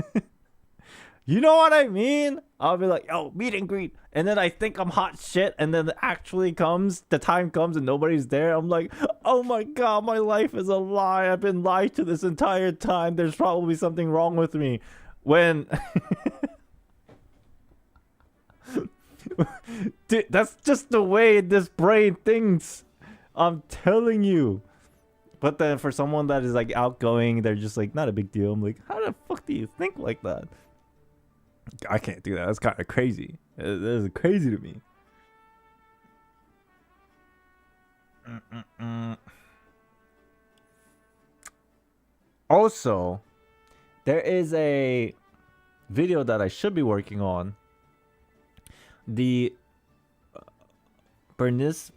You know what I mean? I'll be like, yo, meet and greet. And then I think I'm hot shit. And then the time comes and nobody's there. I'm like, oh my God, my life is a lie. I've been lied to this entire time. There's probably something wrong with me. When... Dude, that's just the way this brain thinks. I'm telling you. But then for someone that is like outgoing, they're just like, not a big deal. I'm like, how the fuck do you think like that? I can't do that. That's kind of crazy. That is crazy to me. Also, there is a video that I should be working on. The Bernice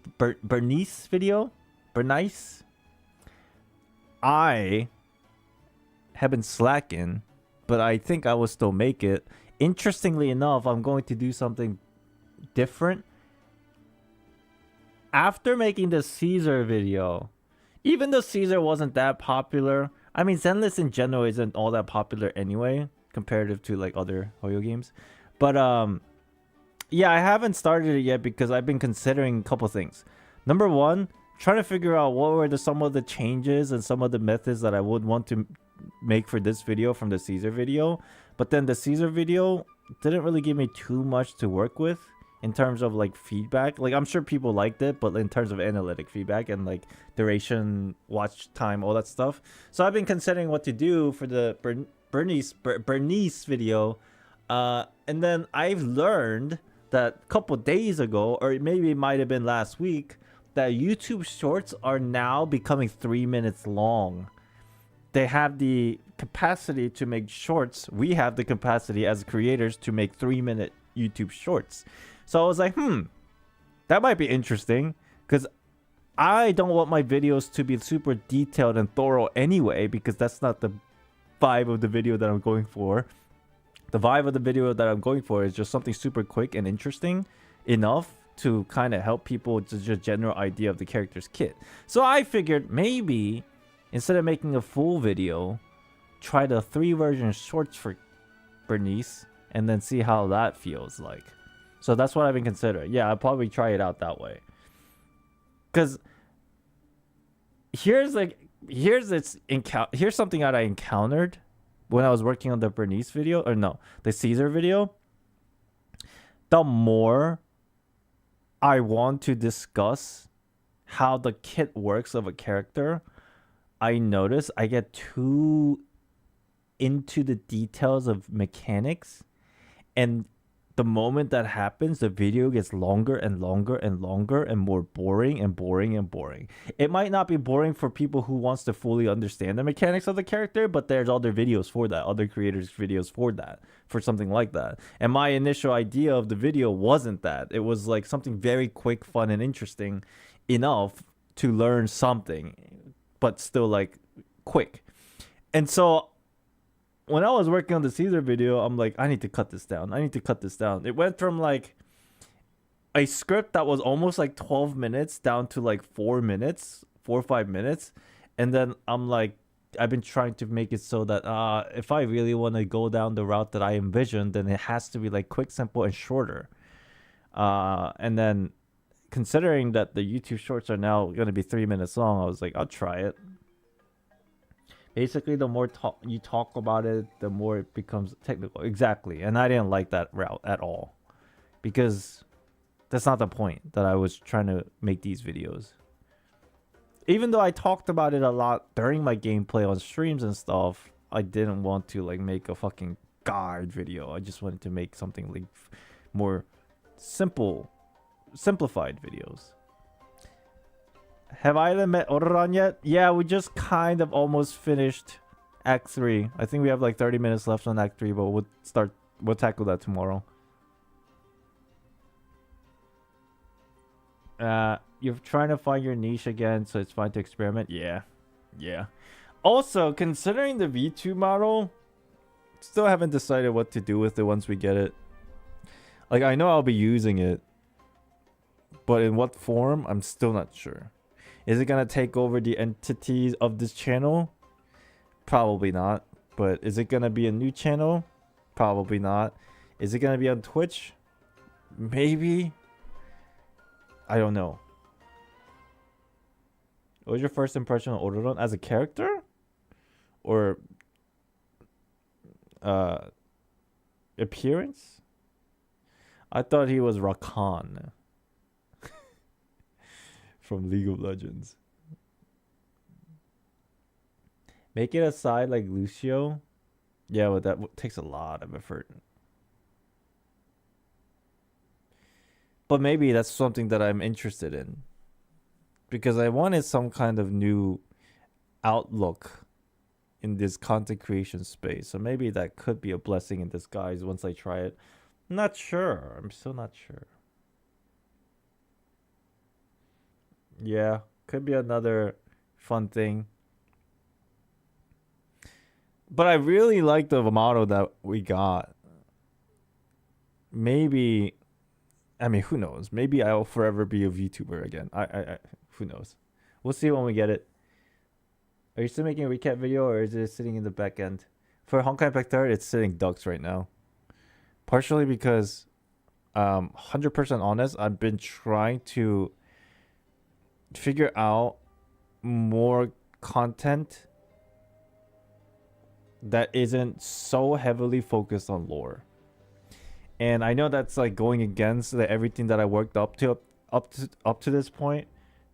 video. Bernice. I have been slacking, but I think I will still make it. Interestingly enough, I'm going to do something different. After making the Caesar video, even though Caesar wasn't that popular, I mean, Zenless in general isn't all that popular anyway, comparative to like other Hoyo games. But yeah, I haven't started it yet because I've been considering a couple things. Number one, trying to figure out what were some of the changes and some of the methods that I would want to make for this video from the Caesar video. But then the Caesar video didn't really give me too much to work with in terms of like feedback. Like, I'm sure people liked it, but in terms of analytic feedback and like duration, watch time, all that stuff. So I've been considering what to do for the Bernice video. And then I've learned that a couple days ago, or maybe it might have been last week, that YouTube Shorts are now becoming 3 minutes long. They have the capacity to make shorts. We have the capacity as creators to make 3-minute YouTube Shorts. So I was like, that might be interesting, because I don't want my videos to be super detailed and thorough anyway, because that's not the vibe of the video that I'm going for. The vibe of the video that I'm going for is just something super quick and interesting enough to kind of help people with just a general idea of the character's kit. So I figured maybe instead of making a full video, try the 3 version shorts for Bernice and then see how that feels like. So that's what I've been considering. Yeah, I'll probably try it out that way. Because here's something that I encountered when I was working on the Bernice video, or no, the Caesar video. The more I want to discuss how the kit works of a character, I notice I get too into the details of mechanics, and the moment that happens, the video gets longer and longer and longer and more boring and boring and boring. It might not be boring for people who wants to fully understand the mechanics of the character, but there's other videos for that, other creators' videos for that, for something like that. And my initial idea of the video wasn't that. It was like something very quick, fun, and interesting enough to learn something, but still like quick. And so when I was working on the Caesar video, I'm like, I need to cut this down. I need to cut this down. It went from like a script that was almost like 12 minutes down to like 4 minutes, 4 or 5 minutes. And then I'm like, I've been trying to make it so that if I really want to go down the route that I envisioned, then it has to be like quick, simple, and shorter. And then considering that the YouTube shorts are now going to be 3 minutes long, I was like, I'll try it. Basically, the more you talk about it, the more it becomes technical. Exactly. And I didn't like that route at all. Because that's not the point that I was trying to make these videos. Even though I talked about it a lot during my gameplay on streams and stuff, I didn't want to like make a fucking guide video. I just wanted to make something like more simplified videos. Have I met Ororon yet? Yeah, we just kind of almost finished Act 3. I think we have like 30 minutes left on Act 3, but we'll tackle that tomorrow. You're trying to find your niche again, so it's fine to experiment? Yeah. Also, considering the V2 model, still haven't decided what to do with it once we get it. Like, I know I'll be using it, but in what form, I'm still not sure. Is it gonna take over the entities of this channel? Probably not. But is it gonna be a new channel? Probably not. Is it gonna be on Twitch? Maybe. I don't know. What was your first impression of Ororon as a character? Or appearance? I thought he was Rakan from League of Legends. Make it a side like Lucio. Yeah, but that takes a lot of effort. But maybe that's something that I'm interested in. Because I wanted some kind of new outlook in this content creation space. So maybe that could be a blessing in disguise once I try it. I'm not sure. I'm still not sure. Yeah, could be another fun thing. But I really like the model that we got. Maybe, I mean, who knows? Maybe I'll forever be a VTuber again. Who knows? We'll see when we get it. Are you still making a recap video, or is it sitting in the back end? For Honkai Impact 3, it's sitting ducks right now. Partially because, 100% honest, I've been trying to figure out more content that isn't so heavily focused on lore. And I know that's like going against everything that I worked up to this point,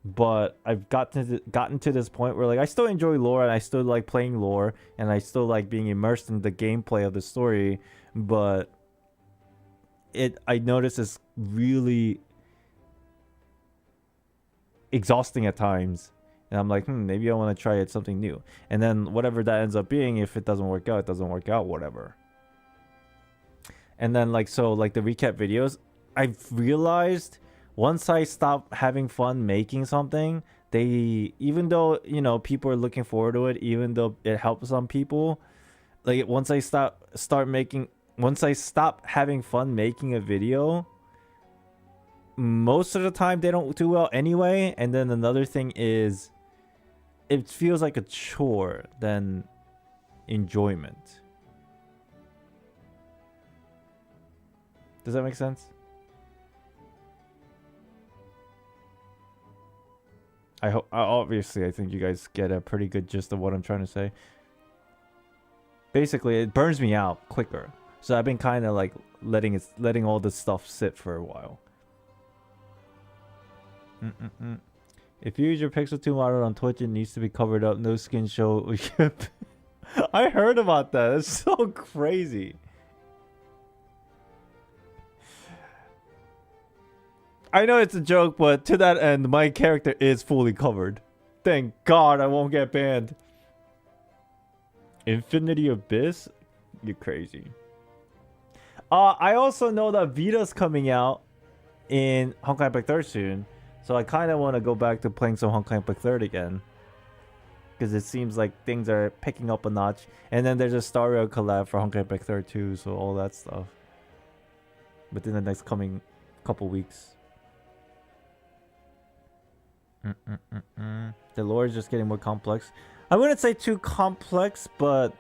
but I've gotten to this point where like I still enjoy lore and I still like playing lore and I still like being immersed in the gameplay of the story, but I notice it's really exhausting at times. And I'm like, maybe I want to try something new. And then whatever that ends up being, if it doesn't work out, it doesn't work out, whatever. And then like, so like the recap videos, I've realized once I stop having fun making something, even though, you know, people are looking forward to it, even though it helps some people, like once I stop having fun making a video, most of the time they don't do well anyway. And then another thing is, it feels like a chore than enjoyment. Does that make sense? I hope. Obviously, I think you guys get a pretty good gist of what I'm trying to say. Basically, it burns me out quicker. So I've been kind of like letting all this stuff sit for a while. If you use your Pixel 2 model on Twitch, it needs to be covered up. No skin show. I heard about that. It's so crazy. I know it's a joke, but to that end, my character is fully covered. Thank God I won't get banned. Infinity Abyss? You're crazy. I also know that Vita's coming out in Honkai Impact 3 soon. So I kind of want to go back to playing some Honkai Impact 3 again. Because it seems like things are picking up a notch. And then there's a Star Rail collab for Honkai Impact 3 too. So all that stuff. Within the next coming couple weeks. The lore is just getting more complex. I wouldn't say too complex, but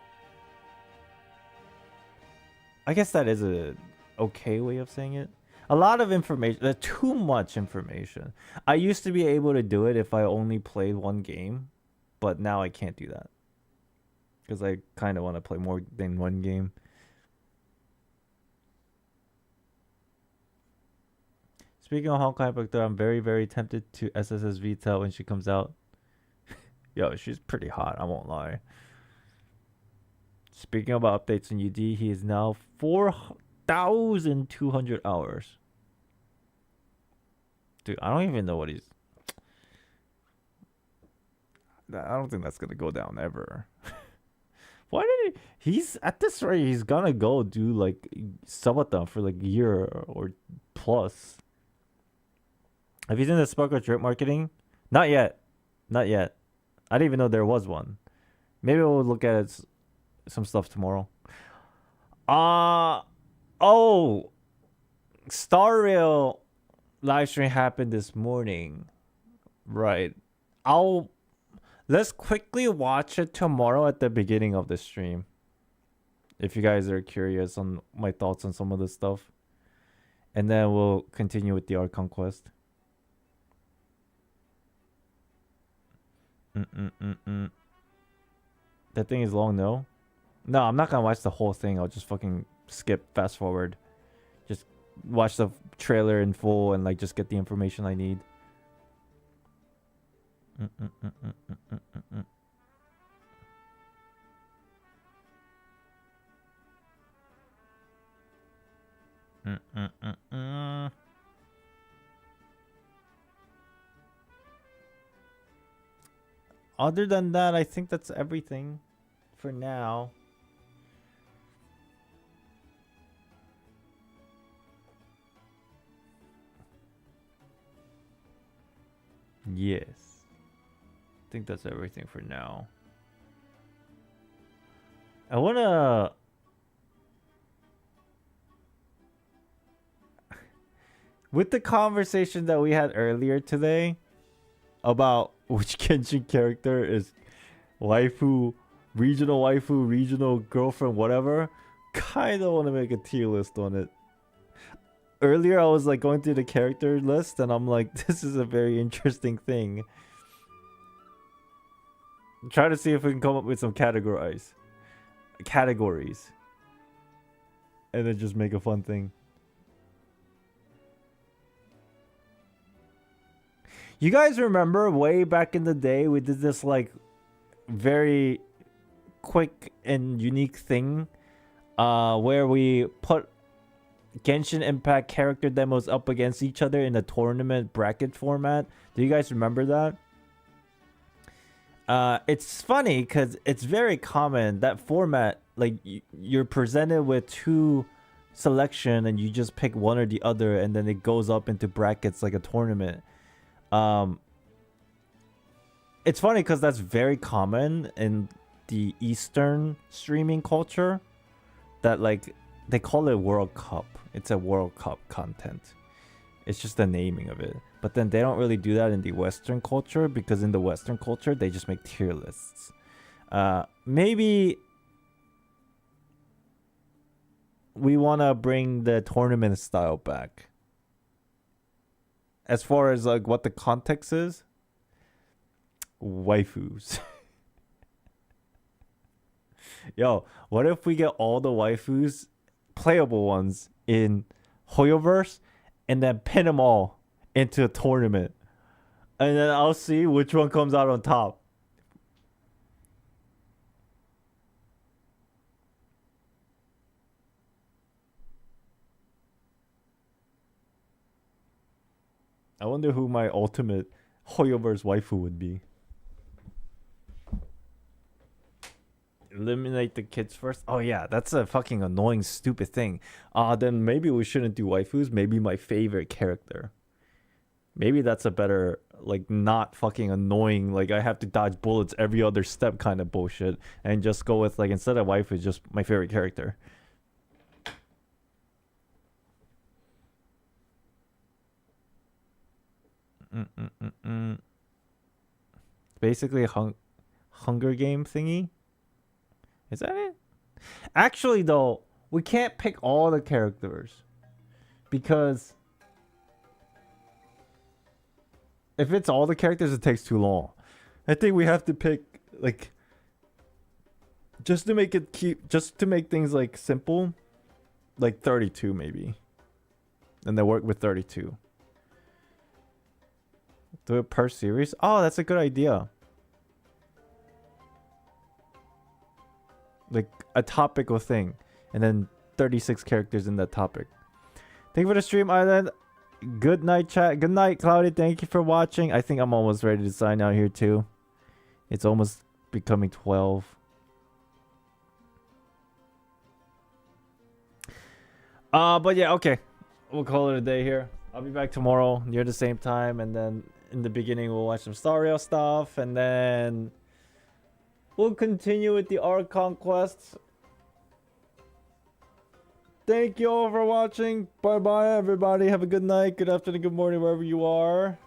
I guess that is a okay way of saying it. A lot of information, too much information. I used to be able to do it if I only played one game, but now I can't do that because I kind of want to play more than one game. Speaking of Honkai Impact 3, I'm very, very tempted to SSS Vita when she comes out. Yo, she's pretty hot, I won't lie. Speaking about updates on UD, he is now 4,200 hours. Dude, I don't even know what he's... I don't think that's gonna go down ever. Why did he... He's... At this rate, he's gonna go do, like, Sabaton for, like, a year or plus. Have you seen the Sparkle drip marketing? Not yet. Not yet. I didn't even know there was one. Maybe we'll look at it, some stuff tomorrow. Oh, Star Rail livestream happened this morning. Right. Let's quickly watch it tomorrow at the beginning of the stream. If you guys are curious on my thoughts on some of this stuff. And then we'll continue with the Archon quest. That thing is long, no? No, I'm not gonna watch the whole thing. I'll just fucking skip, fast forward. Just watch the trailer in full and like just get the information I need. Other than that, I think that's everything for now. Yes. I think that's everything for now. I wanna... With the conversation that we had earlier today about which Genshin character is waifu, regional girlfriend, whatever, kinda wanna make a tier list on it. Earlier I was like going through the character list and I'm like, this is a very interesting thing. Try to see if we can come up with some categories. And then just make a fun thing. You guys remember way back in the day we did this like very quick and unique thing where we put Genshin Impact character demos up against each other in a tournament bracket format. Do you guys remember that? It's funny because it's very common that format. Like you're presented with two selection and you just pick one or the other and then it goes up into brackets like a tournament. It's funny because that's very common in the Eastern streaming culture. That like they call it World Cup. It's a World Cup content. It's just the naming of it. But then they don't really do that in the Western culture, because in the Western culture they just make tier lists. Maybe we want to bring the tournament style back. As far as like what the context is, waifus. Yo, what if we get all the waifus, playable ones, in Hoyoverse, and then pin them all into a tournament, and then I'll see which one comes out on top. I wonder who my ultimate Hoyoverse waifu would be. Eliminate the kids first. Oh yeah, that's a fucking annoying, stupid thing. Then maybe we shouldn't do waifus. Maybe my favorite character. Maybe that's a better, like, not fucking annoying, like I have to dodge bullets every other step kind of bullshit, and just go with, like, instead of waifu, just my favorite character. Basically a Hunger Game thingy. Is that it? Actually, though, we can't pick all the characters, because if it's all the characters, it takes too long. I think we have to pick, like, just to make it keep, just to make things like simple, like 32 maybe, and then work with 32. Do it per series. Oh, that's a good idea. Like a topical thing, and then 36 characters in that topic. Thank you for the stream, Island. Good night, chat. Good night, Cloudy. Thank you for watching. I think I'm almost ready to sign out here too. It's almost becoming 12. But yeah, okay. We'll call it a day here. I'll be back tomorrow near the same time, and then in the beginning we'll watch some Star Rail stuff, and then we'll continue with the Archon quests. Thank you all for watching. Bye bye, everybody. Have a good night, good afternoon, good morning, wherever you are.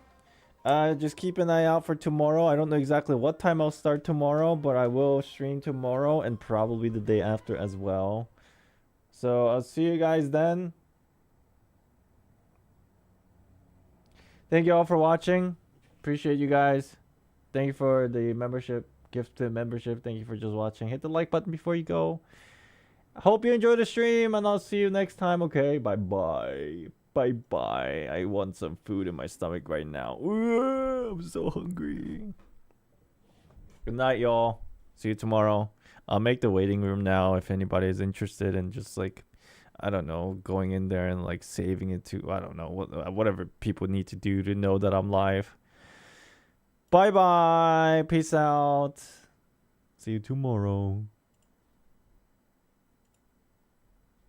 Just keep an eye out for tomorrow. I don't know exactly what time I'll start tomorrow, but I will stream tomorrow and probably the day after as well. So I'll see you guys then. Thank you all for watching. Appreciate you guys. Thank you for the membership. Gifted membership. Thank you for just watching. Hit the like button before you go. I hope you enjoyed the stream, and I'll see you next time. Okay, bye bye. Bye bye. I want some food in my stomach right now. Ooh, I'm so hungry. Good night, y'all. See you tomorrow. I'll make the waiting room now if anybody is interested in just, like, I don't know, going in there and like saving it to, I don't know, whatever people need to do to know that I'm live. Bye bye. Peace out. See you tomorrow.